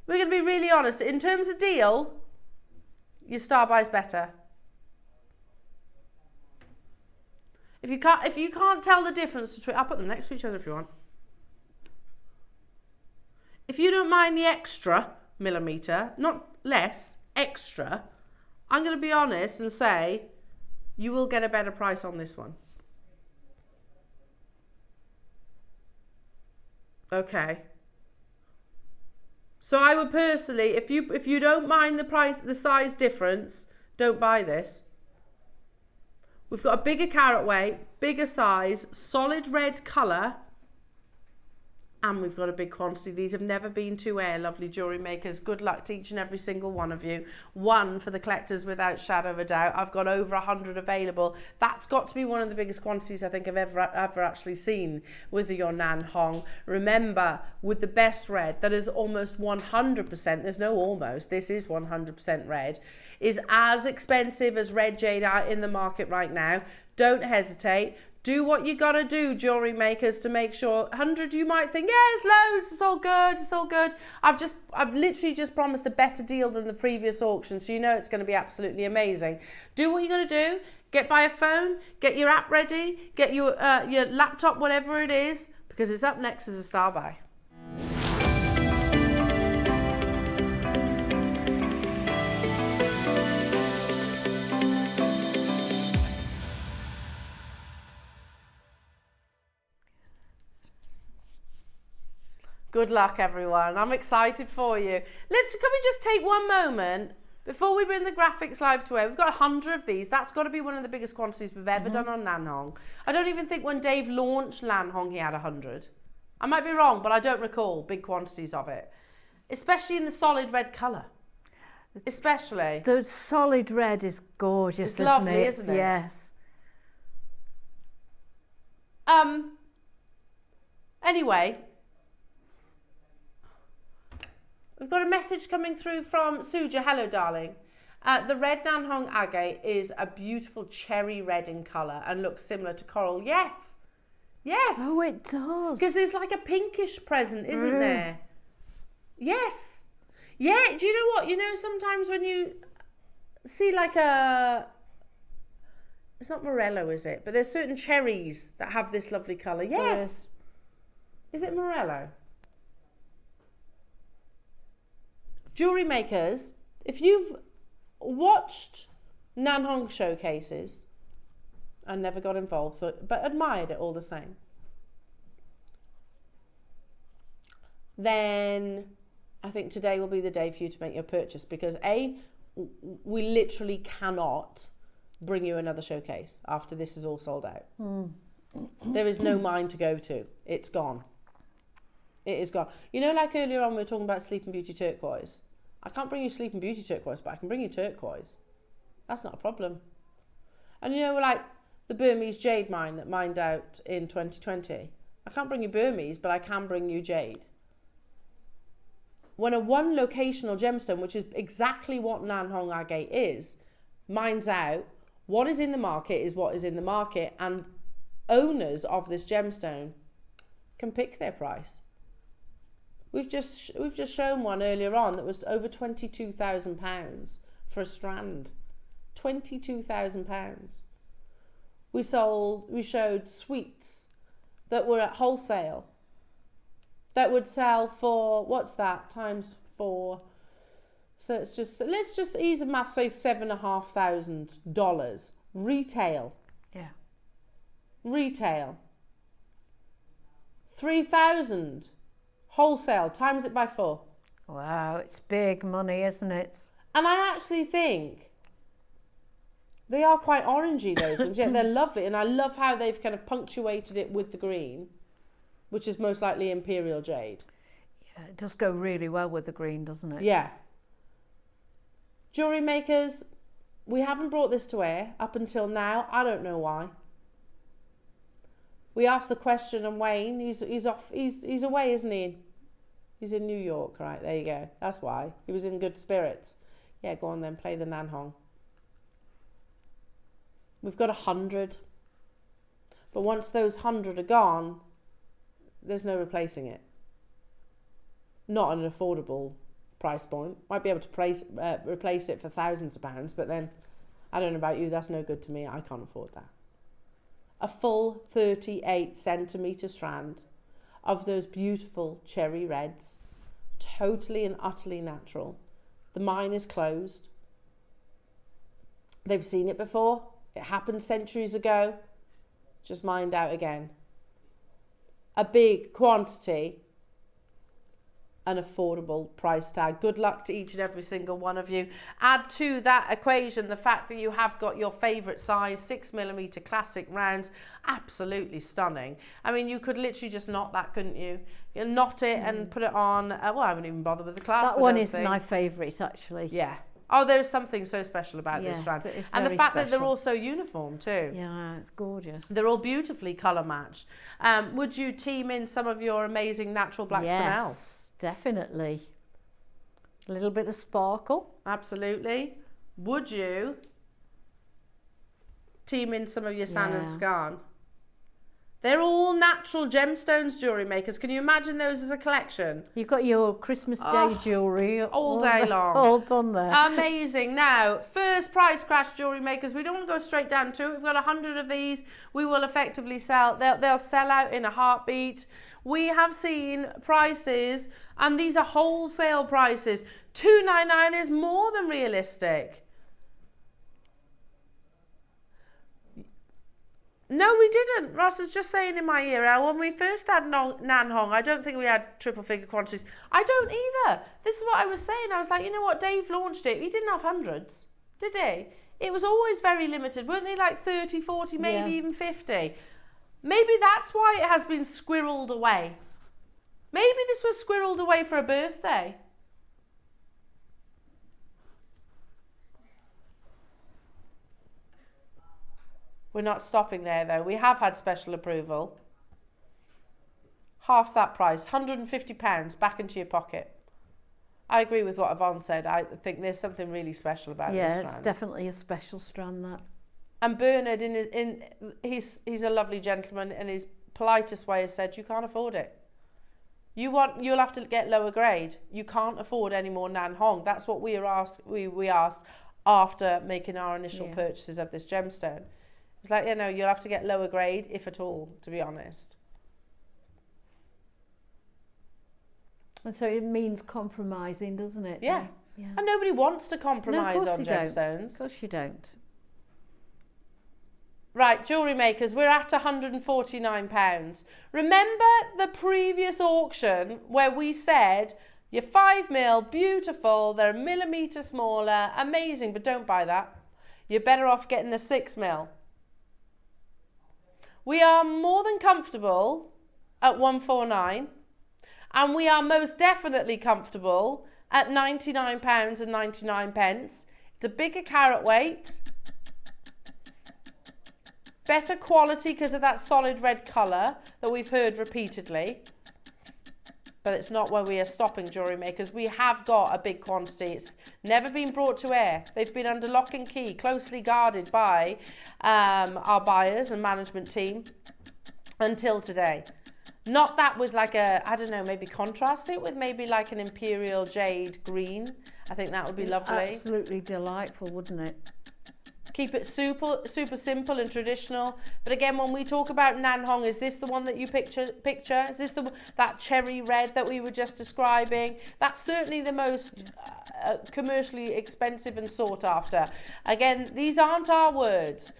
We're going to be really honest. In terms of deal, your star buy's better. If you can't tell the difference between, I'll put them next to each other if you want. If you don't mind the extra millimetre, not less, extra, I'm going to be honest and say you will get a better price on this one. Okay. So I would personally, if you don't mind the price, the size difference, don't buy this. We've got a bigger carat weight, bigger size, solid red colour, and we've got a big quantity. These have never been to air, lovely jewellery makers. Good luck to each and every single one of you. One for the collectors without shadow of a doubt. I've got over 100 available. That's got to be one of the biggest quantities I think I've ever actually seen with your Nan Hong. Remember, with the best red, that is almost 100%, there's no almost, this is 100% red, is as expensive as red jadeite in the market right now. Don't hesitate. Do what you gotta do, jewellery makers, to make sure. 100, you might think, yeah, it's loads, it's all good, it's all good. I've literally just promised a better deal than the previous auction, so you know it's gonna be absolutely amazing. Do what you gotta do. Get by a phone, get your app ready, get your laptop, whatever it is, because it's up next as a star buy. Good luck, everyone. I'm excited for you. Can we just take one moment before we bring the graphics live to air? We've got 100 of these. That's got to be one of the biggest quantities we've ever done on Nan Hong. I don't even think when Dave launched Nan Hong, he had 100. I might be wrong, but I don't recall big quantities of it. Especially in the solid red colour. Especially. The solid red is gorgeous, it's lovely, isn't it? Yes. Anyway, We've got a message coming through from Suja. Hello, darling. The red Nanhong agate is a beautiful cherry red in colour and looks similar to coral. Yes. Yes. Oh, it does. Because there's like a pinkish present, isn't there? Yes. Yeah, do you know what? You know, sometimes when you see like a... It's not morello, is it? But there's certain cherries that have this lovely colour. Yes. Is it morello? Jewellery makers, if you've watched Nanhong showcases and never got involved, but admired it all the same, then I think today will be the day for you to make your purchase, because A, we literally cannot bring you another showcase after this is all sold out. There is no mine to go to. It's gone. It is gone. You know, like earlier on we were talking about Sleeping Beauty turquoise. I can't bring you Sleeping Beauty turquoise, but I can bring you turquoise. That's not a problem. And you know, like the Burmese jade mine that mined out in 2020. I can't bring you Burmese, but I can bring you jade. When a one locational gemstone, which is exactly what Nanhong agate is, mines out, what is in the market is what is in the market, and owners of this gemstone can pick their price. We've just shown one earlier on that was over £22,000 for a strand. £22,000. We showed sweets that were at wholesale that would sell for, what's that, times 4. So let's just ease of math, say $7,500 retail. Yeah. Retail. 3,000 wholesale, times it by 4. Wow, it's big money, isn't it? And I actually think they are quite orangey, those ones. Yeah, they're lovely, and I love how they've kind of punctuated it with the green, which is most likely imperial jade. Yeah, it does go really well with the green, doesn't it? Yeah. Jewellery makers, we haven't brought this to air up until now. I don't know why. We asked the question, and Wayne, he's away, isn't he? He's in New York, right? There you go. That's why. He was in good spirits. Yeah, go on then, play the Nanhong. We've got 100. But once those 100 are gone, there's no replacing it. Not an affordable price point. Might be able to replace it for thousands of pounds, but then, I don't know about you, that's no good to me. I can't afford that. A full 38 centimetre strand of those beautiful cherry reds, totally and utterly natural. The mine is closed. They've seen it before. It happened centuries ago. Just mined out again. A big quantity, an affordable price tag. Good luck to each and every single one of you. Add to that equation the fact that you have got your favourite size 6mm classic rounds. Absolutely stunning. I mean, you could literally just knot that, couldn't you? You knot it and put it on. Well, I wouldn't even bother with the clasp. That one is my favourite, actually. Yeah. Oh, there's something so special about this strand. And the fact that they're all so uniform too. Yeah, it's gorgeous. They're all beautifully colour matched. Would you team in some of your amazing natural black spinel? Yes, definitely. A little bit of sparkle. Absolutely. Would you team in some of your sand and skarn? They're all natural gemstones, jewellery makers. Can you imagine those as a collection? You've got your Christmas Day jewellery all day long. All done there. Amazing. Now, first price crash, jewellery makers. We don't want to go straight down to it. We've got 100 of these. We will effectively sell. They'll sell out in a heartbeat. We have seen prices, and these are wholesale prices. $299 is more than realistic. No, we didn't. Ross is just saying in my ear, when we first had Nanhong, I don't think we had triple figure quantities. I don't either. This is what I was saying. I was like, you know what, Dave launched it. He didn't have hundreds, did he? It was always very limited. Weren't they like 30, 40, maybe even 50? Maybe that's why it has been squirreled away. Maybe this was squirreled away for a birthday. We're not stopping there though. We have had special approval. Half that price, £150 back into your pocket. I agree with what Yvonne said. I think there's something really special about this strand. Yeah, it's definitely a special strand, that. And Bernard, he's a lovely gentleman, in his politest way has said, you can't afford it. You'll have to get lower grade. You can't afford any more Nan Hong. That's what we asked after making our initial purchases of this gemstone. It's like, you know, you'll have to get lower grade, if at all, to be honest. And so it means compromising, doesn't it? Yeah. And nobody wants to compromise on gemstones. Of course you don't. Right, jewellery makers, we're at £149. Remember the previous auction where we said, you're 5mm, beautiful, they're a millimetre smaller, amazing, but don't buy that. You're better off getting the 6mm. We are more than comfortable at £149, and we are most definitely comfortable at £99.99. It's a bigger carat weight, better quality because of that solid red colour that we've heard repeatedly. But it's not where we are stopping, jewellery makers. We have got a big quantity. It's never been brought to air. They've been under lock and key, closely guarded by our buyers and management team until today. Not that with like a, I don't know, maybe contrast it with maybe like an imperial jade green. I think that would be lovely. Absolutely delightful, wouldn't it? Keep it super simple and traditional. But again, when we talk about Nan Hong, is this the one that you picture? Is this that cherry red that we were just describing? That's certainly the most commercially expensive and sought after. Again, these aren't our words.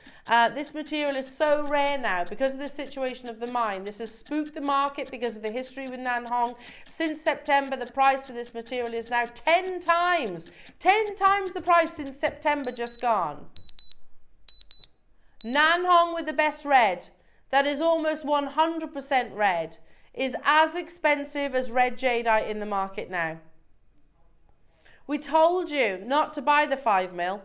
This material is so rare now because of the situation of the mine. This has spooked the market because of the history with Nan Hong. Since September, the price for this material is now 10 times the price since September just gone. Nan Hong with the best red, that is almost 100% red, is as expensive as red jadeite in the market now. We told you not to buy the 5mm.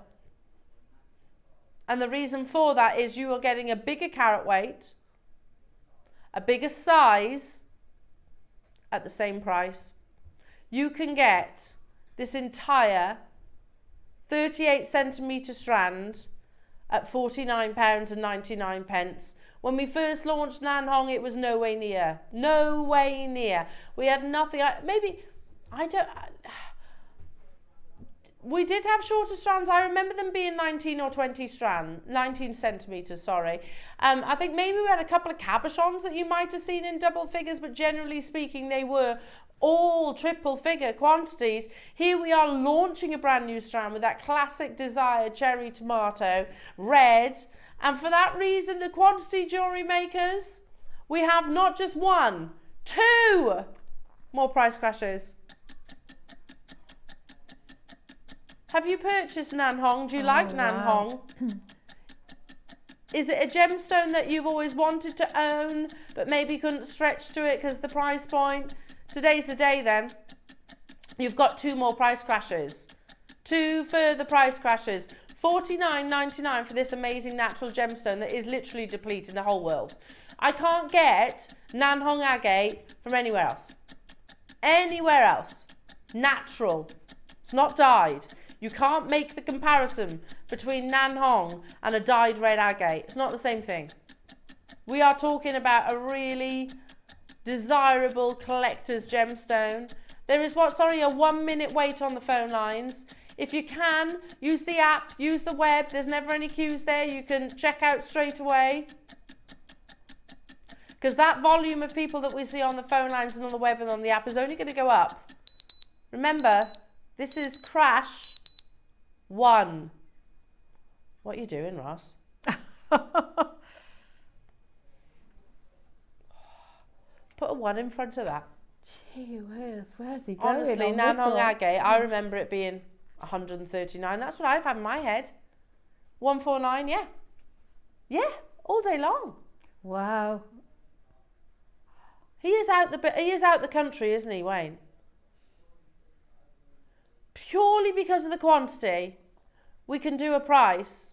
And the reason for that is you are getting a bigger carat weight, a bigger size at the same price. You can get this entire 38 centimetre strand at £49.99. When we first launched Nan Hong, it was no way near. No way near. We had nothing. We did have shorter strands. I remember them being 19 centimetres, sorry. I think maybe we had a couple of cabochons that you might have seen in double figures, but generally speaking, they were all triple figure quantities. Here we are launching a brand new strand with that classic Desire cherry tomato red. And for that reason, the quantity, jewellery makers, we have not just 1, 2 more price crashes. Have you purchased Nan Hong? Do you like Nan Hong? Is it a gemstone that you've always wanted to own, but maybe couldn't stretch to it because of the price point? Today's the day then. You've got 2 more price crashes. 2 further price crashes. $49.99 for this amazing natural gemstone that is literally depleting the whole world. I can't get Nan Hong agate from anywhere else. Anywhere else. Natural. It's not dyed. You can't make the comparison between Nan Hong and a dyed red agate. It's not the same thing. We are talking about a really desirable collector's gemstone. There is a 1-minute wait on the phone lines. If you can, use the app, use the web. There's never any queues there. You can check out straight away. Because that volume of people that we see on the phone lines and on the web and on the app is only going to go up. Remember, this is crash 1. What are you doing, Ross? Put a 1 in front of that. Gee whiz, where's he going? Honestly, Nan Hong agate, I remember it being 139. That's what I've had in my head. 149, yeah. Yeah, all day long. Wow. He is out the country, isn't he, Wayne? Purely because of the quantity, we can do a price.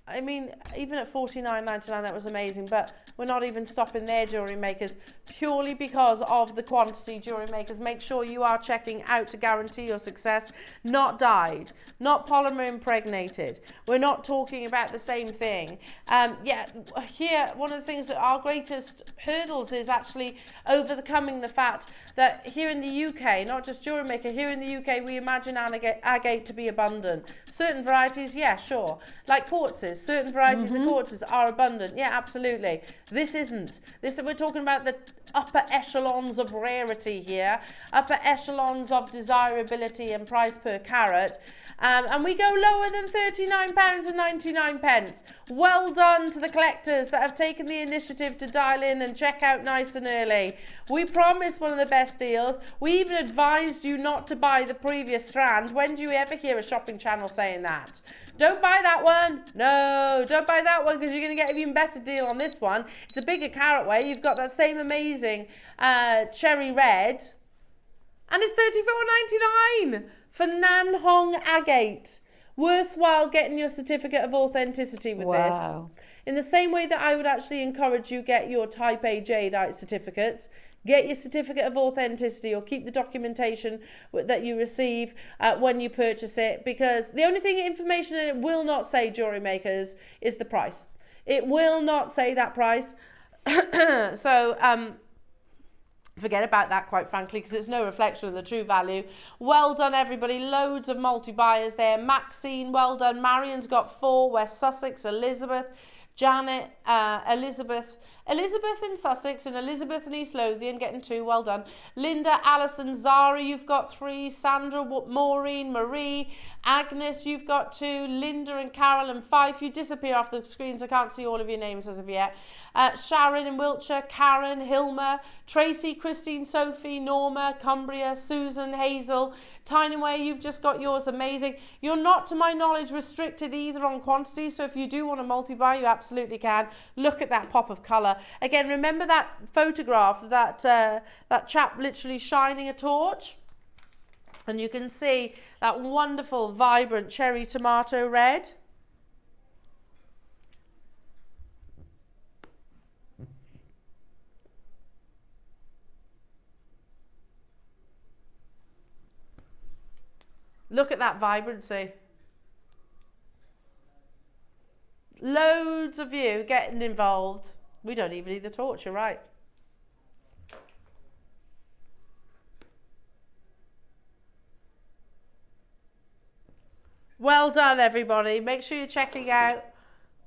I mean, even at $49.99, that was amazing, but we're not even stopping there, jewellery makers. purely because of the quantity, jewellery makers. Make sure you are checking out to guarantee your success. Not dyed, not polymer impregnated. We're not talking about the same thing. Yeah, here, one of the things that our greatest hurdles is actually overcoming the fact that here in the UK, not just jewellery maker, here in the UK, we imagine agate to be abundant. Certain varieties, yeah, sure. Like quartzes, certain varieties of quartzes are abundant. Yeah, absolutely. This isn't. We're talking about the upper echelons of rarity here, upper echelons of desirability and price per carat. And we go lower than £39.99. Well done to the collectors that have taken the initiative to dial in and check out nice and early. We promised one of the best deals. We even advised you not to buy the previous strand. When do you ever hear a shopping channel saying that? Don't buy that one. No, don't buy that one because you're going to get an even better deal on this one. It's a bigger carat weight. You've got that same amazing cherry red. And it's $34.99 for Nanhong agate. Worthwhile getting your certificate of authenticity with this. In the same way that I would actually encourage you get your Type A jadeite certificates, get your certificate of authenticity or keep the documentation that you receive when you purchase it, because the only information that it will not say, jewellery makers, is the price. It will not say that price. So, forget about that, quite frankly, because it's no reflection of the true value. Well done, everybody. Loads of multi-buyers there. Maxine, well done. Marion's got 4. West Sussex. Elizabeth, Janet, Elizabeth in Sussex, and Elizabeth in East Lothian getting 2. Well done. Linda, Alison, Zara, you've got 3. Sandra, Maureen, Marie, Agnes, you've got 2. Linda and Carol and 5. You disappear off the screens. I can't see all of your names as of yet. Sharon in Wiltshire, Karen, Hilma, Tracy, Christine, Sophie, Norma, Cumbria, Susan, Hazel, Tinyway, you've just got yours. Amazing. You're not, to my knowledge, restricted either on quantity, so if you do want to multi-buy, you absolutely can. Look at that pop of colour. Again, remember that photograph of that chap literally shining a torch? And you can see that wonderful, vibrant cherry tomato red. Look at that vibrancy. Loads of you getting involved. We don't even need the torch, you're right. Well done, everybody. Make sure you're checking out.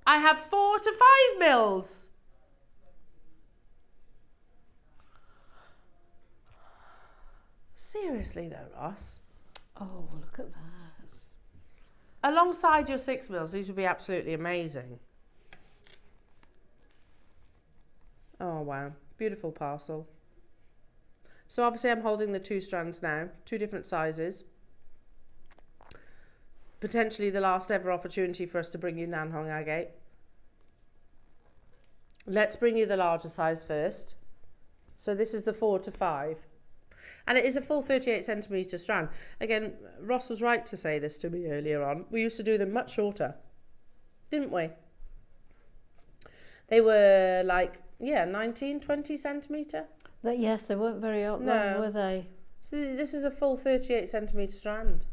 I have 4 to 5 mils. Seriously though, Ross. Oh, look at that. Alongside your 6 mils, these would be absolutely amazing. Oh, wow. Beautiful parcel. So obviously I'm holding the 2 strands now, 2 different sizes. Potentially the last ever opportunity for us to bring you Nanhong agate. Let's bring you the larger size first. So this is the 4 to 5. And it is a full 38 centimetre strand. Again, Ross was right to say this to me earlier on. We used to do them much shorter, didn't we? They were like, yeah, 19, 20 centimetre. Yes, they weren't very long, were they? So this is a full 38 centimetre strand.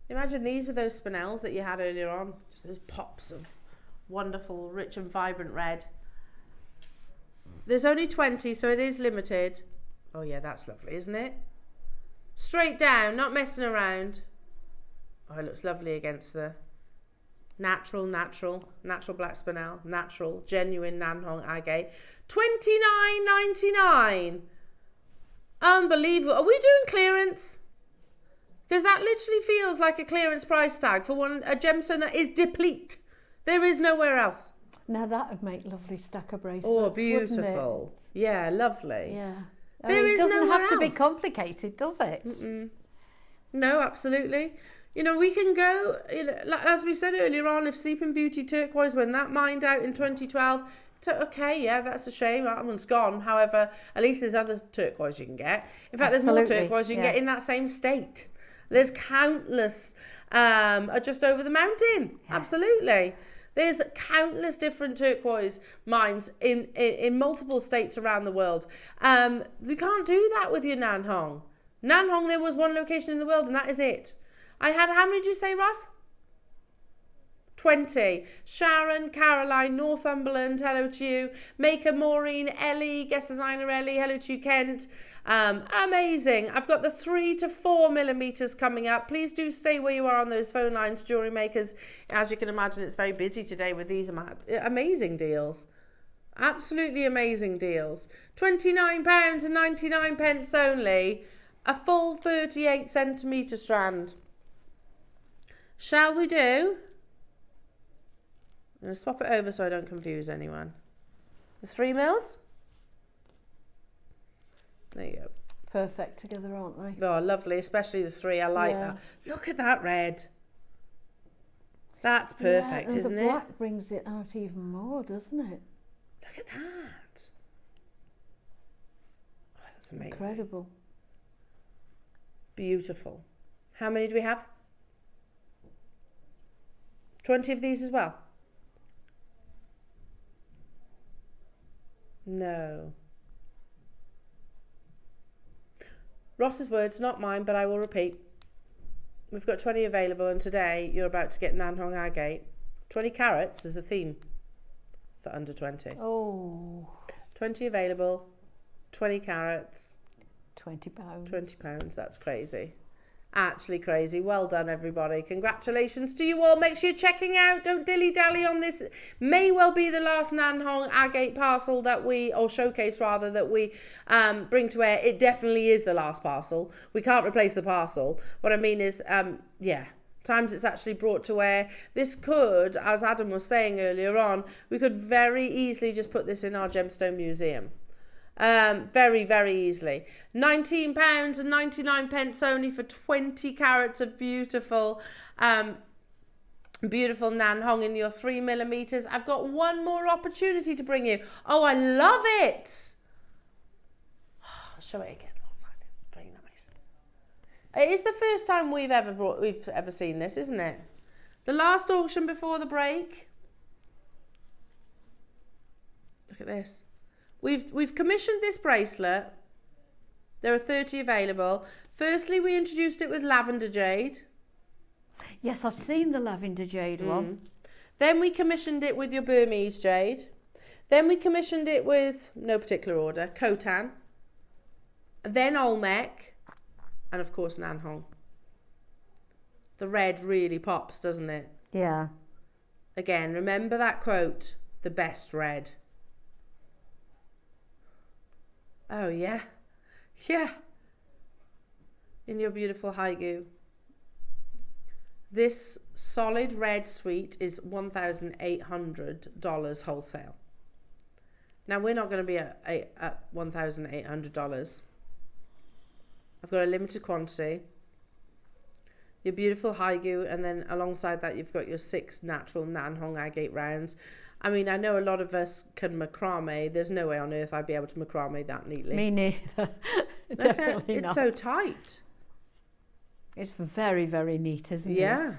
Imagine these with those spinels that you had earlier on. Just those pops of wonderful, rich and vibrant red. There's only 20, so it is limited. Oh yeah, that's lovely, isn't it? Straight down, not messing around. Oh, it looks lovely against the natural black spinel, natural, genuine Nanhong agate. $29.99. Unbelievable. Are we doing clearance? Because that literally feels like a clearance price tag for a gemstone that is deplete. There is nowhere else. Now that would make lovely stacker bracelets. Oh, beautiful. Yeah, lovely. Yeah. It doesn't have to be complicated, does it? No, absolutely. You know, we can go, like, as we said earlier on, if Sleeping Beauty turquoise, when that mined out in 2012, okay, yeah, that's a shame. That one's gone. However, at least there's other turquoise you can get. In fact, there's more turquoise you can get in that same state. There's countless just over the mountain. Yes. Absolutely. There's countless different turquoise mines in multiple states around the world. We can't do that with your Nanhong. Nanhong, there was one location in the world and that is it. I had, how many did you say, Russ? 20. Sharon, Caroline, Northumberland, hello to you. Maker, Maureen, Ellie, guest designer Ellie, hello to you, Kent. Amazing. I've got the 3 to 4 millimeters coming up. Please do stay where you are on those phone lines, jewellery makers. As you can imagine, it's very busy today with these amazing deals. Absolutely amazing deals. £29.99 only. A full 38 centimetre strand. Shall we do? I'm going to swap it over so I don't confuse anyone. The 3 mils. There you go. Perfect together, aren't they? Oh, lovely, especially the 3. I like that. Look at that red. That's perfect, and isn't it? The black brings it out even more, doesn't it? Look at that. Oh, that's amazing. Incredible. Beautiful. How many do we have? 20 of these as well? No. Ross's words, not mine, but I will repeat. We've got 20 available, and today you're about to get Nanhong agate. 20 carats is the theme for under 20. Oh. 20 available, 20 carats. £20. £20, that's crazy. Actually crazy. Well done, everybody. Congratulations to you all. Make sure you're checking out. Don't dilly-dally on this. May well be the last Nanhong agate parcel that we, or showcase rather, that we bring to air. It definitely is the last parcel. We can't replace the parcel. What I mean is, yeah, times it's actually brought to air. This could, as Adam was saying earlier on, we could very easily just put this in our gemstone museum. Very, very easily. £19.99 only for 20 carats of beautiful beautiful Nanhong in your 3 millimeters. I've got one more opportunity to bring you. Oh, I love it. I'll show it again. Very nice. It is the first time we've ever seen this, isn't it? The last auction before the break. Look at this. We've commissioned this bracelet. There are 30 available. Firstly, we introduced it with lavender jade. Yes, I've seen the lavender jade one. Then we commissioned it with your Burmese jade. Then we commissioned it with, no particular order, Khotan. Then Olmec. And of course Nanhong. The red really pops, doesn't it? Yeah. Again, remember that quote, the best red. Oh, yeah. Yeah. In your beautiful Haigu. This solid red suite is $1,800 wholesale. Now, we're not going to be at $1,800. I've got a limited quantity. Your beautiful Haigu, and then alongside that, you've got your 6 natural Nanhong agate rounds. I mean, I know a lot of us can macrame. There's no way on earth I'd be able to macrame that neatly. Me neither. Definitely it's not. so tight. It's very, very neat, isn't it? Yeah.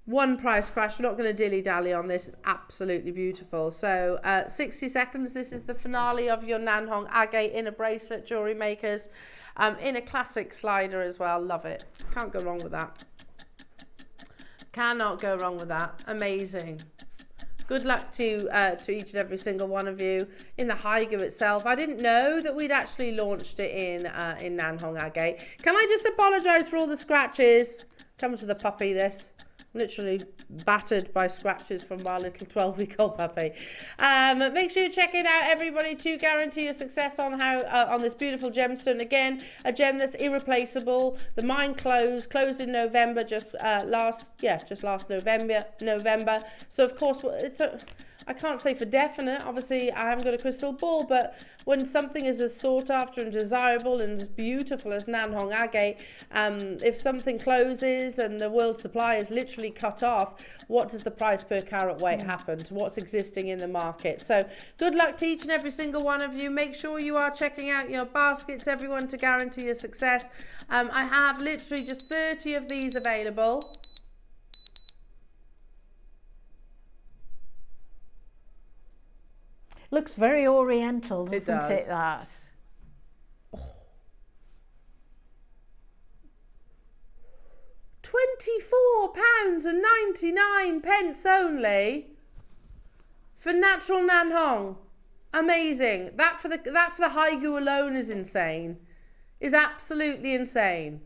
One price crash. We're not going to dilly-dally on this. It's absolutely beautiful. So 60 seconds. This is the finale of your Nanhong agate in a bracelet, jewellery makers. In a classic slider as well. Love it. Can't go wrong with that. Cannot go wrong with that. Amazing. Good luck to each and every single one of you. In the Haigu itself, I didn't know that we'd actually launched it in Nanhong agate. Can I just apologise for all the scratches? Comes with a puppy, this. Literally battered by scratches from our little 12-week-old puppy. Make sure you check it out, everybody, to guarantee your success on on this beautiful gemstone. Again, a gem that's irreplaceable. The mine closed in November, just last November. So of course, I can't say for definite. Obviously, I haven't got a crystal ball, but when something is as sought after and desirable and as beautiful as Nanhong agate, if something closes and the world supply is literally cut off, what does the price per carat weight happen to what's existing in the market? So good luck to each and every single one of you. Make sure you are checking out your baskets, everyone, to guarantee your success. I have literally just 30 of these available. Looks very oriental, doesn't it, that? £24.99 only for natural Nanhong. Amazing. That for the Haigu alone is insane. Is absolutely insane.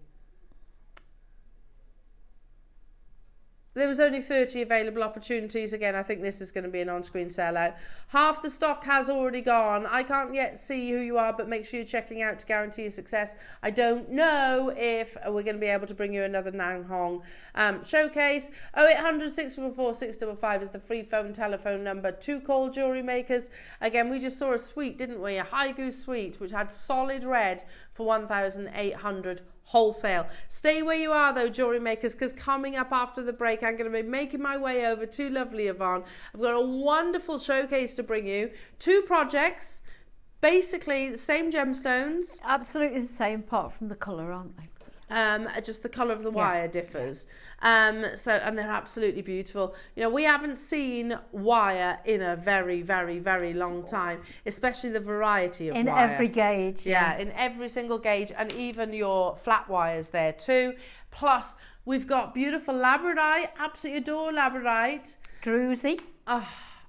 There was only 30 available opportunities. Again, I think this is going to be an on-screen sellout. Half the stock has already gone. I can't yet see who you are, but make sure you're checking out to guarantee your success. I don't know if we're going to be able to bring you another Nanhong showcase. 0800 644 655 is the free phone telephone number to call Jewellery Makers. Again, we just saw a suite, didn't we? A Haigu suite, which had solid red for 1,800 wholesale. Stay where you are though, Jewellery Makers, because coming up after the break, I'm going to be making my way over to lovely Yvonne. I've got a wonderful showcase to bring you. 2 projects, basically the same gemstones. Absolutely the same, apart from the colour, aren't they? Just the colour of the wire differs. And they're absolutely beautiful. You know, we haven't seen wire in a very, very, very long time, especially the variety of wire. In every gauge, yeah, in every single gauge, and even your flat wires there too. Plus, we've got beautiful Labradorite, absolutely adore Labradorite. Druzy.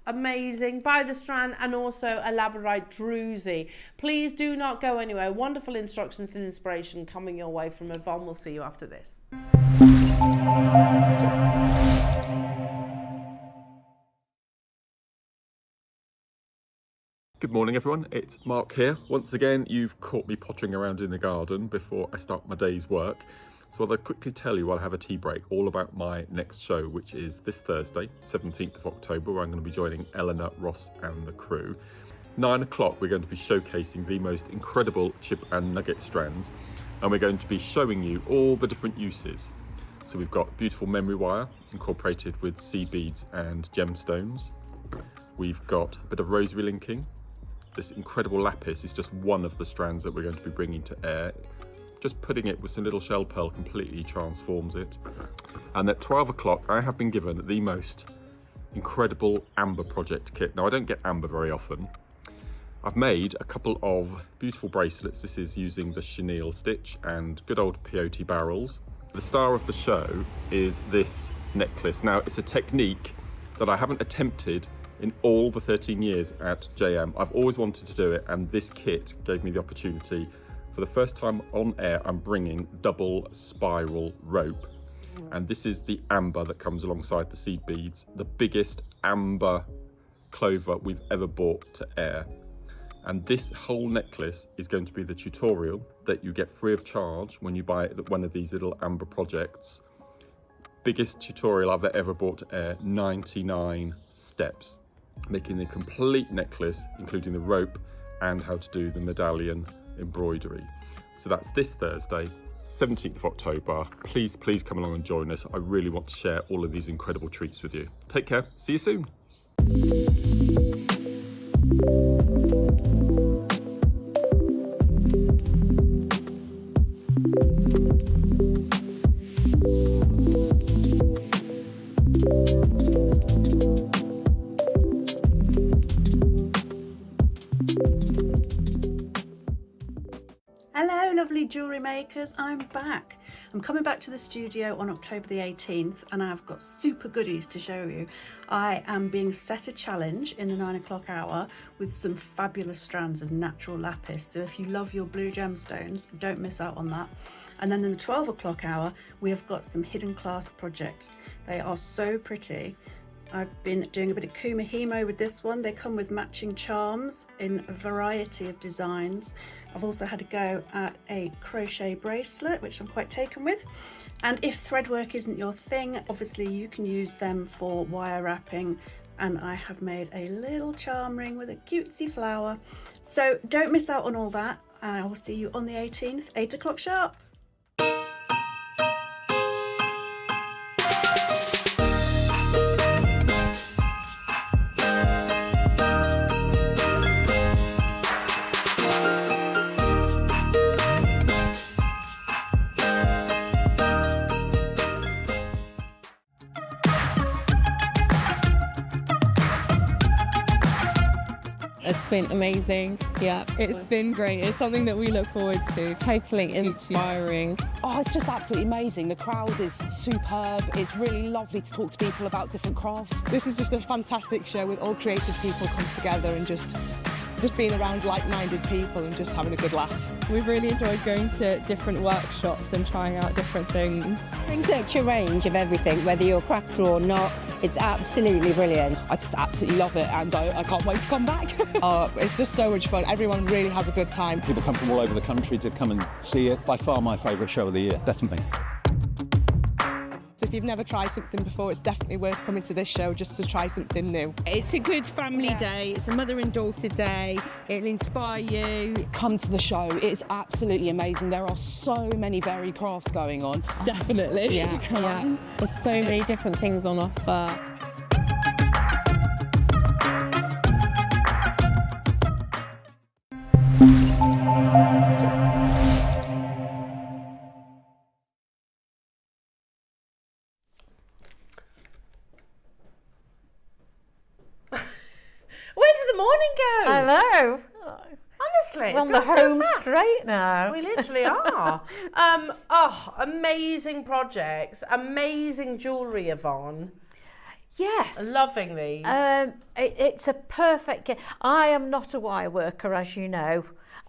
Amazing, by the strand, and also a Labradorite Druzy. Please do not go anywhere. Wonderful instructions and inspiration coming your way from Yvonne. We'll see you after this. Good morning everyone, it's Mark here. Once again, you've caught me pottering around in the garden before I start my day's work. So I'll quickly tell you while I have a tea break all about my next show, which is this Thursday, 17th of October, where I'm going to be joining Elena, Ross and the crew. 9 o'clock, we're going to be showcasing the most incredible chip and nugget strands, and we're going to be showing you all the different uses. So we've got beautiful memory wire incorporated with seed beads and gemstones. We've got a bit of rosary linking. This incredible lapis is just one of the strands that we're going to be bringing to air. Just putting it with some little shell pearl completely transforms it. And at 12 o'clock, I have been given the most incredible amber project kit. Now, I don't get amber very often. I've made a couple of beautiful bracelets. This is using the chenille stitch and good old peyote barrels. The star of the show is this necklace. Now, it's a technique that I haven't attempted in all the 13 years at JM. I've always wanted to do it, and this kit gave me the opportunity. For the first time on air, I'm bringing double spiral rope. And this is the amber that comes alongside the seed beads, the biggest amber clover we've ever brought to air. And this whole necklace is going to be the tutorial that you get free of charge when you buy one of these little amber projects. Biggest tutorial I've ever brought to air, 99 steps, making the complete necklace, including the rope and how to do the medallion embroidery. So that's this Thursday, 17th of October. Please come along and join us. I really want to share all of these incredible treats with you. Take care, see you soon. Jewellery Makers, I'm back. I'm coming back to the studio on October the 18th and I've got super goodies to show you. I am being set a challenge in the 9 o'clock hour with some fabulous strands of natural lapis. So if you love your blue gemstones, don't miss out on that. And then in the 12 o'clock hour, we have got some hidden class projects. They are so pretty. I've been doing a bit of kumihimo with this one. They come with matching charms in a variety of designs. I've also had a go at a crochet bracelet, which I'm quite taken with. And if thread work isn't your thing, obviously you can use them for wire wrapping. And I have made a little charm ring with a cutesy flower. So don't miss out on all that. And I will see you on the 18th, 8 o'clock sharp. It's been amazing. Yeah, it's been great. It's something that we look forward to. Totally inspiring. Oh, it's just absolutely amazing. The crowd is superb. It's really lovely to talk to people about different crafts. This is just a fantastic show with all creative people come together and just being around like-minded people and just having a good laugh. We've really enjoyed going to different workshops and trying out different things. Such a range of everything, whether you're a crafter or not. It's absolutely brilliant. I just absolutely love it, and I can't wait to come back. It's just so much fun. Everyone really has a good time. People come from all over the country to come and see it. By far my favourite show of the year, definitely. So if you've never tried something before, it's definitely worth coming to this show just to try something new. It's a good family day. It's a mother and daughter day. It'll inspire you. Come to the show. It's absolutely amazing. There are so many varied crafts going on. Definitely. Yeah. There's so many different things on offer. Where did the morning go? I know. Honestly, We're on the home straight now. We literally are. Amazing projects, amazing jewellery, Yvonne. Yes. Loving these. It's a perfect kit. I am not a wire worker, as you know.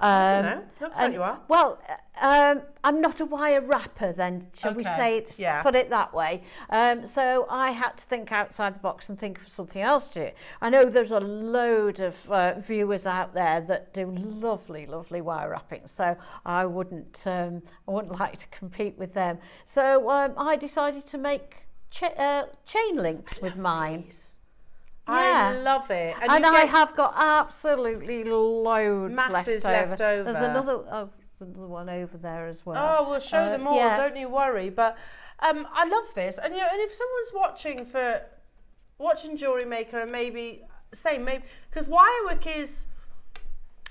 I don't know. Looks like you are. Well, I'm not a wire wrapper then, shall we say, put it that way. So I had to think outside the box and think of something else to do. I know there's a load of viewers out there that do lovely, lovely wire wrapping, so I wouldn't like to compete with them. So I decided to make chain links with mine. I love it. And I have got absolutely loads masses left over. There's another one over there as well. Oh, we'll show them all, don't you worry. But I love this. And, and if someone's watching JewelleryMaker and maybe, because wirework is,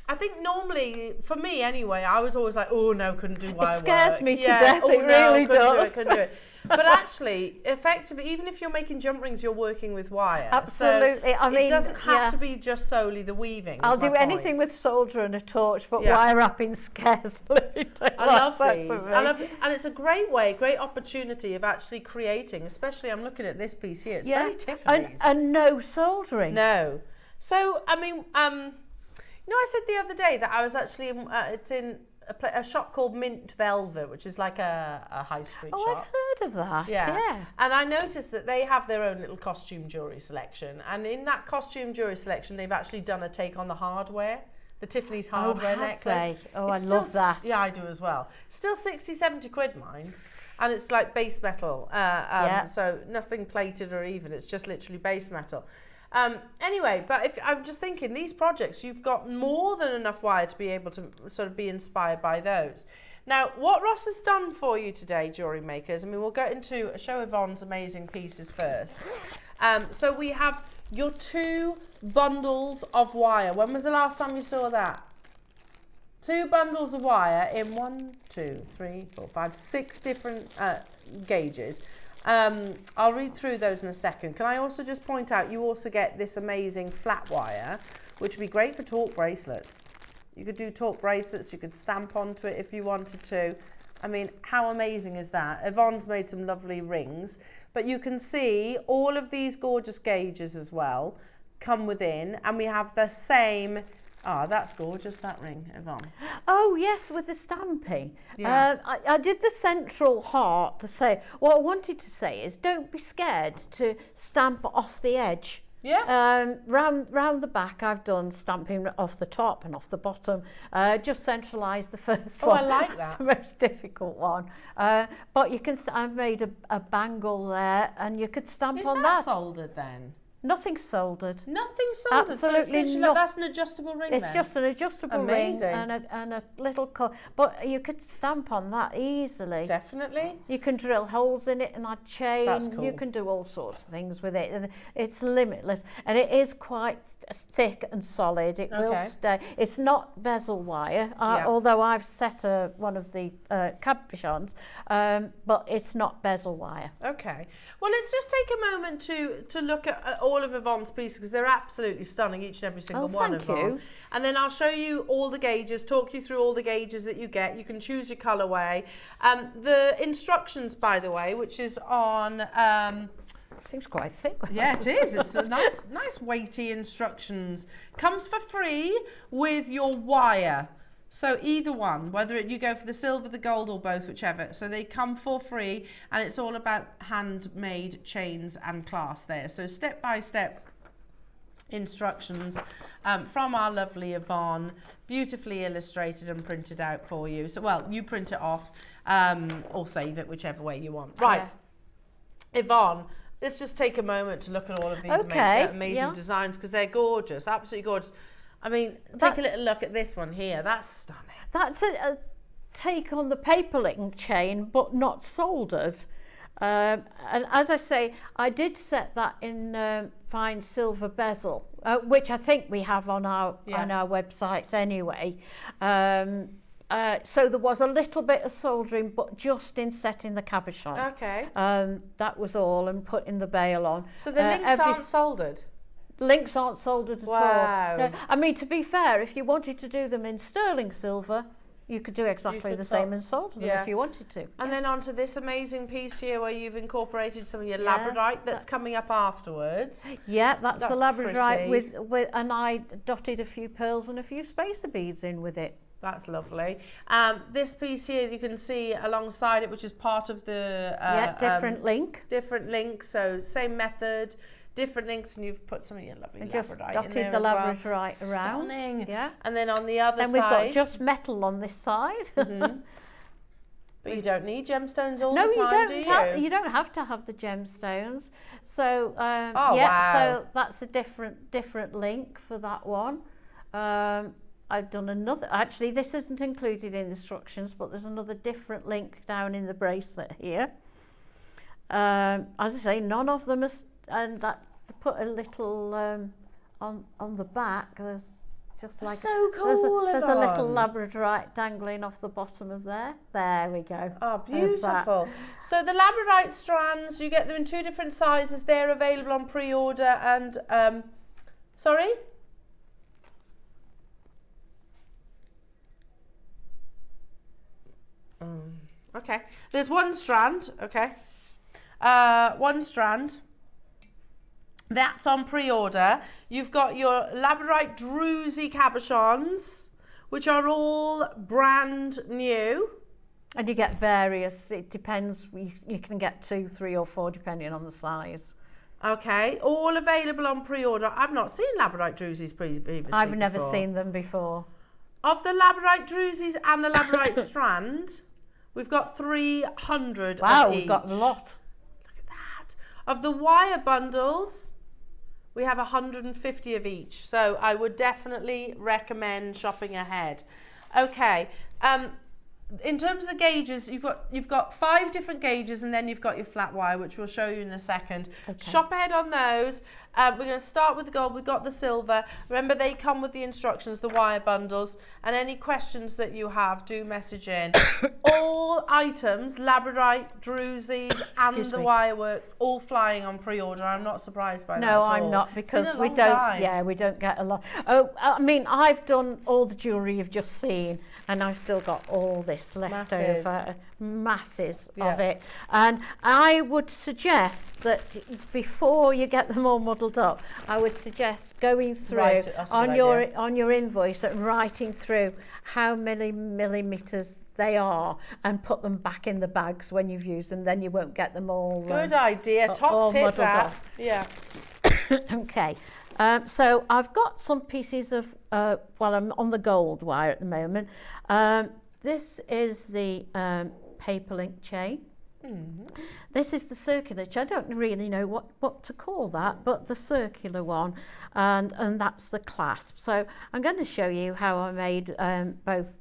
I think normally, for me anyway, I was always like, oh no, couldn't do wirework. It scares me to death, it really does. Couldn't do it. But actually, effectively, even if you're making jump rings, you're working with wire. Absolutely. So I mean, it doesn't have to be just solely the weaving. I'll do anything with solder and a torch, but wire wrapping scares the living daylights I love these. out of me. And it's a great opportunity of actually creating, especially I'm looking at this piece here. It's very Tiffany's. And no soldering. No. So, I mean, I said the other day that I was actually, it's in a shop called Mint Velvet, which is like a high street shop. I've heard of that. Yeah. And I noticed that they have their own little costume jewellery selection. And in that costume jewellery selection, they've actually done a take on the hardware, the Tiffany's hardware necklace. I love that. Yeah, I do as well. Still 60, 70 quid, mind. And it's like base metal. So nothing plated or even. It's just literally base metal. Anyway, but if I'm just thinking, these projects, you've got more than enough wire to be able to sort of be inspired by those. Now, what Ross has done for you today, jewellery makers, I mean, we'll get into show Yvonne's amazing pieces first. So we have your 2 bundles of wire. When was the last time you saw that? 2 bundles of wire in 1, 2, 3, 4, 5, 6 different gauges. I'll read through those in a second. Can I also just point out, you also get this amazing flat wire, which would be great for torque bracelets. You could do torque bracelets, you could stamp onto it if you wanted to. I mean, how amazing is that? Yvonne's made some lovely rings, but you can see all of these gorgeous gauges as well come within, and we have the same. Oh, that's gorgeous, that ring, Yvonne. Oh, yes, with the stamping. Yeah. I did the central heart to say, what I wanted to say is don't be scared to stamp off the edge. Yeah. Round the back, I've done stamping off the top and off the bottom. Just centralise the first one. I like That's that. the most difficult one. But you can. I've made a bangle there, and you could stamp on that. Is that soldered then? Nothing's soldered. Nothing soldered. Absolutely so not. That's an adjustable ring. It's then? just an adjustable Amazing. ring and a little cut. But you could stamp on that easily. Definitely. You can drill holes in it and add chain. That's cool. You can do all sorts of things with it. It's limitless, and it is quite thick and solid. It will stay. It's not bezel wire, although I've set one of the cabochons, but it's not bezel wire. Okay. Well, let's just take a moment to look at all of Yvonne's pieces, because they're absolutely stunning, each and every single one of them. And then I'll show you all the gauges, talk you through all the gauges that you get. You can choose your colourway. The instructions, by the way, which is on... seems quite thick. Yeah, it is. It's a nice weighty instructions. Comes for free with your wire. So either one, whether you go for the silver, the gold, or both, whichever. So they come for free, and it's all about handmade chains and clasp there. So step-by-step instructions from our lovely Yvonne, beautifully illustrated and printed out for you. So, well, you print it off or save it, whichever way you want. Right, Yvonne, let's just take a moment to look at all of these amazing designs, because they're gorgeous, absolutely gorgeous. I mean, take a little look at this one here. That's stunning. That's a take on the paperling chain, but not soldered. And as I say, I did set that in fine silver bezel, which I think we have on our websites anyway. So there was a little bit of soldering, but just in setting the cabochon. Okay. That was all, and putting the bail on. So the links aren't soldered? Links aren't soldered at all. No, I mean, to be fair, if you wanted to do them in sterling silver, you could do exactly the same and solder them if you wanted to. And then onto this amazing piece here where you've incorporated some of your Labradorite that's coming up afterwards. Yeah, that's the Labradorite with, and I dotted a few pearls and a few spacer beads in with it. That's lovely. This piece here you can see alongside it, which is part of the different link. Different link, so same method, different links, and you've put some of your lovely Labradorite just dotted in there the as well. Labradorite around. Stunning. Yeah. And then on the other side, side, we've got just metal on this side. But you don't need gemstones all the time, do you? You don't have to have the gemstones. So wow. So that's a different link for that one. I've done another. Actually, this isn't included in instructions, but there's another different link down in the bracelet here. As I say, none of them are, and that put a little on the back. There's just like so cool. There's a little Labradorite dangling off the bottom of there. There we go. Oh, beautiful. So the Labradorite strands, you get them in 2 different sizes. They're available on pre-order and sorry. Okay, there's one strand, one strand, that's on pre-order. You've got your Labradorite Druzy cabochons, which are all brand new. And you get various, it depends, you can get 2, 3 or 4 depending on the size. Okay, all available on pre-order. I've not seen Labradorite Druzys previously. I've never seen them before. Of the Labradorite Druzys and the Labradorite strand, we've got 300 of each. Wow, we've got a lot. Look at that. Of the wire bundles, we have 150 of each. So I would definitely recommend shopping ahead. Okay, in terms of the gauges, you've got 5 different gauges, and then you've got your flat wire, which we'll show you in a second. Okay. Shop ahead on those. We're going to start with the gold. We've got the silver. Remember, they come with the instructions, the wire bundles, and any questions that you have, do message in. All items, Labradorite, Druzys, and the wire work, all flying on pre-order. I'm not surprised by that at all. No, I'm not, because we don't get a lot. Oh, I mean, I've done all the jewellery you've just seen, and I've still got all this left over, masses of it. And I would suggest that before you get them all muddled up, I would suggest going through on your invoice and writing through how many millimetres they are and put them back in the bags when you've used them. Then you won't get them all. Good idea. Top tip that. Yeah. Okay. So I've got some pieces of, well, I'm on the gold wire at the moment. This is the paper link chain. This is the circular chain. I don't really know what to call that, but the circular one, and that's the clasp. So I'm going to show you how I made both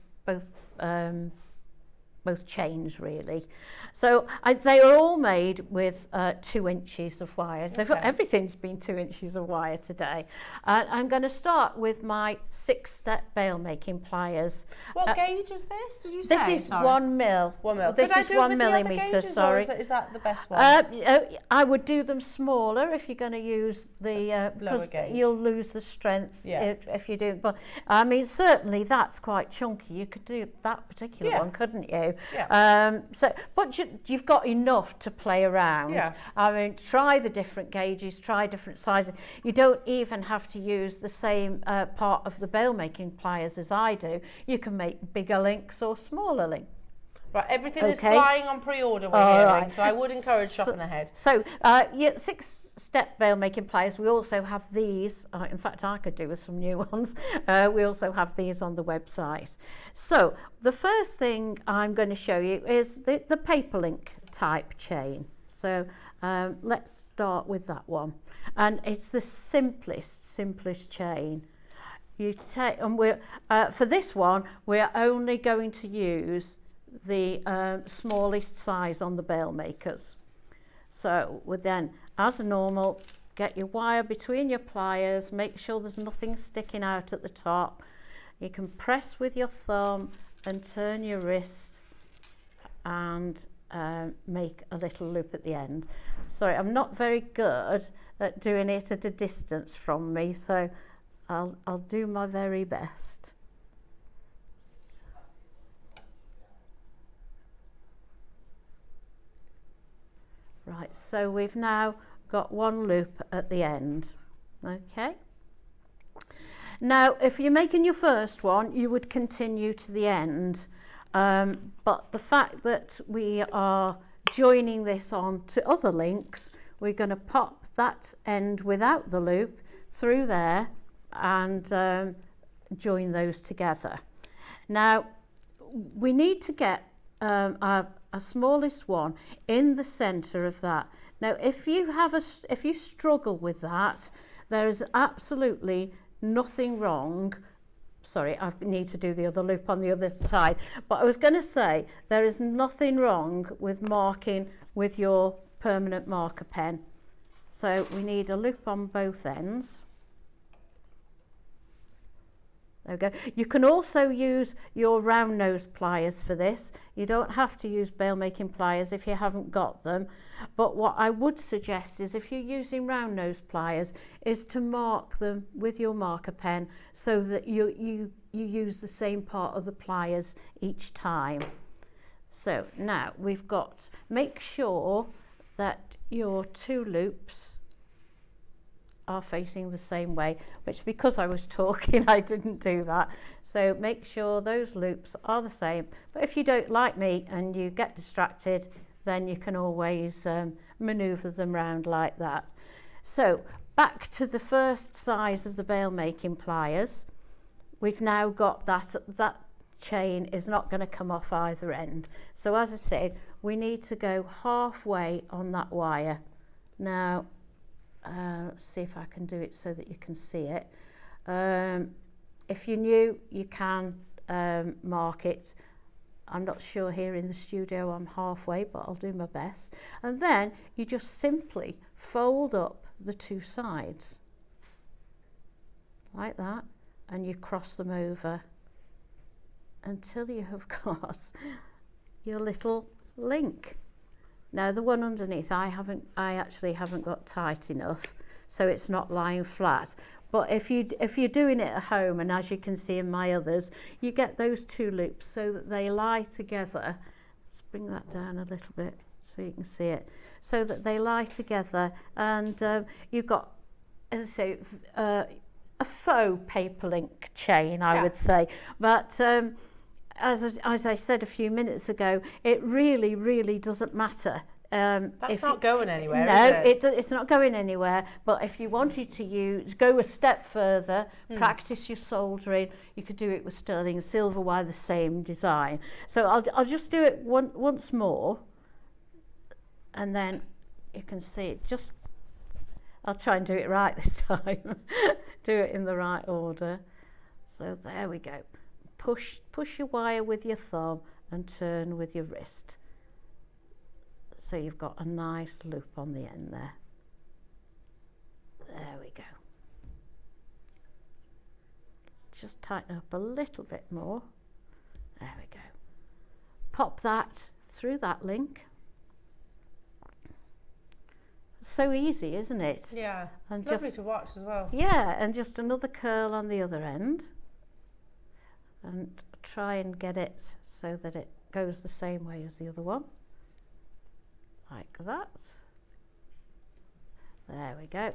both chains really. So they are all made with 2 inches of wire. Everything's been 2 inches of wire today. I'm going to start with my 6-step bail making pliers. What gauge is this? Did you say? This is 1 mil. 1 mil. This is 1 millimetre. Sorry. Is that the best one? I would do them smaller if you're going to use the lower gauge. You'll lose the strength if you do. But I mean, certainly that's quite chunky. You could do that particular one, couldn't you? Yeah. But you've got enough to play around. Yeah. I mean, try the different gauges, try different sizes. You don't even have to use the same part of the bail making pliers as I do. You can make bigger links or smaller links. Right, everything is flying on pre-order we're hearing, so I would encourage shopping ahead. So, 6-step bail making pliers, we also have these. In fact, I could do with some new ones. We also have these on the website. So, the first thing I'm going to show you is the paper link type chain. So, let's start with that one. And it's the simplest chain. You take, and for this one, we're only going to use the smallest size on the bail makers. So we then, as normal, get your wire between your pliers, make sure there's nothing sticking out at the top. You can press with your thumb and turn your wrist and make a little loop at the end. Sorry, I'm not very good at doing it at a distance from me, so I'll do my very best. Right, so we've now got one loop at the end, okay? Now, if you're making your first one, you would continue to the end, but the fact that we are joining this on to other links, we're going to pop that end without the loop through there and join those together. Now, we need to get a smallest one in the center of that. Now, if you struggle with that, there is absolutely nothing wrong. Sorry, I need to do the other loop on the other side. But I was going to say there is nothing wrong with marking with your permanent marker pen. So we need a loop on both ends. There we go. You can also use your round nose pliers for this. You don't have to use bail making pliers if you haven't got them. But what I would suggest is, if you're using round nose pliers, is to mark them with your marker pen so that you use the same part of the pliers each time. So now we've got, make sure that your 2 loops are facing the same way, which, because I was talking, I didn't do that. So make sure those loops are the same. But if you don't, like me, and you get distracted, then you can always maneuver them round like that. So back to the first size of the bail making pliers. We've now got that chain is not going to come off either end. So as I said, we need to go halfway on that wire. Now, let's see if I can do it so that you can see it. If you're new, you can mark it. I'm not sure here in the studio I'm halfway, but I'll do my best. And then you just simply fold up the 2 sides like that, and you cross them over until you have got your little link. Now the one underneath, I actually haven't got tight enough, so it's not lying flat. But if you're doing it at home, and as you can see in my others, you get those 2 loops so that they lie together. Let's bring that down a little bit so you can see it. So that they lie together, and you've got, as I say, a faux paper link chain, I would say. But as I said a few minutes ago, it really doesn't matter. That's not going anywhere, no, is it? It's not going anywhere. But if you wanted to go a step further, practice your soldering, you could do it with sterling and silver wire, the same design. So I'll just do it once more, and then you can see it. I'll try and do it right this time. Do it in the right order. So there we go. Push your wire with your thumb and turn with your wrist. So you've got a nice loop on the end there. There we go. Just tighten up a little bit more. There we go. Pop that through that link. So easy, isn't it? Yeah, and it's lovely to watch as well. Yeah, and just another curl on the other end. And try and get it so that it goes the same way as the other one. Like that. There we go.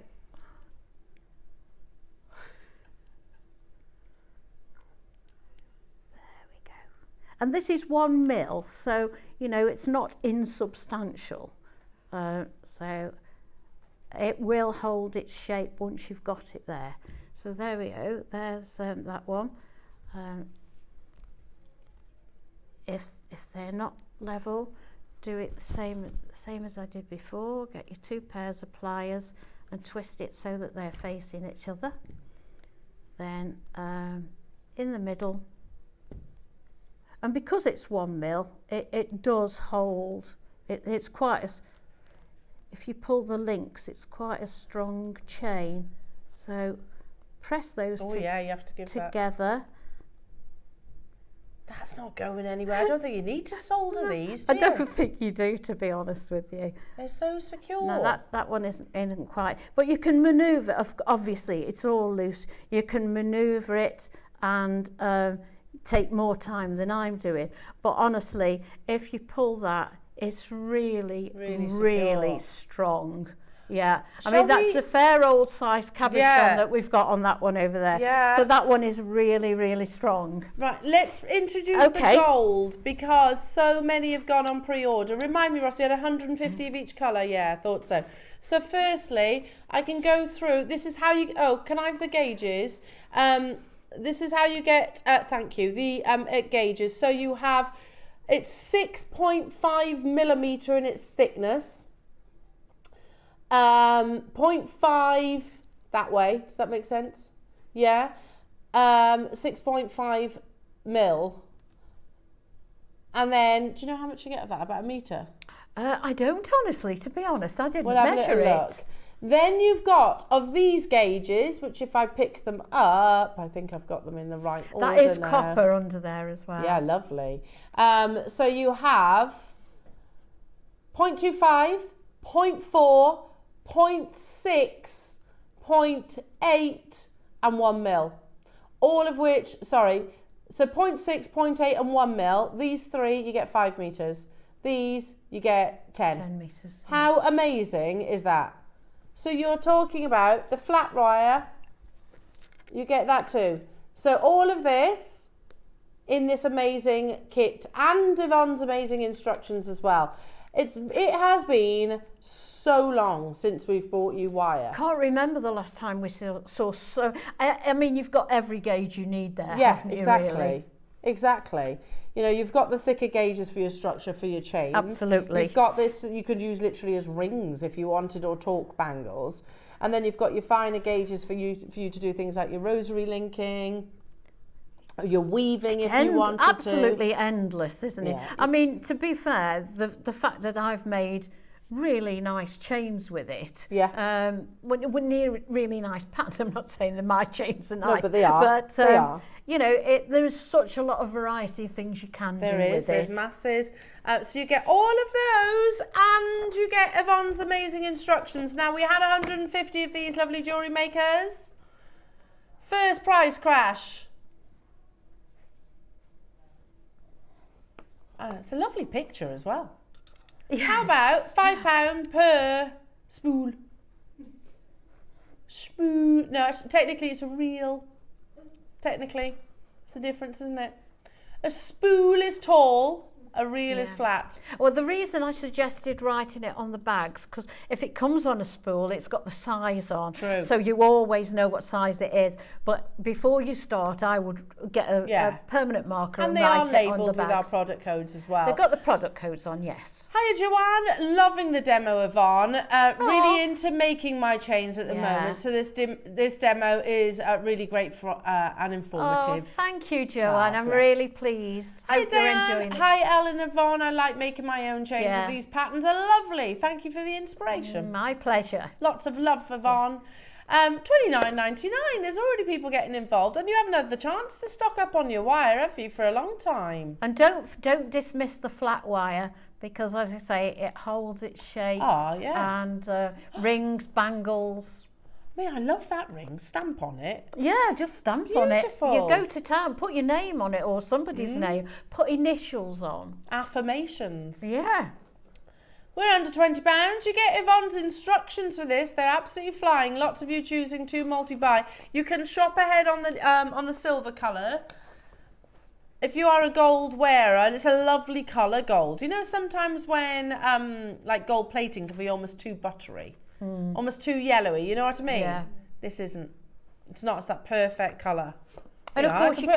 And this is 1 mil, so you know it's not insubstantial. So it will hold its shape once you've got it there. So there we go. There's that one. If they're not level, do it the same as I did before. Get your 2 pairs of pliers and twist it so that they're facing each other. Then in the middle. And because it's 1 mil, it does hold. It's quite as, if you pull the links, it's quite a strong chain. So press those you have to give together. That's not going anywhere. I don't think you need to solder these, do I don't think you do, to be honest with you. They're so secure. No, that one isn't quite. But you can manoeuvre, obviously, it's all loose. You can manoeuvre it and take more time than I'm doing. But honestly, if you pull that, it's really strong. Yeah, I mean that's a fair old size cabochon that we've got on that one over there. Yeah. So that one is really strong. Right, let's introduce the gold, because so many have gone on pre-order. Remind me, Ross, we had 150 of each colour. Yeah, I thought so. So firstly, I can go through. This is how you. Oh, can I have the gauges? This is how you get. Thank you. The gauges. So you have. It's 6.5 millimetre in its thickness. 0.5 that way. Does that make sense? Yeah. 6.5 mil. And then, do you know how much you get of that? About a metre? I don't, honestly, to be honest. I didn't measure it. Then you've got, of these gauges, which if I pick them up, I think I've got them in the right order. That is copper under there as well. Yeah, lovely. So you have 0.25, 0.4, 0.6, 0.8 and 1 mil. All of which, sorry, so 0.6, 0.8 and 1 mil. These three, you get 5 metres. These, you get 10. 10 metres. Yeah. How amazing is that? So you're talking about the flat wire, you get that too. So all of this in this amazing kit and Yvonne's amazing instructions as well. It has been so long since we've brought you wire. Can't remember the last time we saw so. I mean, you've got every gauge you need there, yeah, haven't you, exactly. Really? Exactly. You know, you've got the thicker gauges for your structure, for your chains. Absolutely. You've got this, you could use literally as rings if you wanted, or torque bangles. And then you've got your finer gauges for you to do things like your rosary linking, your weaving if you wanted to. Absolutely endless, isn't it? I mean, to be fair, the fact that I've made really nice chains with it. Yeah. When near really nice patterns. I'm not saying that my chains are nice. No, but they are. But they are. You know, there's such a lot of variety of things you can do with it. There's masses. So you get all of those, and you get Yvonne's amazing instructions. Now, we had 150 of these lovely jewellery makers. First prize crash. It's a lovely picture as well. Yes. How about £5 per spool? Spool. No, technically it's a reel. Technically, it's the difference, isn't it? A spool is tall A reel is flat. Well, the reason I suggested writing it on the bags, because if it comes on a spool, it's got the size on. True. So you always know what size it is. But before you start, I would get a permanent marker and they write are it on the labelled with our bags. product codes as well. They've got the product codes on, yes. Hiya Joanne, loving the demo, Yvonne. Really into making my chains at the moment. So this demo is really great for and informative. Oh, thank you, Joanne. I'm really pleased. Hi Hope you're Dan. enjoying it. Hi Ellen and Yvonne. I like making my own chains. And these patterns are lovely. Thank you for the inspiration. My pleasure. Lots of love for Yvonne. $29.99. There's already people getting involved, and you haven't had the chance to stock up on your wire, have you, for a long time? And don't dismiss the flat wire, because as I say, it holds its shape. Oh, yeah. And rings, bangles. I mean, I love that ring. Stamp on it. Yeah, just stamp on it. Beautiful. You go to town, put your name on it or somebody's name, put initials on. Affirmations. Yeah. We're under £20. You get Yvonne's instructions for this. They're absolutely flying. Lots of you choosing to multi-buy. You can shop ahead on the silver colour. If you are a gold wearer, and it's a lovely colour, gold. You know, sometimes when like gold plating can be almost too buttery, almost too yellowy. You know what I mean? Yeah. This isn't. It's not. It's that perfect colour. And of course you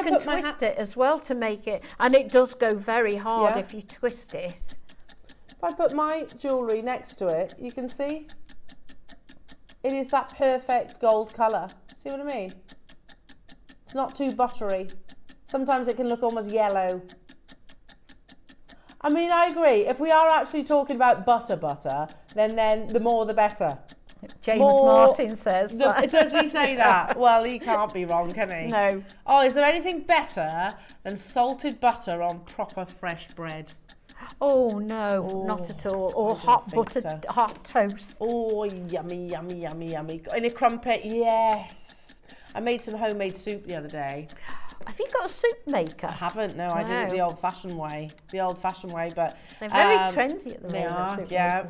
can twist it as well to make it, and it does go very hard if you twist it. If I put my jewellery next to it, you can see it is that perfect gold colour. See what I mean? It's not too buttery. Sometimes it can look almost yellow. I mean, I agree. If we are actually talking about butter, then the more the better. James Martin says that. Does he say that? Well, he can't be wrong, can he? No. Oh, is there anything better than salted butter on proper fresh bread? Oh no, not at all. Or hot buttered, hot toast. Oh, yummy, yummy, yummy, yummy. In a crumpet, yes. I made some homemade soup the other day. Have you got a soup maker? I haven't, no. I did it the old-fashioned way. But they're very trendy at the moment. They are, yeah.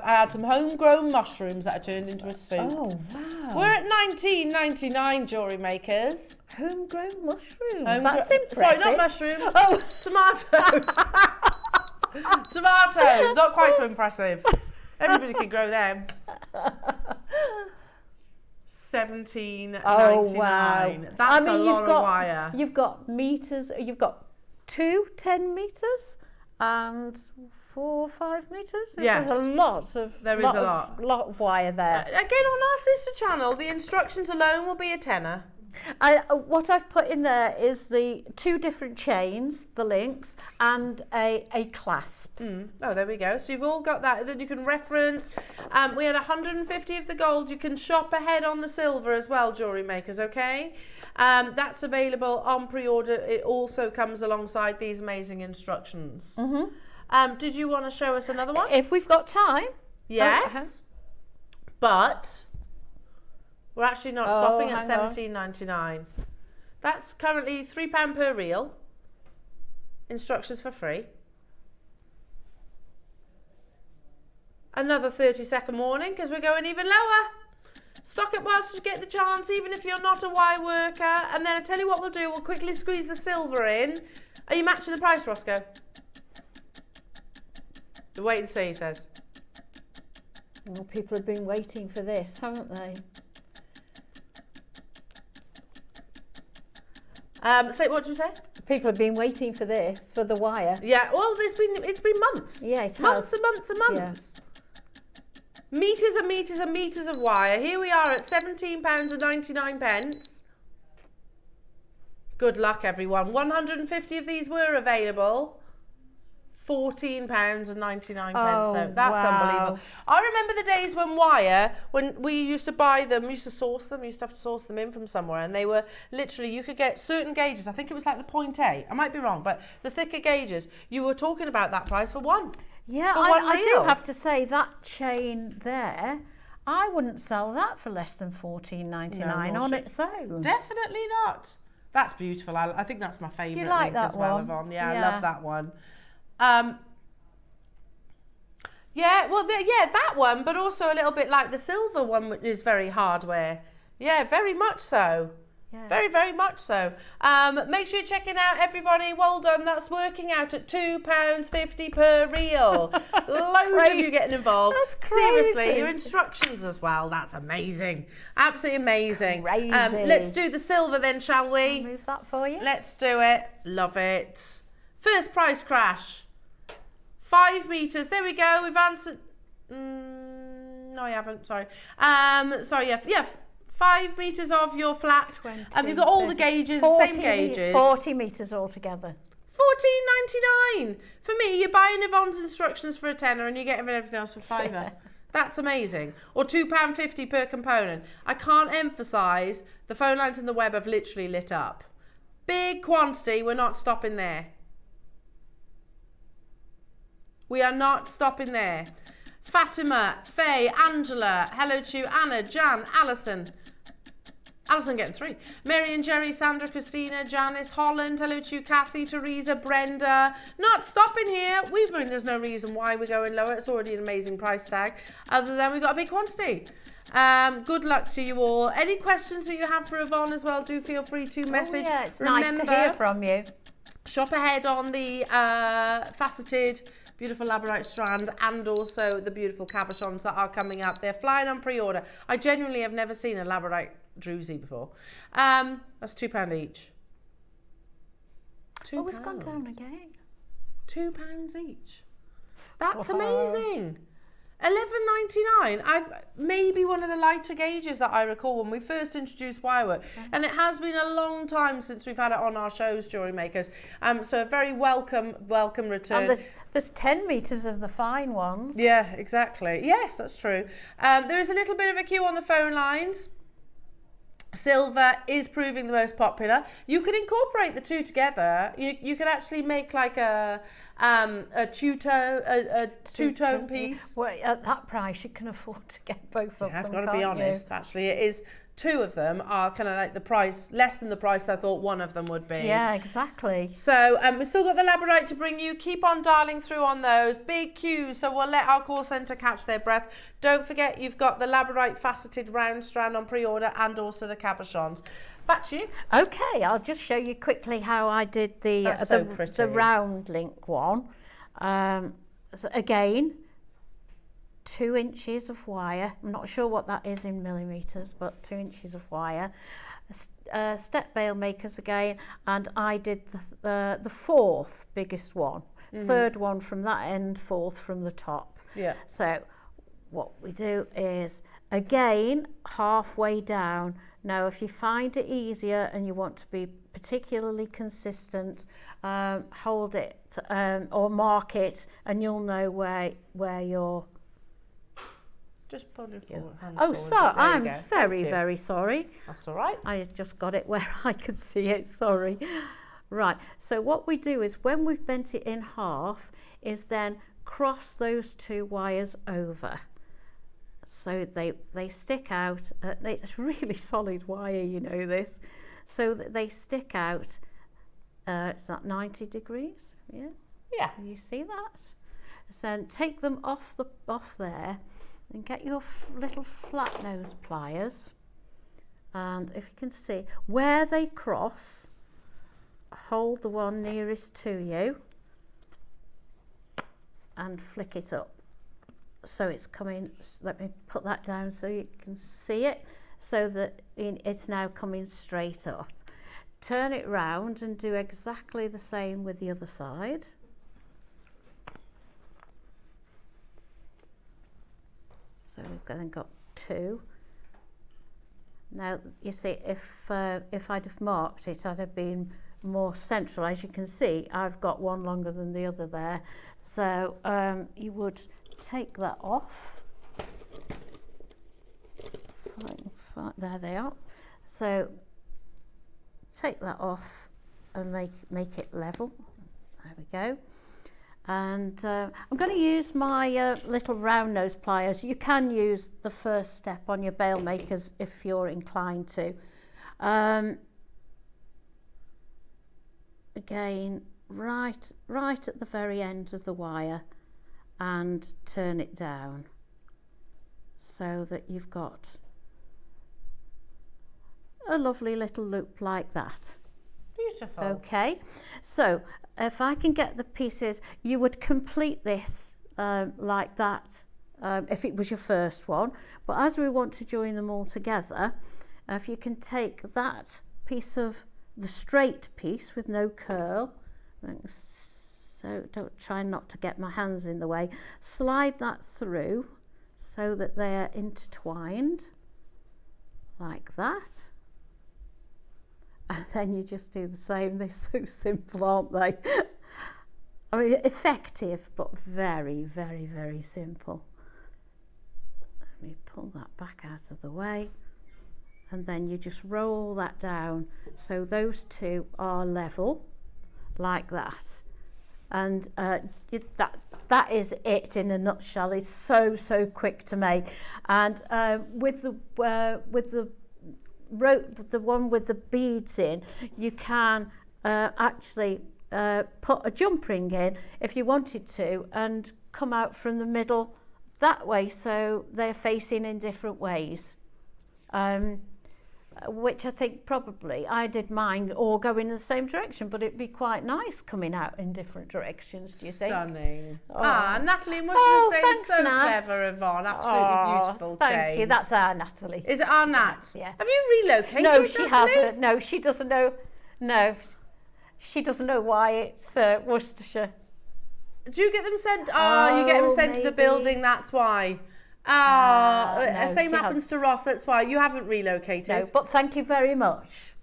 I had some homegrown mushrooms that I turned into a soup. Oh wow! We're at $19.99, jewellery makers. Homegrown mushrooms. That's impressive. Sorry, not mushrooms. Oh, tomatoes. Tomatoes. Not quite so impressive. Everybody can grow them. $17.99. Oh wow! That's a lot of wire. You've got meters. You've got 2 10 meters and 4 or 5 meters. Yes, there's a lot of. There is a lot of wire there. Again, on our sister channel, the instructions alone will be a tenner. What I've put in there is the 2 different chains, the links, and a clasp. Oh, there we go. So you've all got that that you can reference. We had 150 of the gold. You can shop ahead on the silver as well, jewellery makers, okay? That's available on pre-order. It also comes alongside these amazing instructions. Did you want to show us another one? If we've got time. Yes. But we're actually not stopping at $17.99. That's currently £3 per reel. Instructions for free. Another 30-second warning because we're going even lower. Stock it whilst you get the chance, even if you're not a wire worker. And then I tell you what we'll do. We'll quickly squeeze the silver in. Are you matching the price, Roscoe? Wait and see, he says. Well, people have been waiting for this, haven't they? What did you say? People have been waiting for this, for the wire. Yeah, well, it's been months. Yeah, it has. Months and months and months. Yeah. Meters and meters and meters of wire. Here we are at £17.99. Good luck, everyone. 150 of these were available. £14.99. So that's unbelievable. I remember the days when wire, when we used to buy them, we used to source them, we used to have to source them in from somewhere, and they were literally, you could get certain gauges. I think it was like the 0.8. I might be wrong, but the thicker gauges, you were talking about that price for one. Yeah, I do have to say that chain there, I wouldn't sell that for less than $14.99 on its own. Definitely not. That's beautiful. I think that's my favourite. You like that as well, one? Yvonne. Yeah, I love that one. That one, but also a little bit like the silver one, which is very hardware. Yeah, very much so. Yeah. Very, very much so. Make sure you're checking out, everybody. Well done. That's working out at £2.50 per reel. Loads of you getting involved. That's crazy. Seriously, your instructions as well. That's amazing. Absolutely amazing. Crazy. Let's do the silver then, shall we? I'll move that for you. Let's do it. Love it. First price crash. 5 meters. There we go. We've answered. No, I haven't. Sorry. Sorry. Yeah. 5 meters of your flat. You've got all the gauges, 40, same gauges. 40 meters altogether. £14.99. For me, you're buying Yvonne's instructions for a tenner and you're getting everything else for £5. That's amazing. Or £2.50 per component. I can't emphasise the phone lines and the web have literally lit up. Big quantity. We're not stopping there. We are not stopping there. Fatima, Faye, Angela, hello to you, Anna, Jan, Alison. Alison getting 3. Mary and Jerry, Sandra, Christina, Janice, Holland, hello to you, Kathy, Teresa, Brenda. Not stopping here. There's no reason why we're going lower. It's already an amazing price tag. Other than we've got a big quantity. Good luck to you all. Any questions that you have for Yvonne as well, do feel free to message. Yeah, it's nice to hear from you. Shop ahead on the faceted beautiful Labradorite strand and also the beautiful cabochons that are coming up. They're flying on pre-order. I genuinely have never seen a Labradorite Druzy before. That's £2 each. Oh, it's gone down again. £2 each. That's amazing. £11.99. I've maybe one of the lighter gauges that I recall when we first introduced wirework, and it has been a long time since we've had it on our shows, Jewellery Makers. So a very welcome return. And there's 10 meters of the fine ones. Yeah, exactly. Yes, that's true. There is a little bit of a queue on the phone lines. Silver is proving the most popular. You can incorporate the two together. You can actually make like a two-tone piece. Well, at that price, you can afford to get both of them. I've got to be honest. Actually, it is. 2 of them are kind of like the price, less than the price I thought one of them would be. Yeah, exactly. So we've still got the Labradorite to bring you. Keep on dialing through on those. Big queues, so we'll let our call centre catch their breath. Don't forget, you've got the Labradorite faceted round strand on pre-order and also the cabochons. Back to you. Okay, I'll just show you quickly how I did the round link one. So again, 2 inches of wire. I'm not sure what that is in millimeters, but 2 inches of wire. Step bail makers again, and I did the 4th biggest one. 3rd one from that end, 4th from the top. Yeah. So what we do is, again, halfway down. Now, if you find it easier and you want to be particularly consistent, hold it or mark it, and you'll know where you're. Just put it forward. Oh, sorry. I'm very sorry. That's all right. I just got it where I could see it. Sorry. Right. So what we do is, when we've bent it in half, is then cross those 2 wires over. So they stick out. It's really solid wire, you know this. So that they stick out. It's at 90 degrees. Yeah. Yeah. You see that? So then take them off there, and get your little flat nose pliers. And if you can see where they cross, hold the one nearest to you and flick it up. So it's coming, let me put that down so you can see it, so that it's now coming straight up. Turn it round and do exactly the same with the other side. So we've then got 2. Now you see, if I'd have marked it, I'd have been more central. As you can see, I've got one longer than the other there. So you would take that off. There they are. So take that off and make it level. There we go. And I'm going to use my little round nose pliers. You can use the first step on your bail makers if you're inclined to. Again, right at the very end of the wire, and turn it down so that you've got a lovely little loop like that. Beautiful. Okay, so if I can get the pieces, you would complete this like that if it was your first one. But as we want to join them all together, if you can take that piece of the straight piece with no curl, so don't try not to get my hands in the way, slide that through so that they're intertwined like that. And then you just do the same. They're so simple, aren't they? I mean, effective, but very, very, very simple. Let me pull that back out of the way. And then you just roll that down so those two are level, like that. And that is it in a nutshell. It's so quick to make. And with the one with the beads in, you can actually put a jump ring in if you wanted to and come out from the middle that way, so they're facing in different ways, which I think probably I did mine all going in the same direction, but it'd be quite nice coming out in different directions, do you think? Stunning. Oh. Natalie, must you say, thanks, so Nat. clever, Yvonne. Absolutely beautiful chain. Thank you. That's our Natalie. Is it our Nat? Yeah. Have you relocated? No, she Natalie? hasn't. No, she doesn't know. No, she doesn't know why it's Worcestershire. Do you get them sent? You get them sent to the building. That's why. No, same happens to Ross. That's why you haven't relocated. No, but thank you very much.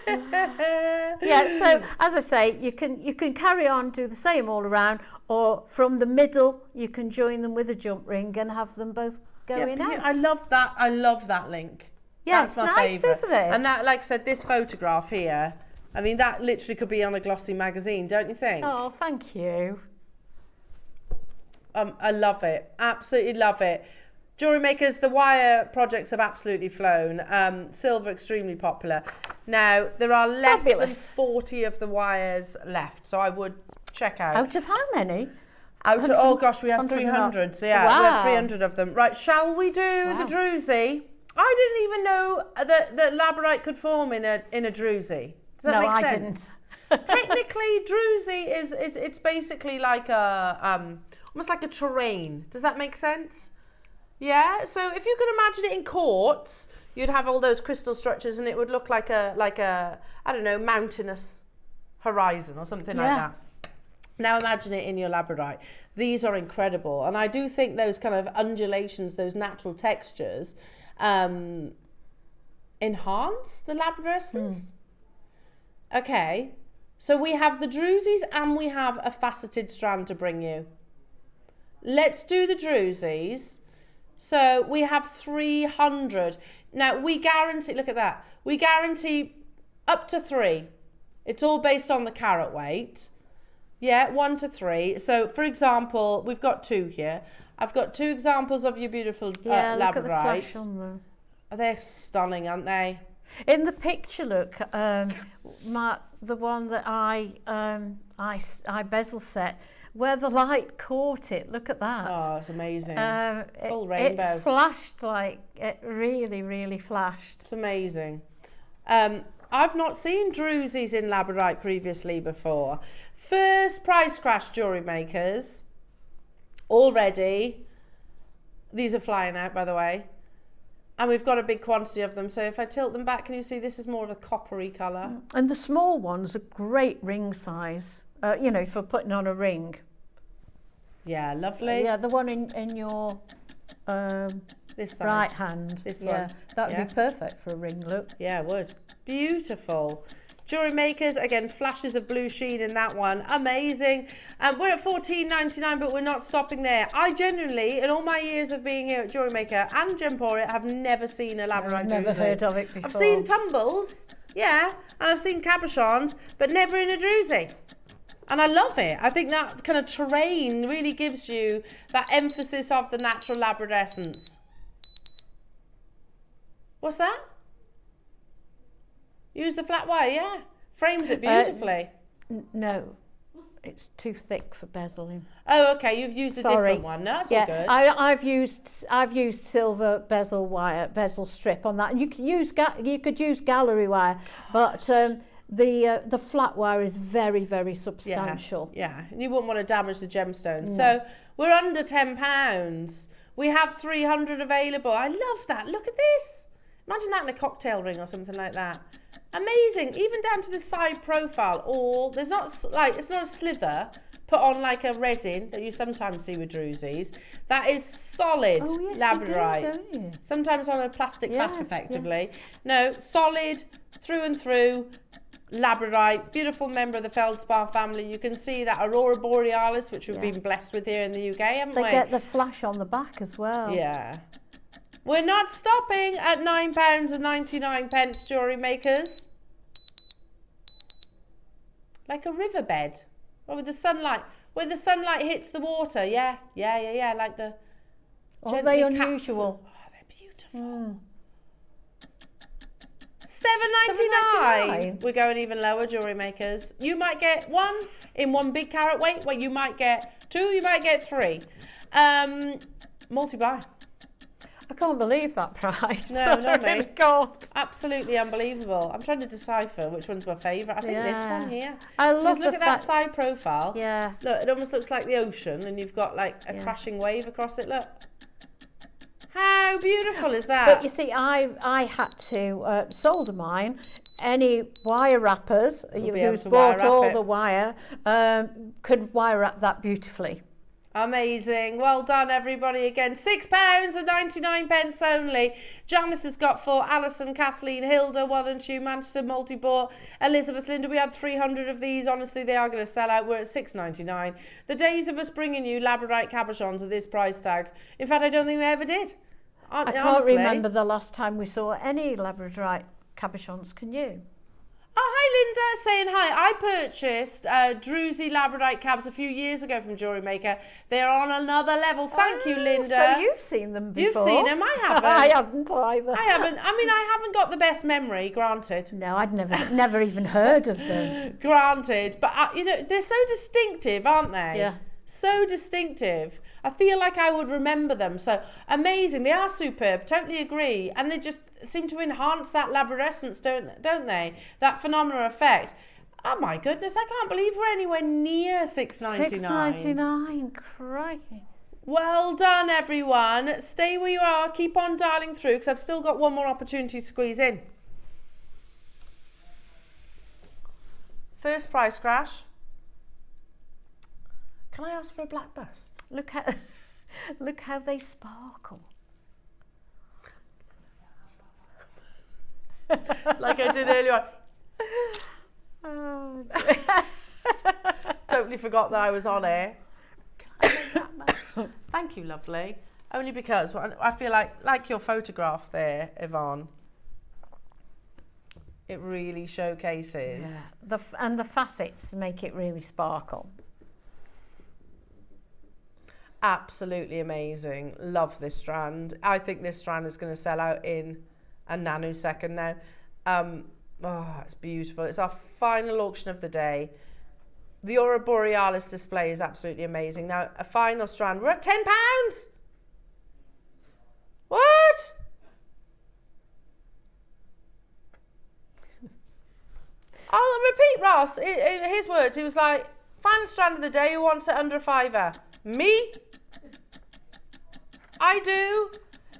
Yeah. So as I say, you can carry on, do the same all around, or from the middle you can join them with a jump ring and have them both going out. I love that. I love that link. Yeah, That's it's my nice, favourite. isn't it? And that, like I said, this photograph here, I mean, that literally could be on a glossy magazine, don't you think? Oh, thank you. I love it. Absolutely love it. Jewellery makers, the wire projects have absolutely flown. Silver, extremely popular. Now, there are less than 40 of the wires left, so I would check out. Out of how many? Oh gosh, we have 300. So yeah, wow. we have 300 of them. Right, shall we do the Druzy? I didn't even know that Labradorite could form in a Druzy. Does that make sense? I didn't. Technically, Druzy it's basically like a almost like a terrain. Does that make sense? Yeah. So if you could imagine it in quartz, you'd have all those crystal structures, and it would look like a I don't know, mountainous horizon or something like that. Now imagine it in your Labradorite. These are incredible, and I do think those kind of undulations, those natural textures, enhance the Labrador essence. Okay, so we have the Druzys and we have a faceted strand to bring you. Let's do the Druzys. So we have 300. Now we guarantee, look at that, we guarantee up to 3. It's all based on the carat weight. Yeah, 1 to 3. So for example, we've got 2 here. I've got 2 examples of your beautiful Labradorite. Labradorite. Look at the flash on them. They're stunning, aren't they? In the picture, look, the one that I bezel set, where the light caught it, look at that. Oh, it's amazing. Full rainbow. It flashed, like, it really, really flashed. It's amazing. I've not seen Druzys in Labradorite previously before. First price crash, jewellery makers. Already. These are flying out, by the way. And we've got a big quantity of them. So if I tilt them back, can you see this is more of a coppery colour? And the small ones are great ring size, you know, for putting on a ring. Yeah, lovely. Yeah, the one in your this right hand. This one. one. That would be perfect for a ring look. Yeah, it would. Beautiful. Jewellery makers, again, flashes of blue sheen in that one. Amazing. We're at $14.99, but we're not stopping there. I genuinely, in all my years of being here at Jewellery Maker and Gemporia, have never seen a Labradorite I've never heard of it before. I've seen tumbles, yeah, and I've seen cabochons, but never in a Druzy. And I love it. I think that kind of terrain really gives you that emphasis of the natural Labrador essence. What's that? Use the flat wire, yeah. Frames it beautifully. No, It's too thick for bezeling. Oh, okay. You've used a different one. No, that's all good. I've used silver bezel strip on that, and you could use gallery wire, but the flat wire is very, very substantial. Yeah, and you wouldn't want to damage the gemstones. No. So we're under £10. We have 300 available. I love that. Look at this. Imagine that in a cocktail ring or something like that. Amazing. Even down to the side profile. Or there's not it's not a slither put on like a resin that you sometimes see with Druzys. That is solid Labradorite. You do, don't you? Sometimes on a plastic back, effectively. Yeah. No, solid through and through. Labradorite, beautiful member of the feldspar family. You can see that Aurora Borealis, which we've been blessed with here in the UK, haven't we? They get the flash on the back as well. Yeah. We're not stopping at £9.99, jewellery makers. Like a riverbed. Or with the sunlight. Where the sunlight hits the water. Yeah. Like the... Are they unusual? Oh, they're beautiful. $7.99. We're going even lower, jewellery makers. You might get one in one big carat weight. Well, you might get two, you might get three. Multi-buy. I can't believe that price. No, no, really can't. Absolutely unbelievable. I'm trying to decipher which one's my favourite. I think this one here. I love look at that side profile. Yeah. Look, it almost looks like the ocean, and you've got like a crashing wave across it. Look. How beautiful is that? But you see, I had to solder mine. Any wire wrappers who's bought all the wire could wire wrap that beautifully. Amazing. Well done, everybody. Again, £6.99 only. Janice has got 4. Alison, Kathleen, Hilda, well done to you. Manchester, multi-bought. Elizabeth, Linda, we had 300 of these. Honestly, they are going to sell out. We're at £6.99. The days of us bringing you Labradorite cabochons at this price tag. In fact, I don't think we ever did. I can't remember the last time we saw any Labradorite cabochons. Can you? Oh, hi Linda, saying hi. I purchased Druzy Labradorite cabs a few years ago from JewelleryMaker. They're on another level. Thank you, Linda. So you've seen them before? You've seen them. I haven't. I haven't either. I haven't. I mean, I haven't got the best memory, granted. No, I'd never even heard of them. Granted, but you know, they're so distinctive, aren't they? Yeah. So distinctive. I feel like I would remember them. So amazing. They are superb. Totally agree. And they just seem to enhance that labradorescence, don't they? That phenomenal effect. Oh my goodness, I can't believe we're anywhere near $6.99. $6.99, crikey. Well done, everyone. Stay where you are. Keep on dialing through because I've still got one more opportunity to squeeze in. First price crash. Can I ask for a black bust? Look how they sparkle. Like I did earlier on. Totally forgot that I was on air. Thank you, lovely. Only because I feel like your photograph there, Yvonne. It really showcases. Yeah. And the facets make it really sparkle. Absolutely amazing. Love this strand. I think this strand is going to sell out in a nanosecond now. Oh, it's beautiful. It's our final auction of the day. The Aurora Borealis display is absolutely amazing. Now, a final strand. We're at £10. What? I'll repeat Ross. In his words, he was like, final strand of the day, who wants it under a £5? Me? I do.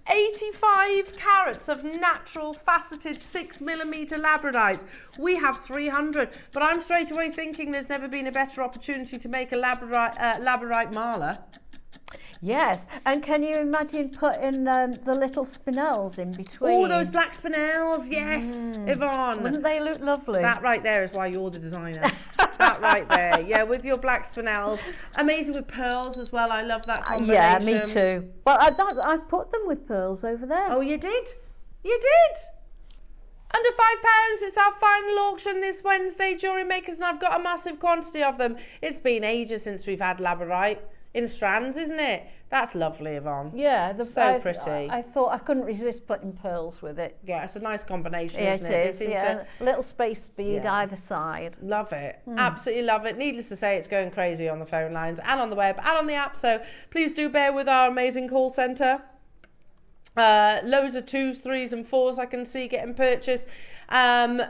85 carats of natural faceted 6mm labradorite. We have 300, but I'm straight away thinking there's never been a better opportunity to make a labradorite mala. Yes, and can you imagine putting the little spinels in between? Oh, those black spinels, yes, Yvonne. Wouldn't they look lovely? That right there is why you're the designer. That right there, yeah, with your black spinels. Amazing with pearls as well, I love that combination. Yeah, me too. Well, I've put them with pearls over there. Oh, you did? You did? Under £5, it's our final auction this Wednesday, JewelleryMakers, and I've got a massive quantity of them. It's been ages since we've had labradorite. in strands, isn't it? That's lovely, Yvonne. Yeah, so pretty. I thought I couldn't resist putting pearls with it. Yeah, it's a nice combination, Yeah, isn't it is, yeah. Little space bead either side. Love it. Absolutely love it. Needless to say, it's going crazy on the phone lines and on the web and on the app, so please do bear with our amazing call centre. Loads of 2s, 3s and 4s I can see getting purchased. And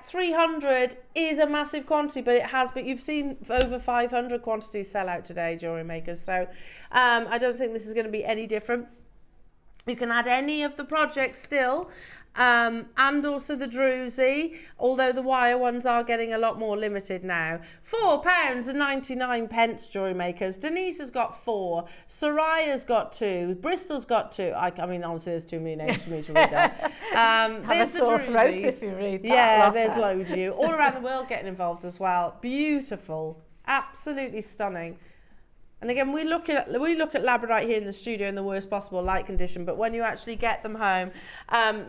300 is a massive quantity, but you've seen over 500 quantities sell out today, jewellery makers. So I don't think this is going to be any different. You can add any of the projects still. And also the Druzy, although the wire ones are getting a lot more limited now. £4.99, jewellery makers. Denise has got 4, Soraya's got 2, Bristol's got 2. I mean, honestly, there's too many names for me to read out. There's a sore throat if you read that. Yeah, there's loads of you. All around the world getting involved as well. Beautiful. Absolutely stunning. And again, we look at Labradorite here in the studio in the worst possible light condition, but when you actually get them home,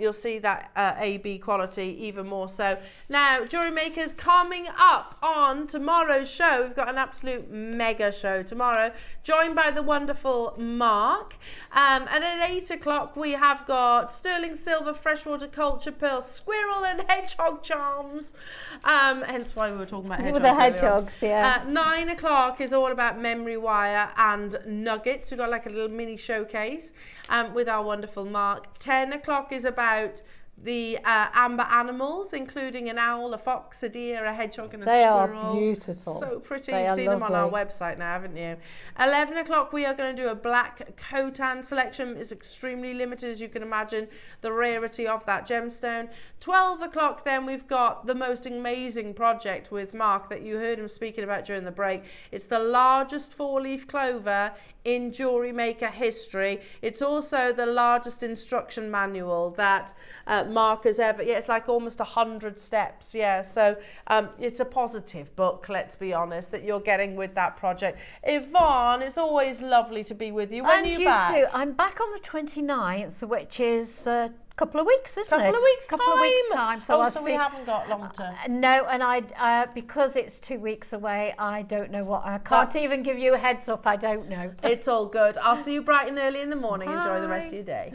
you'll see that AB quality even more so. Now, jewellery makers, coming up on tomorrow's show, we've got an absolute mega show tomorrow, joined by the wonderful Mark. And at 8 o'clock, we have got sterling silver, freshwater culture pearls, squirrel and hedgehog charms. Hence why we were talking about hedgehogs. With the hedgehogs, yes. 9 o'clock is all about memory wire and nuggets. We've got like a little mini showcase with our wonderful Mark. 10 o'clock is about the amber animals, including an owl, a fox, a deer, a hedgehog and a squirrel. They are beautiful. So pretty. They You've seen lovely. them on our website now, haven't you? 11 o'clock we are going to do a black Khotan selection. It's extremely limited, as you can imagine, the rarity of that gemstone. 12 o'clock then we've got the most amazing project with Mark that you heard him speaking about during the break. It's the largest 4-leaf clover in jewellery maker history. It's also the largest instruction manual that Mark has ever, it's like almost 100 steps, so it's a positive book, let's be honest, that you're getting with that project. Yvonne, it's always lovely to be with you. When and are you you back? too. I'm back on the 29th, which is couple of weeks, isn't it? Couple of weeks time. So we haven't got long term. No, and I because it's 2 weeks away, I don't know what. I can't even give you a heads up. I don't know. It's all good. I'll see you bright and early in the morning. Bye. Enjoy the rest of your day.